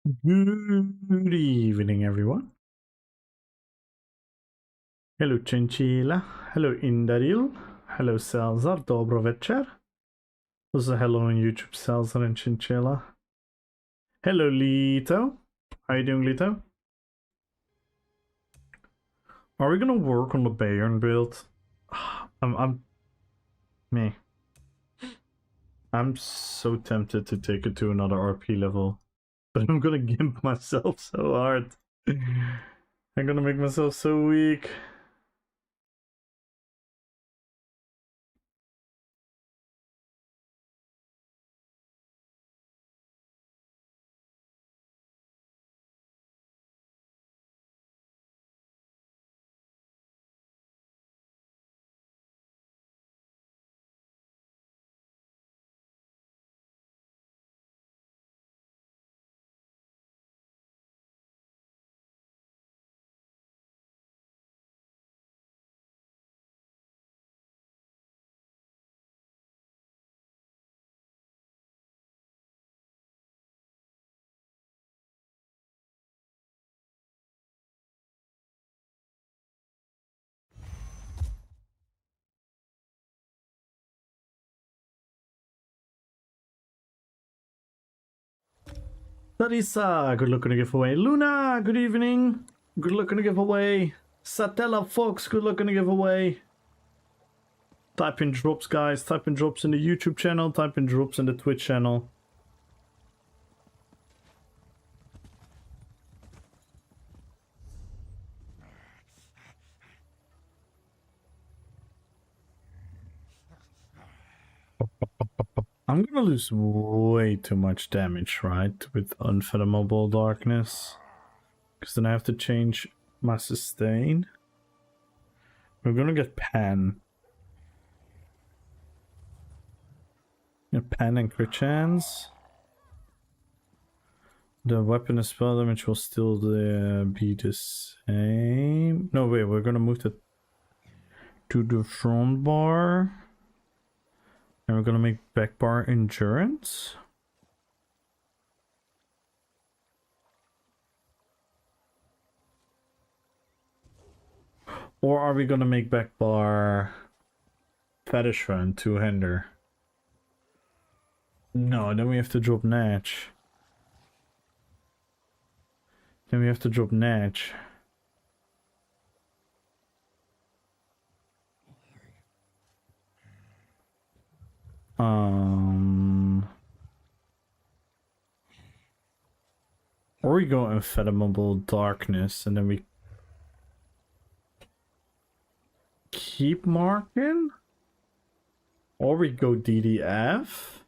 Good evening, everyone. Hello, Chinchilla. Hello, Indaril. Hello, Salzar. Dobro večer. Also, hello on YouTube, Salzar and Chinchilla. Hello, Lito. How you doing, Lito? Are we gonna work on the Bayern build? I'm so tempted to take it to another RP level, but I'm gonna gimp myself so hard. I'm gonna make myself so weak. Larissa, good luck on the giveaway. Luna, good evening. Good luck on the giveaway. Satella Fox, good luck on the giveaway. Type in drops, guys. Type in drops in the YouTube channel. Type in drops in the Twitch channel. I'm gonna lose way too much damage, right? With Unfathomable Darkness. Because then I have to change my sustain. We're gonna get Pan. Yeah, Pan and crit chance. The weapon and spell damage will still be the same. No, wait, we're gonna move it to the front bar. And we're gonna make back bar endurance. Or are we gonna make back bar fetish run two-hander? No, then we have to drop Natch. Then we have to drop Natch. Or we go Unfathomable Darkness and then we keep marking? Or we go DDF?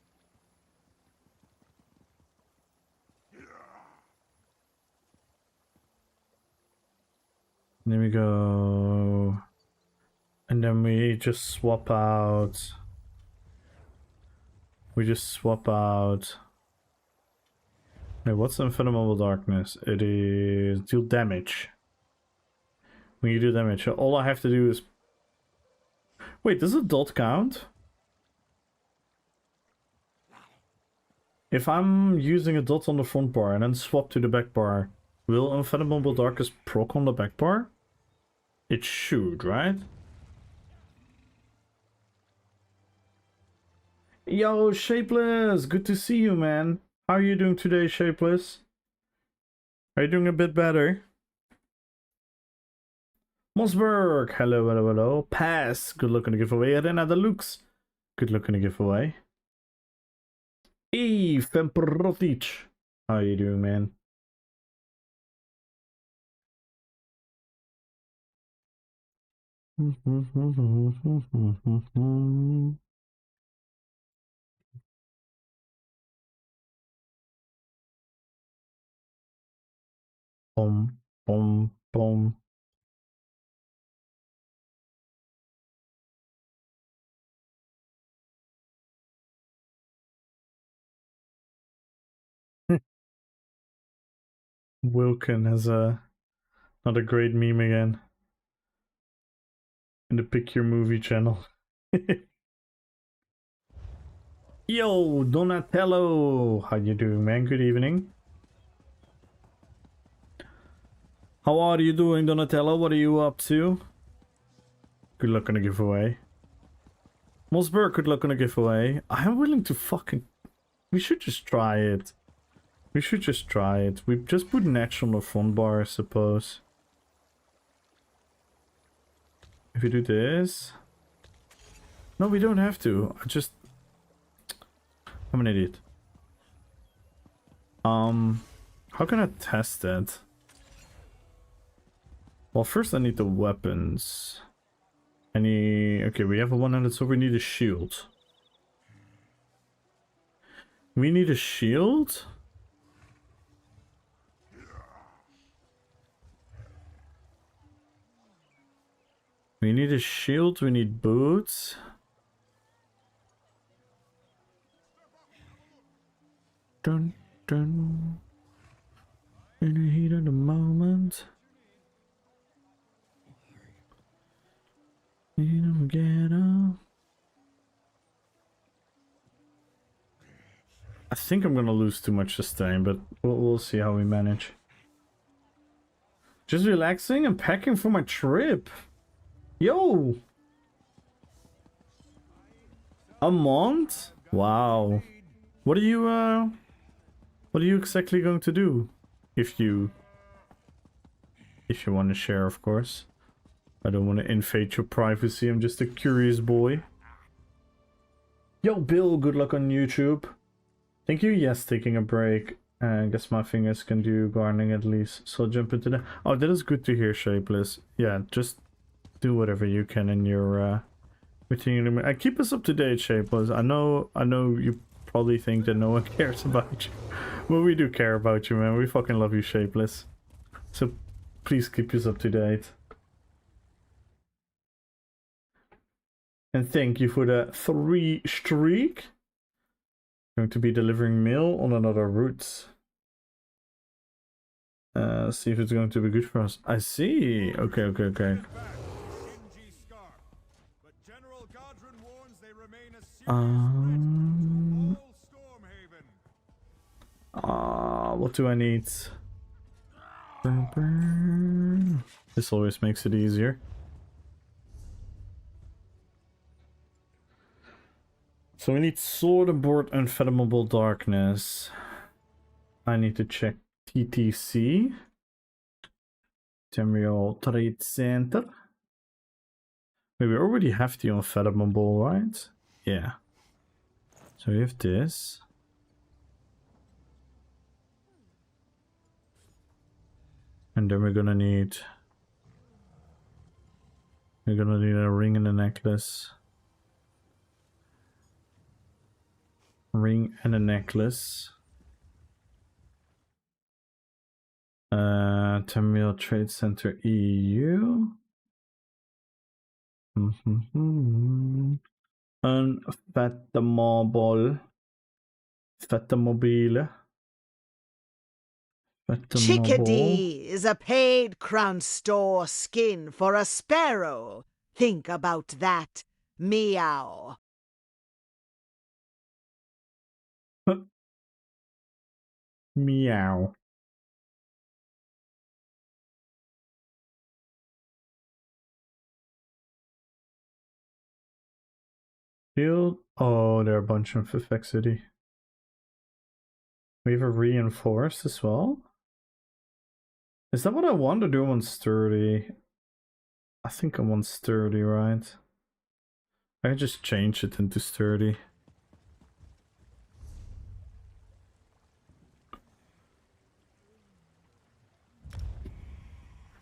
And then we go... And then we just swap out... We just swap out... Wait, what's Unfathomable Darkness? It is deal damage. When you do damage, all I have to do is... Wait, does a dot count? If I'm using a dot on the front bar and then swap to the back bar, will Unfathomable Darkness proc on the back bar? It should, right? Yo, Shapeless! Good to see you, man. How are you doing today, Shapeless? Are you doing a bit better? Mosberg! Hello, hello, hello. Pass! Good luck on the giveaway. Arena Deluxe! Good luck on the giveaway. Eve Vemperotic! How are you doing, man? Boom, boom, boom. Wilkin has not a great meme again. In the Pick Your Movie channel. Yo, Donatello! How you doing, man? Good evening. How are you doing, Donatello? What are you up to? Good luck on a giveaway. Mosberg, good luck on a giveaway. I am willing to fucking... We should just try it. We should just try it. We just put Natch on the front bar, I suppose. If we do this... No, we don't have to. I'm an idiot. How can I test that? Well, first I need the weapons. Okay, we have a 100, so we need a shield. We need a shield? We need a shield, we need boots. Dun dun. In the heat of the moment. Get up. I think I'm gonna lose too much sustain, but we'll see how we manage. Just relaxing and packing for my trip. Yo! A month? Wow. What are you exactly going to do? If you want to share, of course. I don't want to invade your privacy, I'm just a curious boy. Yo, Bill, good luck on YouTube. Thank you, yes, taking a break. I guess my fingers can do gardening at least. So I'll jump into that. Oh, that is good to hear, Shapeless. Yeah, just do whatever you can in your routine. I keep us up to date, Shapeless. I know you probably think that no one cares about you. Well, we do care about you, man. We fucking love you, Shapeless. So please keep us up to date. And thank you for the 3 streak. Going to be delivering mail on another route. See if it's going to be good for us. I see. Okay. What do I need? This always makes it easier. So we need sword aboard unfathomable darkness. I need to check TTC. Terminal Trade Center. Wait, we already have the unfathomable, right? Yeah. So we have this. And then we're gonna need a ring and a necklace. Ring and a necklace. Terminal Trade Center EU. Unfathomable. Fathomobile. Chickadee is a paid crown store skin for a sparrow. Think about that. Meow. Meow. Field. Oh, there are a bunch of Vivexity. We have a reinforced as well. Is that what I want to do on sturdy? I think I want sturdy, right? I can just change it into sturdy.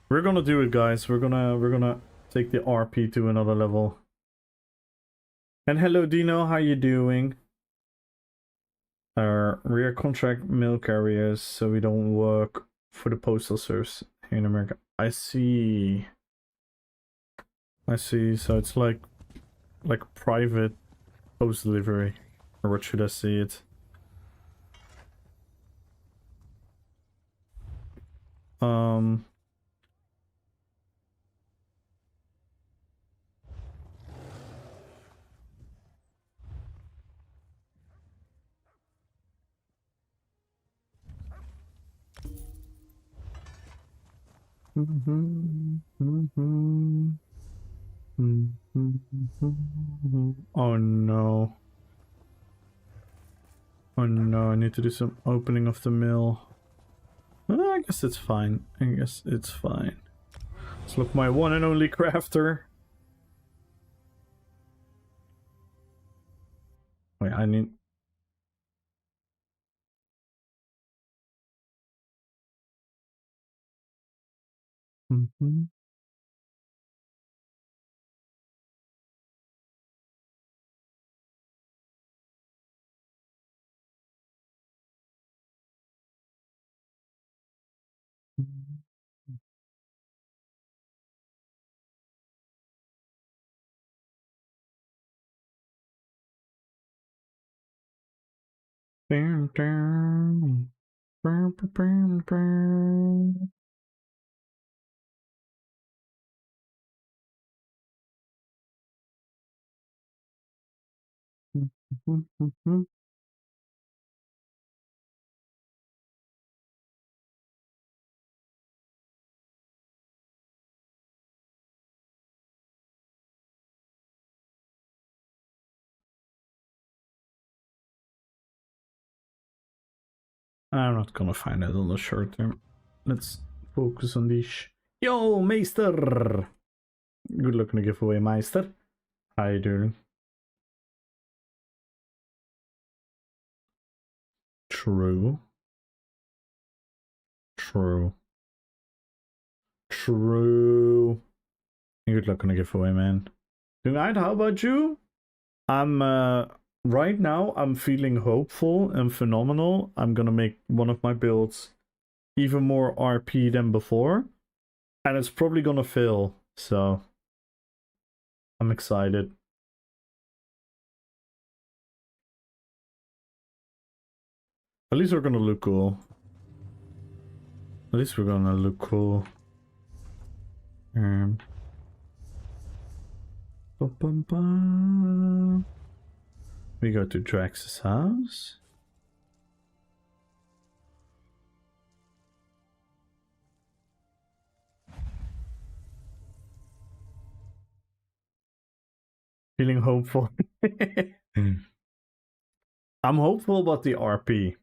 We're gonna do it, guys. We're gonna take the RP to another level. And hello, Dino. How you doing? Rear contract mail carriers, so we don't work for the postal service here in America. I see. So it's like private post delivery, or what should I see it? Oh no. Oh no, I need to do some opening of the mill. I guess it's fine. I guess it's fine. Let's look, my one and only crafter. Wait, I need... I'm not gonna find it on the short term. Let's focus on this. Yo, Meister! Good luck on the giveaway, Meister. How you doing? True. True. True. Good luck on the giveaway, man. Tonight, how about you? I'm, right now, I'm feeling hopeful and phenomenal. I'm gonna make one of my builds even more RP than before. And it's probably gonna fail, so... I'm excited. At least we're gonna look cool. At least we're gonna look cool. Bum, bum, bum. We go to Drax's house. Feeling hopeful. I'm hopeful about the RP.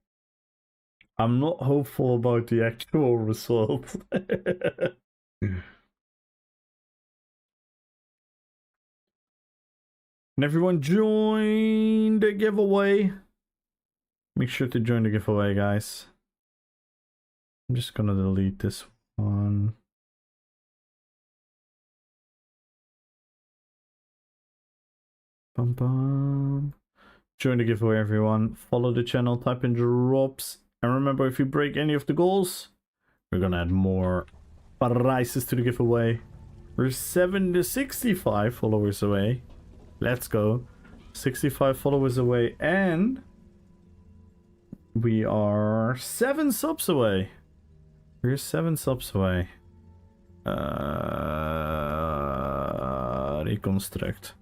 I'm not hopeful about the actual result. And everyone join the giveaway. Make sure to join the giveaway, guys. I'm just gonna delete this one. Bum, bum. Join the giveaway, everyone. Follow the channel, type in drops. And remember, if you break any of the goals, we're gonna add more prizes to the giveaway. We're 65 followers away. Let's go. 65 followers away, and we are 7 subs away. We're 7 subs away. Reconstruct.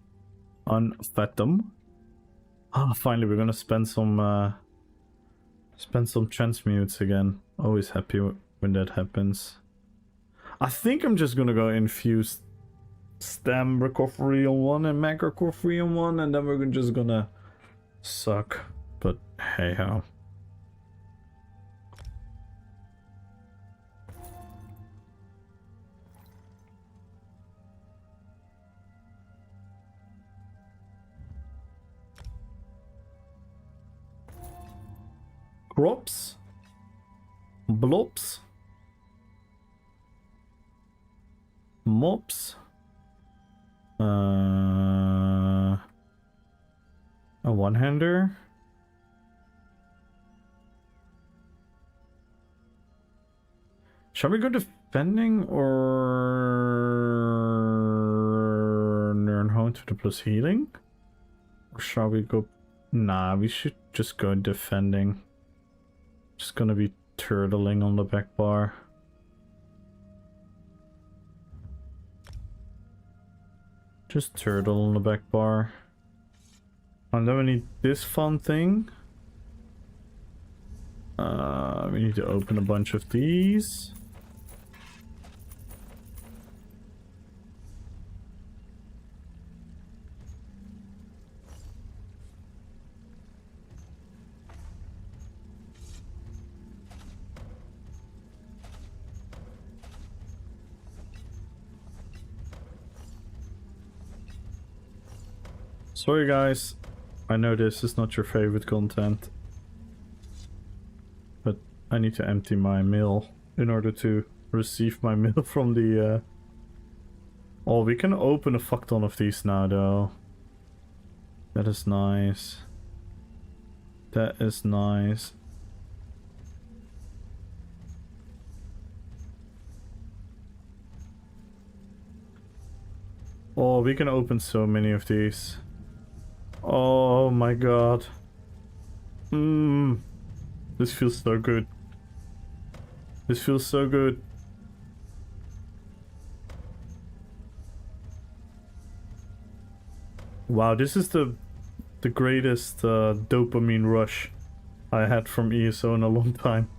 Unfathom. Ah, finally, we're gonna spend some transmutes again. Always happy when that happens. I think I'm just gonna go infuse stem recovery on one and mag recovery on one, and then we're just gonna suck. But hey how. Crops, blops, mops, a one-hander, shall we go defending or learn how to do plus healing, or shall we go? Nah, we should just go defending. Just gonna be turtling on the back bar. Just turtle on the back bar. And then we need this fun thing. We need to open a bunch of these. Sorry guys, I know this is not your favorite content, but I need to empty my mail in order to receive my mail from the Oh, we can open a fuck ton of these now though. That is nice. That is nice. Oh, we can open so many of these. Oh my god. This feels so good. This feels so good. Wow, this is the greatest dopamine rush I had from ESO in a long time.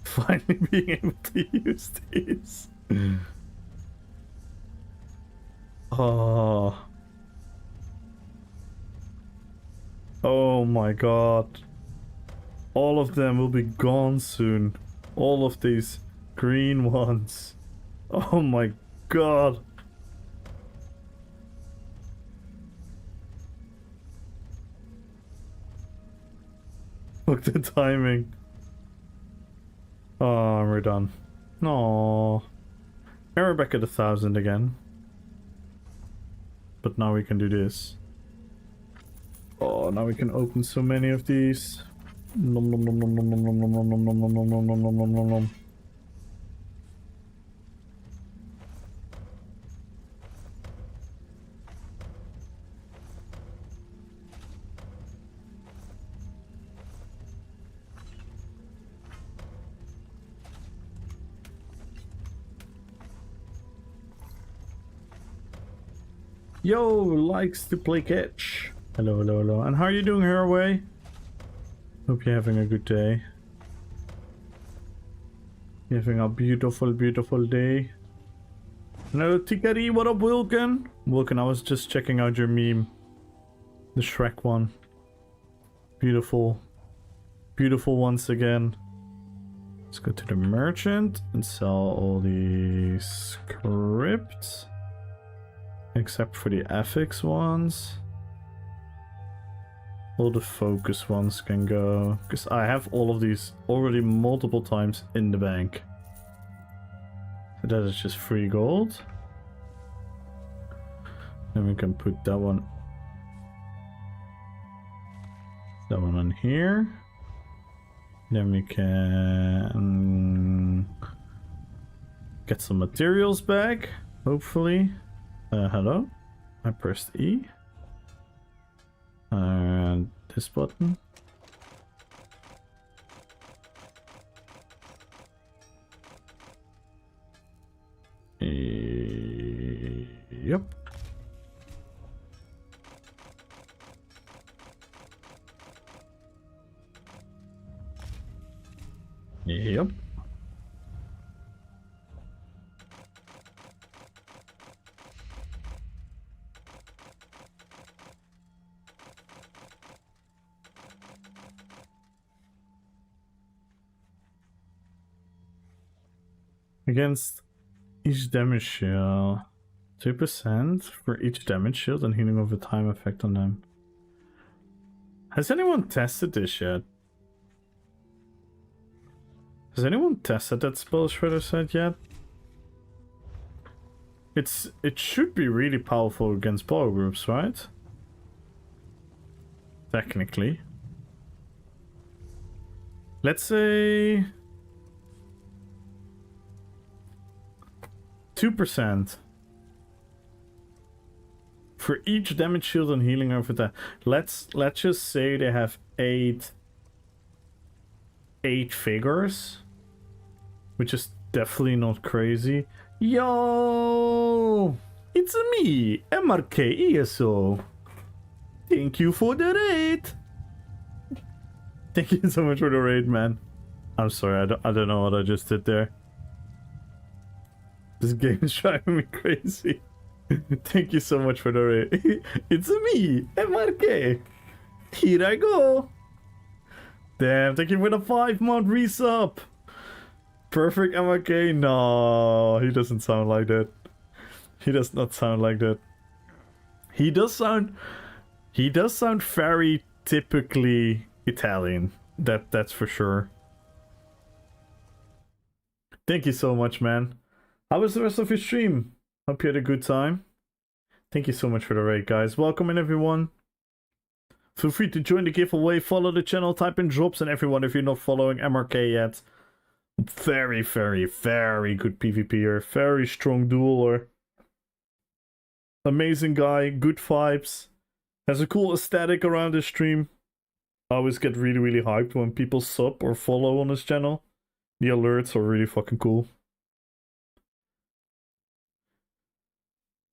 Finally being able to use these. Oh. Oh my god. All of them will be gone soon. All of these green ones. Oh my god. Look at the timing. Oh, we're done. No. And we're back at 1,000 again. But now we can do this. Oh, now we can open so many of these. Nom nom nom nom nom nom nom nom nom nom nom nom nom nom nom nom nom nom. Yo, likes to play catch. Hello, hello, hello. And how are you doing, Haraway? Hope you're having a good day. You're having a beautiful, beautiful day. Hello, Tikari. What up, Wilken? Wilken, I was just checking out your meme. The Shrek one. Beautiful. Beautiful once again. Let's go to the merchant and sell all the scripts. Except for the affix ones. All the focus ones can go. Because I have all of these already multiple times in the bank. So that is just free gold. Then we can put that one. That one on here. Then we can get some materials back, hopefully. Hello? I pressed E. And this button. Yep. Yep. Against each damage shield. 2% for each damage shield and healing over time effect on them. Has anyone tested this yet? Has anyone tested that spell shredder set yet? It should be really powerful against power groups, right? Technically. Let's say 2% for each damage shield and healing over time. Let's just say they have eight figures, which is definitely not crazy. Yo, it's me, MRK ESO. Thank you for the raid. Thank you so much for the raid, man. I'm sorry, I don't know what I just did there. This game is driving me crazy. Thank you so much for the raid. It's me, MRK. Here I go. Damn, thank you for the 5-month resub. Perfect MRK? No, he doesn't sound like that. He does not sound like that. He does sound very typically Italian. That's for sure. Thank you so much, man. How was the rest of your stream? Hope you had a good time. Thank you so much for the raid, guys. Welcome in, everyone. Feel free to join the giveaway, follow the channel, type in drops, and everyone, if you're not following MRK yet, very, very, very good PvPer, very strong dueler. Amazing guy, good vibes, has a cool aesthetic around his stream. I always get really, really hyped when people sub or follow on his channel. The alerts are really fucking cool.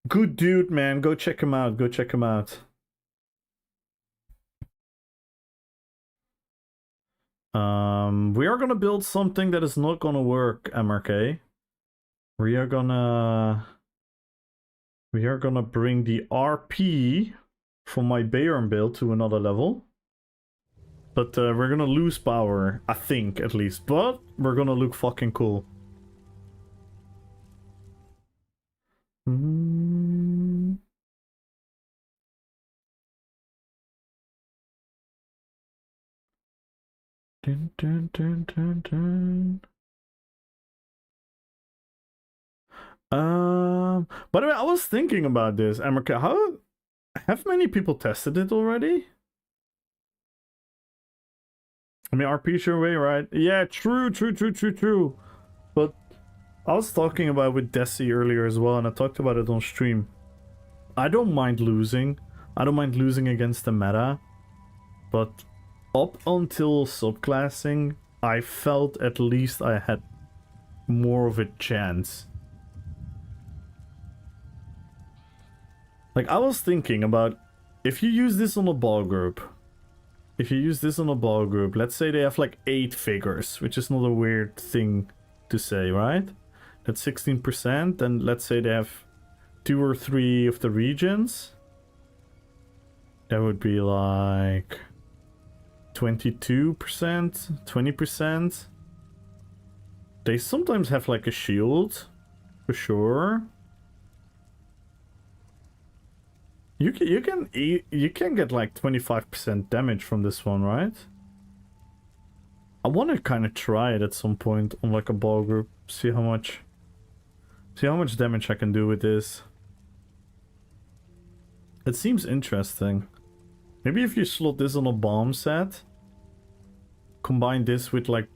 Good dude, man. Go check him out. Go check him out. We are gonna build something that is not gonna work, MRK. We are gonna bring the RP from my Bayern build to another level. But we're gonna lose power, I think, at least. But we're gonna look fucking cool. Dun, dun, dun, dun, dun. By the way, I was thinking about this, America. How have many people tested it already? I mean, RP sure way, right? Yeah, true. But I was talking about it with Desi earlier as well, and I talked about it on stream. I don't mind losing. I don't mind losing against the meta, but up until subclassing, I felt at least I had more of a chance. Like, I was thinking about, if you use this on a ball group, let's say they have like 8 figures, which is not a weird thing to say, right? That's 16%, and let's say they have 2 or 3 of the regions. That would be like 22%, 20%. They sometimes have like a shield, for sure. You can get like 25% damage from this one, right? I want to kind of try it at some point on like a ball group. See how much damage I can do with this. It seems interesting. Maybe if you slot this on a bomb set, combine this with like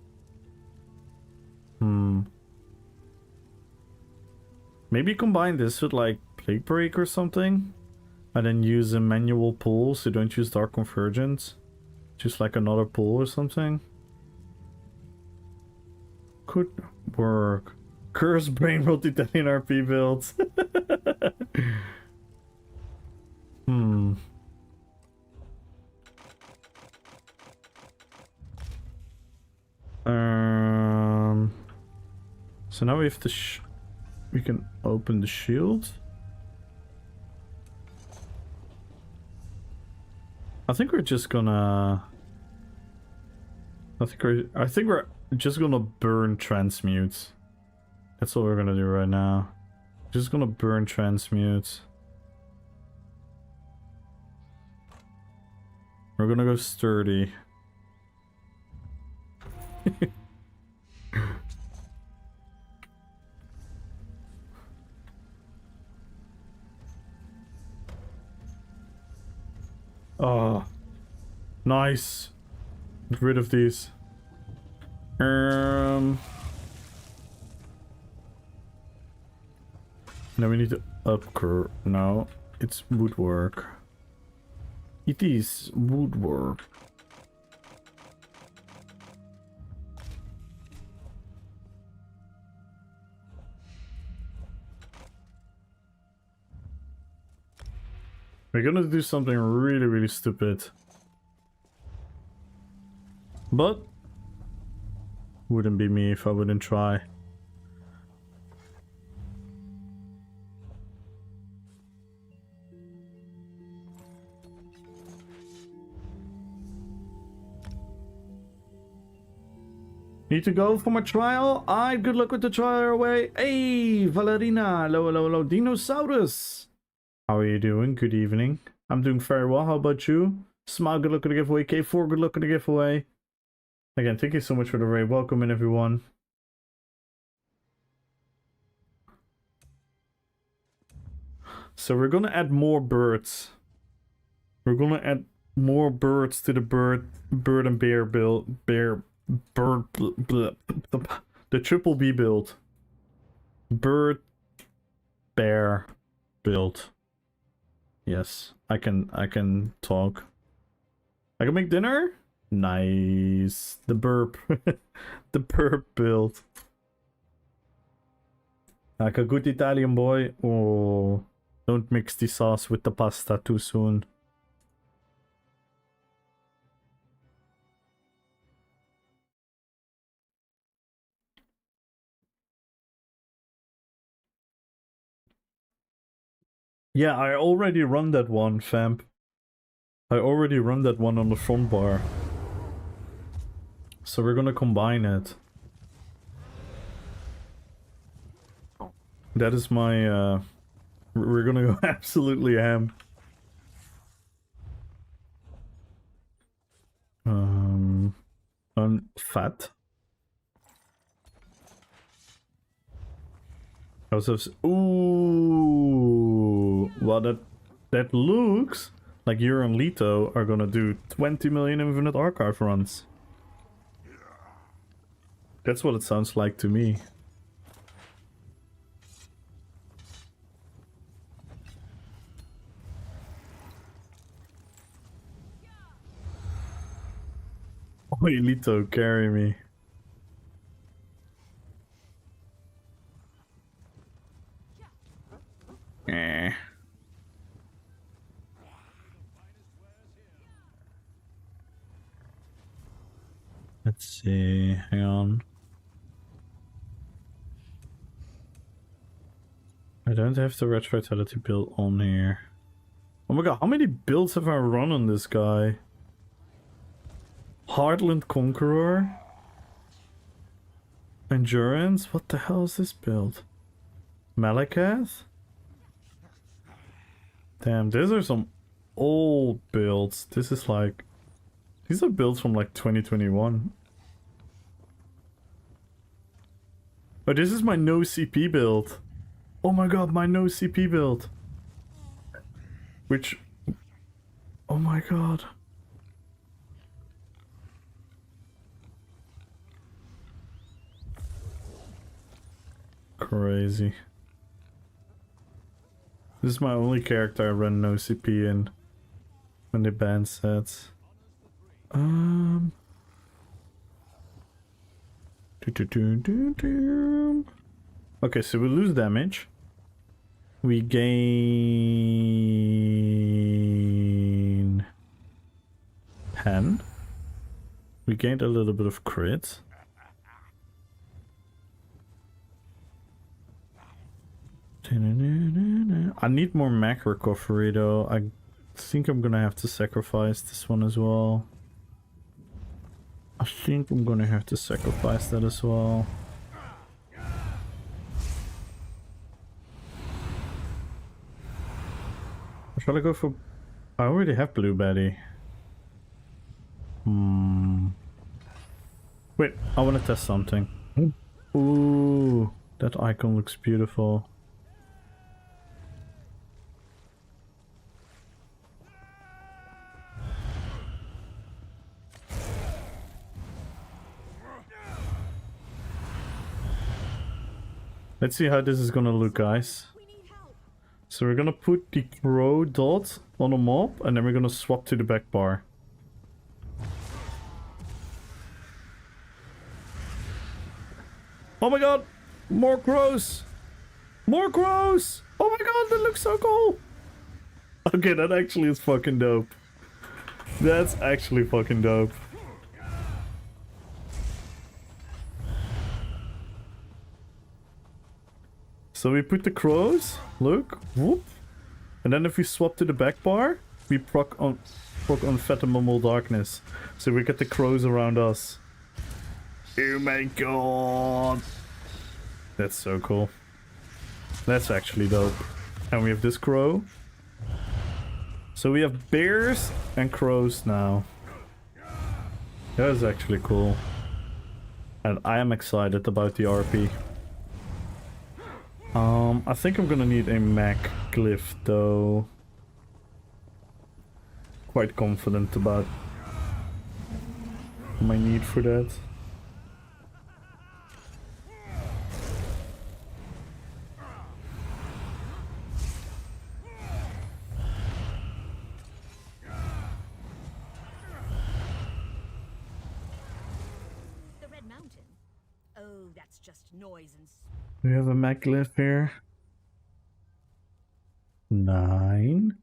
maybe combine this with like Plague Break or something. And then use a manual pull, so don't use Dark Convergence. Just like another pull or something. Could work. Curse Brain Multi-Italian RP builds. So now we have to we can open the shield. I think we're just gonna... I think we're just gonna burn transmutes. That's what we're gonna do right now. Just gonna burn transmutes. We're gonna go sturdy. Oh, nice. Get rid of these. Now we need to upgrade. No, it's woodwork. It is woodwork. We're gonna do something really, really stupid. But wouldn't be me if I wouldn't try. Need to go for my trial? Alright, good luck with the trial away. Hey, Valerina. Hello, hello, hello. Dinosaurus. How are you doing? Good evening. I'm doing very well. How about you? Smile, good luck with the giveaway. K4, good luck with the giveaway. Again, thank you so much for the raid. Welcome in, everyone. So we're gonna add more birds. We're gonna add more birds to the bird and bear build. The triple B build. Bird bear build. Yes, I can talk. I can make dinner? Nice. The burp. The burp build. Like a good Italian boy. Oh, don't mix the sauce with the pasta too soon. Yeah, I already run that one, Famp. I already run that one on the front bar. So we're gonna combine it. That is my, we're gonna go absolutely ham. Fat. Ooh, well that looks like you and Lito are gonna do 20 million Infinite Archive runs. That's what it sounds like to me. Oh, Lito, carry me. Eh. Let's see, hang on. I don't have the Red Vitality build on here. Oh my god, how many builds have I run on this guy? Heartland Conqueror? Endurance? What the hell is this build? Malakath? Damn, these are some old builds. This is like... These are builds from like 2021. Oh, this is my no CP build. Oh my god, my no CP build. Which... Oh my god. Crazy. This is my only character I run no CP in when they ban sets. Okay, so we lose damage. We gain 10. We gained a little bit of crit. I need more Mac recovery though. I think I'm gonna have to sacrifice this one as well. I think I'm gonna have to sacrifice that as well. Shall I go for... I already have Blue Betty. Wait, I want to test something. Ooh, that icon looks beautiful. Let's see how this is gonna look, guys. So we're gonna put the crow dot on a mob, and then we're gonna swap to the back bar. Oh my god! More crows! More crows! Oh my god, that looks so cool! Okay, that actually is fucking dope. That's actually fucking dope. So we put the crows, look, whoop. And then if we swap to the back bar, we proc Unfathomable Darkness. So we get the crows around us. Oh my god. That's so cool. That's actually dope. And we have this crow. So we have bears and crows now. That is actually cool. And I am excited about the RP. I think I'm gonna need a mech glyph though. Quite confident about my need for that. The Red Mountain. Oh, that's just noise and. We have a mech glyph here. 9.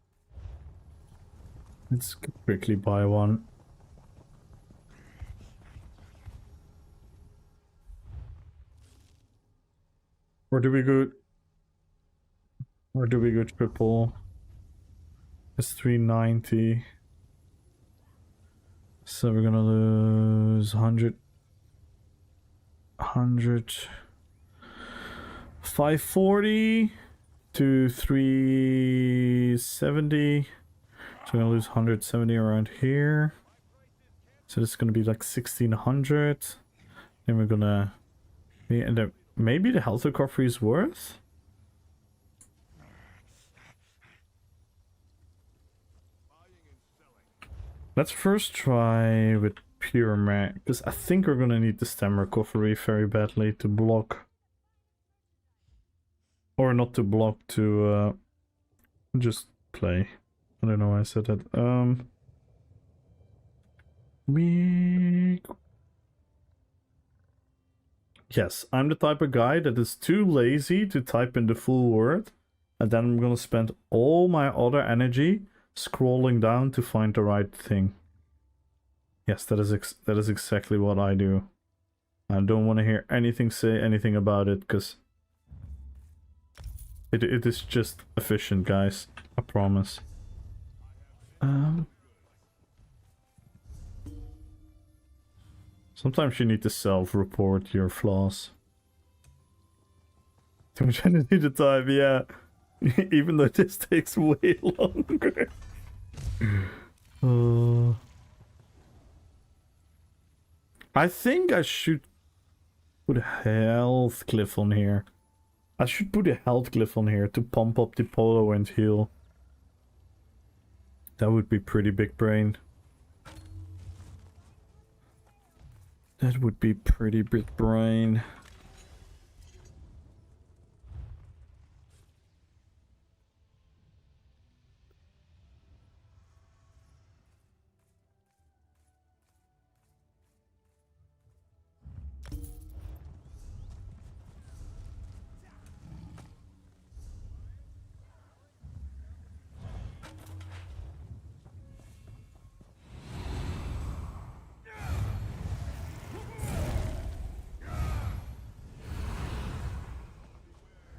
Let's quickly buy one. Or do we go? Or do we go triple? It's 390. So we're gonna lose 100. 540 to 370. So we're gonna lose 170 around here. So this is gonna be like 1600. Then we're gonna and maybe the health recovery is worth. Let's first try with pure mag, because I think we're gonna need the stem recovery very badly to block. Or not to block, to just play. I don't know why I said that. Yes, I'm the type of guy that is too lazy to type in the full word, and then I'm gonna spend all my other energy scrolling down to find the right thing. Yes, that is exactly what I do. I don't want to hear anything say anything about it, because it is just efficient, guys. I promise. Sometimes you need to self-report your flaws. Too much energy to type, yeah. Even though this takes way longer. I think I should put a health glyph on here. I should put a health glyph on here to pump up the polo and heal. That would be pretty big brain. That would be pretty big brain.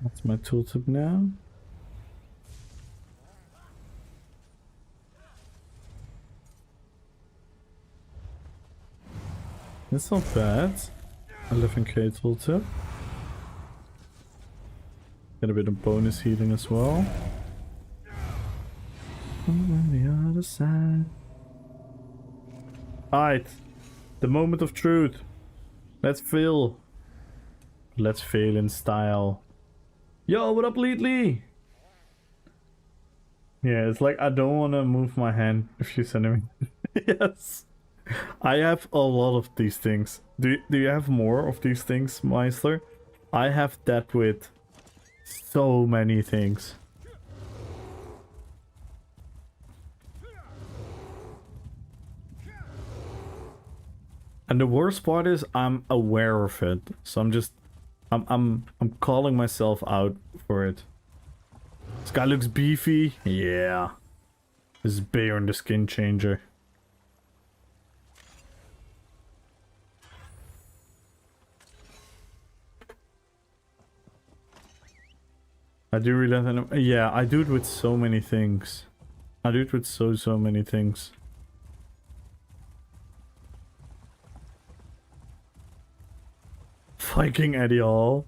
That's my tooltip now. That's not bad. 11k tooltip. Get a bit of bonus healing as well. On the other side. Alright. The moment of truth. Let's fail. Let's fail in style. Yo, what up, Lee? Yeah, it's like I don't want to move my hand if you send me. Yes. I have a lot of these things. Do you have more of these things, Meister? I have that with so many things. And the worst part is I'm aware of it. So I'm calling myself out for it. This guy looks beefy. Yeah. This is Bayon the skin changer. I do really yeah, I do it with so many things. I do it with so many things. Viking Eddie Hall.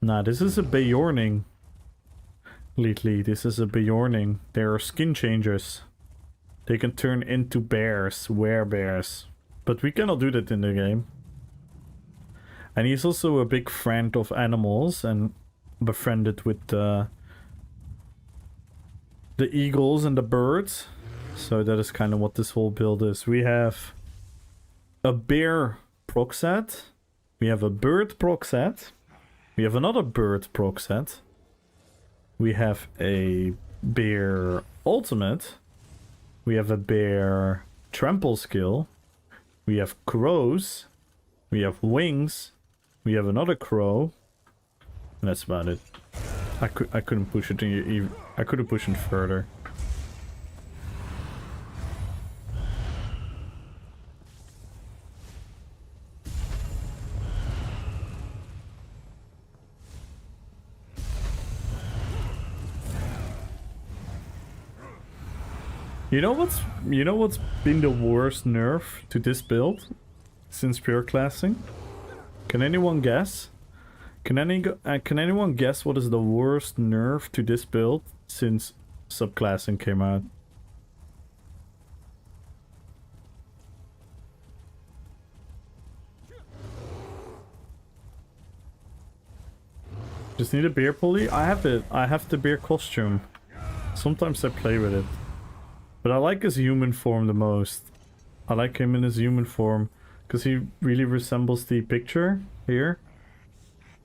Nah, this is a Bjorning. Lately, this is a Bjorning. They are skin changers. They can turn into bears, werebears. But we cannot do that in the game. And he's also a big friend of animals and befriended with the eagles and the birds. So that is kind of what this whole build is. We have a bear proc set. We have a bird proc set. We have another bird proc set. We have a bear ultimate. We have a bear trample skill. We have crows. We have wings. We have another crow. And that's about it. I couldn't push it even. I couldn't push it further. You know what's been the worst nerf to this build since pure classing? Can anyone guess? Can anyone guess what is the worst nerf to this build since subclassing came out? Just need a bear pulley? I have it. I have the bear costume. Sometimes I play with it. But I like his human form the most. I like him in his human form because he really resembles the picture here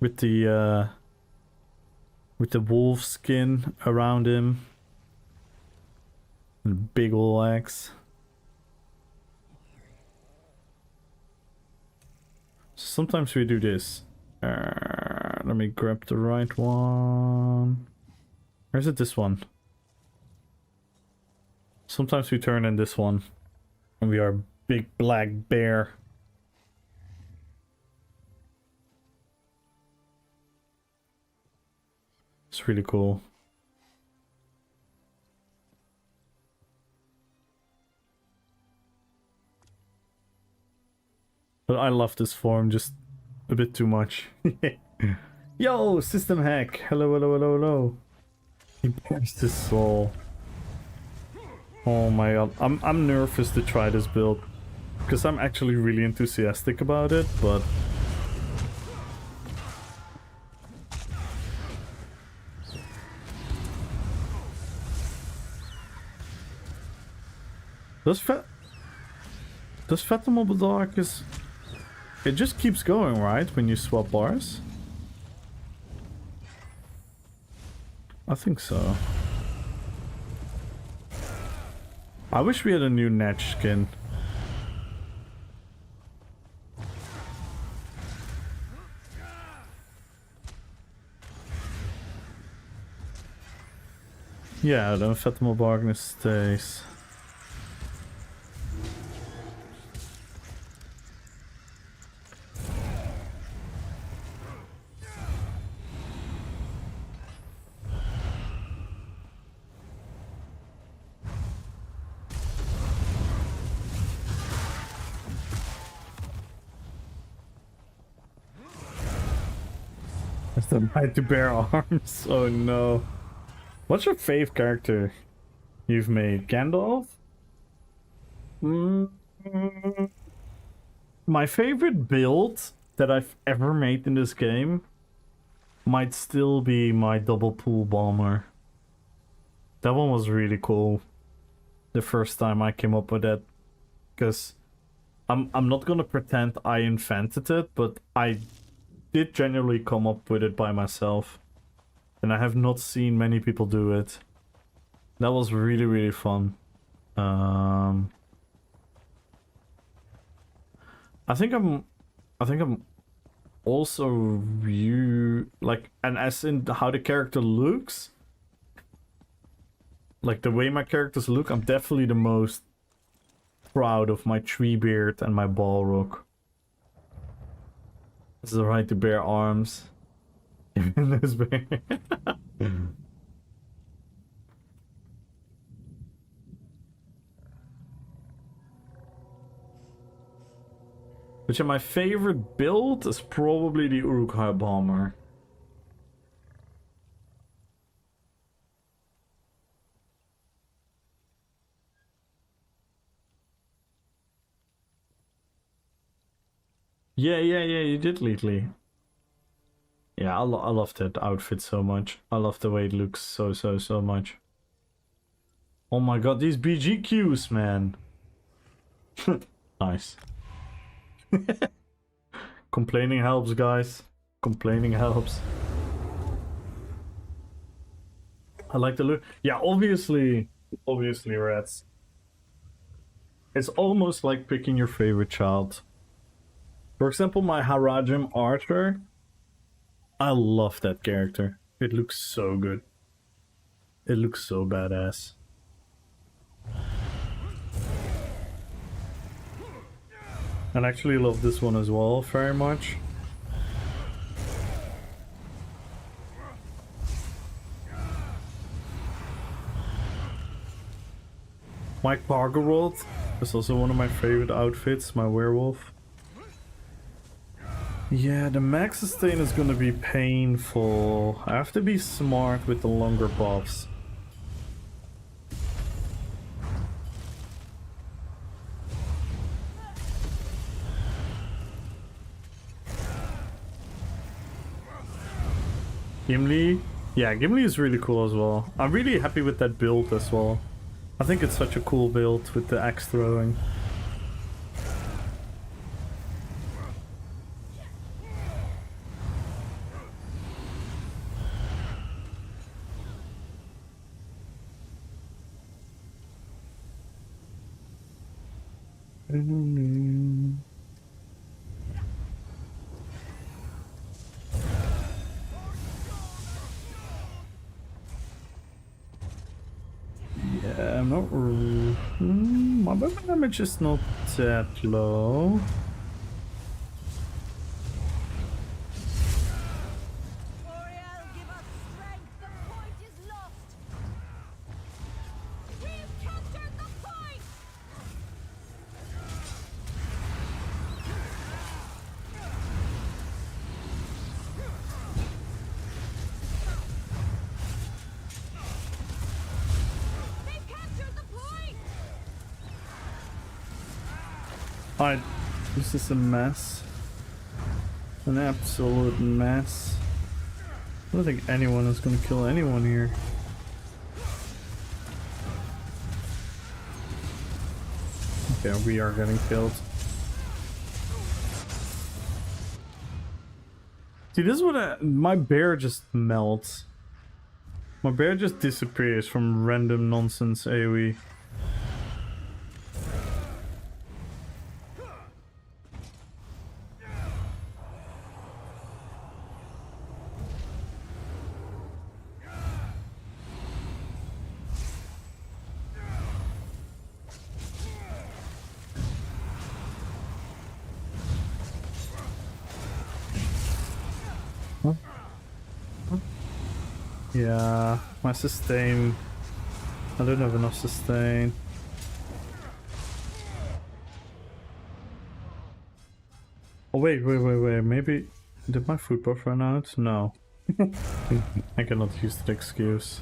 with the wolf skin around him and big ol' axe. Sometimes we do this. Let me grab the right one. Or is it this one? Sometimes we turn in this one, and we are big black bear. It's really cool. But I love this form just a bit too much. Yo, system hack! Hello, hello, hello, hello. He bears this soul. Oh my god, I'm nervous to try this build because I'm actually really enthusiastic about it, but does Fathomable Dark is it just keeps going, right, when you swap bars? I think so. I wish we had a new Natch skin. Yeah, the Fathomable Darkness stays. The right to bear arms. Oh no. What's your fave character you've made? Gandalf? My favorite build that I've ever made in this game might still be my double pool bomber. That one was really cool. The first time I came up with that. Because I'm not gonna pretend I invented it, but I did genuinely come up with it by myself, and I have not seen many people do it. That was really, really fun. I think I'm also and as in how the character looks, like the way my characters look, I'm definitely the most proud of my Treebeard and my Balrog. This is the right to bear arms. Even this bear. But yeah, my favorite build is probably the Uruk-hai bomber. Yeah, you did, Leetly. Yeah, I love that outfit so much. I love the way it looks so much. Oh my god, these BGQs, man. Nice. Complaining helps, guys. Complaining helps. I like the look. Yeah, obviously, Reds. It's almost like picking your favorite child. For example, my Harajim Archer. I love that character. It looks so good. It looks so badass. And I actually love this one as well very much. Mike Pargerwold is also one of my favorite outfits, my werewolf. Yeah, the max sustain is gonna be painful. I have to be smart with the longer buffs. Gimli? Yeah, Gimli is really cool as well. I'm really happy with that build as well. I think it's such a cool build with the axe throwing. Yeah, I'm not. My weapon damage is not that low. Alright, this is a mess. An absolute mess. I don't think anyone is gonna kill anyone here. Okay, we are getting killed. See, this is what my bear just melts. My bear just disappears from random nonsense AoE. Yeah, my sustain. I don't have enough sustain. Oh wait, maybe... Did my food buff run out? No. I cannot use that excuse.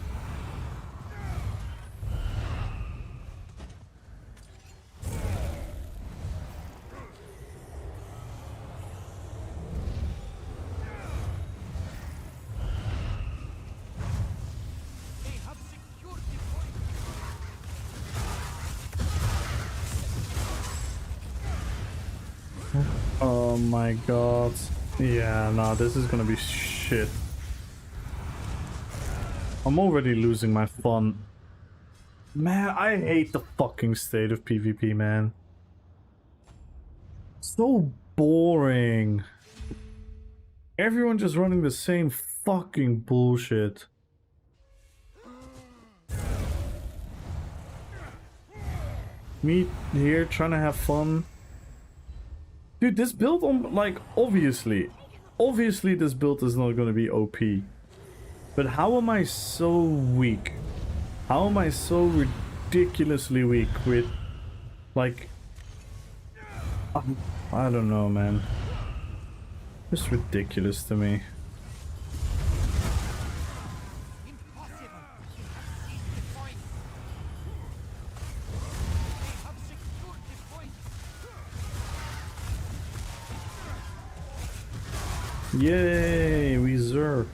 Oh my god. Yeah, nah, this is gonna be shit. I'm already losing my fun. Man, I hate the fucking state of PvP, man. So boring. Everyone just running the same fucking bullshit. Me here trying to have fun. Dude, this build on, like, obviously this build is not gonna be OP. But how am I so weak? How am I so ridiculously weak with, like... I don't know, man. It's ridiculous to me. Yay, we zerk.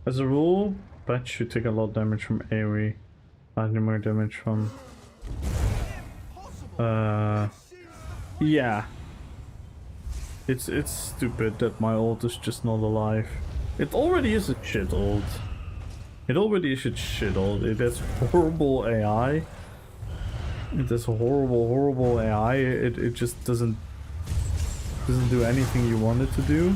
As a rule, bats should take a lot of damage from AoE, slightly more damage from... yeah. It's stupid that my ult is just not alive. It already is a shit ult. It already is a shit ult. It has horrible AI. It has horrible AI. It just doesn't do anything you want it to do.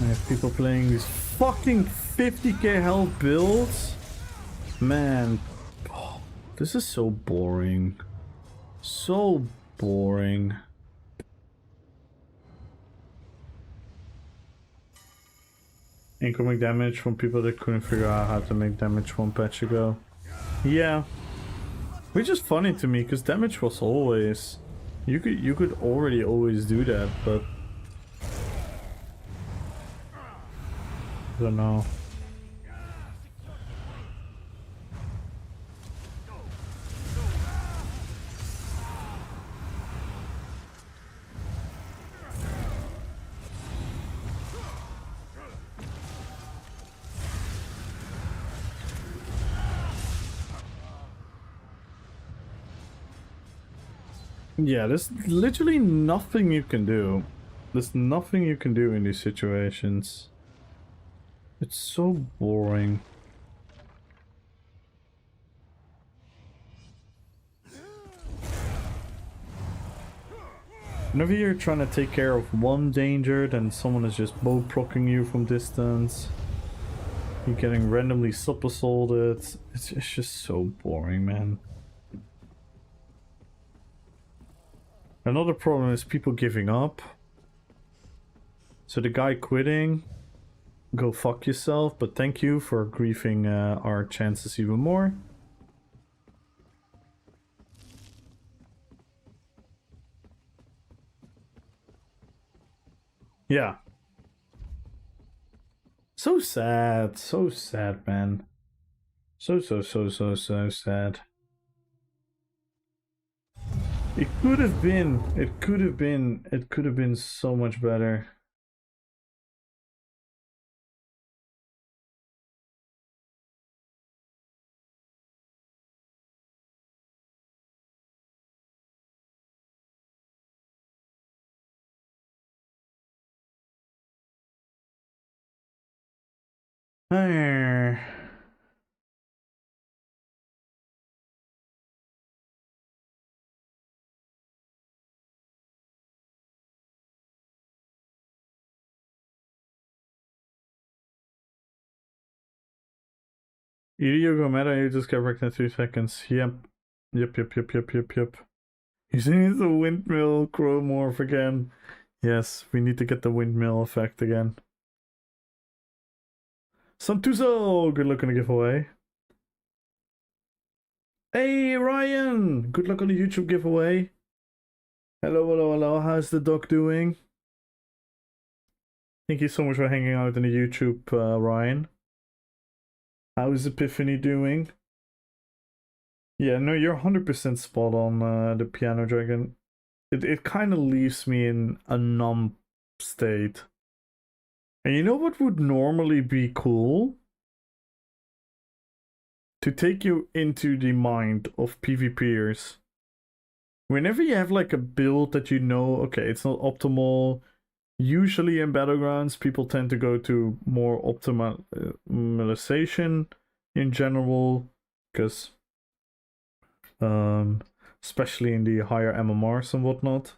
I have people playing these fucking 50k health builds. Man, oh, this is so boring. So boring. Incoming damage from people that couldn't figure out how to make damage one patch ago. Yeah. Which is funny to me, because damage was always... You could already always do that, but... I don't know. Yeah, there's literally nothing you can do. There's nothing you can do in these situations. It's so boring. Whenever you're trying to take care of one danger, then someone is just bow procking you from distance. You're getting randomly sub-assaulted. It's just so boring, man. Another problem is people giving up. So the guy quitting, go fuck yourself, but thank you for griefing our chances even more. Yeah. So sad, man. So sad. It could have been so much better. You go meta, you just get wrecked in 3 seconds. Yep. Yep. You need the windmill crow morph again. Yes, we need to get the windmill effect again. Santuso, good luck on the giveaway. Hey Ryan, good luck on the YouTube giveaway. Hello, how's the dog doing? Thank you so much for hanging out in the YouTube, Ryan. How's Epiphany doing? Yeah, no, you're 100% spot on, the Piano Dragon. It kind of leaves me in a numb state. And you know what would normally be cool? To take you into the mind of PvPers. Whenever you have like a build that you know, okay, it's not optimal, Usually in Battlegrounds, people tend to go to more optimization in general, because especially in the higher MMRs and whatnot.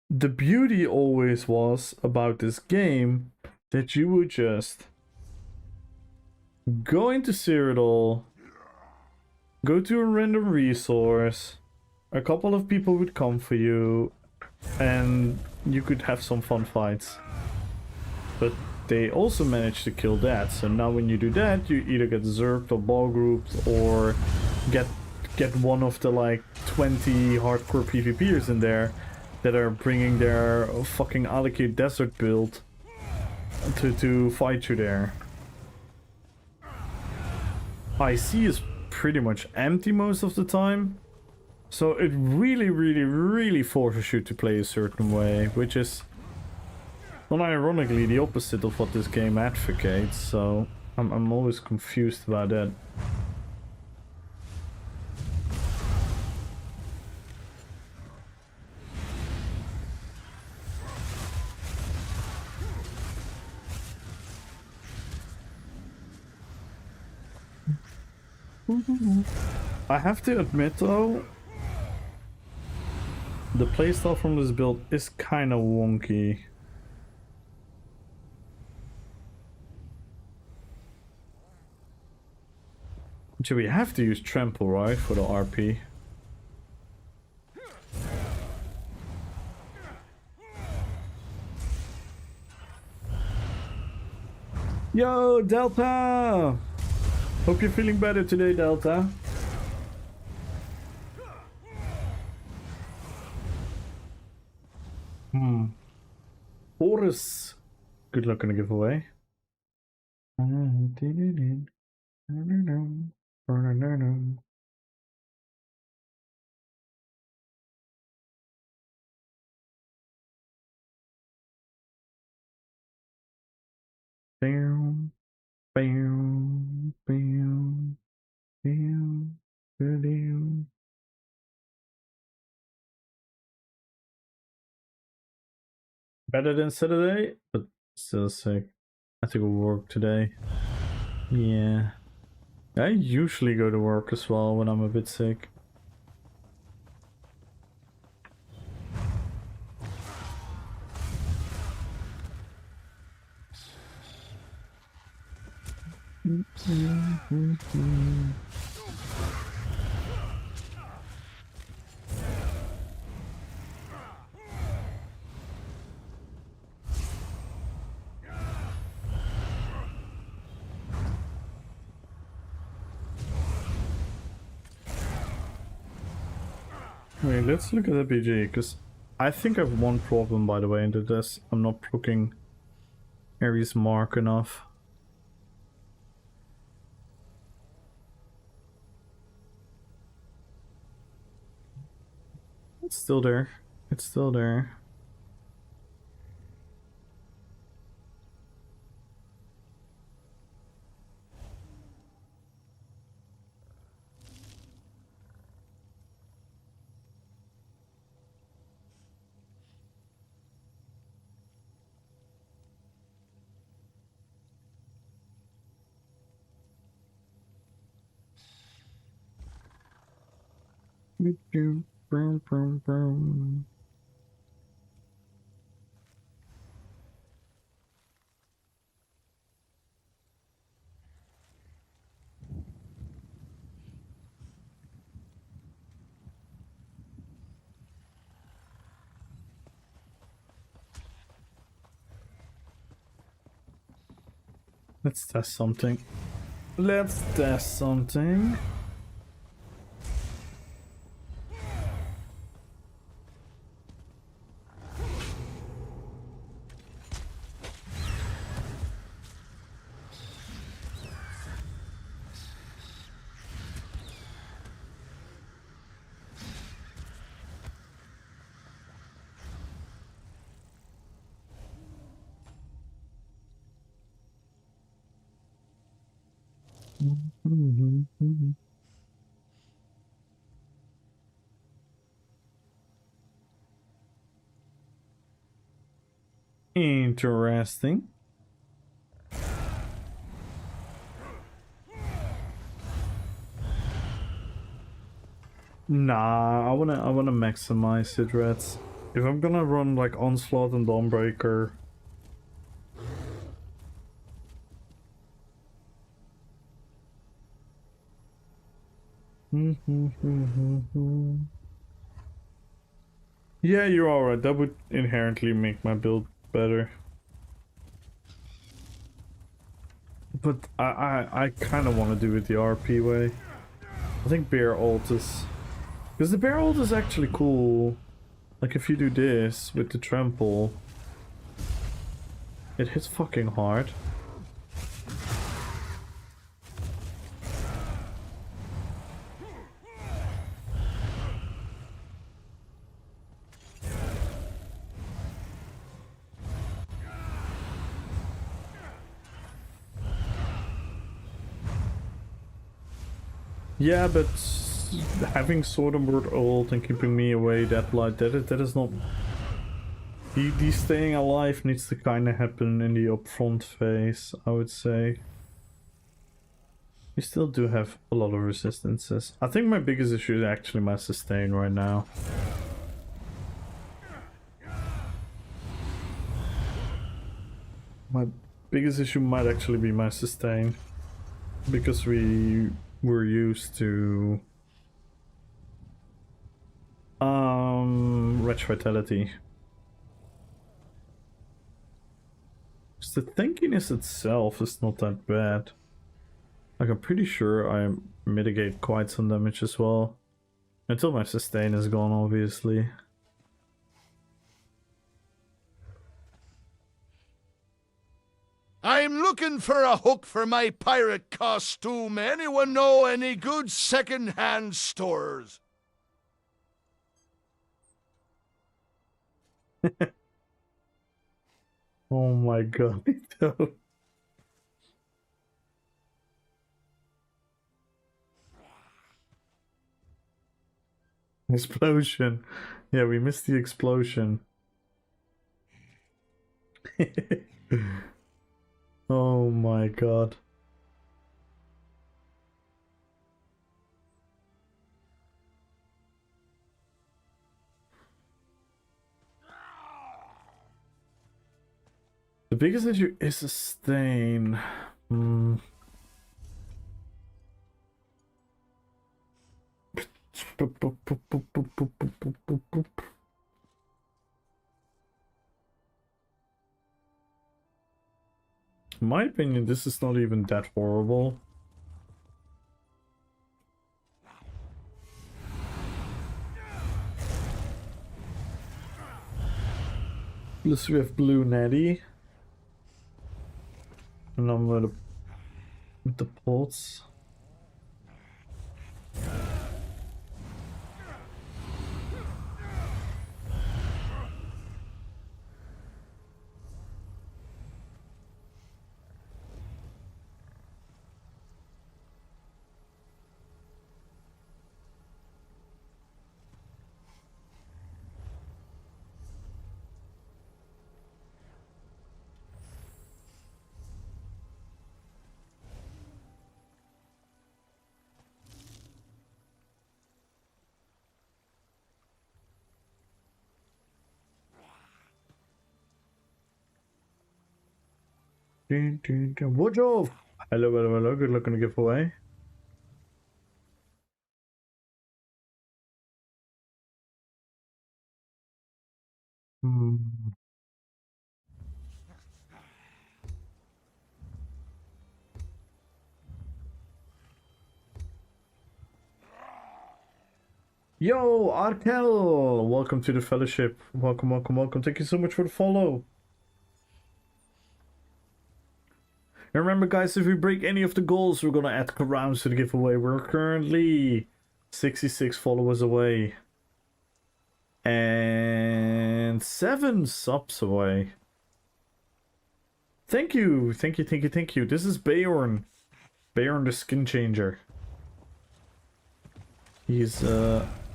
The beauty always was about this game that you would just go into Cyrodiil, go to a random resource, a couple of people would come for you, and you could have some fun fights. But they also managed to kill that, so now when you do that, you either get zerked or ball grouped, or get one of the like 20 hardcore PvPers in there that are bringing their fucking allocate desert build to fight you there. IC is pretty much empty most of the time, so it really forces you to play a certain way, which is unironically the opposite of what this game advocates, so I'm always confused about that. I have to admit though, the playstyle from this build is kinda wonky. So we have to use trample, right, for the RP? Yo, Delta! Hope you're feeling better today, Delta. Horus. Good luck on the giveaway. Bam, bam, bam, bam, bam. Better than Saturday, but still sick. I have to go work today. Yeah. I usually go to work as well when I'm a bit sick. Wait, let's look at the BG, because I think I have one problem, by the way, into this. I'm not proccing Ares Mark enough. It's still there. It's still there. Brown, brown, brown. Let's test something. Let's test something. Interesting. Nah, I wanna maximize it, Reds. If I'm gonna run like Onslaught and Dawnbreaker. Yeah, you're alright. That would inherently make my build better. But I kind of want to do it the RP way. I think Bear Ult is... Because the Bear Ult is actually cool. Like if you do this with the trample, it hits fucking hard. Yeah, but having Sword and Word ult and keeping me away that is not... The staying alive needs to kind of happen in the upfront phase, I would say. We still do have a lot of resistances. I think my biggest issue is actually my sustain right now. My biggest issue might actually be my sustain. Because we're used to... Wretch Vitality. The tankiness itself is not that bad. Like, I'm pretty sure I mitigate quite some damage as well. Until my sustain is gone, obviously. I'm looking for a hook for my pirate costume. Anyone know any good second-hand stores? Oh my god. Explosion. Yeah, we missed the explosion. Oh my god. The biggest issue is sustain. In my opinion, this is not even that horrible. Plus we have Blue Natty. And I'm gonna... with the pulse. Wojo! Hello, hello, hello. Good luck on the giveaway. Yo, Arkel! Welcome to the fellowship. Welcome, welcome, welcome. Thank you so much for the follow. And remember, guys, if we break any of the goals, we're gonna add rounds to the giveaway. We're currently 66 followers away. And 7 subs away. Thank you, thank you, thank you, thank you. This is Bayorn. Bayorn the Skin Changer. He's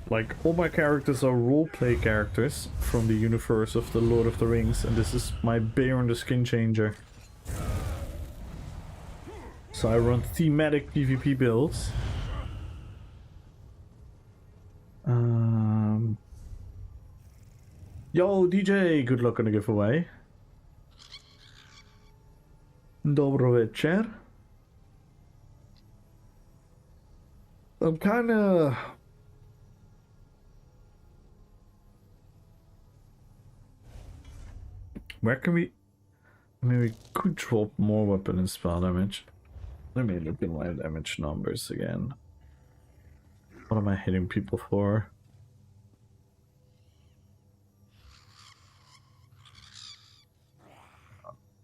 Like, all my characters are roleplay characters from the universe of the Lord of the Rings, and this is my Baron the Skin Changer. So I run thematic PvP builds. Yo, DJ, good luck on the giveaway. Dobro večer. I'm kinda... Where can we... I mean, we could drop more weapon and spell damage. Let me look at my damage numbers again. What am I hitting people for?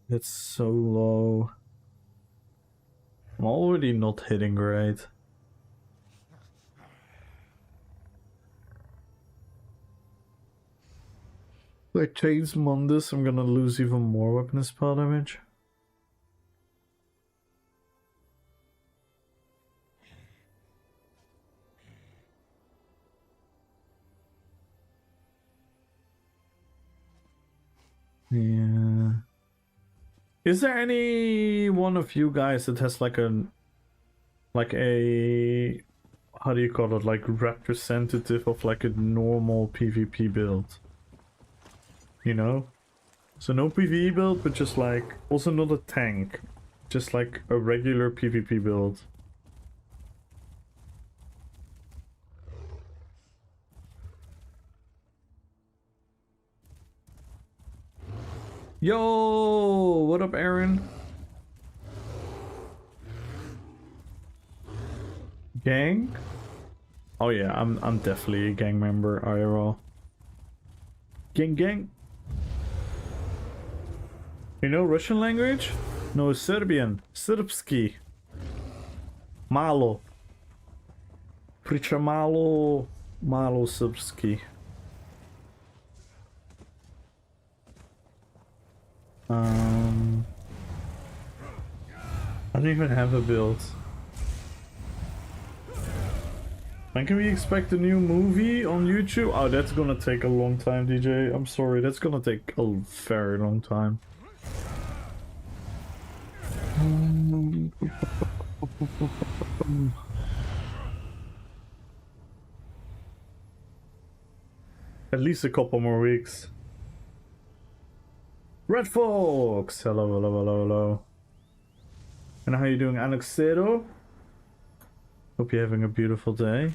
It's so low. I'm already not hitting great. If I change Mundus, I'm gonna lose even more weapon and spell damage. Yeah. Is there any one of you guys that has like a how do you call it, like representative of like a normal PvP build? You know? So no PvE build, but just like also not a tank. Just like a regular PvP build. Yo, what up, Aaron? Gang? Oh yeah, I'm definitely a gang member, IRL. Gang. You know Russian language? No, Serbian. Srpski. Malo. Priča malo srpski. I don't even have a build. When can we expect a new movie on YouTube? Oh, that's gonna take a long time, DJ. I'm sorry, that's gonna take a very long time. At least a couple more weeks. Red Fox! Hello. And how you doing, Anexero? Hope you're having a beautiful day.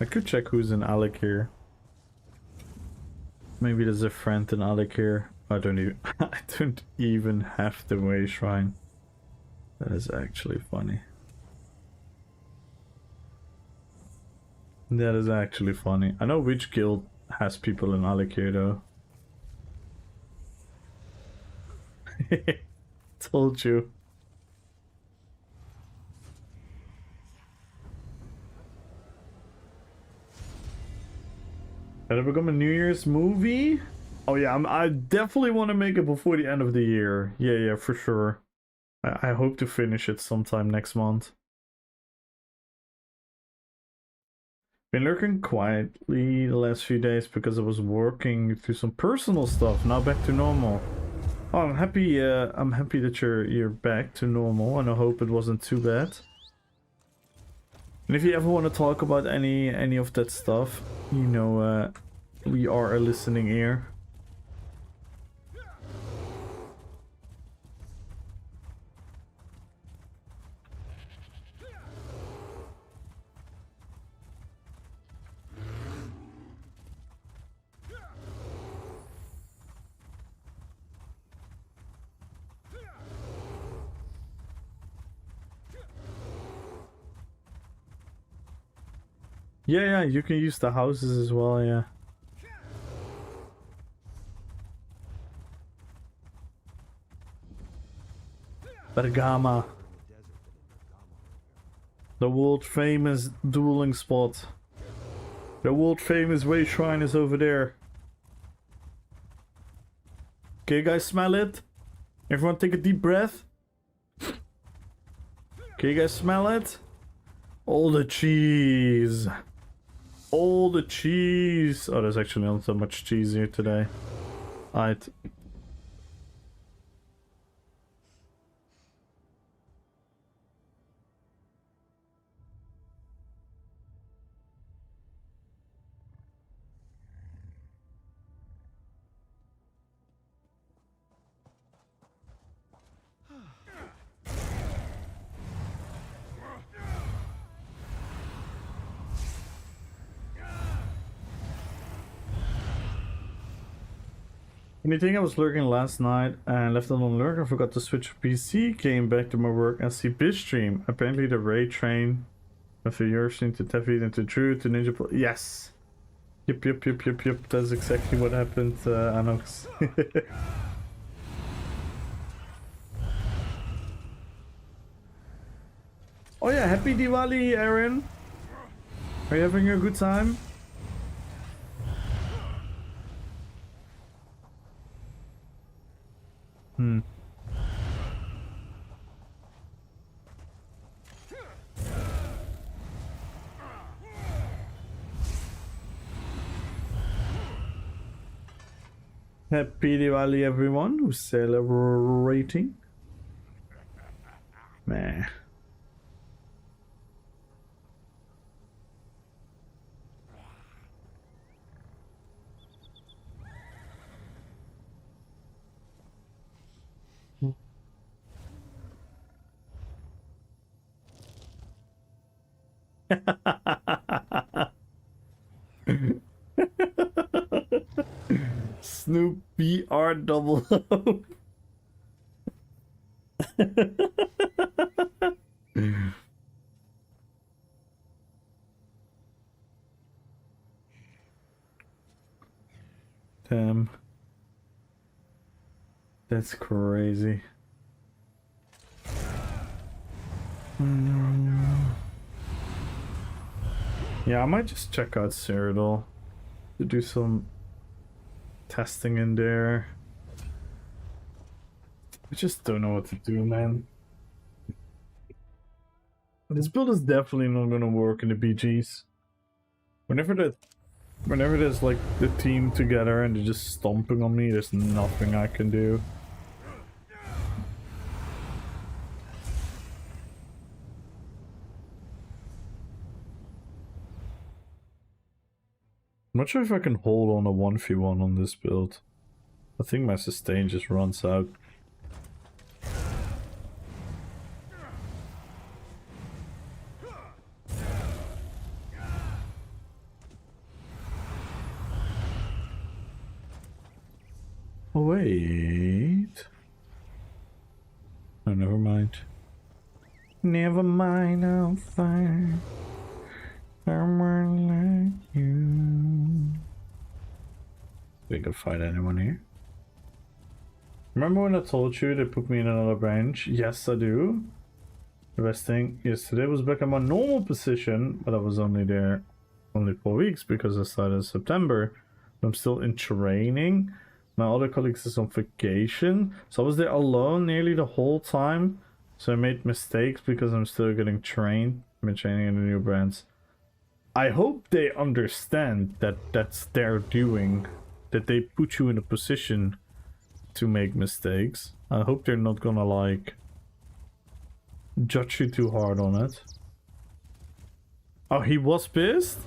I could check who's in Alec here. Maybe there's a friend in Alec here. I don't even have the way shrine. That is actually funny. That is actually funny. I know which guild has people in Alec here though. Told you. Did it become a New Year's movie? Oh yeah, I definitely want to make it before the end of the year. Yeah, for sure. I hope to finish it sometime next month. Been lurking quietly the last few days because I was working through some personal stuff. Now back to normal. Oh, I'm happy that you're back to normal, and I hope it wasn't too bad. And if you ever want to talk about any of that stuff, you know, we are a listening ear. Yeah, you can use the houses as well, yeah. Bergama. The world famous dueling spot. The world famous way shrine is over there. Can you guys smell it? Everyone take a deep breath. Can you guys smell it? All the cheese. All the cheese. Oh, there's actually not so much cheese here today. Alright. Anything I was lurking last night and left it on lurk. I forgot to switch to PC. Came back to my work and see LIVESTREAM. Apparently the raid train of the European to Tefid and to Drew to Ninja Pro. Yes. Yep. That's exactly what happened, Anox. Oh yeah, happy Diwali, Aaron. Are you having a good time? Happy Diwali, everyone who's celebrating. Meh. Snoop BR double O. Damn. That's crazy. Yeah, I might just check out Cyrodiil to do some testing in there. I just don't know what to do, man. This build is definitely not gonna work in the BGs. Whenever there's like the team together and they're just stomping on me, there's nothing I can do. I'm not sure if I can hold on a 1v1 on this build. I think my sustain just runs out. Oh, wait. Oh, never mind. Never mind, I'll find someone like you. We can fight anyone here. Remember when I told you they put me in another branch? Yes, I do. The best thing yesterday was back in my normal position, but I was only there only 4 weeks because I started in September. I'm still in training. My other colleagues is on vacation, so I was there alone nearly the whole time. So I made mistakes because I'm still getting trained. I'm training in the new brands. I hope they understand that that's their doing, that they put you in a position to make mistakes. I hope they're not gonna like judge you too hard on it. Oh, he was pissed?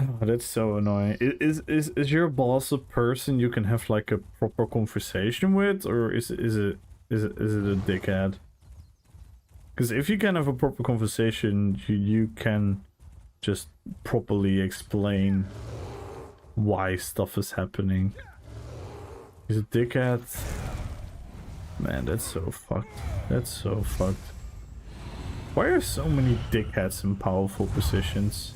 Oh, that's so annoying. Is your boss a person you can have like a proper conversation with, or is it a dickhead? Because if you can have a proper conversation, you can just properly explain why stuff is happening. He's a dickhead. Man, that's so fucked. That's so fucked. Why are so many dickheads in powerful positions?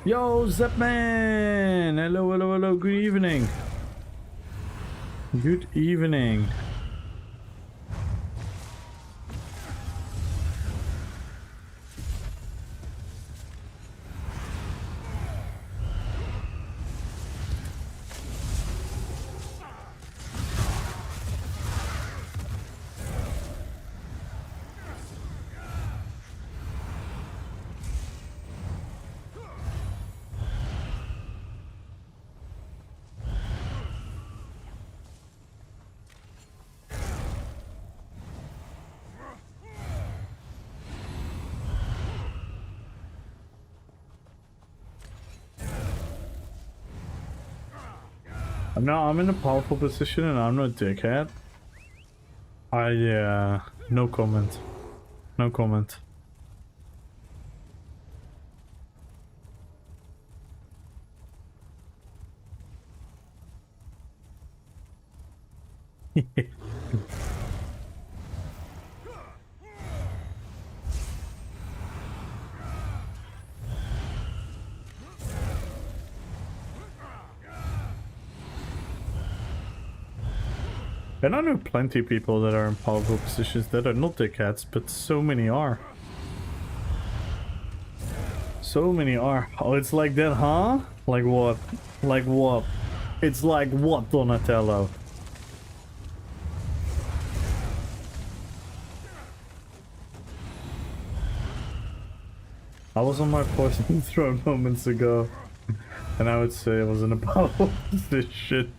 Yo, Zapman! Hello, hello, hello. Good evening. Good evening. No, I'm in a powerful position and I'm not a dickhead. No comment. No comment. And I know plenty of people that are in powerful positions that are not dickheads, but so many are. So many are. Oh, it's like that, huh? Like what? Like what? It's like what, Donatello? I was on my poison throne moments ago, and I would say I was in a powerful position.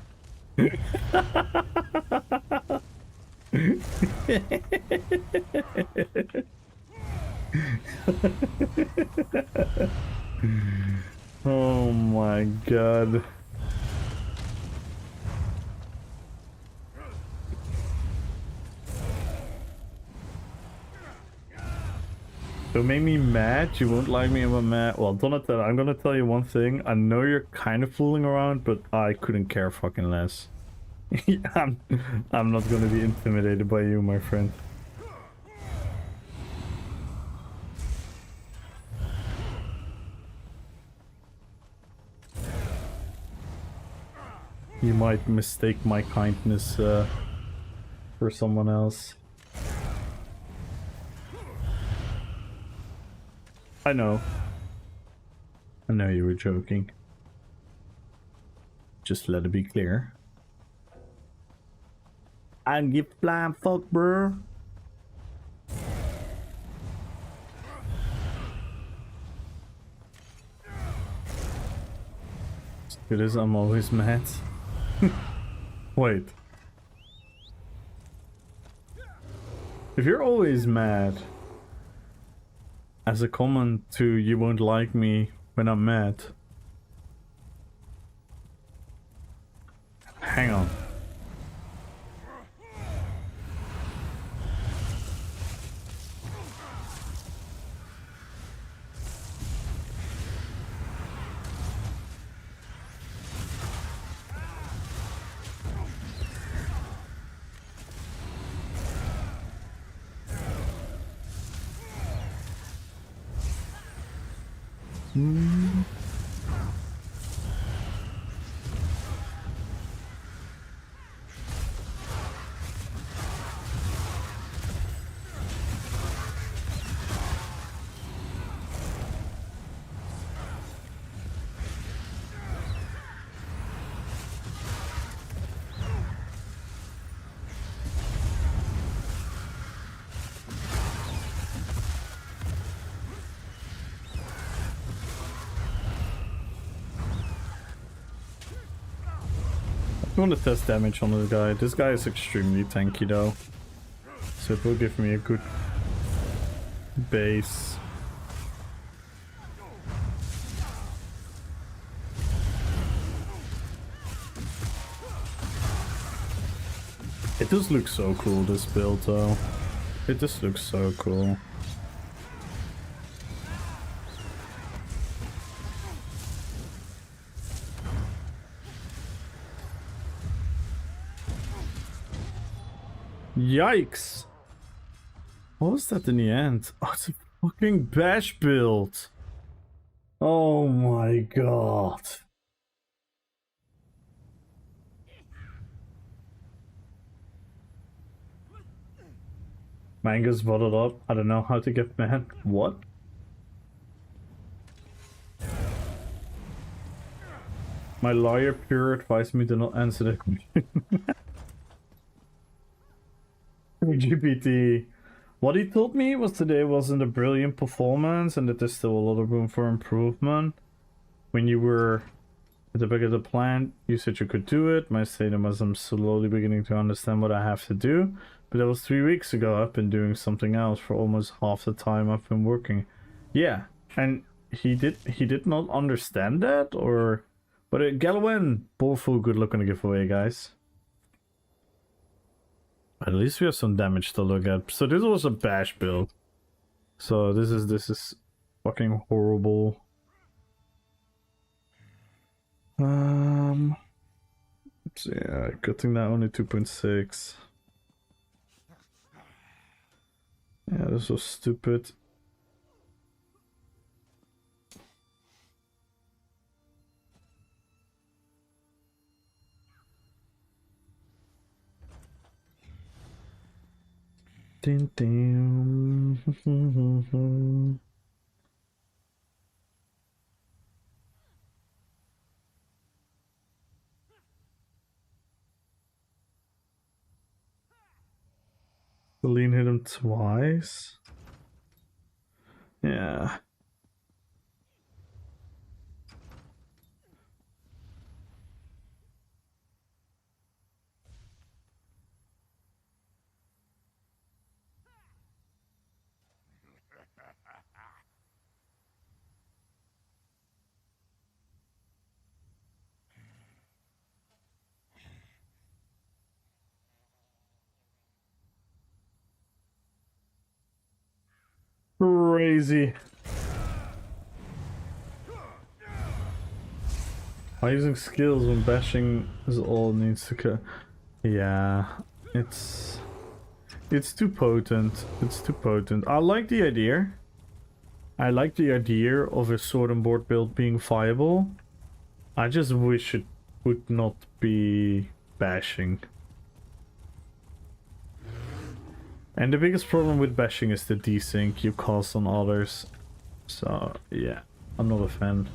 Oh my god. So make me mad, you won't like me if I'm mad. Well, Donatello, I'm gonna tell you one thing. I know you're kind of fooling around, but I couldn't care fucking less. I'm not gonna be intimidated by you, my friend. You might mistake my kindness for someone else. I know. I know you were joking. Just let it be clear. I don't give a flying fuck, bro. As good as I'm always mad. Wait. If you're always mad, as a comment to you won't like me when I'm mad. Hang on. I want to test damage on this guy. This guy is extremely tanky though, so it will give me a good base. It does look so cool, this build though. It just looks so cool. Yikes! What was that in the end? Oh, it's a fucking bash build! Oh my god. Mango's bottled up. I don't know how to get man. What? My lawyer pure advised me to not answer the question. GPT. What he told me was today wasn't a brilliant performance and that there's still a lot of room for improvement. When you were at the back of the plant, you said you could do it. My statement was I'm slowly beginning to understand what I have to do. But that was 3 weeks ago. I've been doing something else for almost half the time I've been working. Yeah, and he did not understand that, or... But Galwen, Borfu, good luck on the giveaway, guys. At least we have some damage to look at. So this was a bash build. So this is fucking horrible. So yeah, good thing that only 2.6. Yeah, this was stupid. Ding ding. Celine hit him twice. Yeah. Crazy. Why using skills when bashing is all it needs to cut? Yeah, it's too potent. It's too potent. I like the idea. I like the idea of a sword and board build being viable. I just wish it would not be bashing. And the biggest problem with bashing is the desync you cause on others. So yeah, I'm not a fan.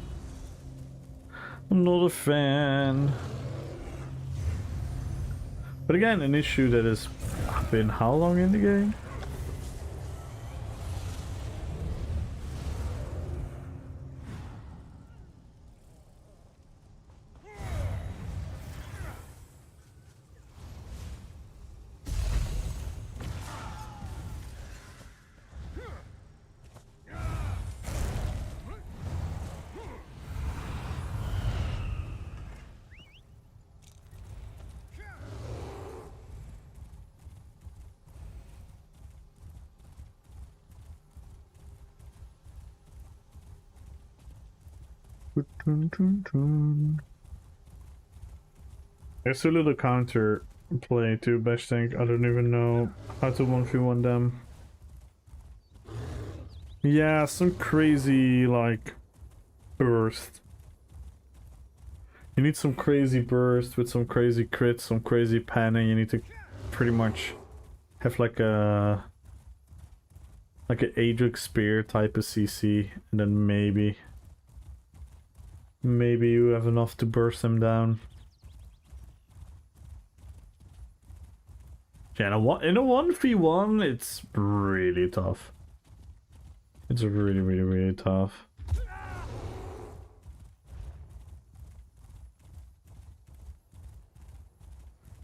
I'm not a fan. But again, an issue that has been how long in the game? There's a little counter play to Bash Tank. I don't even know how to 1v1 them. Yeah, some crazy like burst. You need some crazy burst with some crazy crit, some crazy panic. You need to pretty much have like an Adric spear type of CC, and then maybe you have enough to burst them down. Yeah, in a 1v1, it's really tough. It's really tough.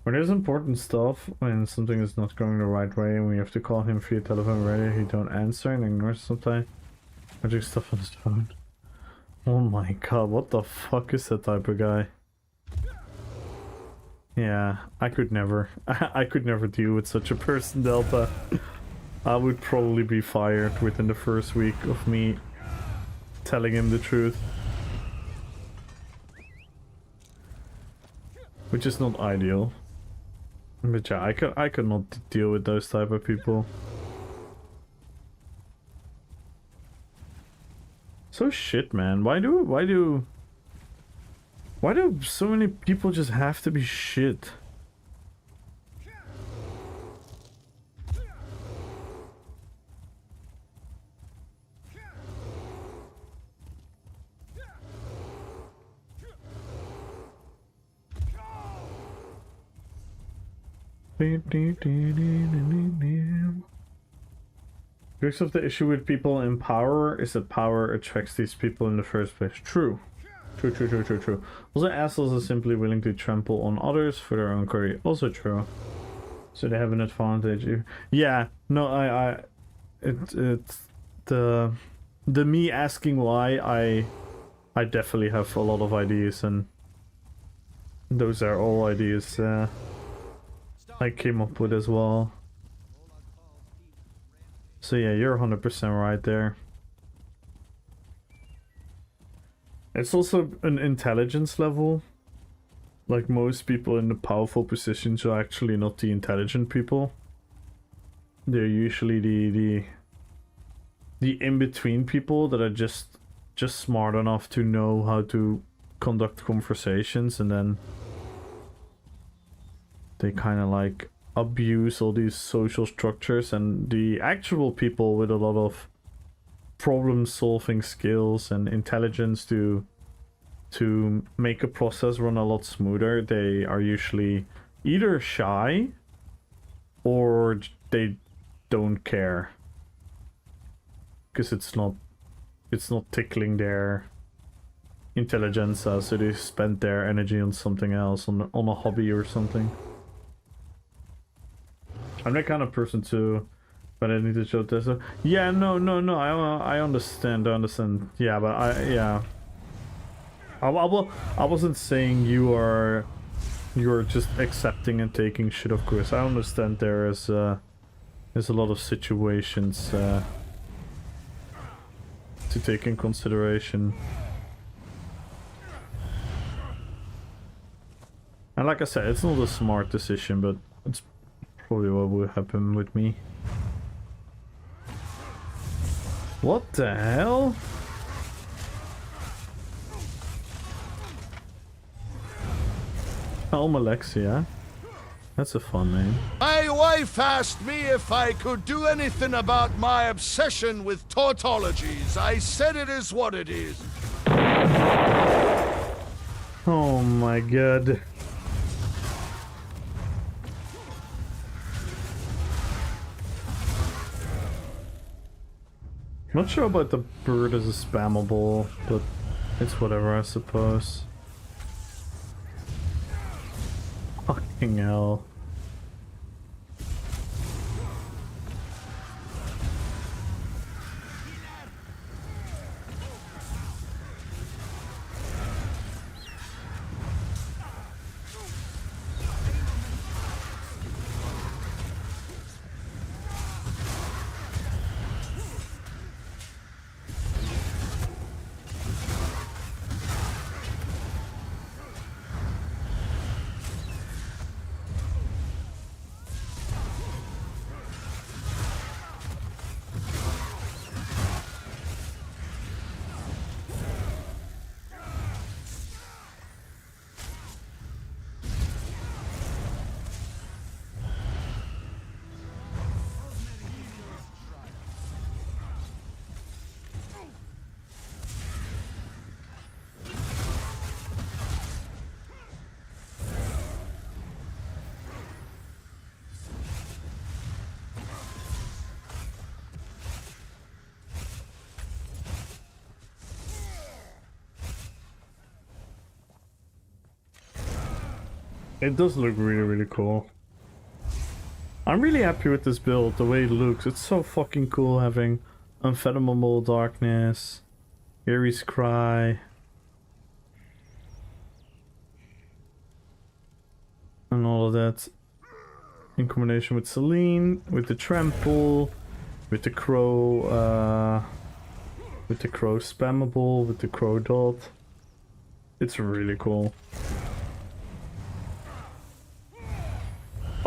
When there's important stuff, when something is not going the right way and we have to call him via telephone radio, he don't answer and ignores sometimes. Magic stuff on his phone. Oh my god, what the fuck is that type of guy? Yeah, I could never. I could never deal with such a person, Delta. I would probably be fired within the first week of me telling him the truth. Which is not ideal. But yeah, I could not deal with those type of people. So shit, man. Why do so many people just have to be shit? Crux of the issue with people in power is that power attracts these people in the first place. True. True. Also, assholes are simply willing to trample on others for their own career. Also true. So they have an advantage. Yeah, no, it's the me asking why, I definitely have a lot of ideas, and those are all ideas I came up with as well. So yeah, you're 100% right there. It's also an intelligence level. Like, most people in the powerful positions are actually not the intelligent people. They're usually the in-between people that are just smart enough to know how to conduct conversations, and then they kind of like abuse all these social structures, and the actual people with a lot of problem-solving skills and intelligence to make a process run a lot smoother, they are usually either shy or they don't care, because it's not tickling their intelligence, so they spend their energy on something else, on a hobby or something. I'm that kind of person too, but I need to show this. Yeah, no. I understand. Yeah, but I wasn't saying you're just accepting and taking shit. Of course, I understand there's a lot of situations to take in consideration. And like I said, it's not a smart decision, but it's probably what will happen with me. What the hell? Almalexia. That's a fun name. My wife asked me if I could do anything about my obsession with tautologies. I said it is what it is. Oh my god. Not sure about the bird as a spammable, but it's whatever, I suppose. Fucking hell. It does look really, really cool. I'm really happy with this build, the way it looks. It's so fucking cool having Unfathomable Darkness, Eerie's Cry, and all of that in combination with Celine, with the Trample, with the Crow spammable, with the Crow dot. It's really cool.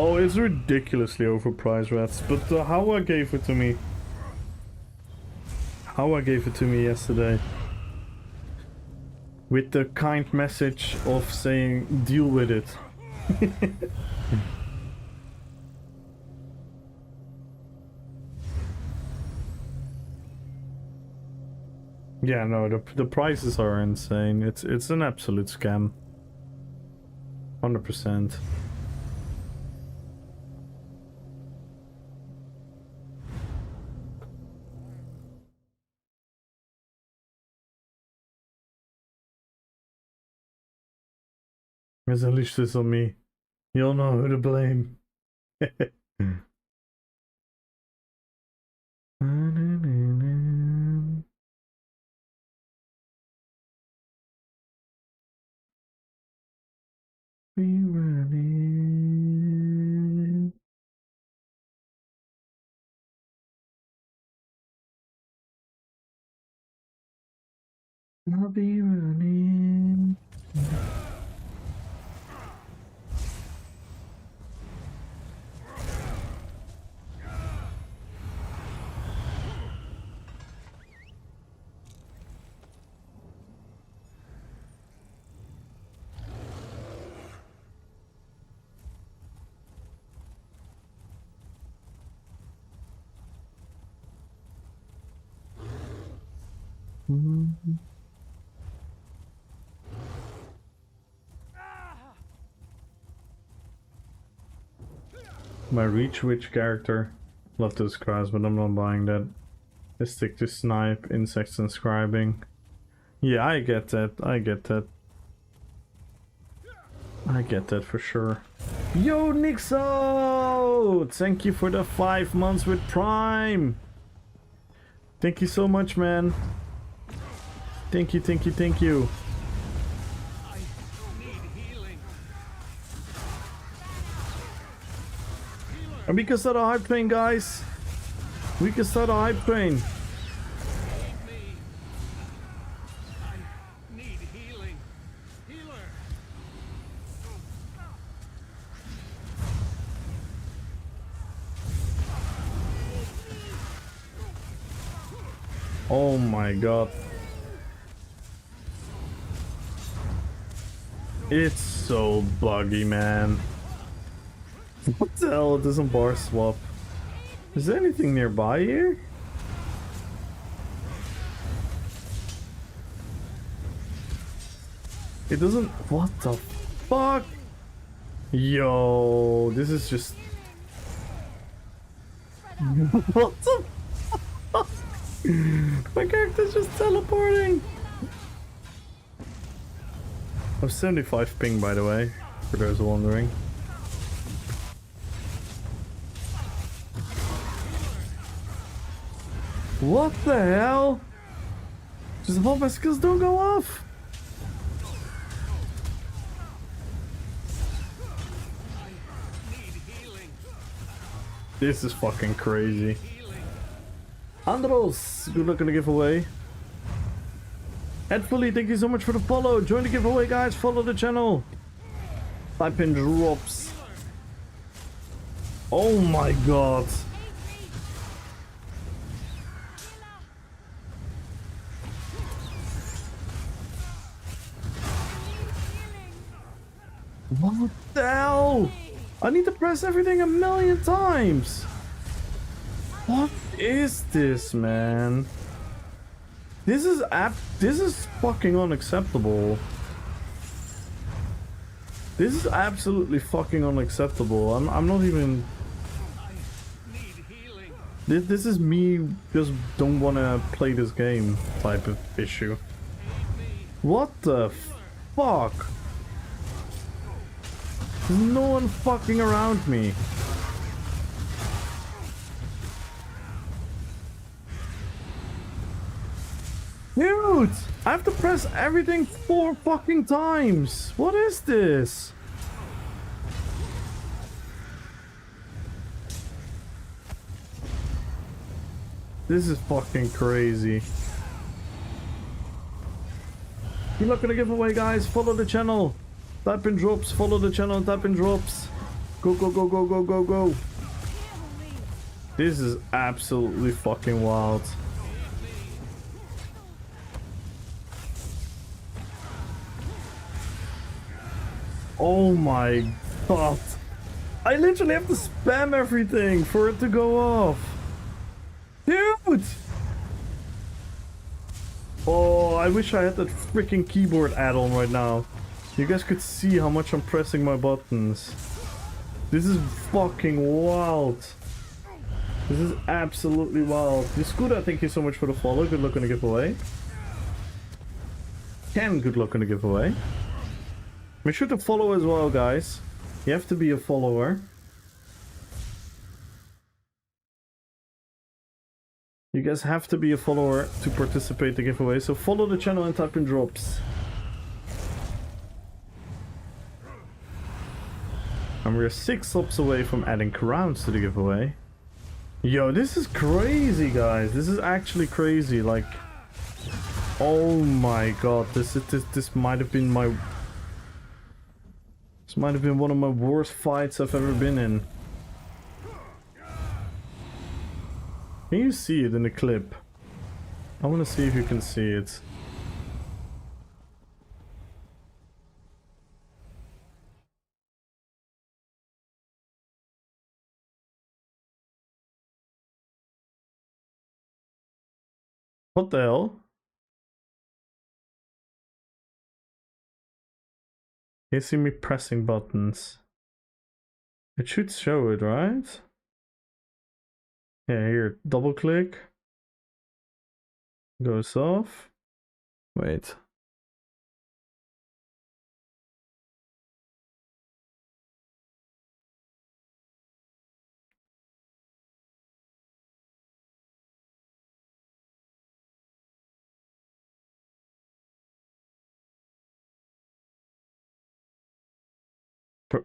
Oh, it's ridiculously overpriced, rats. But Howa gave it to me. Howa gave it to me yesterday. with the kind message of saying deal with it. Yeah, no, the prices are insane. It's an absolute scam. 100%. There's at least this on me. You'll know who to blame. Be running. I'll be running. My reach witch character. Love those cars, but I'm not buying that. I stick to snipe, insects, and scribing. Yeah, I get that. I get that. I get that for sure. Yo, Nixo! Thank you for the 5 months with Prime. Thank you so much, man. Thank you, thank you, thank you. And we can start a hype train, guys. We can start a hype train. Oh my god. It's so buggy, man. What the hell? It doesn't bar swap. Is there anything nearby here? It doesn't. What the fuck? Yo, this is just. What the fuck? My character's just teleporting. I'm 75 ping, by the way, for those wondering. What the hell? Just hope my skills don't go off. This is fucking crazy. Andros, good luck on the giveaway. Edfully, thank you so much for the follow. Join the giveaway, guys. Follow the channel. Type in drops. Oh my god. What the hell? I need to press everything a million times. What is this, man? This is fucking unacceptable. This is absolutely fucking unacceptable. I'm not even. This is me just don't want to play this game type of issue. What the fuck? There's no one fucking around me. Dude, I have to press everything 4 fucking times. What is this? This is fucking crazy. Good luck on the giveaway, guys. Follow the channel. Type in drops. Follow the channel. Type in drops. Go, go, go, go, go, go, go. This is absolutely fucking wild. Oh my god. I literally have to spam everything for it to go off. Dude! Oh, I wish I had that freaking keyboard add-on right now. You guys could see how much I'm pressing my buttons. This is fucking wild. This is absolutely wild. Yaskuda, thank you so much for the follow. Good luck on the giveaway. Ken, good luck on the giveaway. Make sure to follow as well, guys. You have to be a follower. You guys have to be a follower to participate in the giveaway. So follow the channel and type in drops. And we're 6 subs away from adding crowns to the giveaway. Yo, this is crazy, guys. This is actually crazy. Like, oh my god, this might have been my... This might have been one of my worst fights I've ever been in. Can you see it in the clip? I want to see if you can see it. What the hell? You see me pressing buttons. It should show it, right? Yeah, here, double click. Goes off. Wait.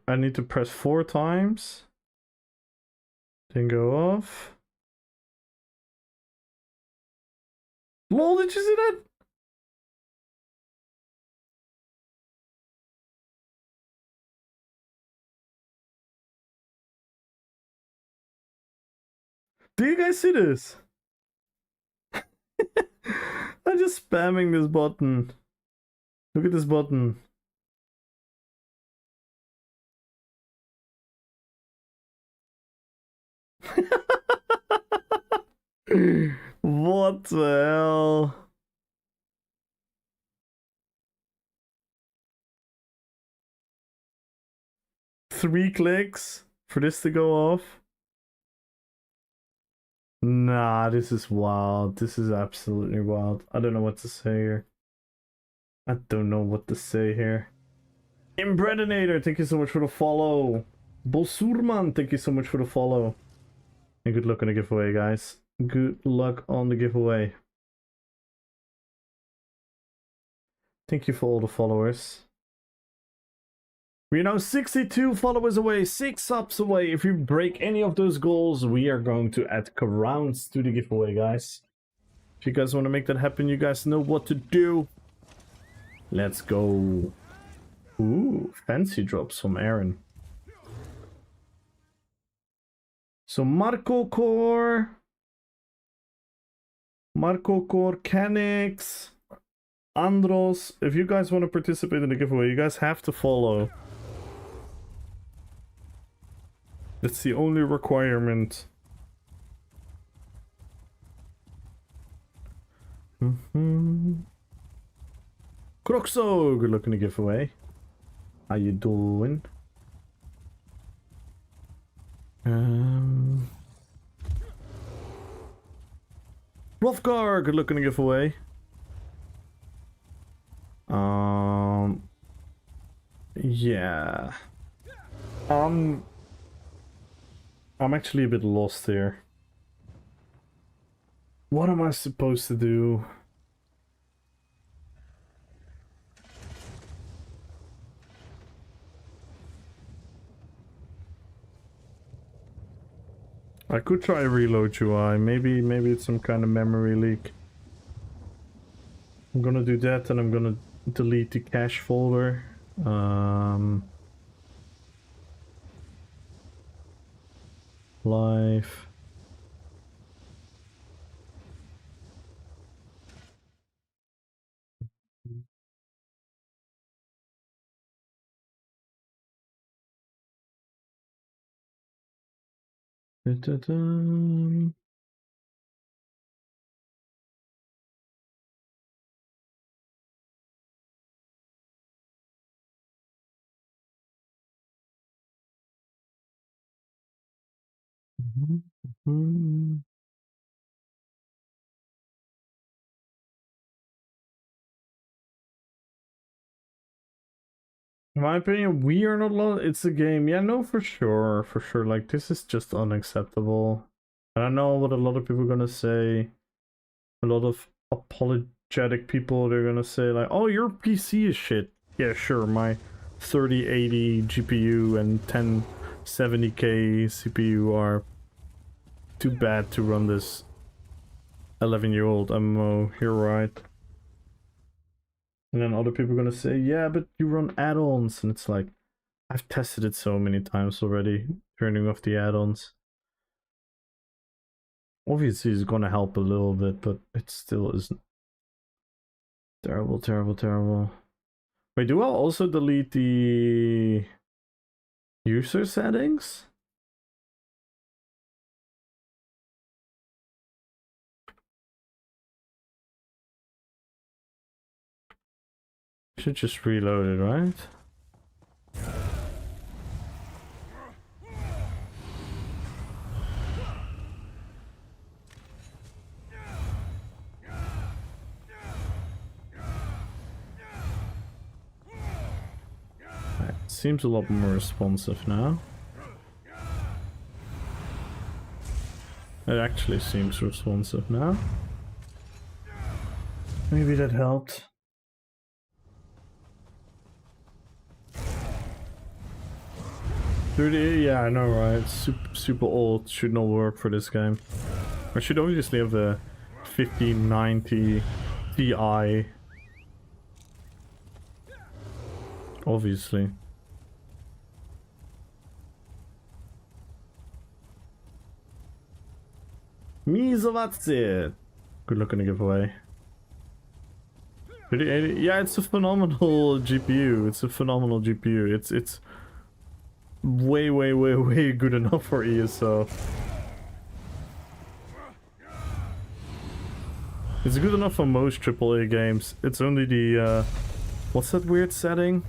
I need to press 4 times. Then go off. LOL, did you see that? Do you guys see this? I'm just spamming this button. Look at this button. What the hell? Three clicks for this to go off? Nah, this is wild. This is absolutely wild. I don't know what to say here. I don't know what to say here. Imbredinator, thank you so much for the follow. Bosurman, thank you so much for the follow. And good luck on the giveaway, guys. Good luck on the giveaway. Thank you for all the followers. We're now 62 followers away, 6 subs away. If you break any of those goals, we are going to add crowns to the giveaway, guys. If you guys want to make that happen, you guys know what to do. Let's go. Ooh, fancy drops from Aaron. So Marco Core, Canix, Andros. If you guys want to participate in the giveaway, you guys have to follow. That's the only requirement. Croxo, good luck in the giveaway. How you doing? Rofgar, good luck in the giveaway. Yeah. I'm actually a bit lost here. What am I supposed to do? I could try reload UI. Maybe it's some kind of memory leak. I'm gonna do that and I'm gonna delete the cache folder. Live. Da-da-dum. Mhm. In my opinion, we are not it's a game. Yeah, no, for sure, for sure. Like, this is just unacceptable. And I know what a lot of people are gonna say. A lot of apologetic people, they're gonna say like, oh, your PC is shit. Yeah, sure, my 3080 GPU and 1070k CPU are too bad to run this 11-year-old MMO. You're right. And then other people are gonna say, yeah, but you run add-ons, and it's like, I've tested it so many times already, turning off the add-ons. Obviously, it's gonna help a little bit, but it still isn't. Terrible, terrible, terrible. Wait, do I also delete the user settings? Should just reload it, right? Right, seems a lot more responsive now. It actually seems responsive now. Maybe that helped. Yeah, I know, right? Super old, should not work for this game. I should obviously have the 1590 Ti. Obviously. Mizovatse! Good luck on the giveaway. 3080? Yeah, it's a phenomenal GPU. It's a phenomenal GPU. It's way good enough for ESO. It's good enough for most AAA games. It's only the what's that weird setting?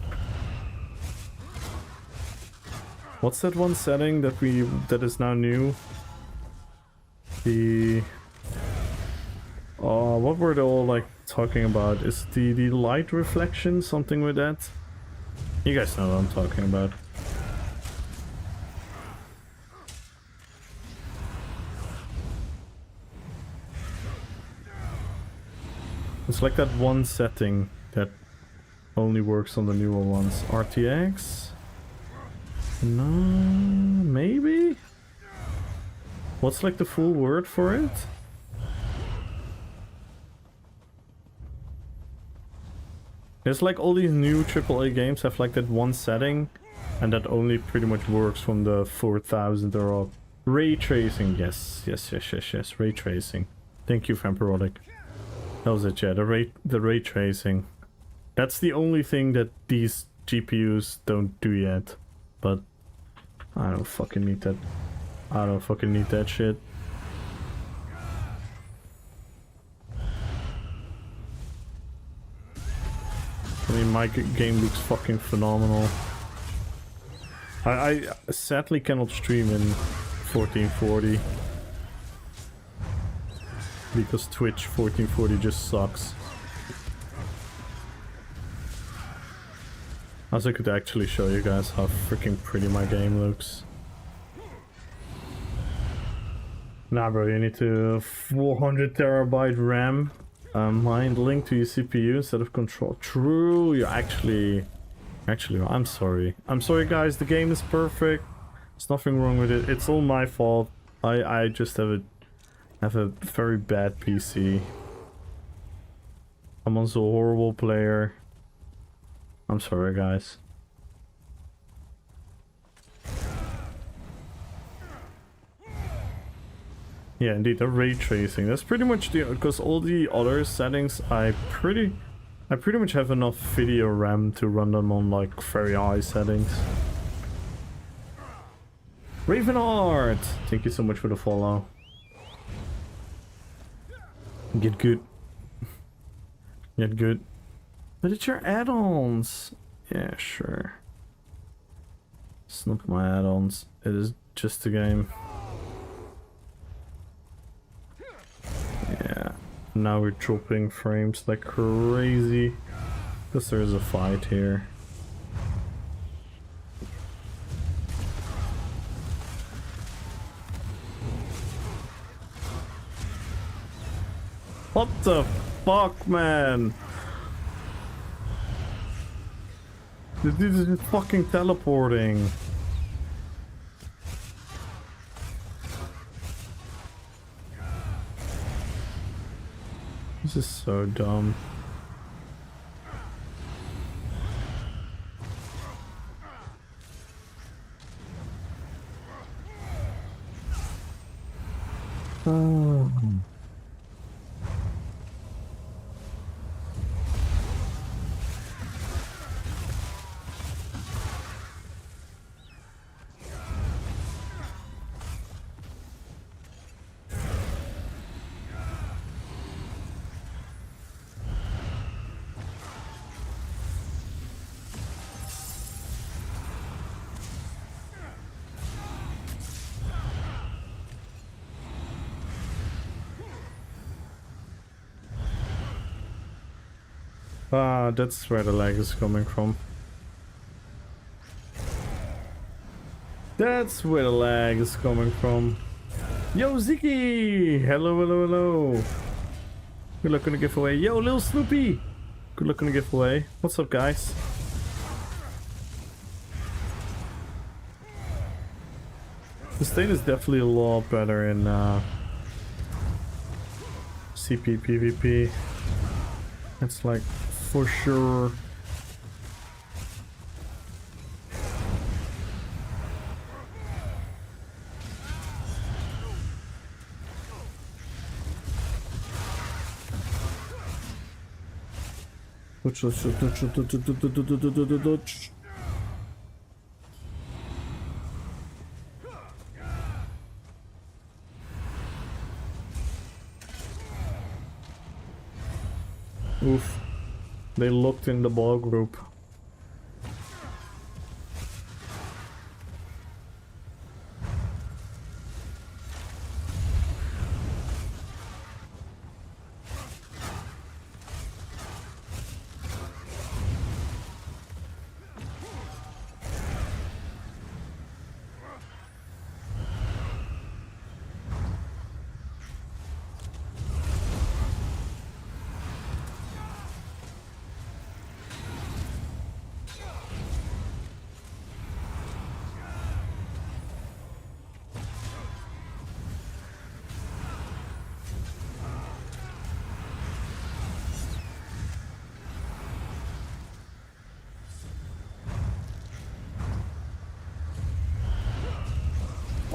What's that one setting that is now new? The what were they all like talking about? Is the light reflection something with that? You guys know what I'm talking about. It's like that one setting that only works on the newer ones. RTX? No, maybe? What's like the full word for it? It's like all these new AAA games have like that one setting, and that only pretty much works from the 4000 or up. Ray tracing, yes, ray tracing. Thank you, Vampirodic. That was it, yeah, the ray tracing. That's the only thing that these GPUs don't do yet. But I don't fucking need that. I don't fucking need that shit. I mean, my game looks fucking phenomenal. I sadly cannot stream in 1440. Because Twitch 1440 just sucks. As I could actually show you guys how freaking pretty my game looks. Nah bro, you need to 400 terabyte RAM. Mind linked to your CPU instead of control. True, you actually, I'm sorry. I'm sorry guys, the game is perfect. There's nothing wrong with it. It's all my fault. I just have a very bad PC. I'm also a horrible player. I'm sorry guys. Yeah, indeed, the ray tracing. That's pretty much the, because all the other settings I pretty much have enough video RAM to run them on like very high settings. Ravenheart! Thank you so much for the follow. Get good. Get good. But it's your add-ons. Yeah, sure. It's not my add-ons. It is just a game. Yeah. Now we're dropping frames like crazy. Because there's a fight here. What the fuck, man? This dude is just fucking teleporting. This is so dumb. Oh. Ah, that's where the lag is coming from. That's where the lag is coming from. Yo, Ziki! Hello, hello, hello. Good luck on the giveaway. Yo, Lil Snoopy! Good luck on the giveaway. What's up, guys? The state is definitely a lot better in CP PvP. It's like for sure. Oof. They looked in the ball group.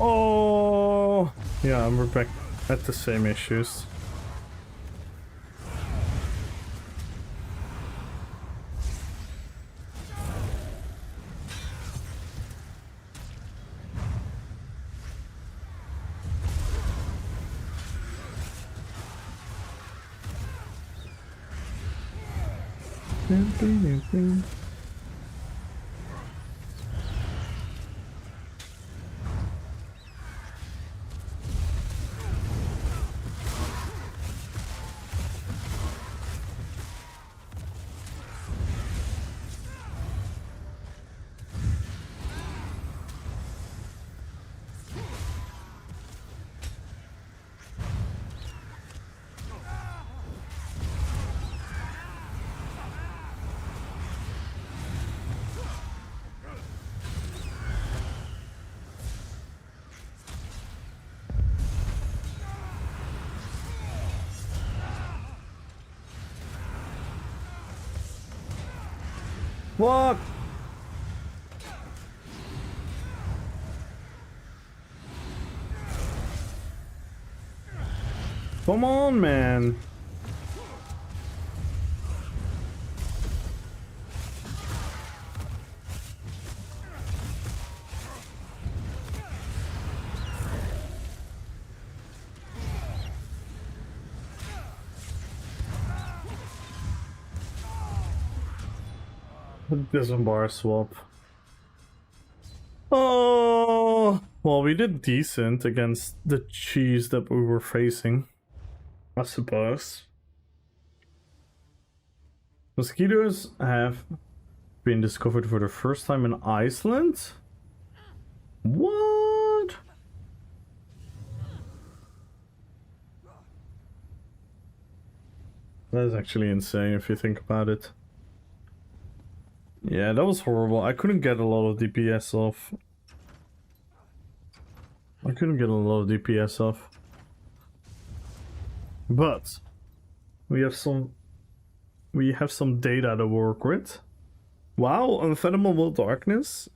Oh, yeah, we're back at the same issues. What? Come on, man. Disembar swap. Oh, well, we did decent against the cheese that we were facing, I suppose. Mosquitoes have been discovered for the first time in Iceland? What? That is actually insane if you think about it. Yeah, that was horrible. I couldn't get a lot of DPS off. But we have some data to work with. Wow, unfathomable darkness.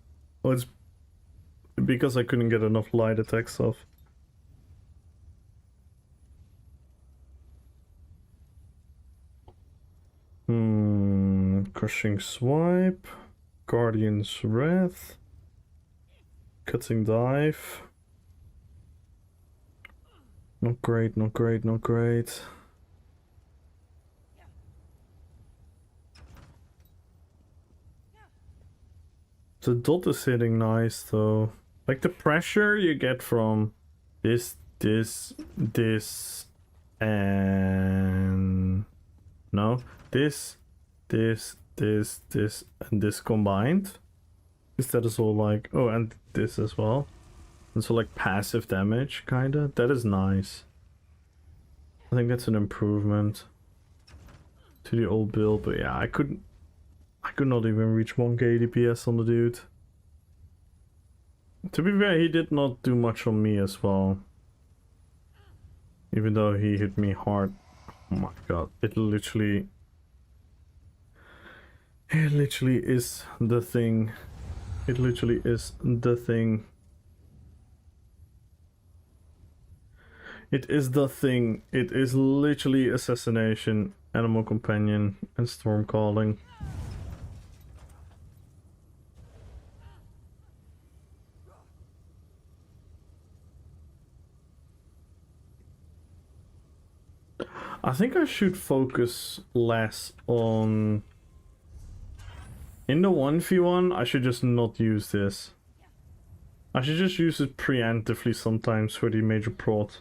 Oh, it's because I couldn't get enough light attacks off. Crushing swipe, Guardian's Wrath, cutting dive. Not great, not great, not great. The dot is hitting nice though. Like the pressure you get from this, and no, this, and this combined. That is all like, oh, and this as well. And so like passive damage, kinda. That is nice. I think that's an improvement to the old build, but yeah, I could not even reach 1k DPS on the dude. To be fair, he did not do much on me as well. Even though he hit me hard. Oh my god, it literally is the thing. It literally is the thing. It is the thing. It is literally assassination, animal companion, and storm calling. I think I should focus less on... In the 1v1, I should just not use this. I should just use it preemptively sometimes for the major prot.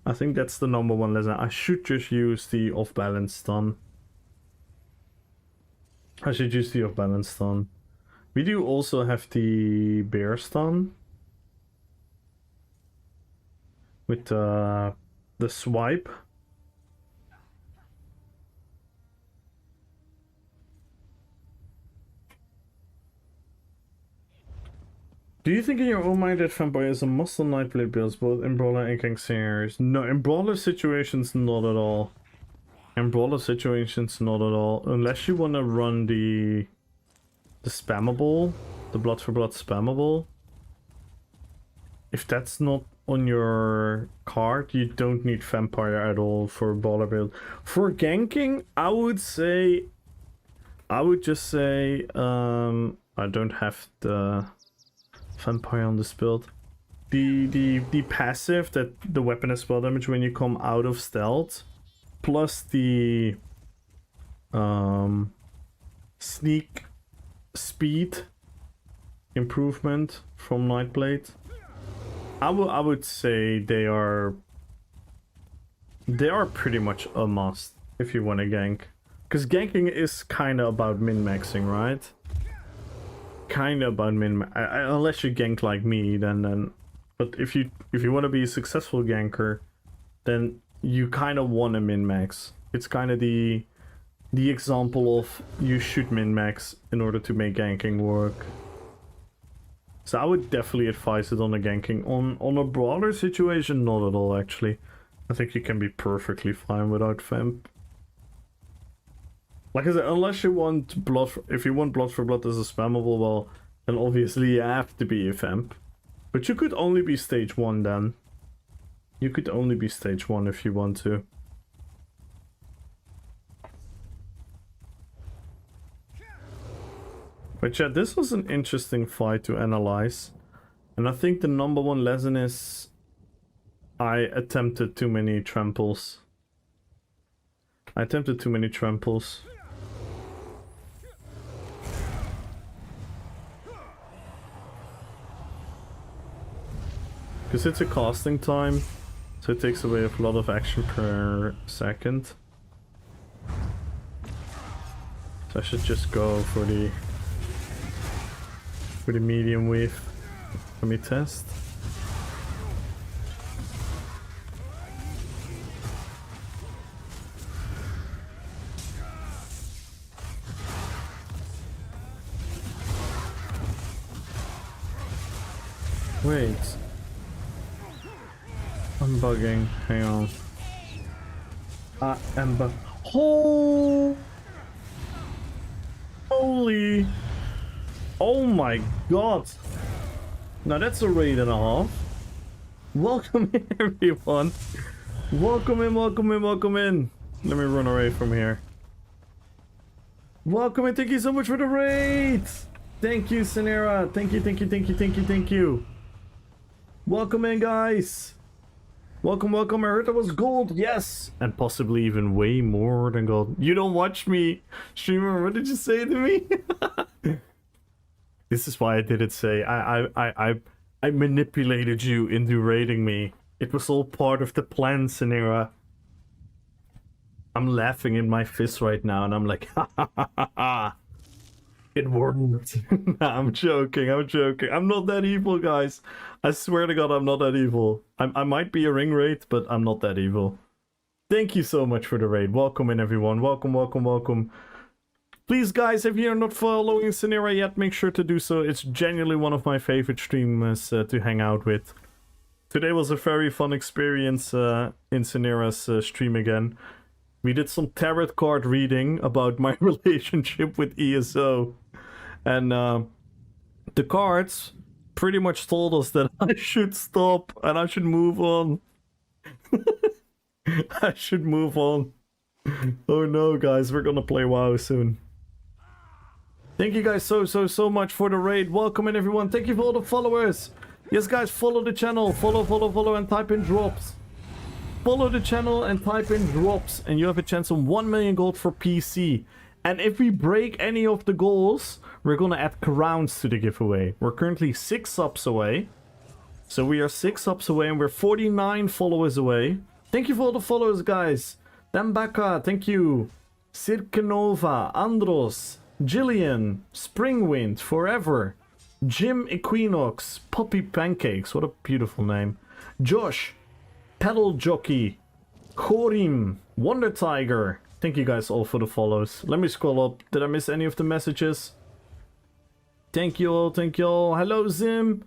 I think that's the number one lesson. I should just use the off-balance stun. I should use the off-balance stun. We do also have the bear stun. With the swipe. Do you think in your own mind that Vampire is a must on Nightblade builds, both in Brawler and Gang Singers? No, in Brawler situations, not at all. In Brawler situations, not at all. Unless you want to run the spammable, the Blood for Blood spammable. If that's not on your card, you don't need Vampire at all for Brawler build. For ganking, I would just say, I don't have the Vampire on this build. The passive that the weapon has spell damage when you come out of stealth, plus the sneak speed improvement from Nightblade. I would say they are pretty much a must if you want to gank, because ganking is kind of about min-maxing, right? Kind of about unless you gank like me, then but if you want to be a successful ganker, then you kind of want to min-max. It's kind of the example of you should min-max in order to make ganking work. So I would definitely advise it on a ganking. On a broader situation, not at all actually. I think you can be perfectly fine without Vamp. Like I said, unless you want blood, if you want Blood for Blood as a spammable, well, then obviously you have to be a Vamp. But you could only be stage 1 then. You could only be stage 1 if you want to. But yeah, this was an interesting fight to analyze. And I think the number one lesson is I attempted too many tramples. Because it's a casting time, so it takes away a lot of action per second. So I should just go for the medium wave. Let me test. Wait. I'm bugging. Hang on. I am Holy! Oh my god! Now that's a raid and a half. Welcome in, everyone. Welcome in, welcome in, welcome in. Let me run away from here. Welcome in. Thank you so much for the raid. Thank you, Sanera. Thank you, thank you, thank you, thank you, thank you. Welcome in, guys. Welcome, welcome. I heard that was gold. Yes. And possibly even way more than gold. You don't watch me, streamer. What did you say to me? This is why I didn't say. I manipulated you into raiding me. It was all part of the plan, Sanera. I'm laughing in my fist right now, and I'm like, ha ha ha ha ha. It worked. Nah, I'm joking, I'm joking. I'm not that evil, guys. I swear to God, I'm not that evil. I might be a ring raid, but I'm not that evil. Thank you so much for the raid. Welcome in, everyone. Welcome, welcome, welcome. Please, guys, if you're not following Sanera yet, make sure to do so. It's genuinely one of my favorite streamers to hang out with. Today was a very fun experience in Sanera's stream again. We did some tarot card reading about my relationship with ESO. And the cards pretty much told us that I should stop and I should move on. I should move on. Oh no, guys, we're gonna play WoW soon. Thank you guys so much for the raid. Welcome in, everyone. Thank you for all the followers. Yes, guys, follow the channel. Follow and type in drops. Follow the channel and type in drops, and you have a chance on 1 million gold for PC. And if we break any of the goals, we're gonna add crowns to the giveaway. We're currently 6 subs away. So we are 6 subs away, and we're 49 followers away. Thank you for all the followers, guys. Dambaka, thank you. Circanova, Andros, Jillian, Springwind, Forever, Jim Equinox, Poppy Pancakes, what a beautiful name. Josh, Pedal Jockey, Chorim, Wonder Tiger. Thank you guys all for the follows. Let me scroll up. Did I miss any of the messages? Thank you all, thank you all. Hello Zim.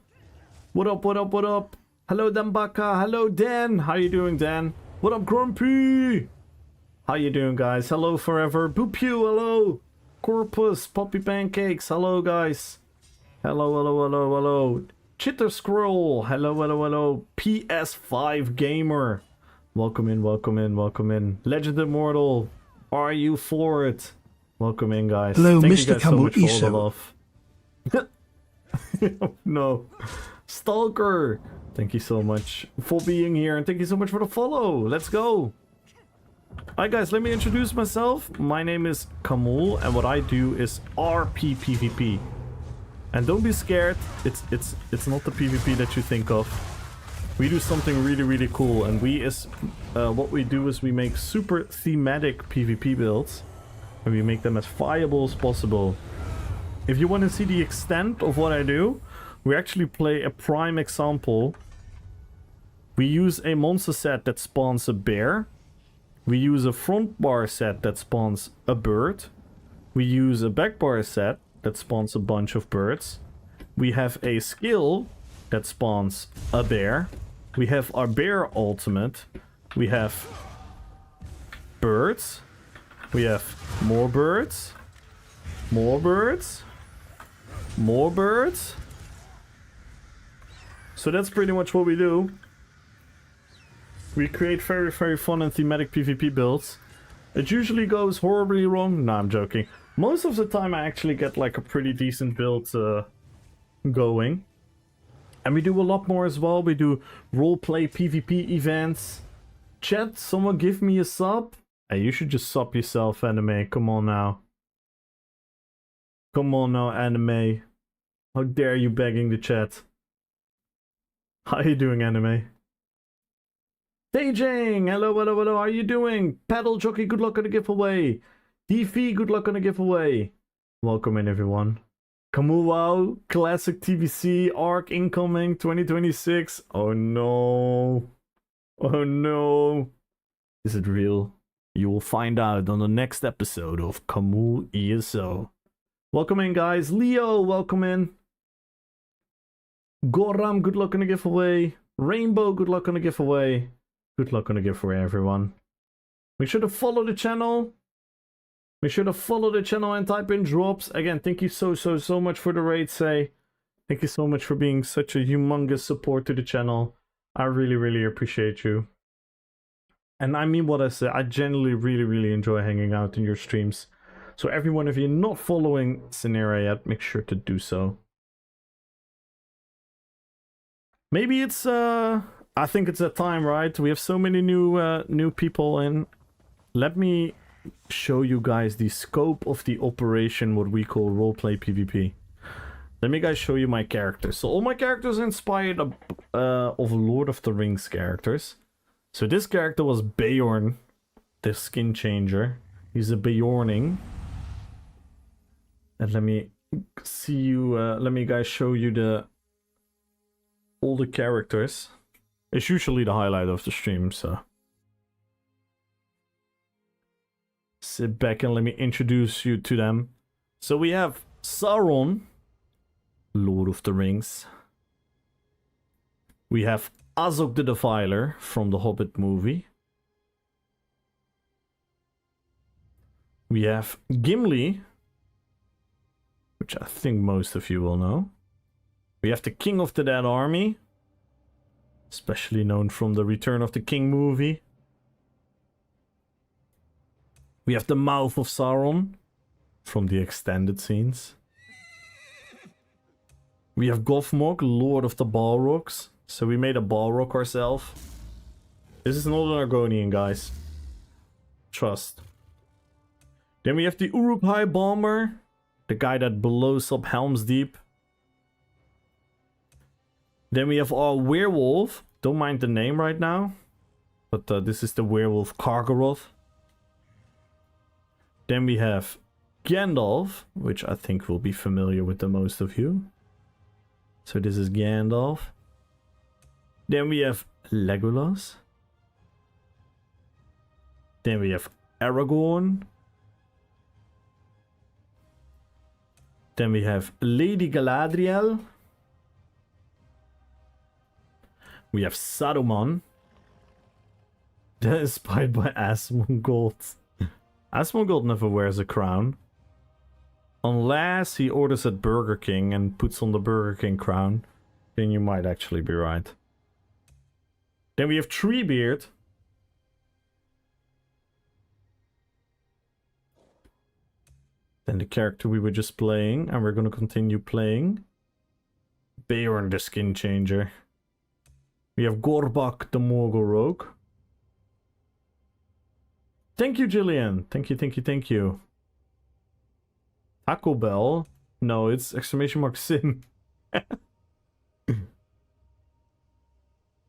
What up, what up, what up? Hello Dambaka, hello Dan. How you doing, Dan? What up, Grumpy? How you doing, guys? Hello Forever. Boopew, hello. Corpus, Poppy Pancakes, hello guys. Hello, hello, hello, hello. Chitter Scroll, hello, hello, hello. PS5 Gamer. Welcome in, welcome in, welcome in. Legend Immortal, are you for it? Welcome in, guys. Hello, Thank Mr. you guys so much for all the ESO. love. No. Stalker, thank you so much for being here, and thank you so much for the follow. Let's go. Hi guys, let me introduce myself. My name is Kamul, and what I do is RP-PvP. And don't be scared, it's not the PvP that you think of. We do something really, really cool, and what we do is we make super thematic PvP builds, and we make them as viable as possible. If you want to see the extent of what I do, we actually play a prime example. We use a monster set that spawns a bear. We use a front bar set that spawns a bird. We use a back bar set that spawns a bunch of birds. We have a skill that spawns a bear. We have our bear ultimate. We have birds. We have more birds. More birds. More birds. So that's pretty much what we do. We create very, very fun and thematic PvP builds. It usually goes horribly wrong. No, I'm joking. Most of the time I actually get like a pretty decent build going. And we do a lot more as well. We do roleplay PvP events. Chat, someone give me a sub? Hey, you should just sub yourself, anime. Come on now. Come on now, anime. How dare you begging the chat? How you doing, anime? Staging! Hello, hello, hello, how are you doing? Paddle Jockey, good luck on the giveaway. DV, good luck on the giveaway. Welcome in, everyone. Kamuwao, Classic TVC, Arc incoming 2026. Oh no. Oh no. Is it real? You will find out on the next episode of Camus ESO. Welcome in, guys. Leo, welcome in. Goram, good luck on the giveaway. Rainbow, good luck on the giveaway. Good luck on the giveaway, everyone. Make sure to follow the channel. Make sure to follow the channel and type in drops. Again, thank you so much for the raid, Say. Thank you so much for being such a humongous support to the channel. I really appreciate you. And I mean what I say. I genuinely really enjoy hanging out in your streams. So everyone, if you're not following Scenario yet, make sure to do so. Maybe it's I think it's that time, right? We have so many new people in. Let me show you guys the scope of the operation, what we call roleplay PvP. Let me guys show you my characters. So all my characters are inspired of Lord of the Rings characters. So this character was Beorn, the skin changer. He's a Beorning. And let me see you. Let me guys show you all the characters. It's usually the highlight of the stream, so sit back and let me introduce you to them. So we have Sauron, Lord of the Rings. We have Azog the Defiler from the Hobbit movie. We have Gimli, which I think most of you will know. We have the King of the Dead Army, especially known from the Return of the King movie. We have the Mouth of Sauron from the extended scenes. We have Gothmog, Lord of the Balrogs. So we made a Balrog ourselves. This is not an Argonian, guys. Trust. Then we have the Uruk-hai Bomber, the guy that blows up Helm's Deep. Then we have our werewolf. Don't mind the name right now. But this is the werewolf Karkaroth. Then we have Gandalf, which I think will be familiar with the most of you. So this is Gandalf. Then we have Legolas. Then we have Aragorn. Then we have Lady Galadriel. We have Saruman. That is inspired by Asmongold. Asmongold never wears a crown. Unless he orders at Burger King and puts on the Burger King crown. Then you might actually be right. Then we have Treebeard. Then the character we were just playing. And we're going to continue playing. Beorn the Skin Changer. We have Gorbak the Morgul Rogue. Thank you, Jillian. Thank you. Taco Bell? No, it's exclamation mark Sim. Then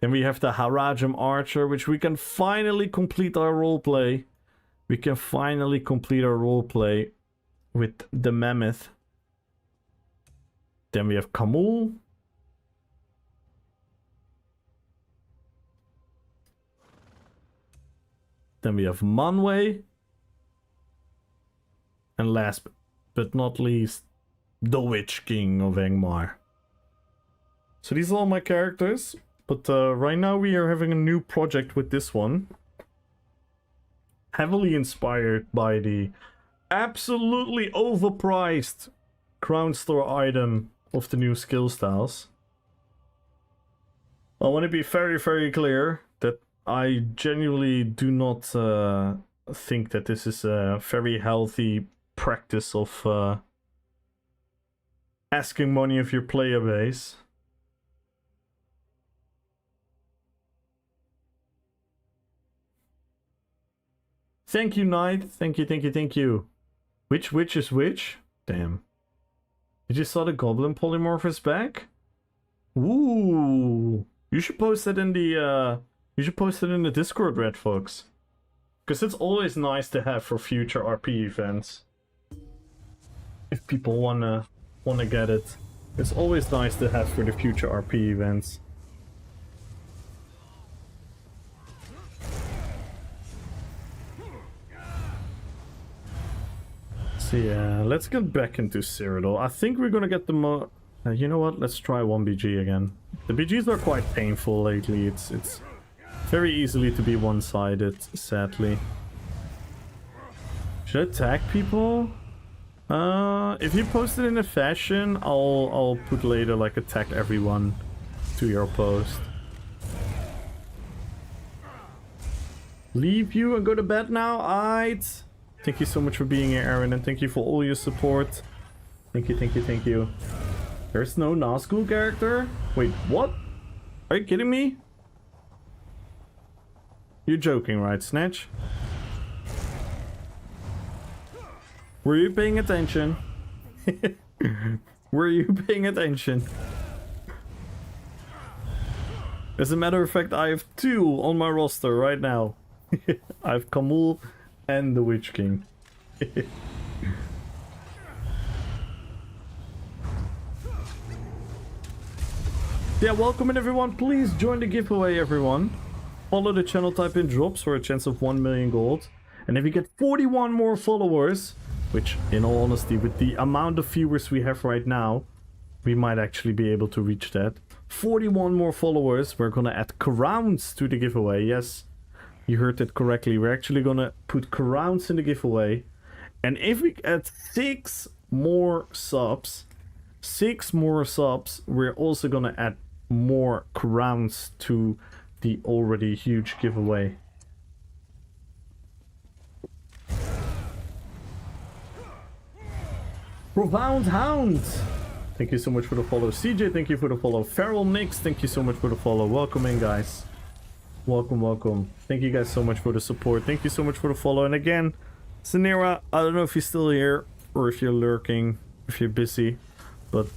we have the Harajam Archer, which we can finally complete our roleplay. We can finally complete our roleplay with the Mammoth. Then we have Kamul. Then we have Manwë. And last but not least, the Witch King of Angmar. So these are all my characters. But right now we are having a new project with this one. Heavily inspired by the absolutely overpriced Crown Store item of the new skill styles. I want to be very clear that I genuinely do not think that this is a very healthy practice of asking money of your player base. Thank you, Knight. Thank you. Which witch is which? Damn. Did you saw the Goblin Polymorph is back? Ooh. You should post it in the Discord, Red Fox. Because it's always nice to have for future RP events. If people wanna get it. It's always nice to have for the future RP events. So yeah, let's get back into Cyrodiil. I think we're gonna get the you know what? Let's try 1BG again. The BGs are quite painful lately. It's very easily to be one-sided, sadly. Should I tag people? If you post it in a fashion, I'll put later like a tag everyone to your post. Leave you and go to bed now? Aight. Thank you so much for being here, Aaron, and thank you for all your support. Thank you, thank you, thank you. There's no Nazgul character? Wait, what? Are you kidding me? You're joking, right, Snatch? Were you paying attention? Were you paying attention? As a matter of fact, I have 2 on my roster right now. I have Kamul and the Witch King. Yeah, welcome in everyone. Please join the giveaway, everyone. Follow the channel, type in drops for a chance of 1 million gold. And if you get 41 more followers, which in all honesty, with the amount of viewers we have right now, we might actually be able to reach that. 41 more followers, we're gonna add crowns to the giveaway. Yes, you heard it correctly. We're actually gonna put crowns in the giveaway. And if we add 6 more subs, we're also gonna add more crowns to the already huge giveaway. Profound Hound! Thank you so much for the follow. CJ, thank you for the follow. Feral Nix, thank you so much for the follow. Welcome in, guys. Welcome, welcome. Thank you guys so much for the support. Thank you so much for the follow. And again, Sanera, I don't know if you're still here or if you're lurking, if you're busy, but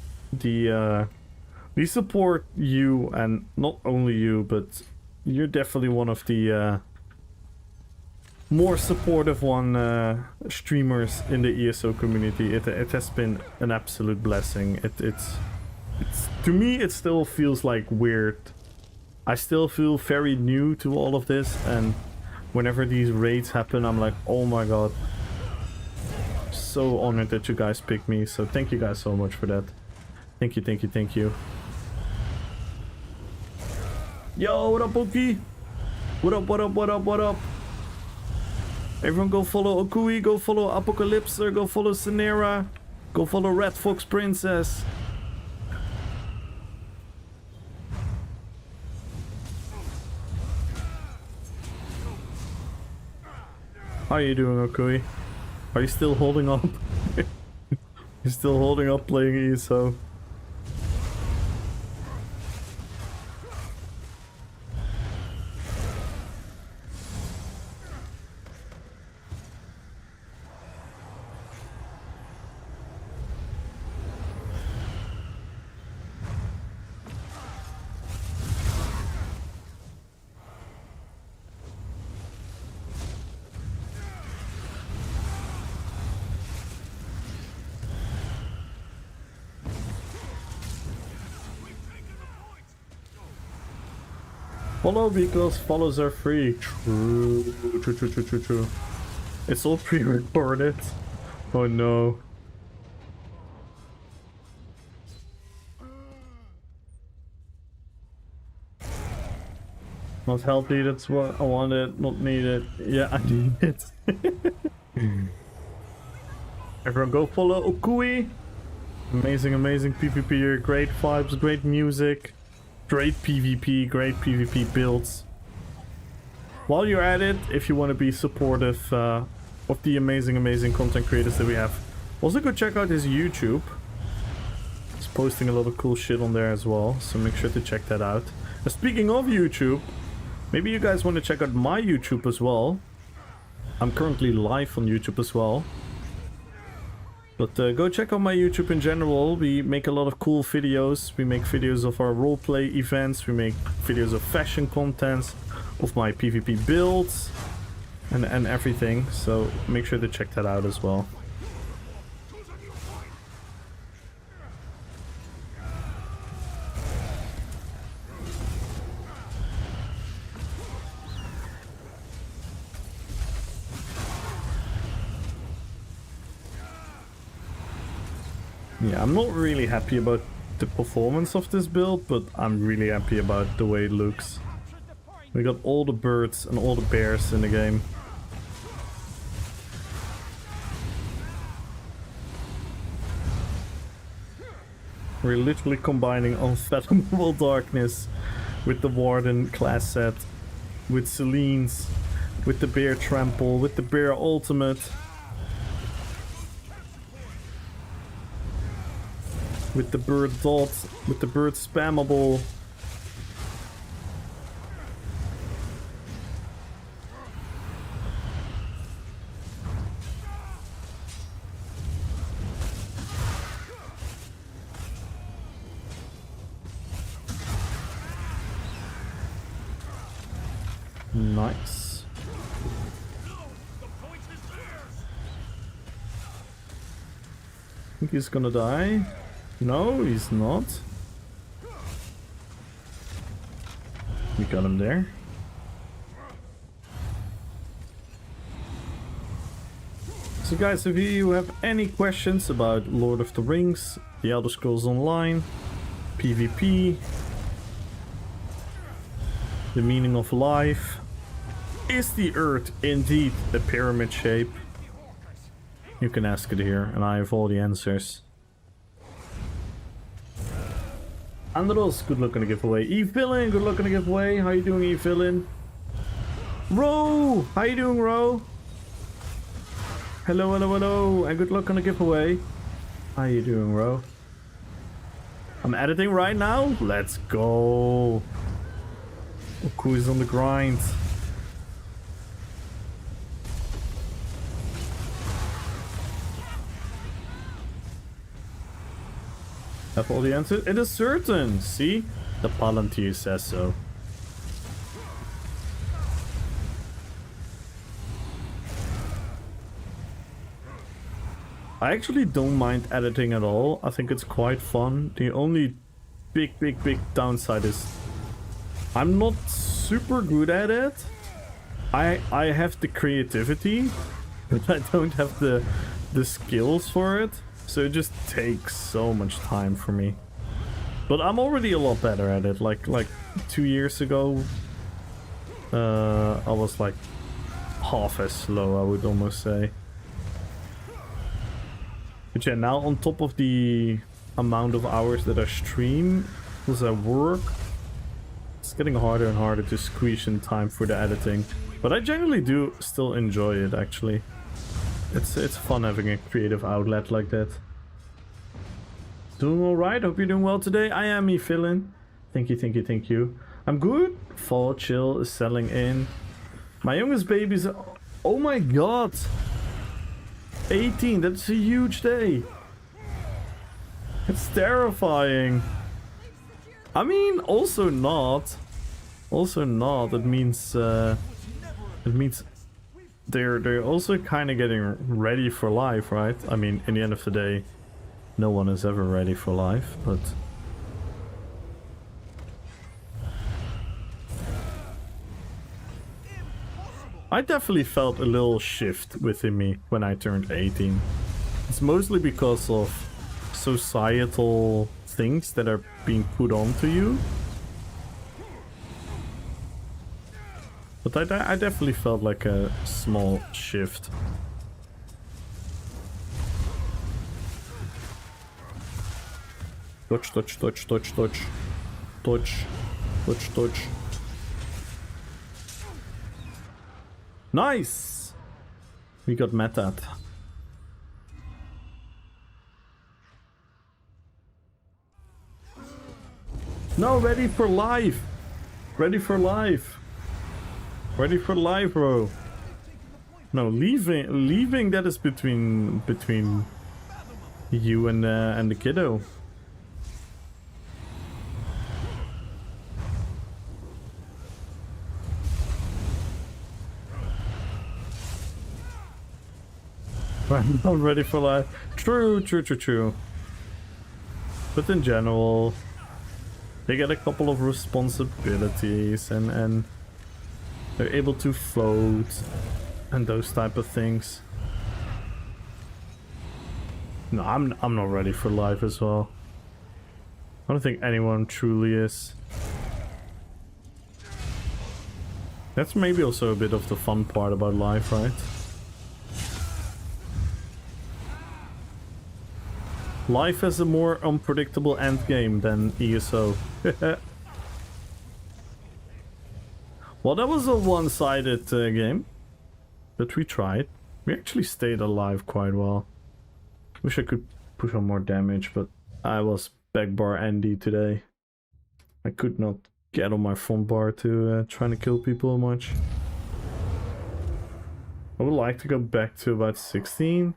we support you, and not only you, but you're definitely one of the more supportive streamers in the ESO community. It has been an absolute blessing. It's to me, it still feels like weird. I still feel very new to all of this, and whenever these raids happen, I'm like, oh my god. So honored that you guys picked me, so thank you guys so much for that. Thank you, thank you, thank you. Yo, what up, Pokey? What up, what up, what up, what up? Everyone go follow Okui, go follow Apocalypse, go follow Sanera, go follow Red Fox Princess. How are you doing, Okui? Are you still holding up? You're still holding up playing ESO. Follow because follows are free. True. It's all pre-recorded. Oh no. Not healthy, that's what I wanted. Not needed. Yeah, I need it. Everyone go follow Okui. Amazing, amazing PvP here. Great vibes, great music. Great PvP, great PvP builds. While you're at it, if you want to be supportive of the amazing, amazing content creators that we have, also go check out his YouTube. He's posting a lot of cool shit on there as well, so make sure to check that out. And speaking of YouTube, maybe you guys want to check out my YouTube as well. I'm currently live on YouTube as well. But go check out my YouTube in general. We make a lot of cool videos. We make videos of our roleplay events. We make videos of fashion contents, of my PvP builds, and everything. So make sure to check that out as well. Yeah, I'm not really happy about the performance of this build, but I'm really happy about the way it looks. We got all the birds and all the bears in the game. We're literally combining Unfathomable Darkness with the Warden class set, with Celine's, with the Bear Trample, with the Bear Ultimate, with the Bird Dot, with the Bird Spammable. Nice. I think he's gonna die. No, he's not. We got him there. So guys, if you have any questions about Lord of the Rings, The Elder Scrolls Online, PvP, the meaning of life, is the Earth indeed a pyramid shape? You can ask it here, and I have all the answers. Andros, good luck on the giveaway. E-Villain, good luck on the giveaway. How you doing, E-Villain? Ro! How you doing, Ro? Hello, hello, hello, and good luck on the giveaway. How you doing, Ro? I'm editing right now. Let's go. Oku is on the grind. Have all the answers? It is certain. See? The Palantir says so. I actually don't mind editing at all. I think it's quite fun. The only big downside is I'm not super good at it. I have the creativity, but I don't have the skills for it. So it just takes so much time for me. But I'm already a lot better at it. Like 2 years ago, I was like half as slow, I would almost say. But yeah, now on top of the amount of hours that I stream as I work, it's getting harder and harder to squeeze in time for the editing. But I generally do still enjoy it, actually. It's fun having a creative outlet like that. Doing alright, hope you're doing well today. I am E-Villain. Thank you, thank you, thank you. I'm good. Fall chill is selling in. My youngest baby's... Oh my god! 18, that's a huge day. It's terrifying. I mean, also not. Also not. It means they're also kind of getting ready for life, right? I mean, in the end of the day, no one is ever ready for life, but... I definitely felt a little shift within me when I turned 18. It's mostly because of societal things that are being put onto you. But I definitely felt like a small shift. Dodge, dodge, dodge, dodge, dodge. Dodge, dodge, dodge. Nice! We got metat. No, ready for life! Ready for life! Ready for life, bro! No, leaving that is between you and the kiddo. I'm not ready for life. True. But in general, they get a couple of responsibilities and they're able to float and those type of things. No, I'm not ready for life as well. I don't think anyone truly is. That's maybe also a bit of the fun part about life, right? Life has a more unpredictable endgame than ESO. Well, that was a one-sided game that we tried. We actually stayed alive quite well. Wish I could push on more damage, but I was back bar Andy today. I could not get on my front bar to trying to kill people much. I would like to go back to about 16.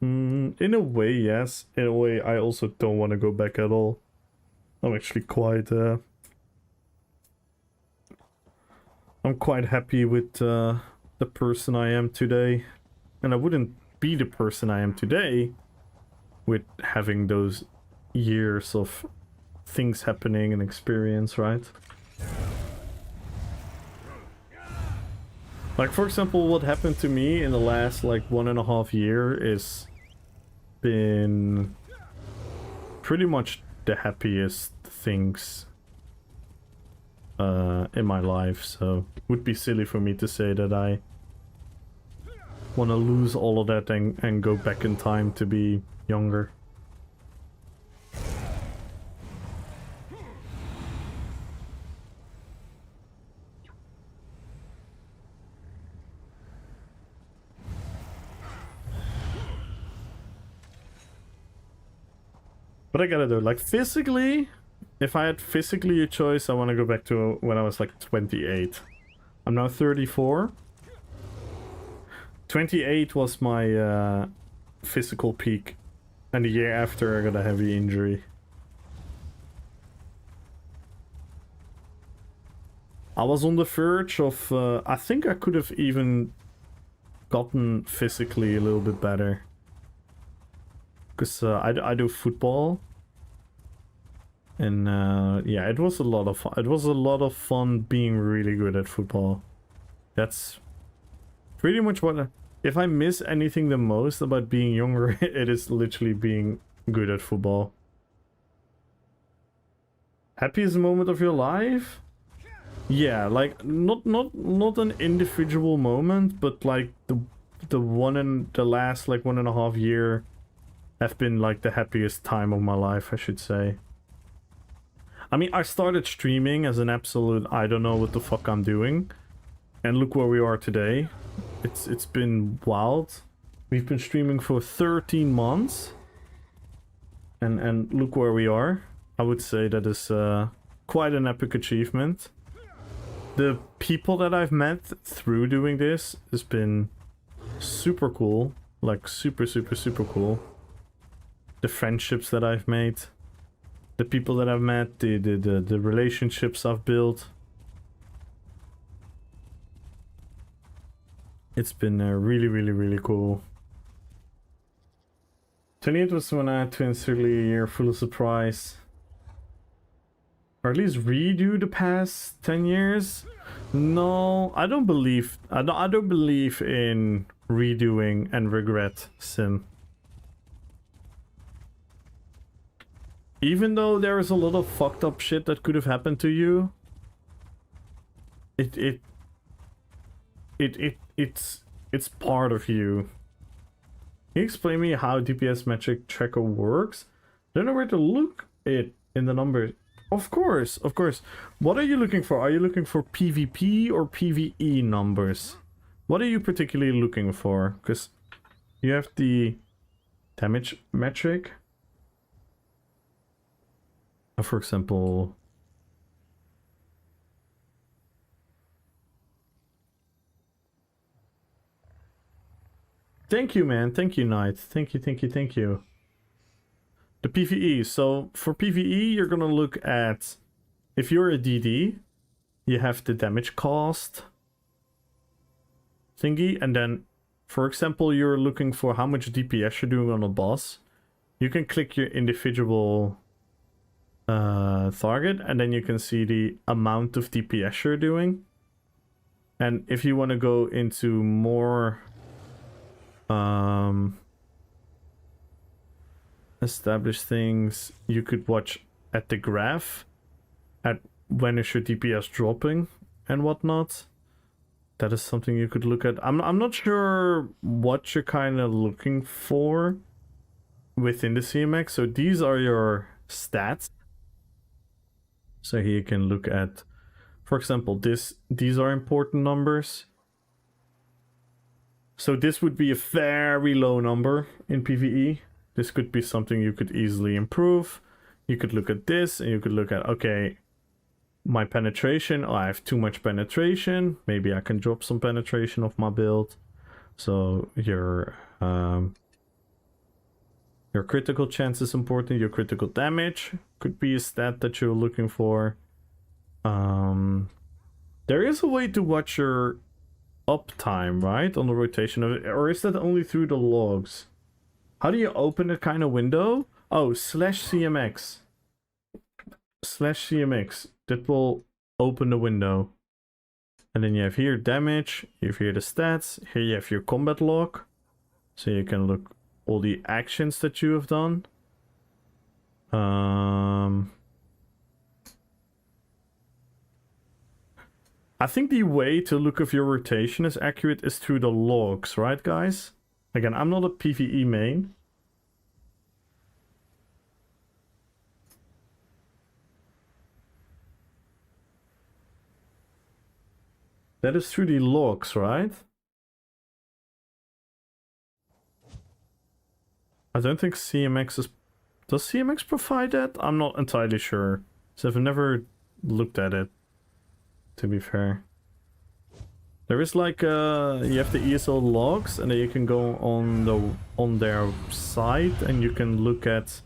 In a way, yes. In a way, I also don't want to go back at all. I'm actually quite I'm quite happy with the person I am today. And I wouldn't be the person I am today with having those years of things happening and experience, right? Like, for example, what happened to me in the last, like, 1.5 years is been pretty much the happiest things in my life, so it would be silly for me to say that I want to lose all of that and go back in time to be younger. But I gotta do, like, physically, if I had physically a choice, I want to go back to when I was like 28. I'm now 34. 28 was my physical peak, and the year after I got a heavy injury. I was on the verge of, I think I could have even gotten physically a little bit better. Because I do football, and yeah, it was a lot of fun. It was a lot of fun being really good at football. That's pretty much what. If I miss anything the most about being younger, it is literally being good at football. Happiest moment of your life? Yeah, like not an individual moment, but like the one in the last like 1.5 year have been like the happiest time of my life, I should say. I mean, I started streaming as an absolute I don't know what the fuck I'm doing, and look where we are today. It's been wild. We've been streaming for 13 months, and look where we are. I would say that is quite an epic achievement. The people that I've met through doing this has been super cool, like super cool. The friendships that I've made, the people that I've met, the relationships I've built. It's been really cool. 28 was when I had to insert a year full of surprise. Or at least redo the past 10 years? No, I don't believe in redoing and regret sim. Even though there is a lot of fucked up shit that could have happened to you, it's part of you. Can you explain me how DPS metric tracker works? Don't know where to look it in the numbers. Of course. What are you looking for? Are you looking for PvP or PvE numbers? What are you particularly looking for? Because you have the damage metric. For example, Thank you, man. Thank you, Knight. Thank you, thank you, thank you. The PvE. So for PvE, you're gonna look at, if you're a DD, you have the damage cost thingy, and then, for example, you're looking for how much DPS you're doing on a boss. You can click your individual target, and then you can see the amount of DPS you're doing. And if you want to go into more established things, you could watch at the graph at when is your DPS dropping and whatnot. That is something you could look at. I'm not sure what you're kind of looking for within the CMX. So these are your stats. So here you can look at, for example, these are important numbers. So this would be a very low number in PvE. This could be something you could easily improve. You could look at this and you could look at, okay, my penetration, oh, I have too much penetration. Maybe I can drop some penetration off my build. So your critical chance is important. Your critical damage could be a stat that you're looking for. There is a way to watch your uptime, right, on the rotation of it, or is that only through the logs? How do you open that kind of window? Oh, /CMX. /CMX. That will open the window. And then you have here damage, you have here the stats, here you have your combat log. So you can look all the actions that you have done. I think the way to look if your rotation is accurate is through the logs, right guys? Again, I'm not a PvE main. That is through the logs, right? I don't think CMX is... Does CMX provide that? I'm not entirely sure. So I've never looked at it, to be fair. There is like you have the ESO logs, and then you can go on their site and you can look at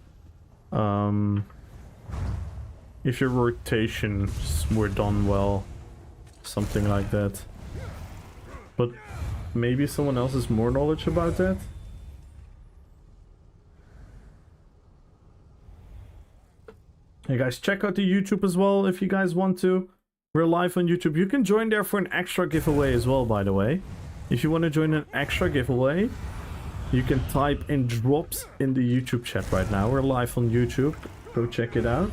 if your rotations were done well, something like that. But maybe someone else has more knowledge about that. Hey guys, check out the YouTube as well if you guys want to. We're live on YouTube. You can join there for an extra giveaway as well, by the way. If you want to join an extra giveaway, you can type in drops in the YouTube chat right now. We're live on YouTube. Go check it out.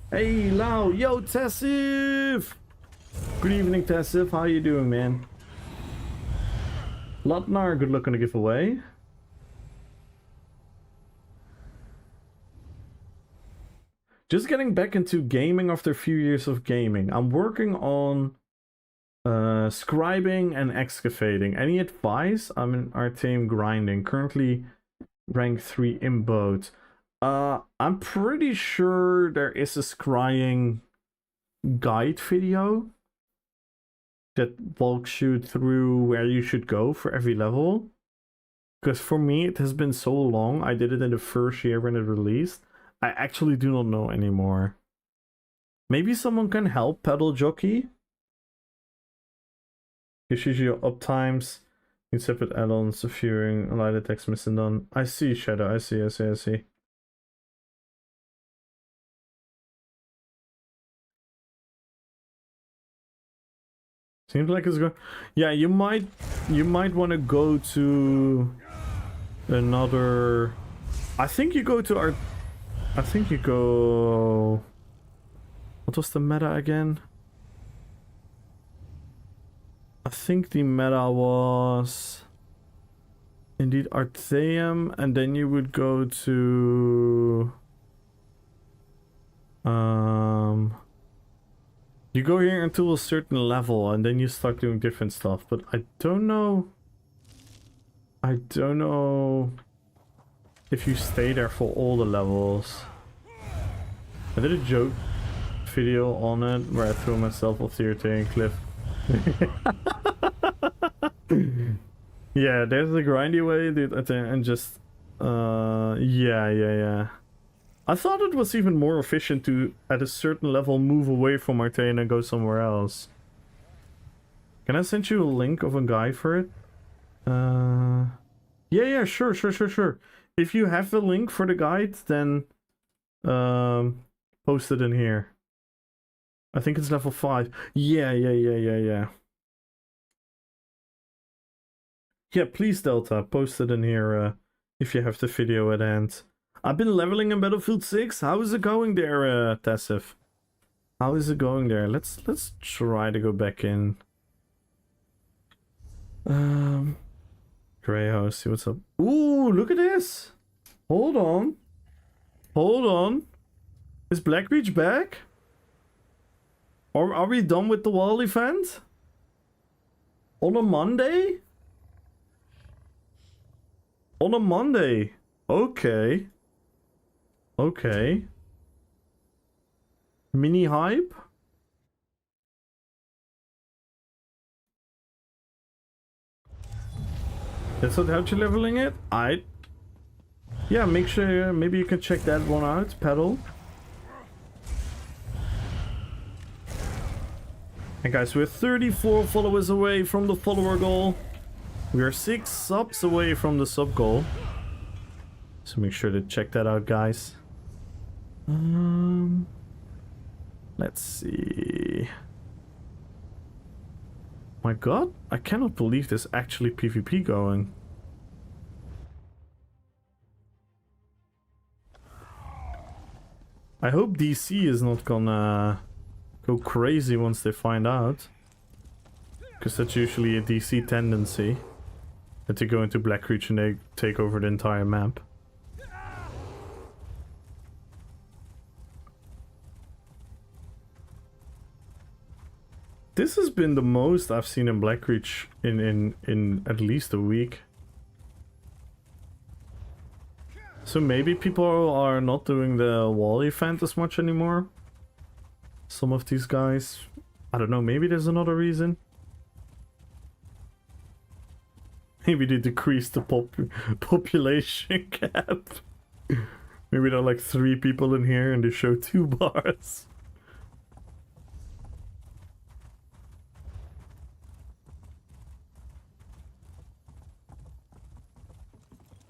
Hey, Lau. Yo, Tessif. Good evening, Tessif. How you doing, man? LOTR, good luck on the giveaway. Just getting back into gaming after a few years of gaming. I'm working on scribing and excavating. Any advice? I'm in our team grinding. Currently rank 3 in both. I'm pretty sure there is a scrying guide video that walks you through where you should go for every level. Because for me, it has been so long. I did it in the first year when it released. I actually do not know anymore. Maybe someone can help Pedal Jockey? Issues your uptimes. You separate add-ons, viewing, light attacks missing done. I see, Shadow. I see. Seems like it's going. Yeah, you might want to go to another. I think you go to our. I think you go... What was the meta again? I think the meta was... Indeed Artheum, and then you would go to... You go here until a certain level, and then you start doing different stuff, but I don't know... if you stay there for all the levels. I did a joke video on it where I threw myself off the Arterian cliff. Yeah, there's the grindy way, dude, and just yeah. I thought it was even more efficient to, at a certain level, move away from Artane and go somewhere else. Can I send you a link of a guide for it? Yeah, sure. If you have the link for the guide, then post it in here. I think it's level 5. Yeah. Yeah, please, Delta, post it in here if you have the video at hand. I've been leveling in Battlefield 6. How is it going there, Tassif? How is it going there? Let's try to go back in. Greyhouse, see what's up. Ooh, look at this. Hold on. Is Blackreach back? Or are we done with the wall event? On a Monday? On a Monday. Okay. Mini hype? That's not how you're leveling it? Yeah, make sure, maybe you can check that one out, Pedal. And guys, we're 34 followers away from the follower goal. We are 6 subs away from the sub goal. So make sure to check that out, guys. Let's see. My god, I cannot believe there's actually PvP going. I hope DC is not gonna go crazy once they find out. Because that's usually a DC tendency. That they go into Blackreach and they take over the entire map. This has been the most I've seen in Blackreach in at least a week. So maybe people are not doing the wall event as much anymore. Some of these guys. I don't know, maybe there's another reason. Maybe they decreased the population cap. Maybe there are like 3 people in here and they show 2 bars.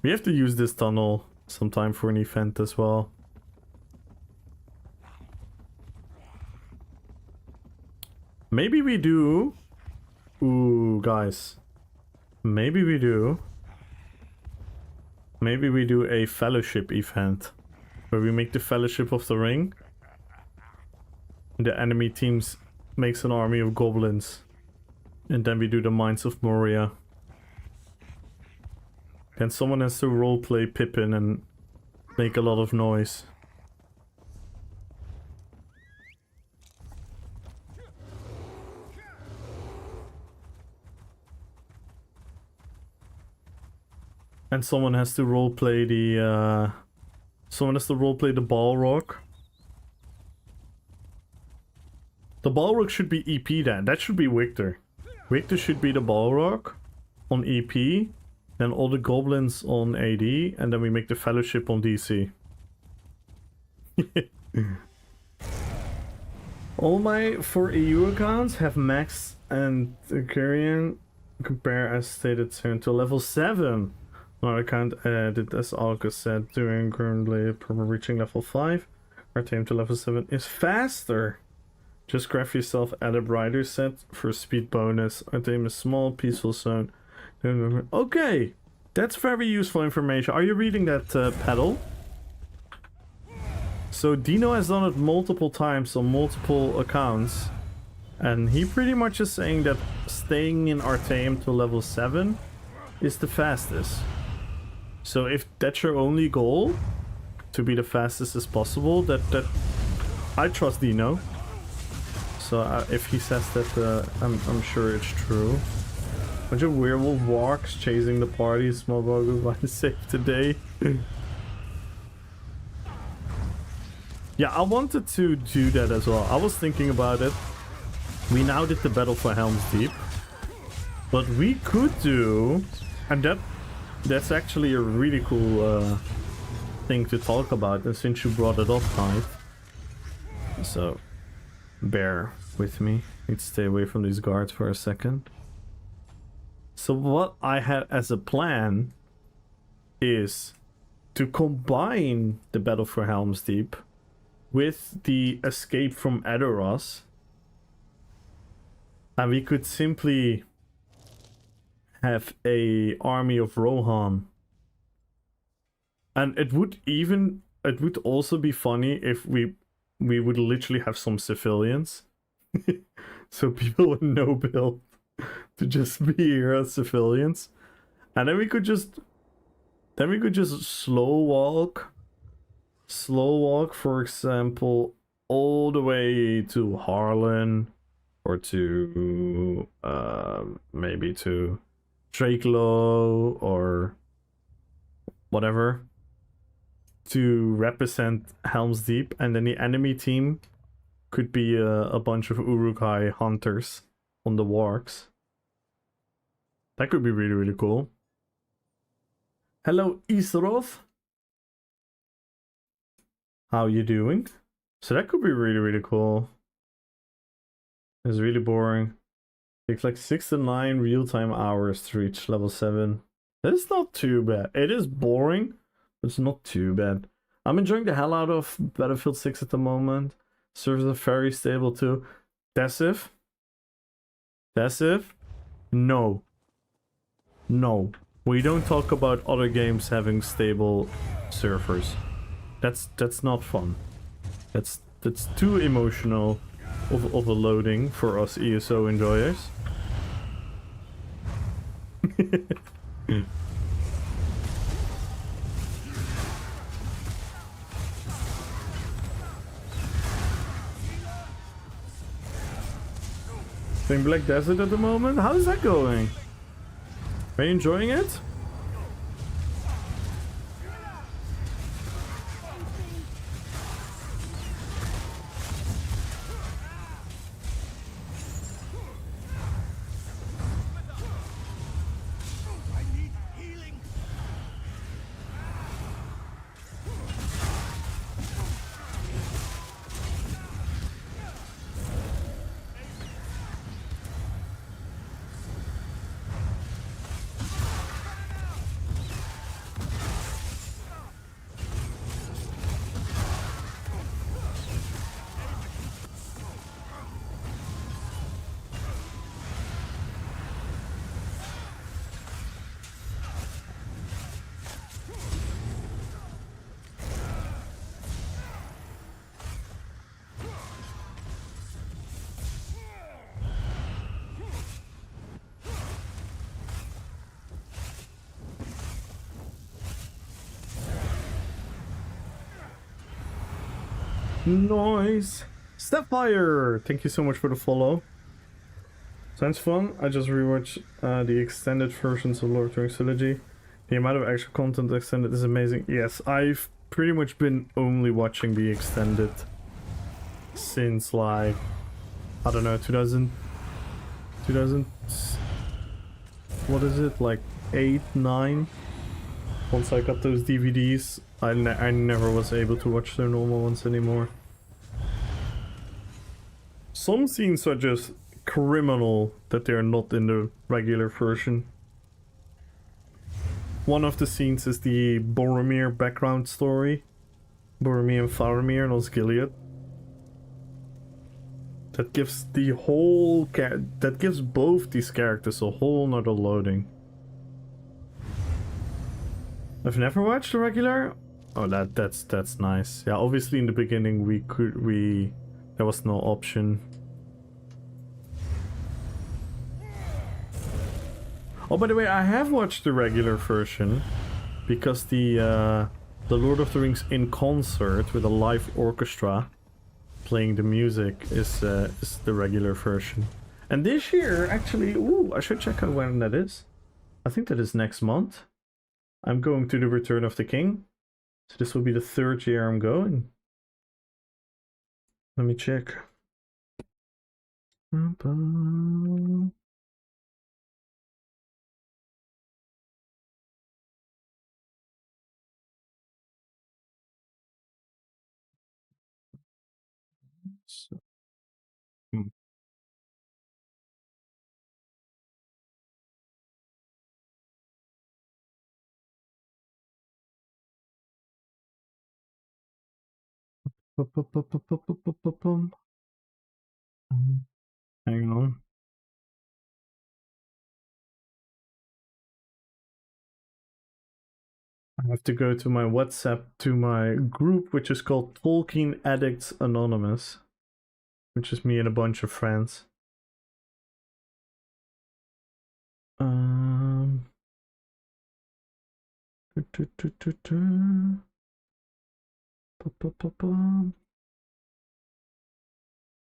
We have to use this tunnel sometime for an event as well. Maybe we do. Ooh, guys. Maybe we do. Maybe we do a fellowship event. Where we make the Fellowship of the Ring. And the enemy teams makes an army of goblins. And then we do the Mines of Moria. Then someone has to roleplay Pippin and make a lot of noise. And someone has to roleplay the Balrog. The Balrog should be EP then. That should be Victor. Victor should be the Balrog on EP. Then all the goblins on AD, and then we make the Fellowship on DC. All my 4 EU accounts have Max and Kyrian compare as stated soon to level 7. My account did as August said, doing currently reaching level 5. Our time to level 7 is faster. Just craft yourself at a brighter set for speed bonus. Our time is small, peaceful zone. Okay, that's very useful information. Are you reading that, Pedal? So Dino has done it multiple times on multiple accounts. And he pretty much is saying that staying in Artane to level 7 is the fastest. So if that's your only goal, to be the fastest as possible, that I trust Dino. So if he says that, I'm sure it's true. Bunch of werewolf walks chasing the party. Small bugger by safe today. Yeah, I wanted to do that as well. I was thinking about it. We now did the battle for Helm's Deep. But we could do And that's actually a really cool thing to talk about, and since you brought it up, Hyde. So bear with me. Need to stay away from these guards for a second. So what I had as a plan is to combine the Battle for Helm's Deep with the escape from Edoras, and we could simply have a army of Rohan. And it would also be funny if we would literally have some civilians. So people with no build to just be here as civilians. And then we could just slow walk, for example, all the way to Harlan, or to maybe to Drakelow or whatever, to represent Helm's Deep, and then the enemy team could be a bunch of Uruk-hai hunters on the wargs. That could be really, really cool. Hello, Isroth. How you doing? So that could be really, really cool. It's really boring. Takes like 6 to 9 real-time hours to reach level 7. That's not too bad. It is boring, but it's not too bad. I'm enjoying the hell out of Battlefield 6 at the moment. Servers are very stable too. Desiv? No. No. We don't talk about other games having stable servers. That's not fun. That's too emotional of a loading for us ESO enjoyers. Playing Black Desert at the moment? How's that going? Are you enjoying it? Nice. Stepfire, thank you so much for the follow. Sounds fun. I just rewatched the extended versions of Lord of the Rings Trilogy. The amount of extra content extended is amazing. Yes, I've pretty much been only watching the extended since, like, I don't know, 2000, what is it, like 8, 9? Once I got those DVDs, I never was able to watch their normal ones anymore. Some scenes are just criminal that they're not in the regular version. One of the scenes is the Boromir background story. Boromir and Faramir and Osgiliath. That gives the whole that gives both these characters a whole nother loading. I've never watched the regular. Oh, that's nice. Yeah, obviously in the beginning there was no option. Oh, by the way, I have watched the regular version because the Lord of the Rings in concert with a live orchestra playing the music is the regular version. And this year, actually, ooh, I should check out when that is. I think that is next month. I'm going to the Return of the King. So this will be the 3rd year I'm going. Let me check. So, hmm. Pum. Hang on. I have to go to my WhatsApp to my group, which is called Tolkien Addicts Anonymous, which is me and a bunch of friends.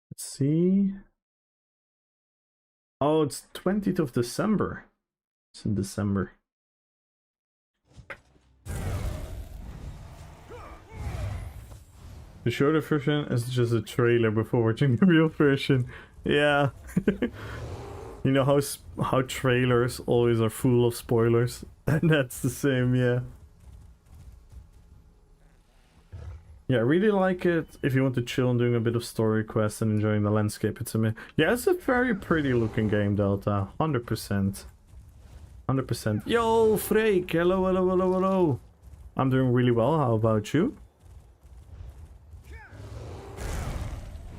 Let's see. Oh, it's 20th of December. It's in December. The shorter version is just a trailer before watching the real version. Yeah. You know how trailers always are full of spoilers? And that's the same, yeah. Yeah, I really like it if you want to chill and doing a bit of story quests and enjoying the landscape. It's a very pretty looking game, Delta. 100%. 100%. Yo, Freek! Hello, hello, hello, hello! I'm doing really well, how about you?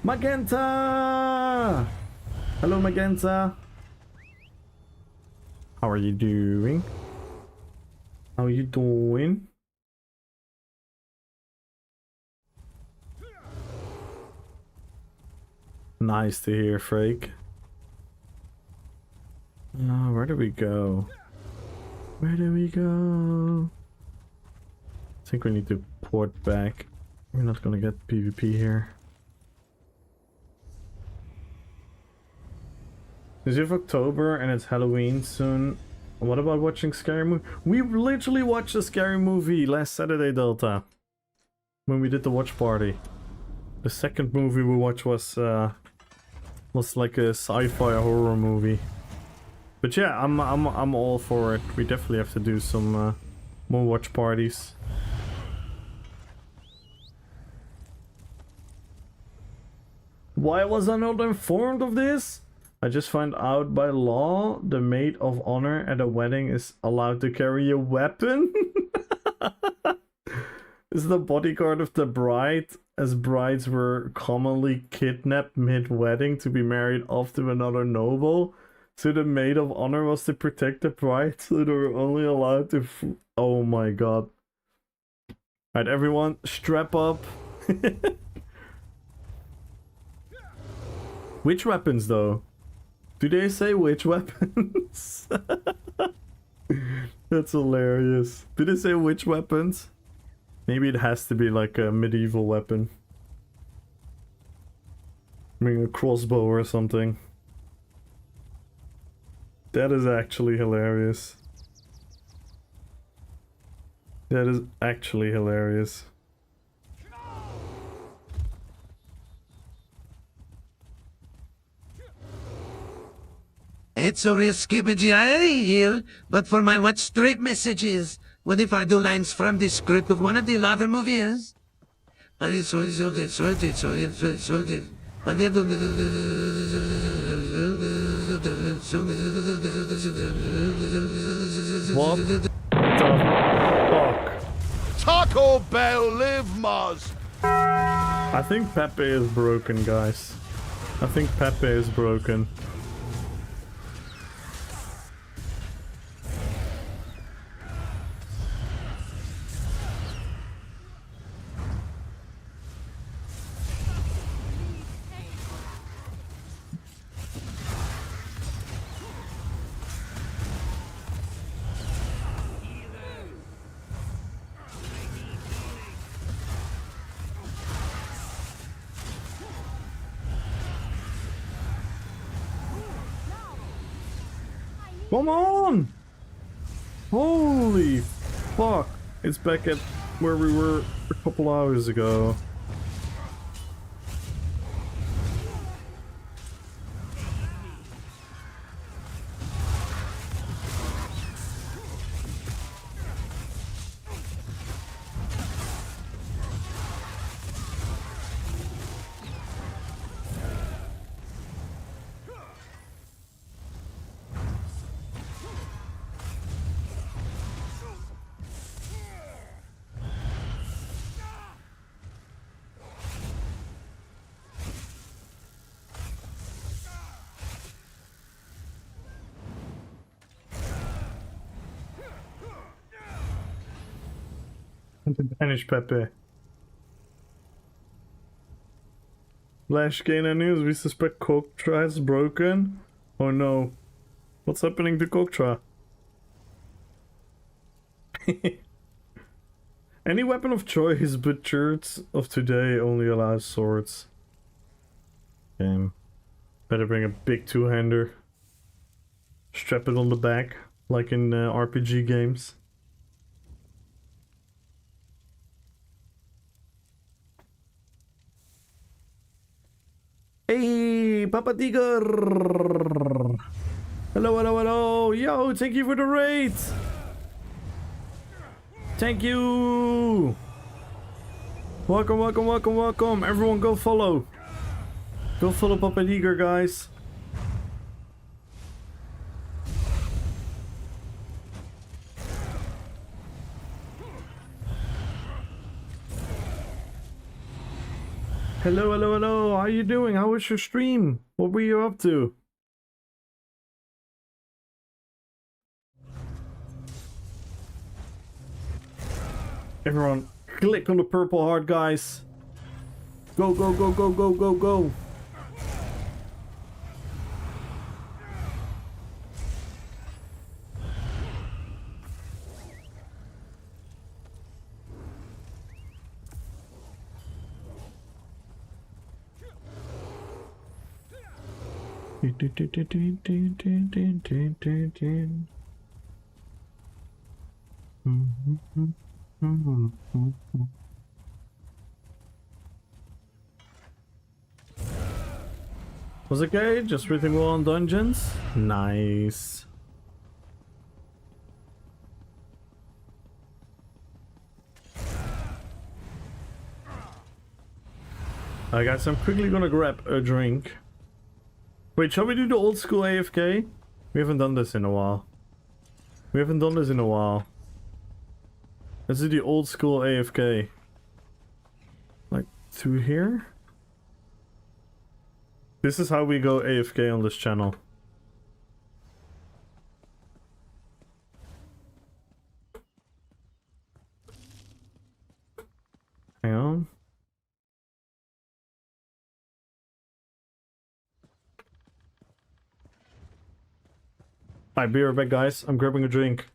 Magenta! Hello, Magenta! How are you doing? How are you doing? Nice to hear, Freek. Where do we go? Where do we go? I think we need to port back. We're not gonna get PvP here. It's of October and it's Halloween soon. What about watching Scary Movie? We literally watched a Scary Movie last Saturday, Delta. When we did the watch party. The second movie we watched was like a sci-fi horror movie. But yeah, I'm all for it. We definitely have to do some more watch parties. Why was I not informed of this? I just found out by law the maid of honor at a wedding is allowed to carry a weapon. Is the bodyguard of the bride, as brides were commonly kidnapped mid-wedding to be married off to another noble. So the maid of honor was to protect the bride, so they were only allowed to... Oh my god. Alright, everyone, strap up. Which weapons, though? Do they say which weapons? That's hilarious. Did they say which weapons? Maybe it has to be like a medieval weapon. I mean, a crossbow or something. That is actually hilarious. That is actually hilarious. It's a risky BGI here, but for my what straight messages, what if I do lines from the script of one of the LOTR movies? What the fuck? Taco Bell live, Maz! I think Pepe is broken, guys. I think Pepe is broken. Come on! Holy fuck! It's back at where we were a couple hours ago. Banish Pepe. Flash Gainer news, we suspect Koktra is broken. Oh no. What's happening to Koktra? Any weapon of choice but church of today only allows swords. Better bring a big two-hander. Strap it on the back, like in RPG games. Hey, Papa Tiger! Hello, hello, hello! Yo, thank you for the raid! Thank you! Welcome, welcome, welcome, welcome! Everyone go follow! Go follow Papa Tiger, guys! Hello, hello, hello! How you doing? How was your stream? What were you up to? Everyone, click on the purple heart, guys. Go, go, go, go, go, go, go. Was it okay? Just everything well on dungeons? Nice. Alright guys, I'm quickly gonna grab a drink. Wait, shall we do the old school AFK? We haven't done this in a while. Let's do the old school AFK. Like, through here? This is how we go AFK on this channel. Hang on. Alright, be right back, guys. I'm grabbing a drink.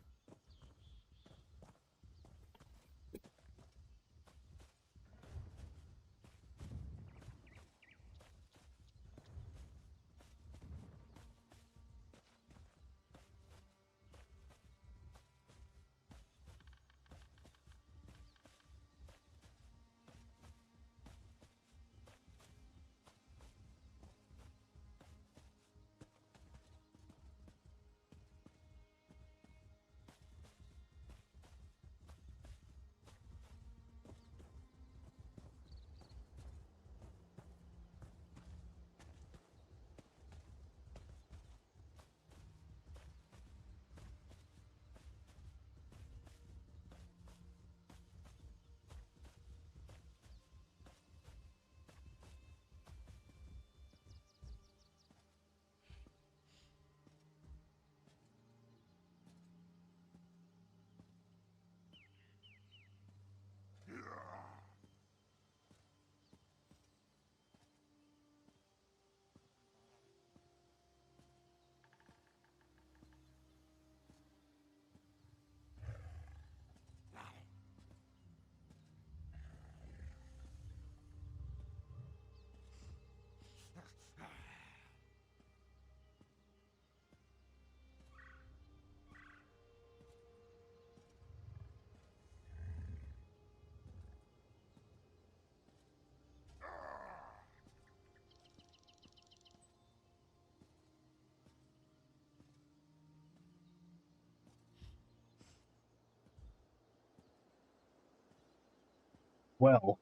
Well,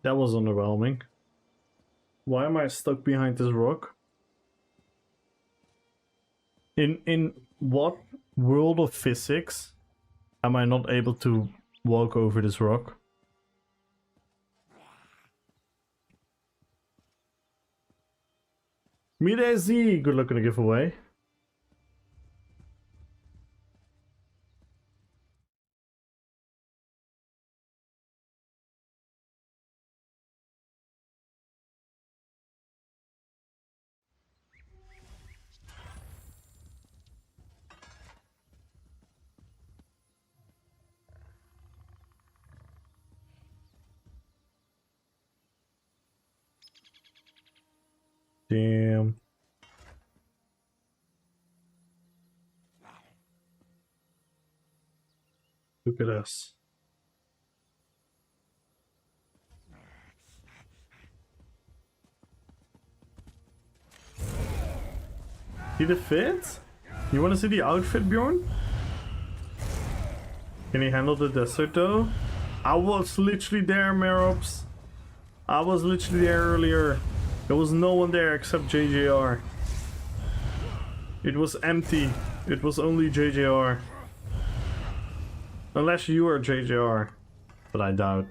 that was underwhelming. Why am I stuck behind this rock? In what world of physics am I not able to walk over this rock? Mirezi, good luck on the giveaway. Look at us. See the fit? You want to see the outfit, Bjorn? Can he handle the desert though? I was literally there, Merops. I was literally there earlier. There was no one there except JJR. It was empty. It was only JJR. Unless you are JJR. But I doubt.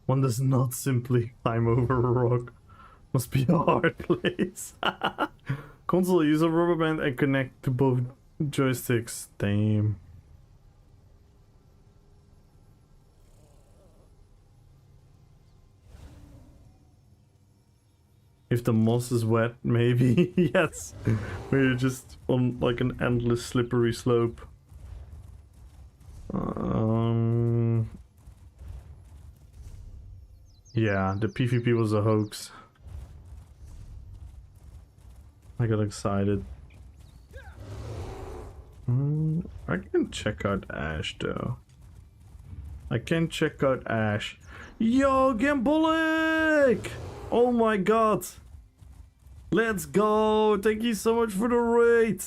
One does not simply climb over a rock. Must be a hard place. Console, use a rubber band and connect to both joysticks. Damn. If the moss is wet, maybe. Yes. We're just on like an endless slippery slope. Yeah, the PvP was a hoax. I got excited. I can check out Ash though. I can check out Ash. Yo, Gambolic! Oh my god! Let's go! Thank you so much for the raid!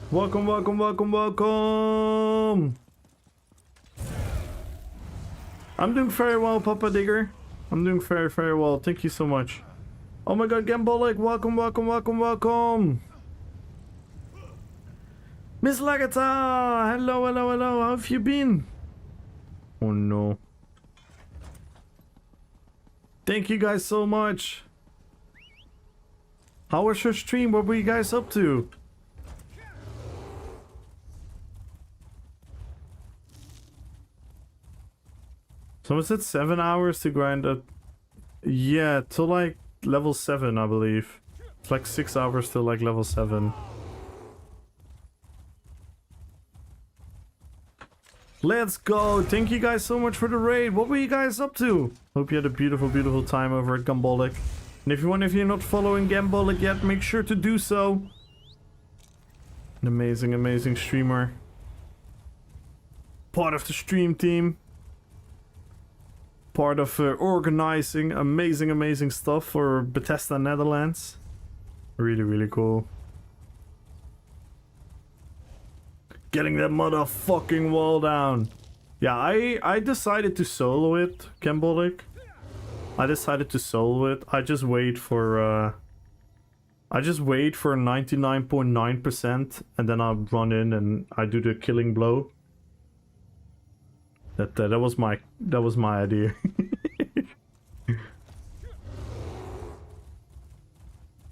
Welcome, welcome, welcome, welcome! I'm doing very well, Papa Digger. I'm doing very, very well. Thank you so much. Oh my god, Gambolic! Welcome, welcome, welcome, welcome! Miss Lagata! Hello, hello, hello! How have you been? Oh no. Thank you guys so much! How was your stream? What were you guys up to? Someone said 7 hours to grind up. Yeah, till like level 7, I believe. It's like 6 hours till like level 7. Let's go! Thank you guys so much for the raid. What were you guys up to? Hope you had a beautiful, beautiful time over at Gambolic. And if you're not following Gambolic yet, make sure to do so. An amazing, amazing streamer. Part of the stream team. Part of organizing amazing, amazing stuff for Bethesda Netherlands. Really, really cool. Getting that motherfucking wall down. Yeah, I decided to solo it, Gambolic. I decided to solo it. I just wait for 99.9% and then I'll run in and I do the killing blow. That was my idea.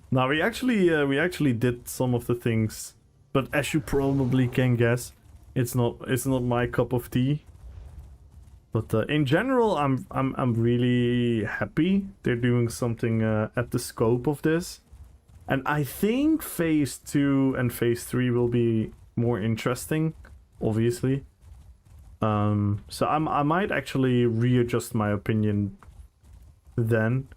Now we actually did some of the things. But as you probably can guess, it's not my cup of tea. But in general, I'm really happy they're doing something at the scope of this, and I think phase 2 and phase 3 will be more interesting, obviously. So I might actually readjust my opinion then,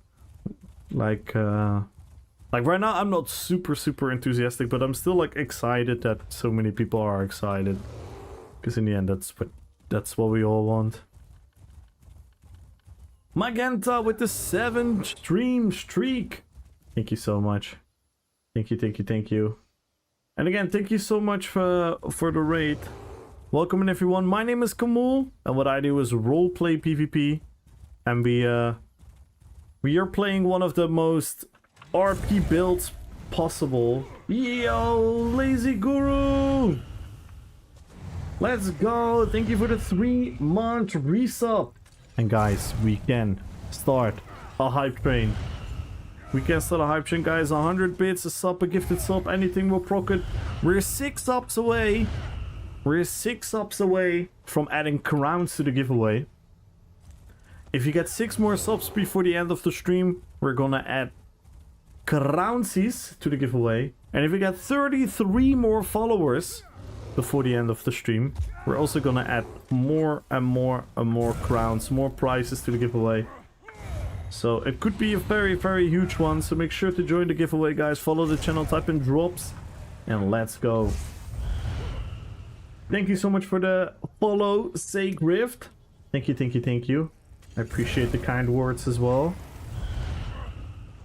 like right now I'm not super enthusiastic, but I'm still like excited that so many people are excited, because in the end that's what we all want. Magenta with the 7 stream streak. Thank you so much. Thank you. And again, thank you so much for the raid. Welcome in everyone. My name is Kamul, and what I do is roleplay PvP, and we are playing one of the most RP builds possible. Yo, Lazy Guru! Let's go! Thank you for the 3-month resub. And guys, we can start a hype train. We can start a hype train, guys. 100 bits, a sub, a gifted sub, anything will proc it. We're 6 subs away. We're 6 subs away from adding crowns to the giveaway. If you get 6 more subs before the end of the stream, we're gonna add crownsies to the giveaway. And if we get 33 more followers before the end of the stream, we're also gonna add more and more crowns, more prizes to the giveaway. So it could be a very huge one, so make sure to join the giveaway, guys. Follow the channel, type in drops And let's go. Thank you so much for the follow, Sake Rift. Thank you, thank you, thank you. I appreciate the kind words as well.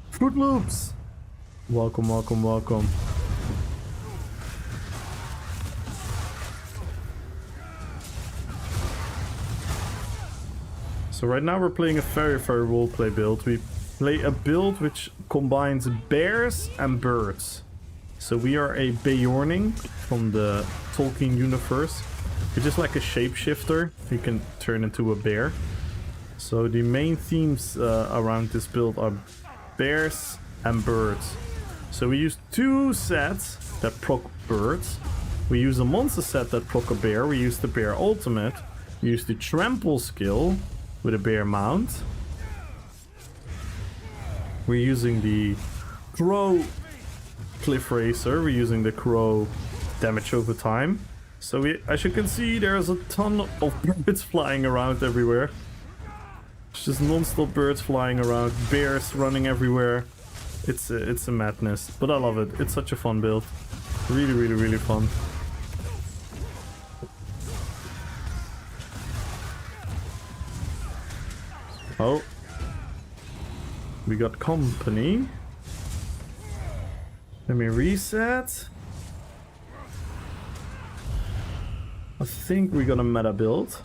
Fruit Loops. Welcome, welcome, welcome. So right now we're playing a very roleplay build. We play a build which combines bears and birds. So we are a Beorning from the Tolkien universe. Which is like a shapeshifter. You can turn into a bear. So the main themes around this build are bears and birds. So we use 2 sets that proc birds. We use a monster set that proc a bear. We use the bear ultimate. We use the trample skill with a bear mount. We're using the crow cliff racer. We're using the crow damage over time. So as you can see, there's a ton of birds flying around everywhere. It's just non-stop birds flying around, bears running everywhere. It's a madness, but I love it. It's such a fun build. Really fun. Oh. We got company. Let me reset. I think we're gonna meta build.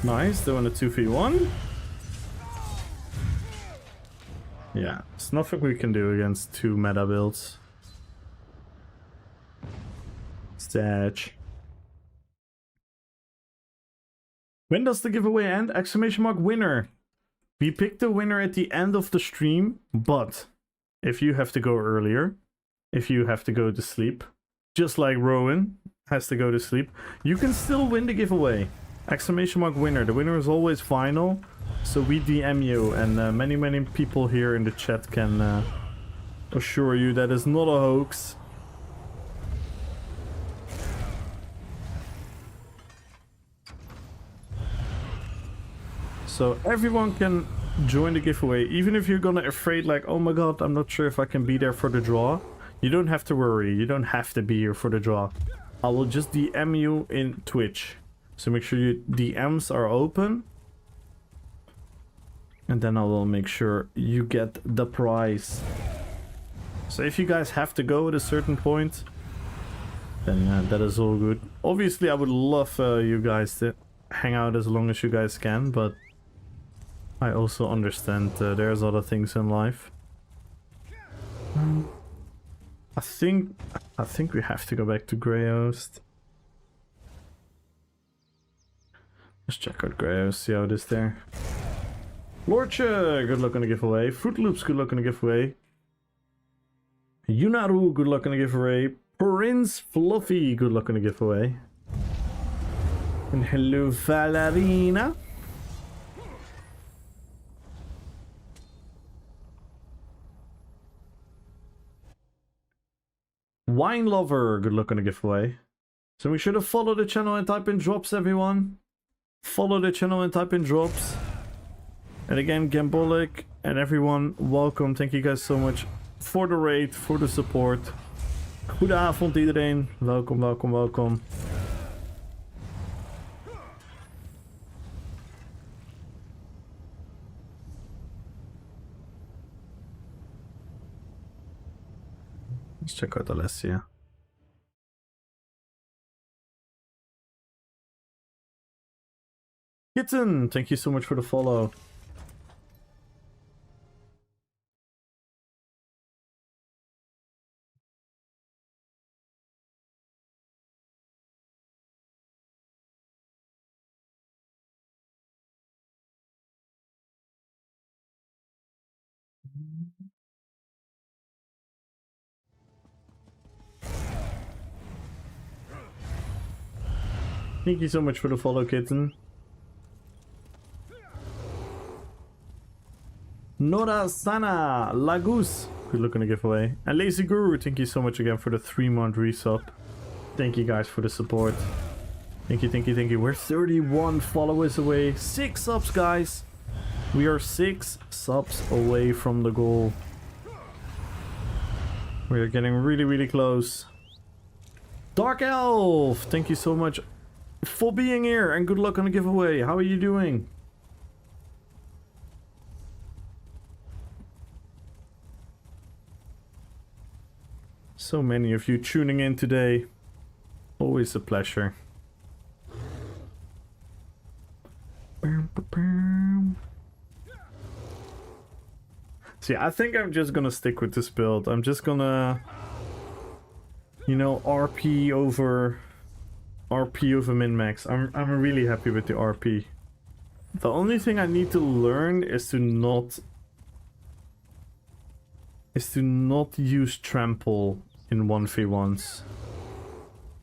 Nice, doing a 2v1. Yeah, there's nothing we can do against 2 meta builds. Stage. When does the giveaway end? Exclamation mark winner. We picked the winner at the end of the stream, but if you have to go earlier, if you have to go to sleep, just like Rowan has to go to sleep, you can still win the giveaway. Exclamation mark winner. The winner is always final, so we DM you, and many people here in the chat can assure you that it's not a hoax. So everyone can join the giveaway, even if you're gonna afraid like, oh my god, I'm not sure if I can be there for the draw. You don't have to worry, you don't have to be here for the draw. I will just DM you in Twitch. So make sure your DMs are open. And then I will make sure you get the prize. So if you guys have to go at a certain point, then that is all good. Obviously I would love you guys to hang out as long as you guys can, but I also understand there's other things in life. I think we have to go back to Greyhost. Let's check out Greyhost, see how it is there. Lorcha, good luck on the giveaway. Fruit Loops, good luck on the giveaway. Yunaru, good luck on the giveaway. Prince Fluffy, good luck on the giveaway. And hello, Valerina. Wine Lover, good luck on the giveaway. So we should have followed the channel and type in drops, everyone. Follow the channel and type in drops. And again, Gambolic and everyone, welcome. Thank you guys so much for the raid, for the support. Goedenavond iedereen. Welkom, welkom, welkom. Let's check out Alessia. Kitten, thank you so much for the follow. Thank you so much for the follow, Kitten. Nora Sana Lagus, good luck on the giveaway. And Lazy Guru, thank you so much again for the 3-month resub. Thank you guys for the support. Thank you, thank you, thank you. We're 31 followers away. 6 subs, guys. We are 6 subs away from the goal. We are getting really, really close. Dark Elf, thank you so much for being here and good luck on the giveaway. How are you doing? So many of you tuning in today. Always a pleasure. See, I think I'm just gonna stick with this build. I'm just gonna, you know, RP over min-max. I'm really happy with the RP. The only thing I need to learn is to not use trample in 1v1s.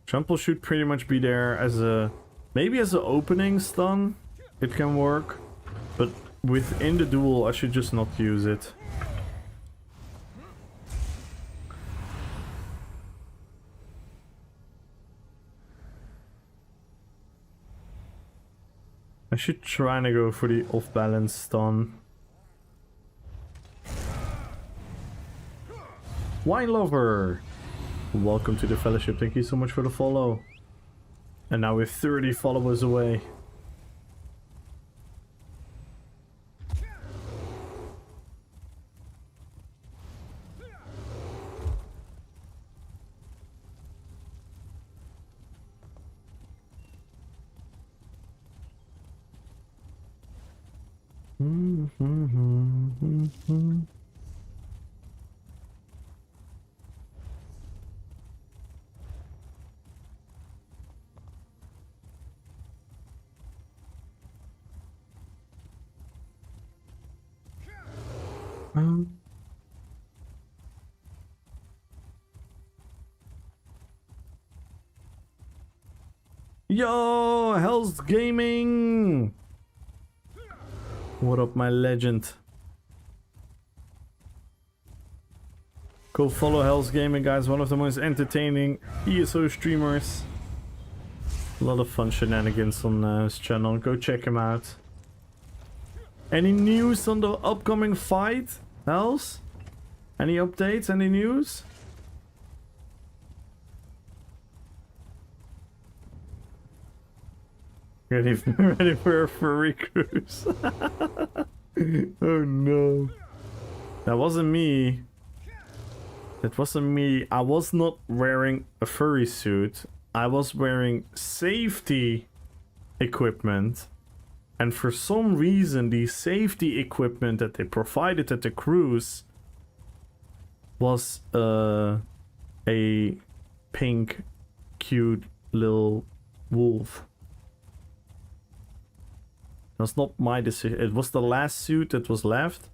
Trample should pretty much be there as a, maybe as an opening stun. It can work, but within the duel I should just not use it. I should try to go for the off-balance stun. Wine Lover! Welcome to the fellowship, thank you so much for the follow. And now we're 30 followers away. Yo, Hell's Gaming! What up, my legend? Go follow Hell's Gaming, guys. One of the most entertaining ESO streamers. A lot of fun shenanigans on his channel. Go check him out. Any news on the upcoming fight, Hells? Any updates? Any news? Ready for a furry cruise. Oh no. That wasn't me. That wasn't me. I was not wearing a furry suit. I was wearing safety equipment. And for some reason, the safety equipment that they provided at the cruise was a pink, cute little wolf. That's not my decision. It was the last suit that was left.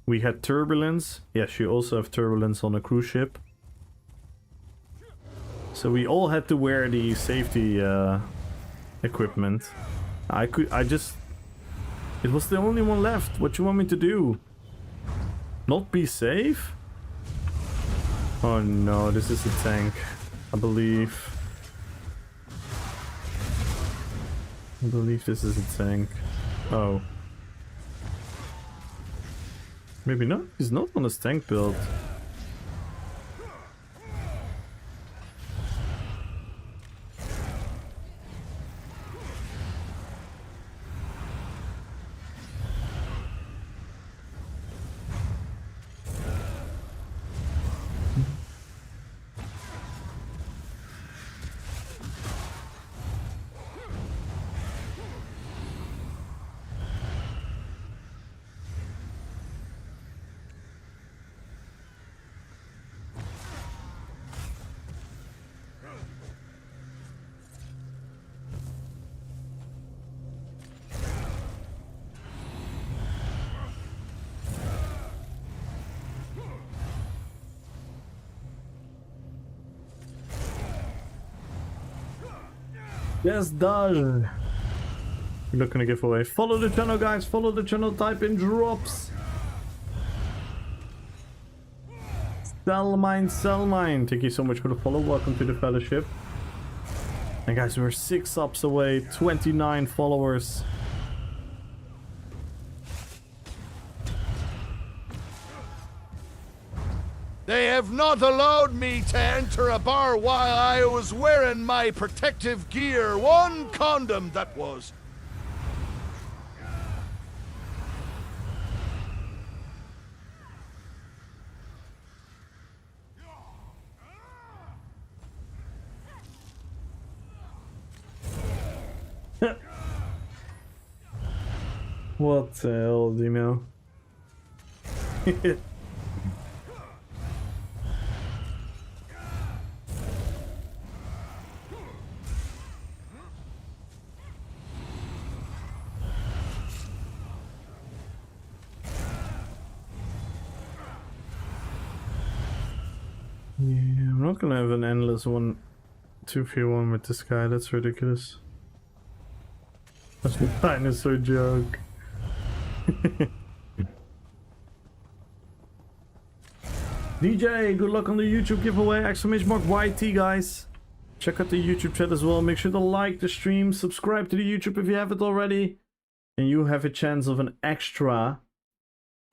We had turbulence. Yes, you also have turbulence on a cruise ship. So we all had to wear the safety equipment. It was the only one left. What you want me to do? Not be safe? Oh no, this is a tank, I believe. I believe this is a tank. Oh. Maybe not. He's not on his tank build. Yes, done. We're not gonna give away. Follow the channel, guys. Follow the channel. Type in drops. Sell mine, sell mine. Thank you so much for the follow. Welcome to the fellowship. And guys, we're 6 subs away, 29 followers. They have not allowed me to enter a bar while I was wearing my protective gear. One condom, that was. What the hell, Dino? Yeah, I'm not gonna have an endless 2v1 with this guy, that's ridiculous. That's the dinosaur joke. DJ, good luck on the YouTube giveaway! Exclamation mark YT, guys! Check out the YouTube chat as well. Make sure to like the stream, subscribe to the YouTube if you haven't already, and you have a chance of an extra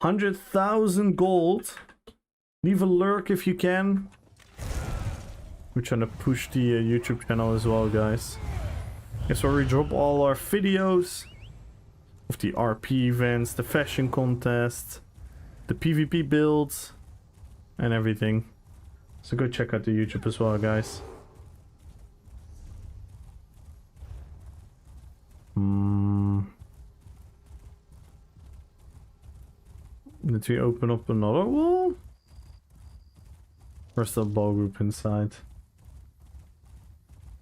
100,000 gold. Leave a lurk if you can. We're trying to push the YouTube channel as well, guys. Guess where we drop all our videos of the RP events, the fashion contest, the PvP builds, and everything. So go check out the YouTube as well, guys. Did we open up another wall? Where's the ball group inside?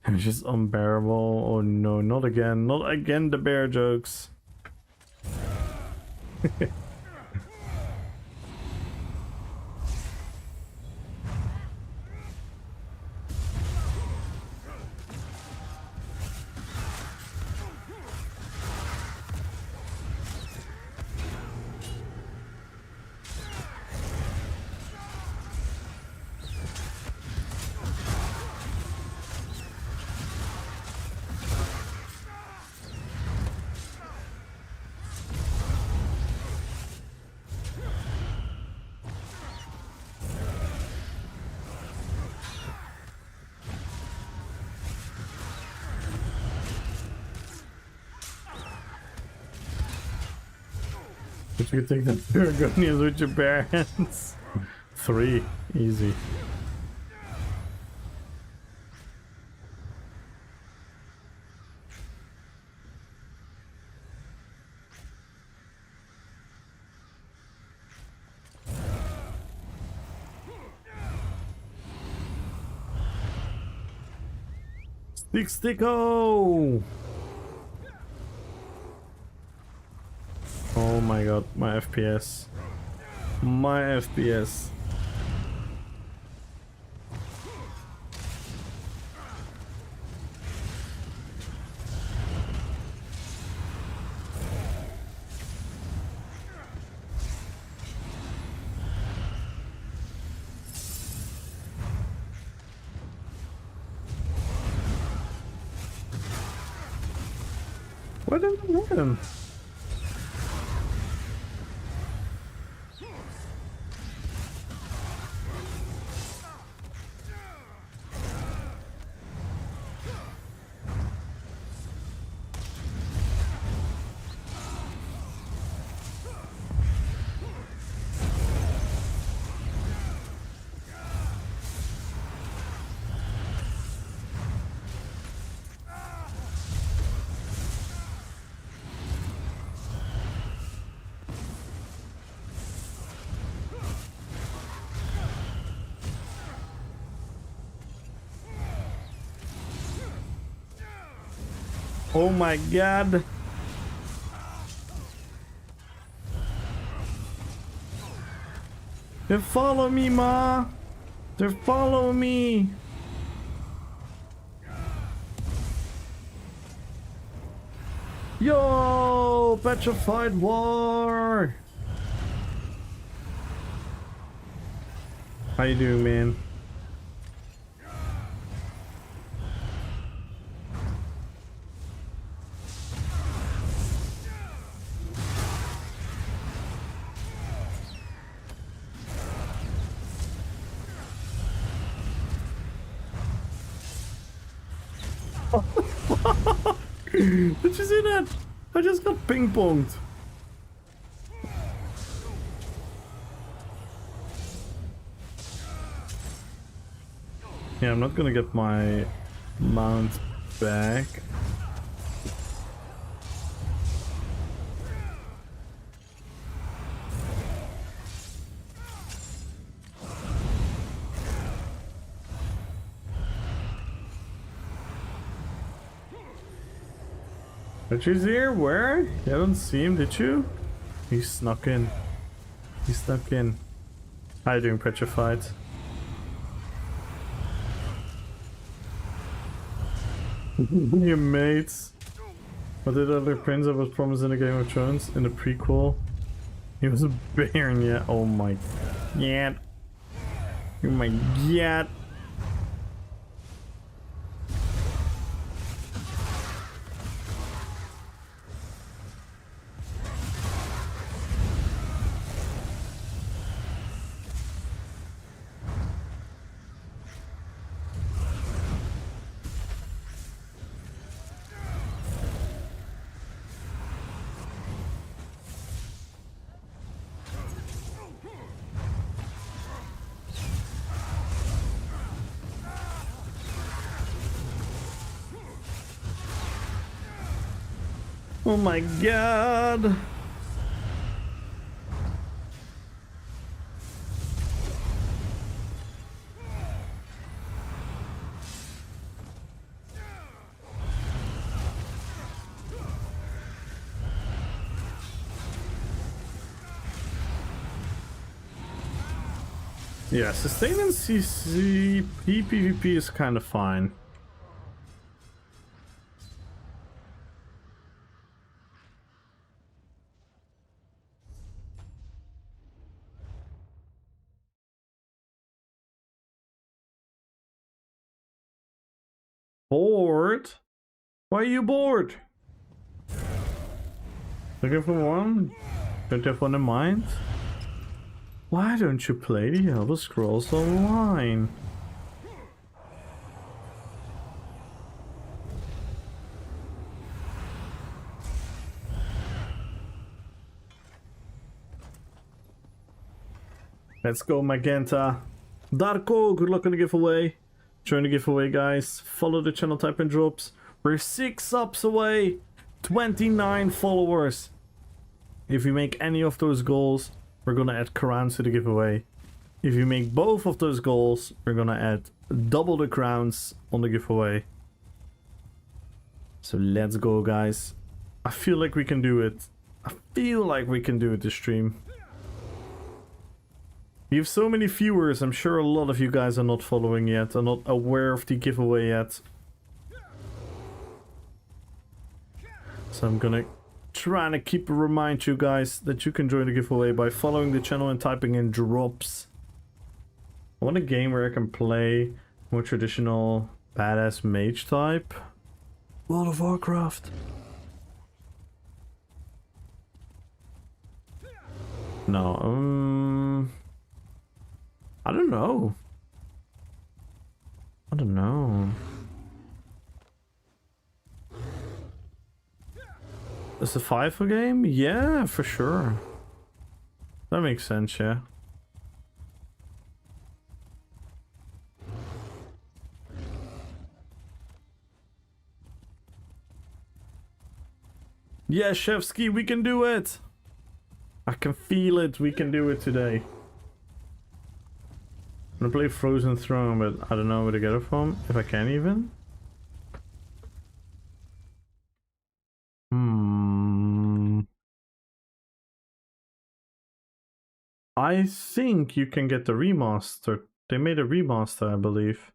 It's just unbearable. Oh no, not again. Not again, the bear jokes. But you can take the Burgundians with your bare hands. 3. Easy. Sticko! Oh my god, my FPS. My FPS. Why didn't I hit him? Oh my god. They follow me, Ma. They're following me. Yo, petrified war. How you doing, man? Did you see that? I just got ping-ponged. Yeah, I'm not gonna get my mount back. Did you see her? Where? You haven't seen him, did you? He snuck in. He snuck in. How you doing, Petrified? Your mates. What did other prince that was promised in the Game of Thrones in the prequel? He was a baron, yeah. Oh my god. Oh my god. Oh my god. Yeah, sustain and CCP PvP is kind of fine. Bored? Why are you bored? Looking for one? Don't you have one in mind? Why don't you play the Elder Scrolls Online? Let's go, Magenta. Darko, good luck on the giveaway. Join the giveaway, guys. Follow the channel, type in drops. We're 6 subs away. 29 followers. If you make any of those goals, we're gonna add crowns to the giveaway. If you make both of those goals, we're gonna add double the crowns on the giveaway. So let's go, guys. I feel like we can do it. I feel like we can do it this stream. We have so many viewers, I'm sure a lot of you guys are not following yet, are not aware of the giveaway yet. So I'm gonna try to remind you guys that you can join the giveaway by following the channel and typing in drops. I want a game where I can play more traditional badass mage type. World of Warcraft. No, I don't know. I don't know. Is a FIFA game? Yeah, for sure. That makes sense, yeah. Yeah, Chefsky, we can do it! I can feel it, we can do it today. I'm gonna play Frozen Throne, but I don't know where to get it from, if I can even. I think you can get the remaster. They made a remaster, I believe.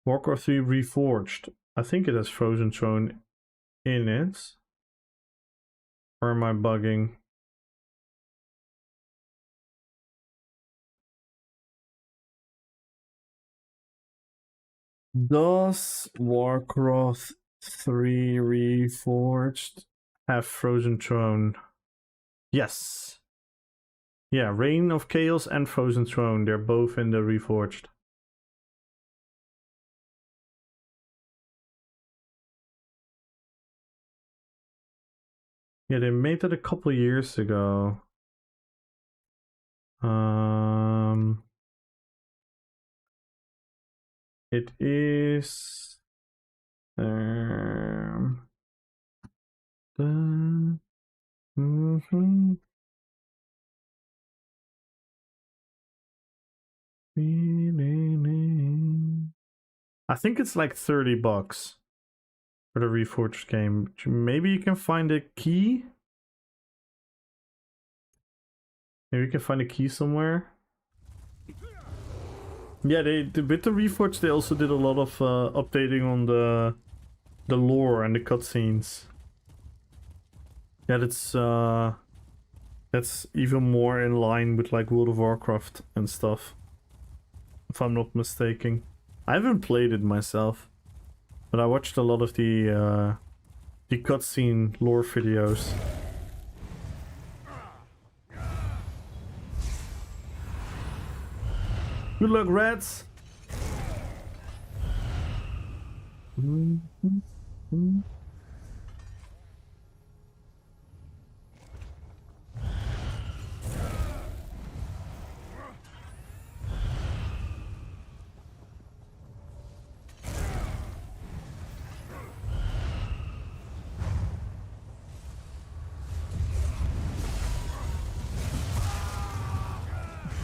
Warcraft 3 Reforged. I think it has Frozen Throne in it. Or am I bugging? Does Warcraft 3 Reforged have Frozen Throne? Yes. Yeah, Reign of Chaos and Frozen Throne. They're both in the Reforged. Yeah, they made it a couple years ago. It is mhm. I think it's like $30 for the Reforged game. Maybe you can find a key. Maybe you can find a key somewhere. Yeah, with the Reforged they also did a lot of updating on the lore and the cutscenes. Yeah, that's even more in line with like World of Warcraft and stuff, if I'm not mistaken. I haven't played it myself, but I watched a lot of the cutscene lore videos. Good luck, rats!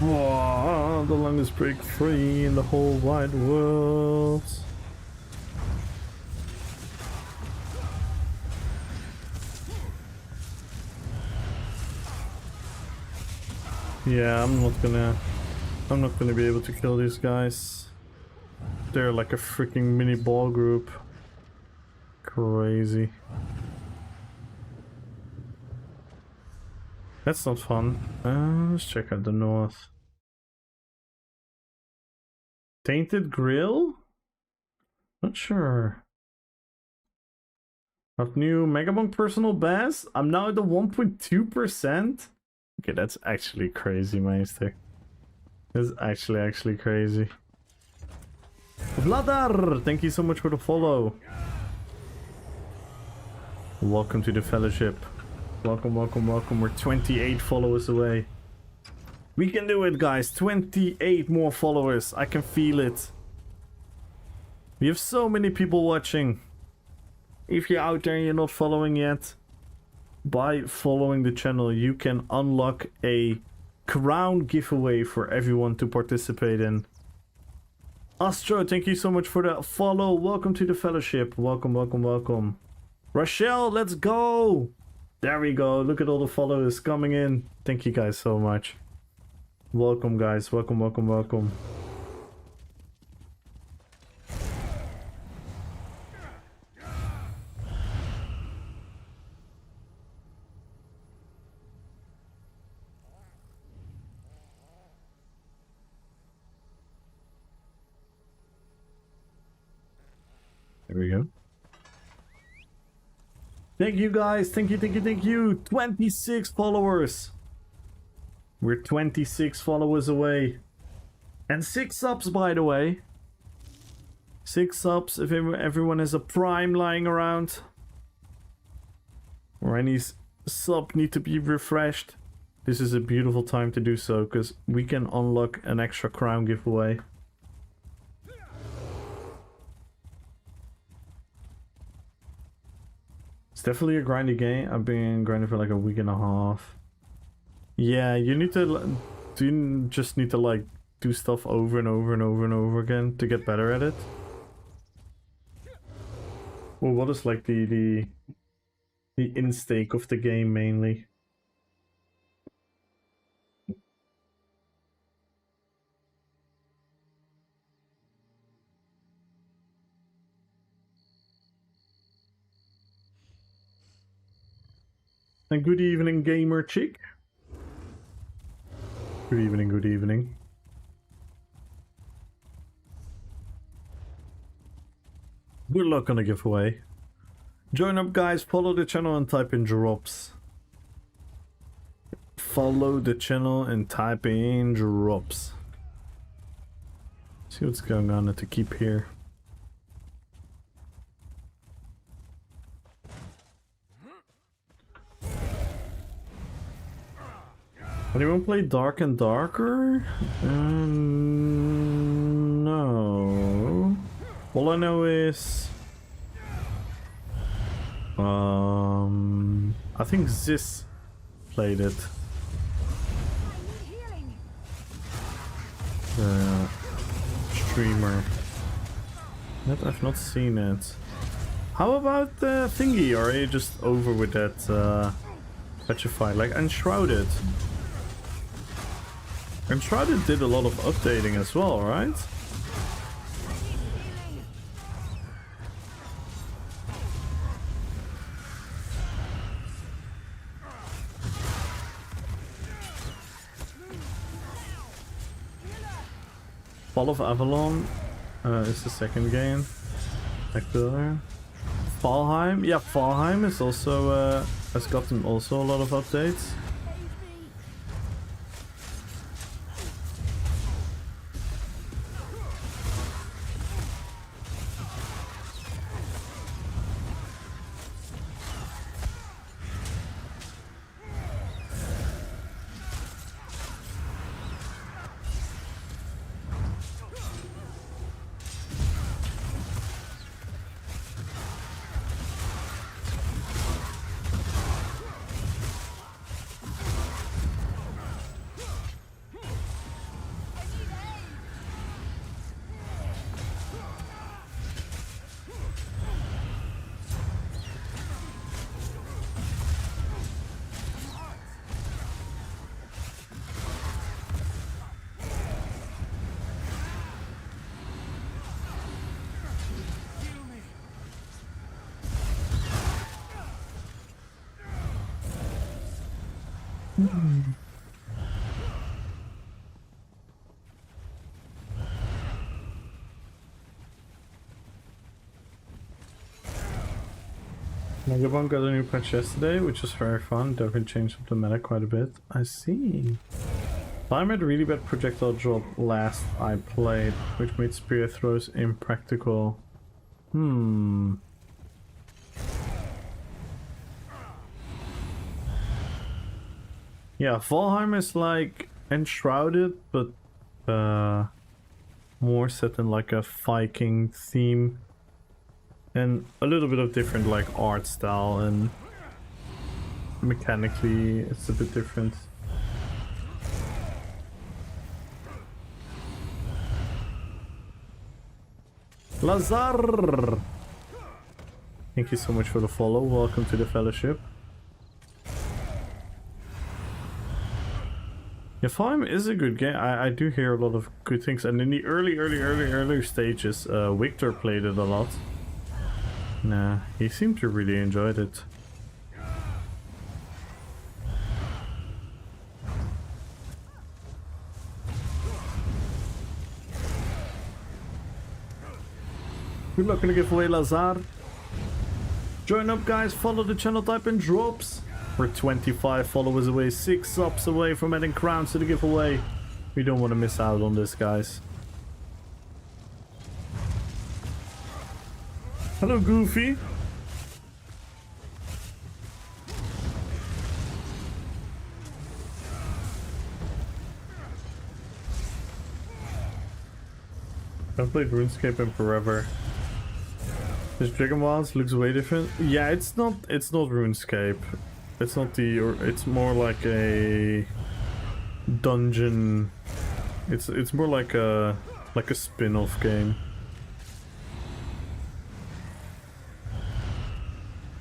Whoa, the longest break free in the whole wide world. Yeah, I'm not gonna be able to kill these guys. They're like a freaking mini ball group. Crazy. That's not fun. Let's check out the north. Tainted Grill? Not sure. Got new Megabonk personal best. I'm now at the 1.2%. Okay, that's actually crazy, Meister. That's actually crazy. LOTR, thank you so much for the follow. Welcome to the fellowship. Welcome, welcome, welcome. We're 28 followers away. We can do it, guys. 28 more followers. I can feel it. We have so many people watching. If you're out there and you're not following yet, by following the channel, you can unlock a crown giveaway for everyone to participate in. Astro, thank you so much for the follow. Welcome to the fellowship. Welcome, welcome, welcome. Rochelle, let's go. There we go. Look at all the followers coming in. Thank you guys so much. Welcome, guys. Welcome, welcome, welcome. There we go. Thank you guys. Thank you, thank you, thank you. 26 followers. We're 26 followers away. And 6 subs, by the way. 6 subs if everyone has a prime lying around. Or any sub need to be refreshed. This is a beautiful time to do so, because we can unlock an extra crown giveaway. It's definitely a grindy game. I've been grinding for like a week and a half. Yeah, you need to just need to like do stuff over and over and over and over again to get better at it. Well, what is like the in-stake of the game mainly? And good evening, gamer chick. Good evening, good evening. Good luck on the giveaway. Join up, guys. Follow the channel and type in drops. Follow the channel and type in drops. See what's going on at the keep here. Anyone play Dark and Darker? No. All I know is... I think Ziz played it. The streamer. That I've not seen it. How about the thingy? Or are you just over with that Petrified? Like Enshrouded. Enshrouded did a lot of updating as well, right? Fall of Avalon is the second game. Back there. Valheim, yeah, Valheim is also has gotten also a lot of updates. Megabomb got a new patch yesterday, which was very fun. Definitely changed up the meta quite a bit. I see. I made a really bad projectile drop last I played, which made spear throws impractical. Yeah, Valheim is like Enshrouded, but more set in like a Viking theme. And a little bit of different like art style, and mechanically it's a bit different. Lazar! Thank you so much for the follow. Welcome to the fellowship. Yeah, Valheim is a good game. I do hear a lot of good things. And in the early stages, Victor played it a lot. Nah, he seemed to really enjoyed it. Good luck in the giveaway, Lazar. Join up, guys. Follow the channel, type in drops. We're 25 followers away, 6 subs away from adding crowns to the giveaway. We don't want to miss out on this, guys. Hello, Goofy. I've played RuneScape in forever. This Dragon Wilds looks way different. Yeah, it's not RuneScape. It's not it's more like a dungeon. It's more like a spin-off game.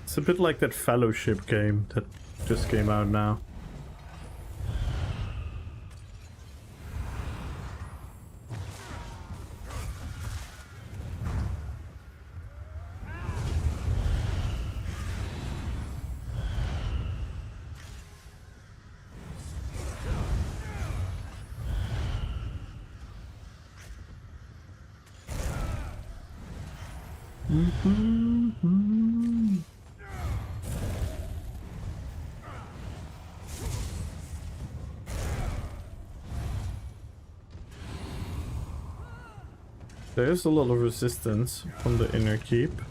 It's a bit like that Fellowship game that just came out now. There's a lot of resistance from the inner keep.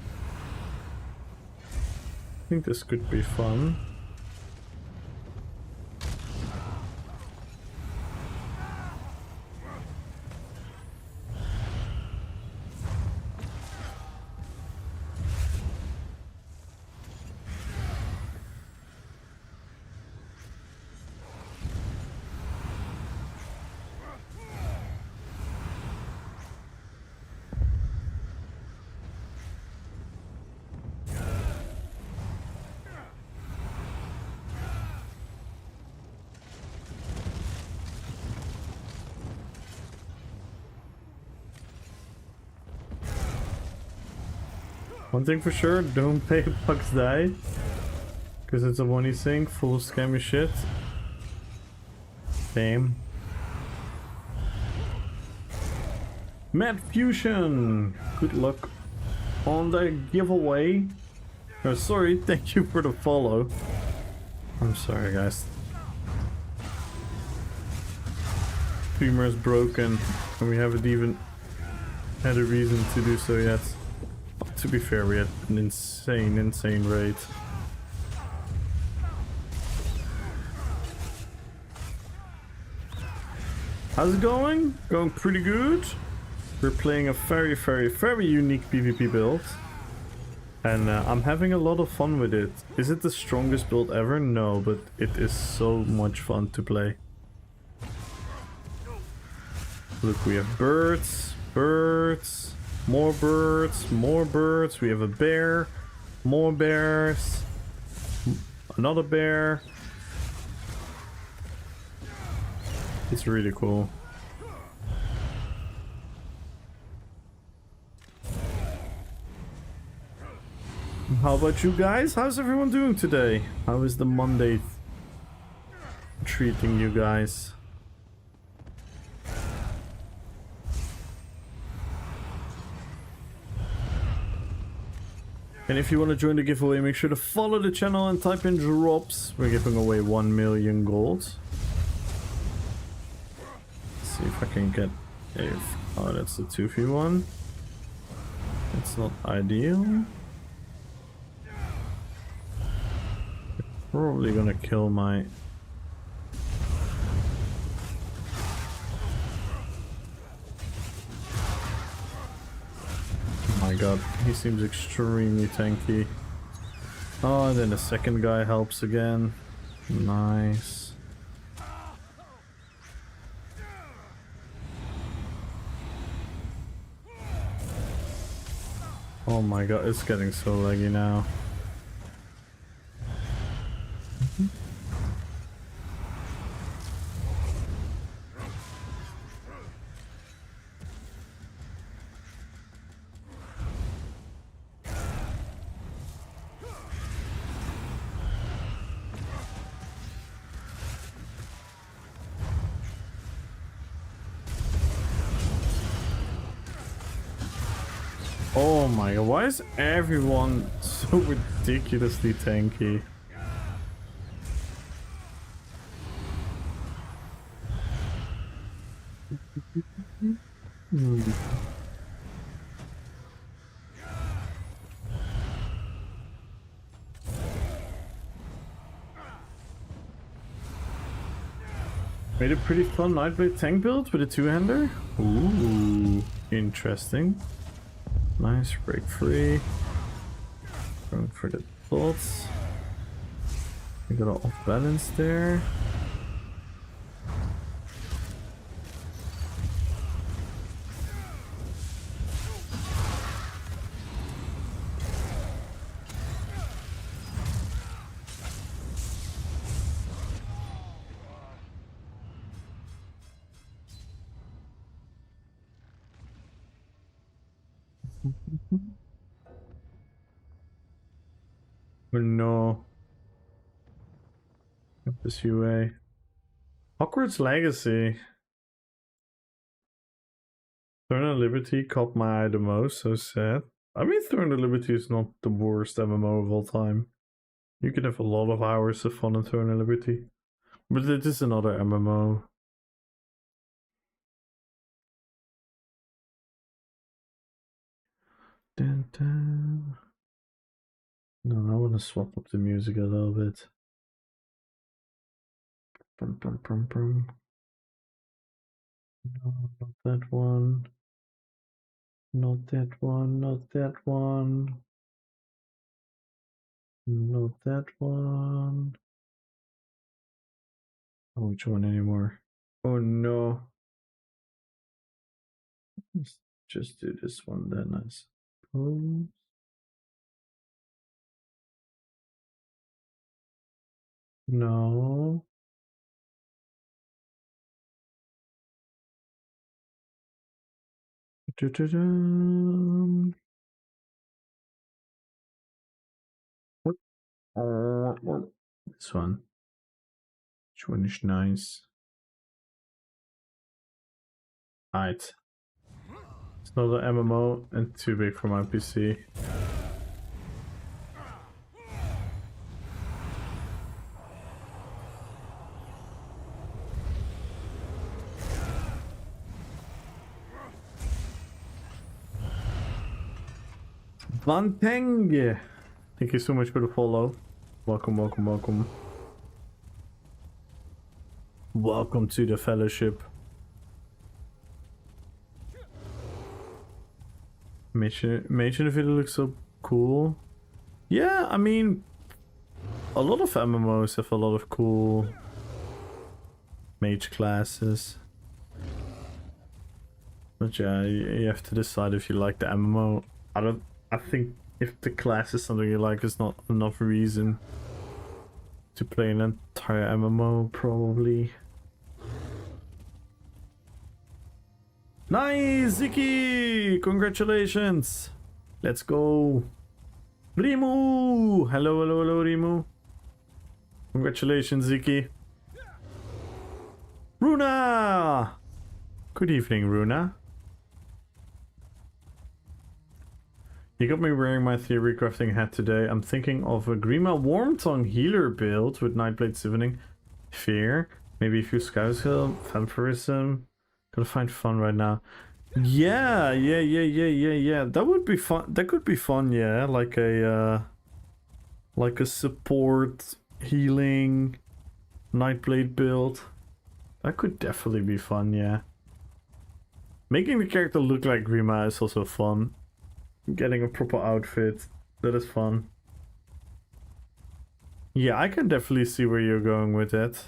I think this could be fun. One thing for sure, don't pay bucks die. Because it's a money thing, full of scammy shit. Damn. Mad Fusion! Good luck on the giveaway. Oh, sorry, thank you for the follow. I'm sorry, guys. Streamer is broken, and we haven't even had a reason to do so yet. But to be fair, we had an insane raid. How's it going? Going pretty good. We're playing a very unique PvP build. And I'm having a lot of fun with it. Is it the strongest build ever? No, but it is so much fun to play. Look, we have birds, more birds. We have a bear, more bears, another bear. It's really cool. How about you guys? How's everyone doing today? How is the Monday treating you guys? And if you want to join the giveaway, make sure to follow the channel and type in drops. We're giving away 1 million gold. Let's see if I can get a... Oh, that's the 2v1. It's not ideal. Probably gonna kill my... Oh my god, he seems extremely tanky. Oh, and then the second guy helps again. Nice. Oh my god, it's getting so laggy now. Oh my god, why is everyone so ridiculously tanky? Made a pretty fun Nightblade tank build with a two-hander. Ooh, interesting. Nice, break free. Going for the thoughts. We got an off balance there. Oh no. This UA. Hogwarts Legacy. Throne of Liberty caught my eye the most, so sad. I mean, Throne of Liberty is not the worst MMO of all time. You can have a lot of hours of fun in Throne of Liberty. But it is another MMO. Dun, dun. No, I want to swap up the music a little bit. Brum, brum, brum, brum. No, not that one. Not that one, not that one. Not that one. Oh, which one anymore? Oh no. Let's just do this one then, I suppose. No. This one. Which one is nice? Alright. It's not an MMO and too big for my PC. Vanteng! Thank you so much for the follow. Welcome, welcome, welcome. Welcome to the fellowship. Imagine if it looks so cool. Yeah, I mean, a lot of MMOs have a lot of cool mage classes. But yeah, you have to decide if you like the MMO. I think if the class is something you like, it's not enough reason to play an entire MMO, probably. Nice, Ziki! Congratulations! Let's go! Rimu! Hello, hello, hello, Rimu. Congratulations, Ziki. Runa! Good evening, Runa. You got me wearing my theory crafting hat today. I'm thinking of a Grima Wormtongue healer build with Nightblade Siphoning, Fear, maybe a few Scout Hill, Vampirism. Gotta find fun right now. Yeah. That would be fun. That could be fun, yeah. Like a support healing Nightblade build. That could definitely be fun, yeah. Making the character look like Grima is also fun. Getting a proper outfit, that is fun. Yeah, I can definitely see where you're going with that.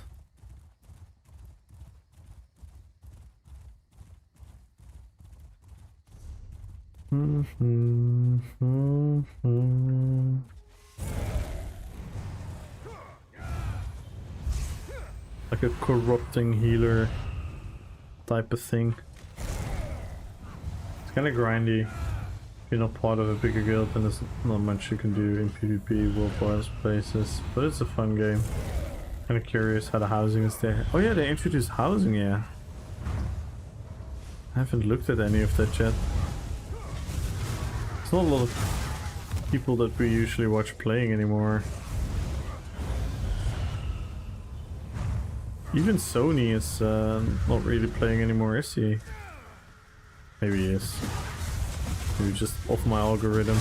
Like a corrupting healer type of thing. It's kind of grindy. If you're not part of a bigger guild, then there's not much you can do in PvP, World Wars places. But it's a fun game. Kind of curious how the housing is there. Oh yeah, they introduced housing, yeah. I haven't looked at any of that yet. There's not a lot of people that we usually watch playing anymore. Even Sony is not really playing anymore, is he? Maybe he is. Maybe just off my algorithm.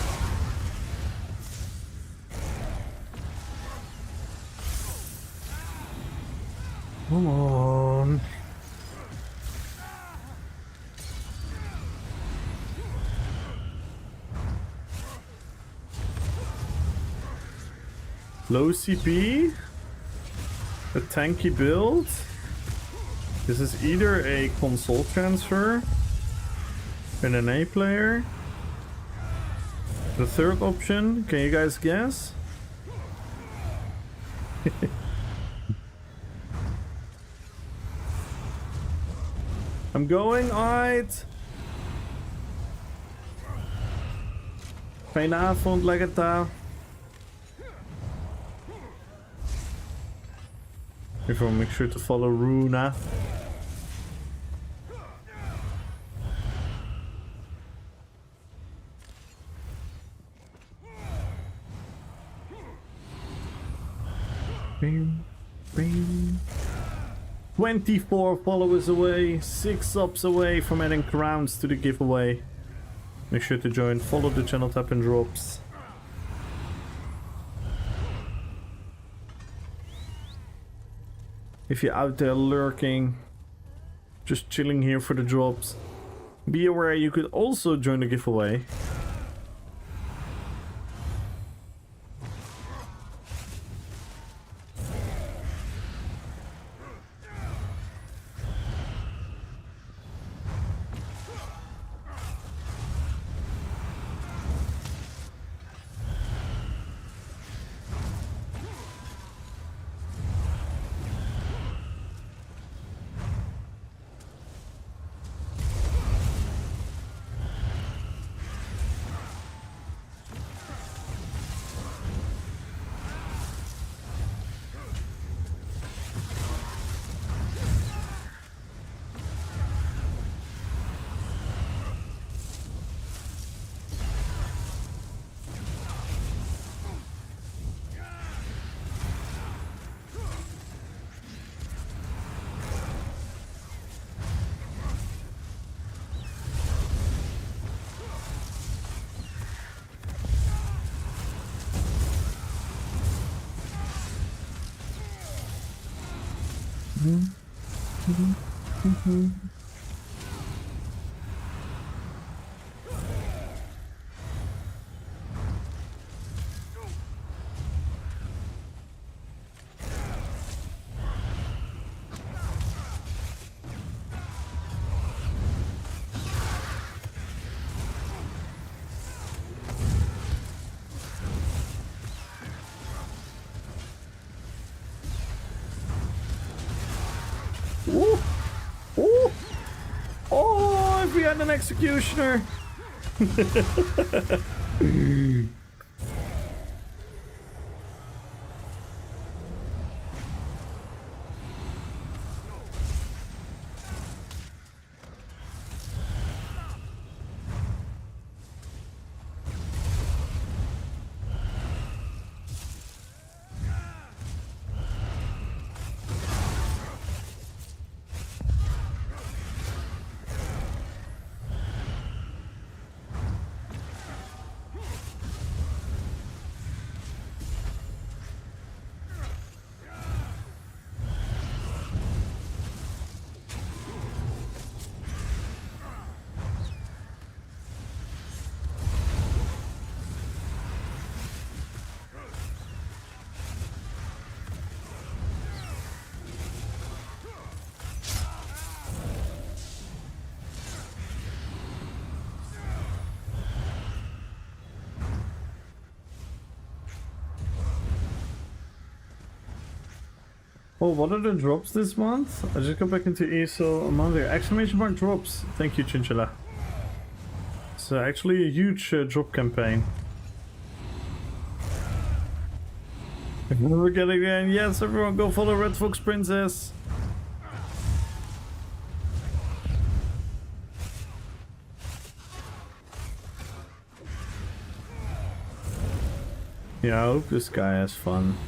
Come on. Low CP? A tanky build? This is either a console transfer, an NA player. The third option, can you guys guess? I'm going, alright. Fijne avond, lekker daar. Everyone make sure to follow Runa. Bing, bing. 24 followers away, 6 subs away from adding crowns to the giveaway. Make sure to join, follow the channel, tap and drops. If you're out there lurking, just chilling here for the drops, be aware you could also join the giveaway. Ooh. Ooh. Oh, if we had an executioner. Oh, what are the drops this month? I just got back into ESO a month ago. Exclamation mark drops. Thank you, Chinchilla. It's actually a huge drop campaign. If we forget again, yes, everyone go follow Red Fox Princess. Yeah, I hope this guy has fun.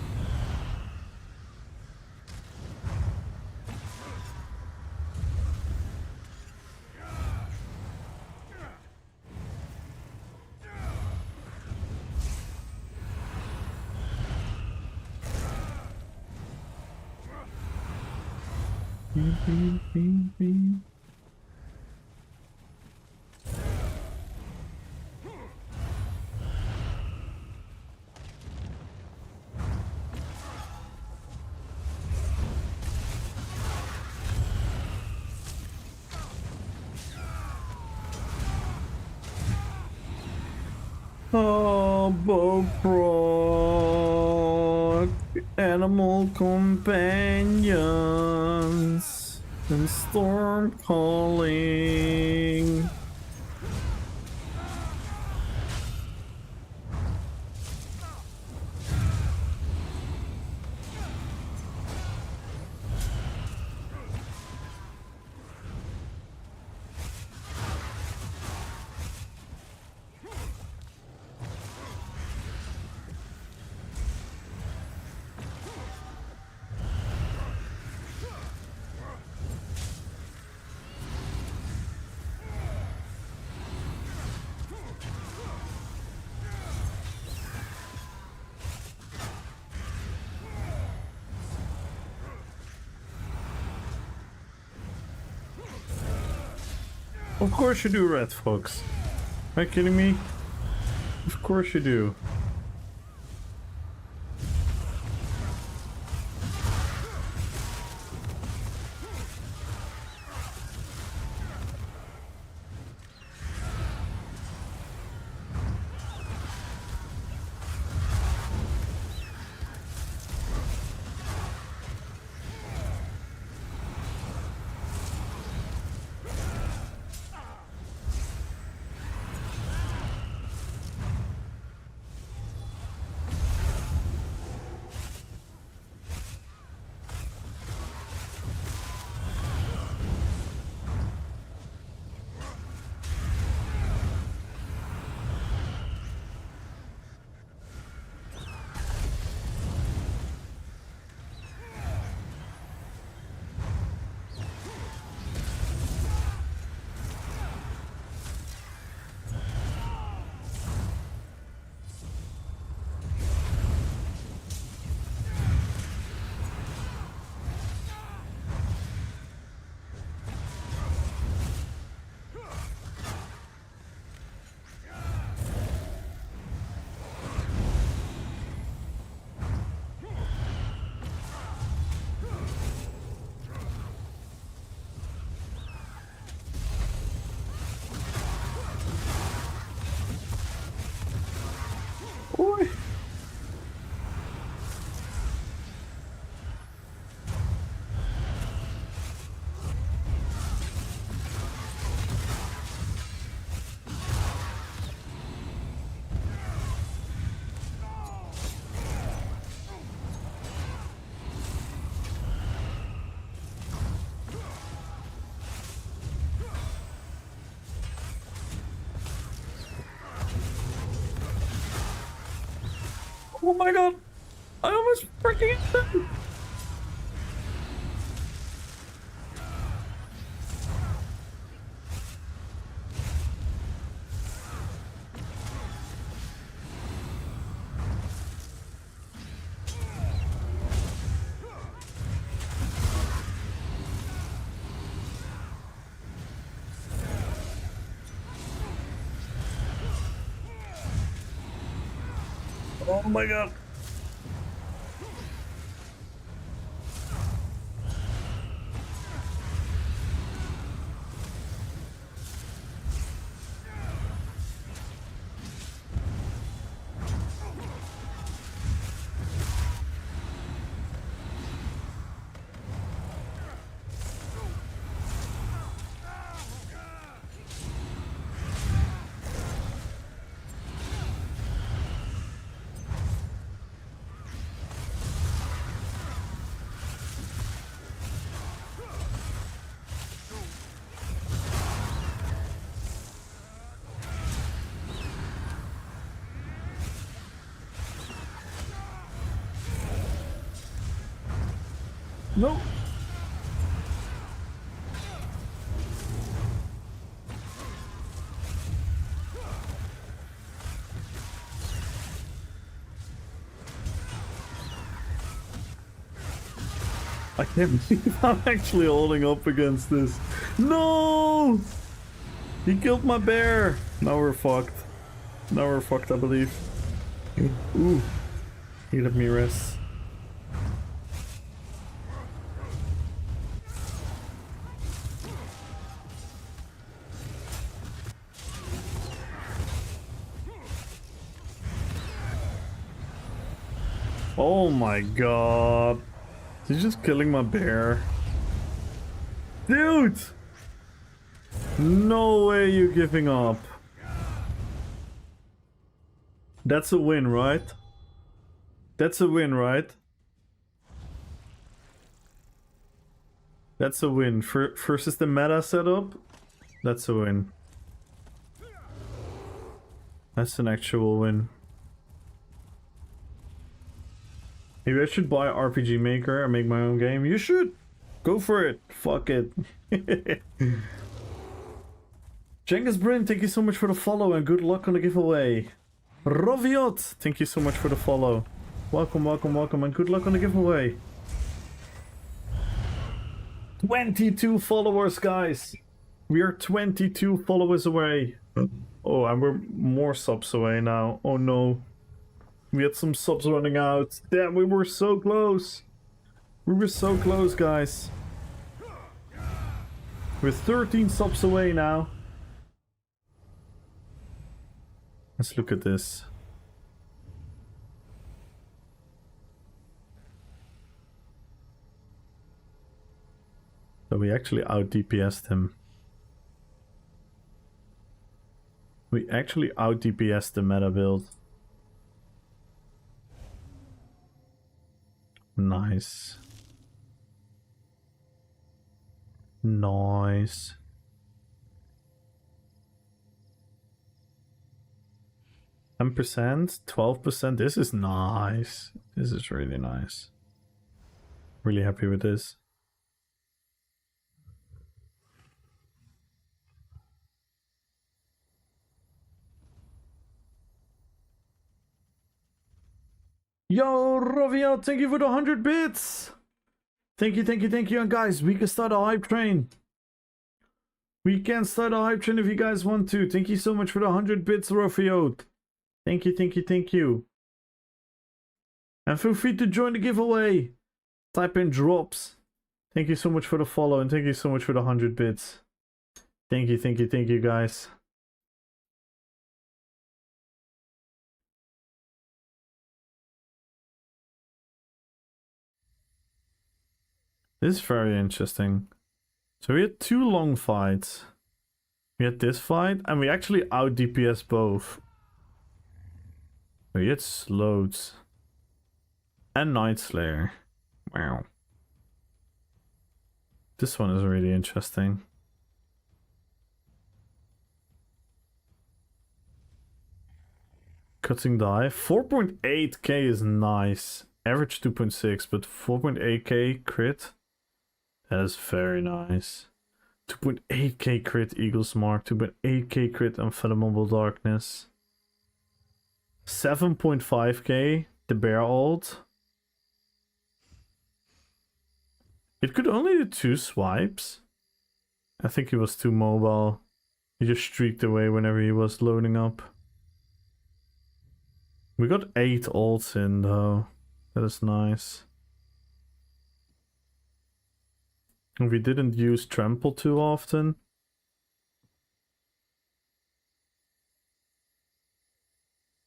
Oh, Bobrock, animal companions, and storm calling. Of course you do, Red Fox. Are you kidding me? Of course you do. Oh my god! I almost freaking hit them! Oh my god! No! I can't believe I'm actually holding up against this. No! He killed my bear! Now we're fucked. Now we're fucked, I believe. Ooh. He let me rest. Oh my god. He's just killing my bear. Dude! No way you're giving up. That's a win, right? That's a win, right? That's a win. Versus the meta setup, that's a win. That's an actual win. Maybe I should buy RPG Maker and make my own game. You should! Go for it! Fuck it. Jengus Brin, thank you so much for the follow and good luck on the giveaway. Roviot, thank you so much for the follow. Welcome, welcome, welcome, and good luck on the giveaway. 22 followers, guys. We are 22 followers away. Oh, and we're more subs away now. Oh no. We had some subs running out. Damn, we were so close. We were so close, guys. We're 13 subs away now. Let's look at this. So we actually out DPS'd him. We actually out DPS'd the meta build. Nice. Nice. %, 12%. This is nice. This is really nice. Really happy with this. Yo, Rovia, thank you for the 100 bits. Thank you, thank you, thank you. And guys, we can start a hype train. We can start a hype train if you guys want to. Thank you so much for the 100 bits, Rovia. Thank you, thank you, thank you. And feel free to join the giveaway. Type in drops. Thank you so much for the follow and thank you so much for the 100 bits. Thank you, thank you, thank you, guys. This is very interesting. So we had 2 long fights. We had this fight and we actually out DPS both. We had Sloats and Night Slayer. Wow. This one is really interesting. Cutting dive. 4.8k is nice. Average 2.6, but 4.8k crit. That is very nice. 2.8k crit Eagle's Mark. 2.8k crit Unfathomable Darkness. 7.5k the Bear ult. It could only do 2 swipes. I think he was too mobile. He just streaked away whenever he was loading up. We got 8 ults in though. That is nice. We didn't use trample too often.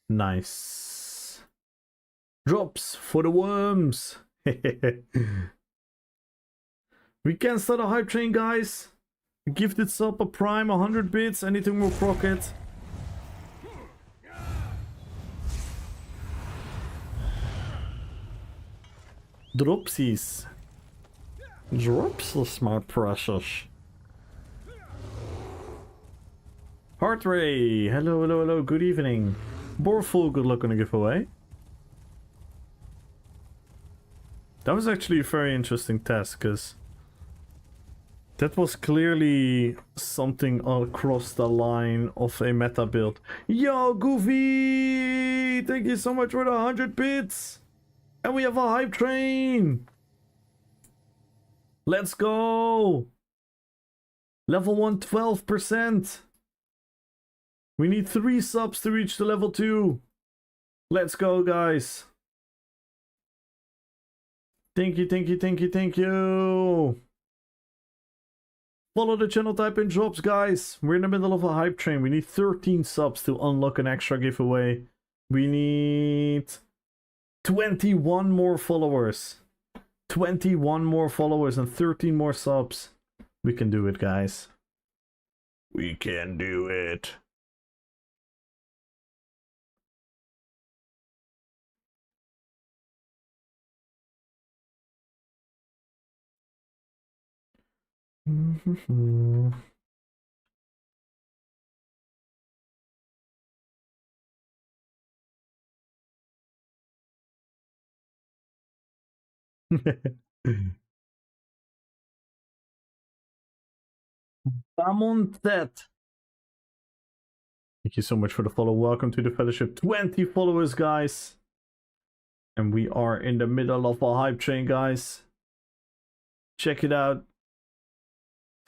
Nice. Drops for the worms. We can start a hype train, guys. Gifted sub a prime 100 bits. Anything will proc it. Dropsies. Dropsies, my precious. Heartray. Hello, hello, hello. Good evening. Borful, good luck on the giveaway. That was actually a very interesting test, because that was clearly something across the line of a meta build. Yo, Goofy! Thank you so much for the 100 bits! And we have a hype train! Let's go! Level 1, 12%! We need 3 subs to reach the level 2. Let's go, guys! Thank you, thank you, thank you, thank you! Follow the channel, type in drops, guys. We're in the middle of a hype train. We need 13 subs to unlock an extra giveaway. We need 21 more followers. 21 more followers and 13 more subs. We can do it, guys. We can do it. Bamontet. Thank you so much for the follow. Welcome to the fellowship. 20 followers, guys. And we are in the middle of a hype train, guys. Check it out.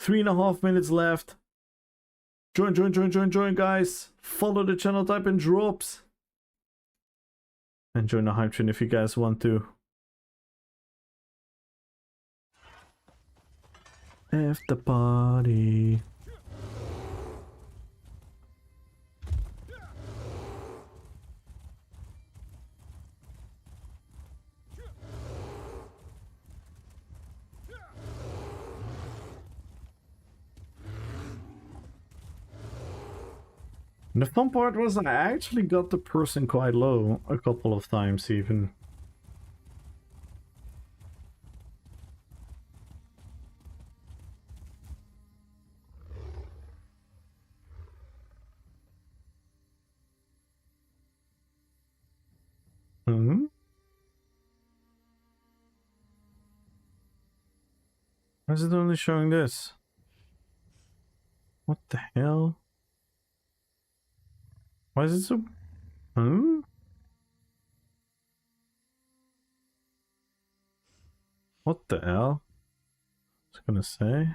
3.5 minutes left. Join, join, join, join, join, guys. Follow the channel, type in drops. And join the hype train if you guys want to. After party. And the fun part was I actually got the person quite low a couple of times even. Why is it only showing this? What the hell? Why is it so... What the hell? I was gonna say...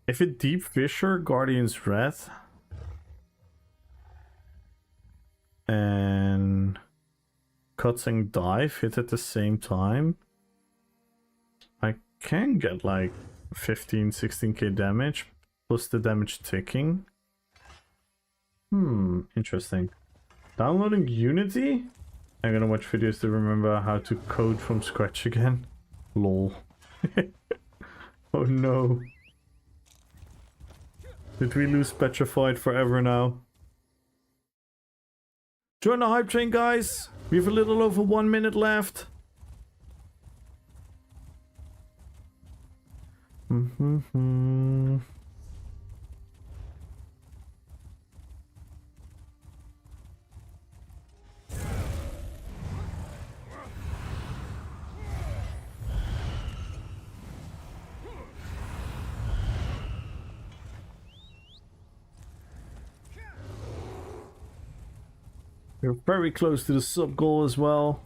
If it Deep Fissure, Guardian's Wrath, and Cutting Dive hit at the same time, I can get like 15-16k damage, plus the damage ticking. Interesting. Downloading Unity? I'm gonna watch videos to remember how to code from scratch again. Lol. Oh no. Did we lose Petrified forever now? Join the hype train, guys. We have a little over 1 minute left. We're very close to the sub goal as well.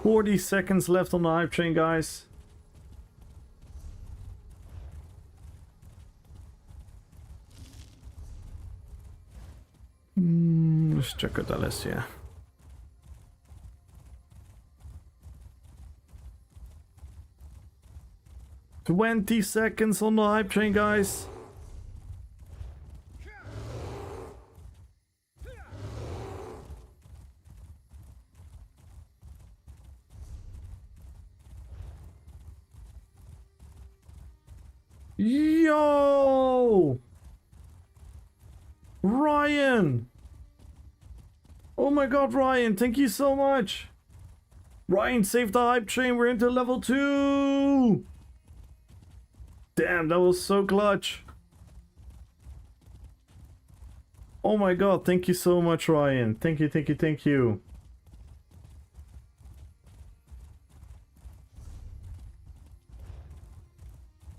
"40 seconds left on the hype train, guys. Let's check out Alessia. "20 seconds on the hype train, guys. Yo! Ryan! Oh my god, Ryan, thank you so much! Ryan saved the hype train, we're into level 2! Damn, that was so clutch! Oh my god, thank you so much, Ryan. Thank you, thank you, thank you.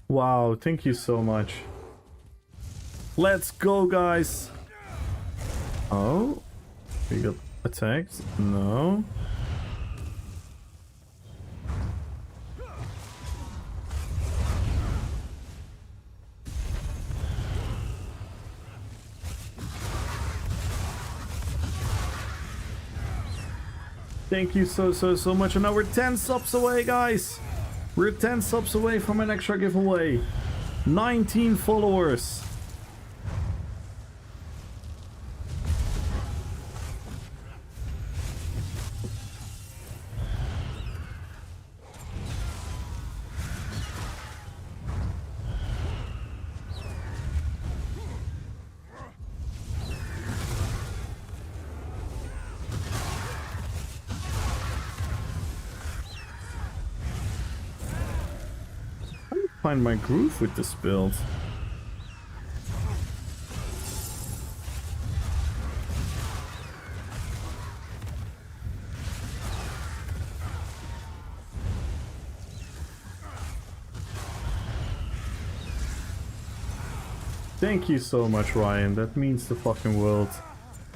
Wow, thank you so much. Let's go, guys. Oh, we got attacked. No. Thank you so much. And now we're 10 subs away, guys. We're 10 subs away from an extra giveaway. 19 followers. Find my groove with this build. Thank you so much, Ryan. That means the fucking world.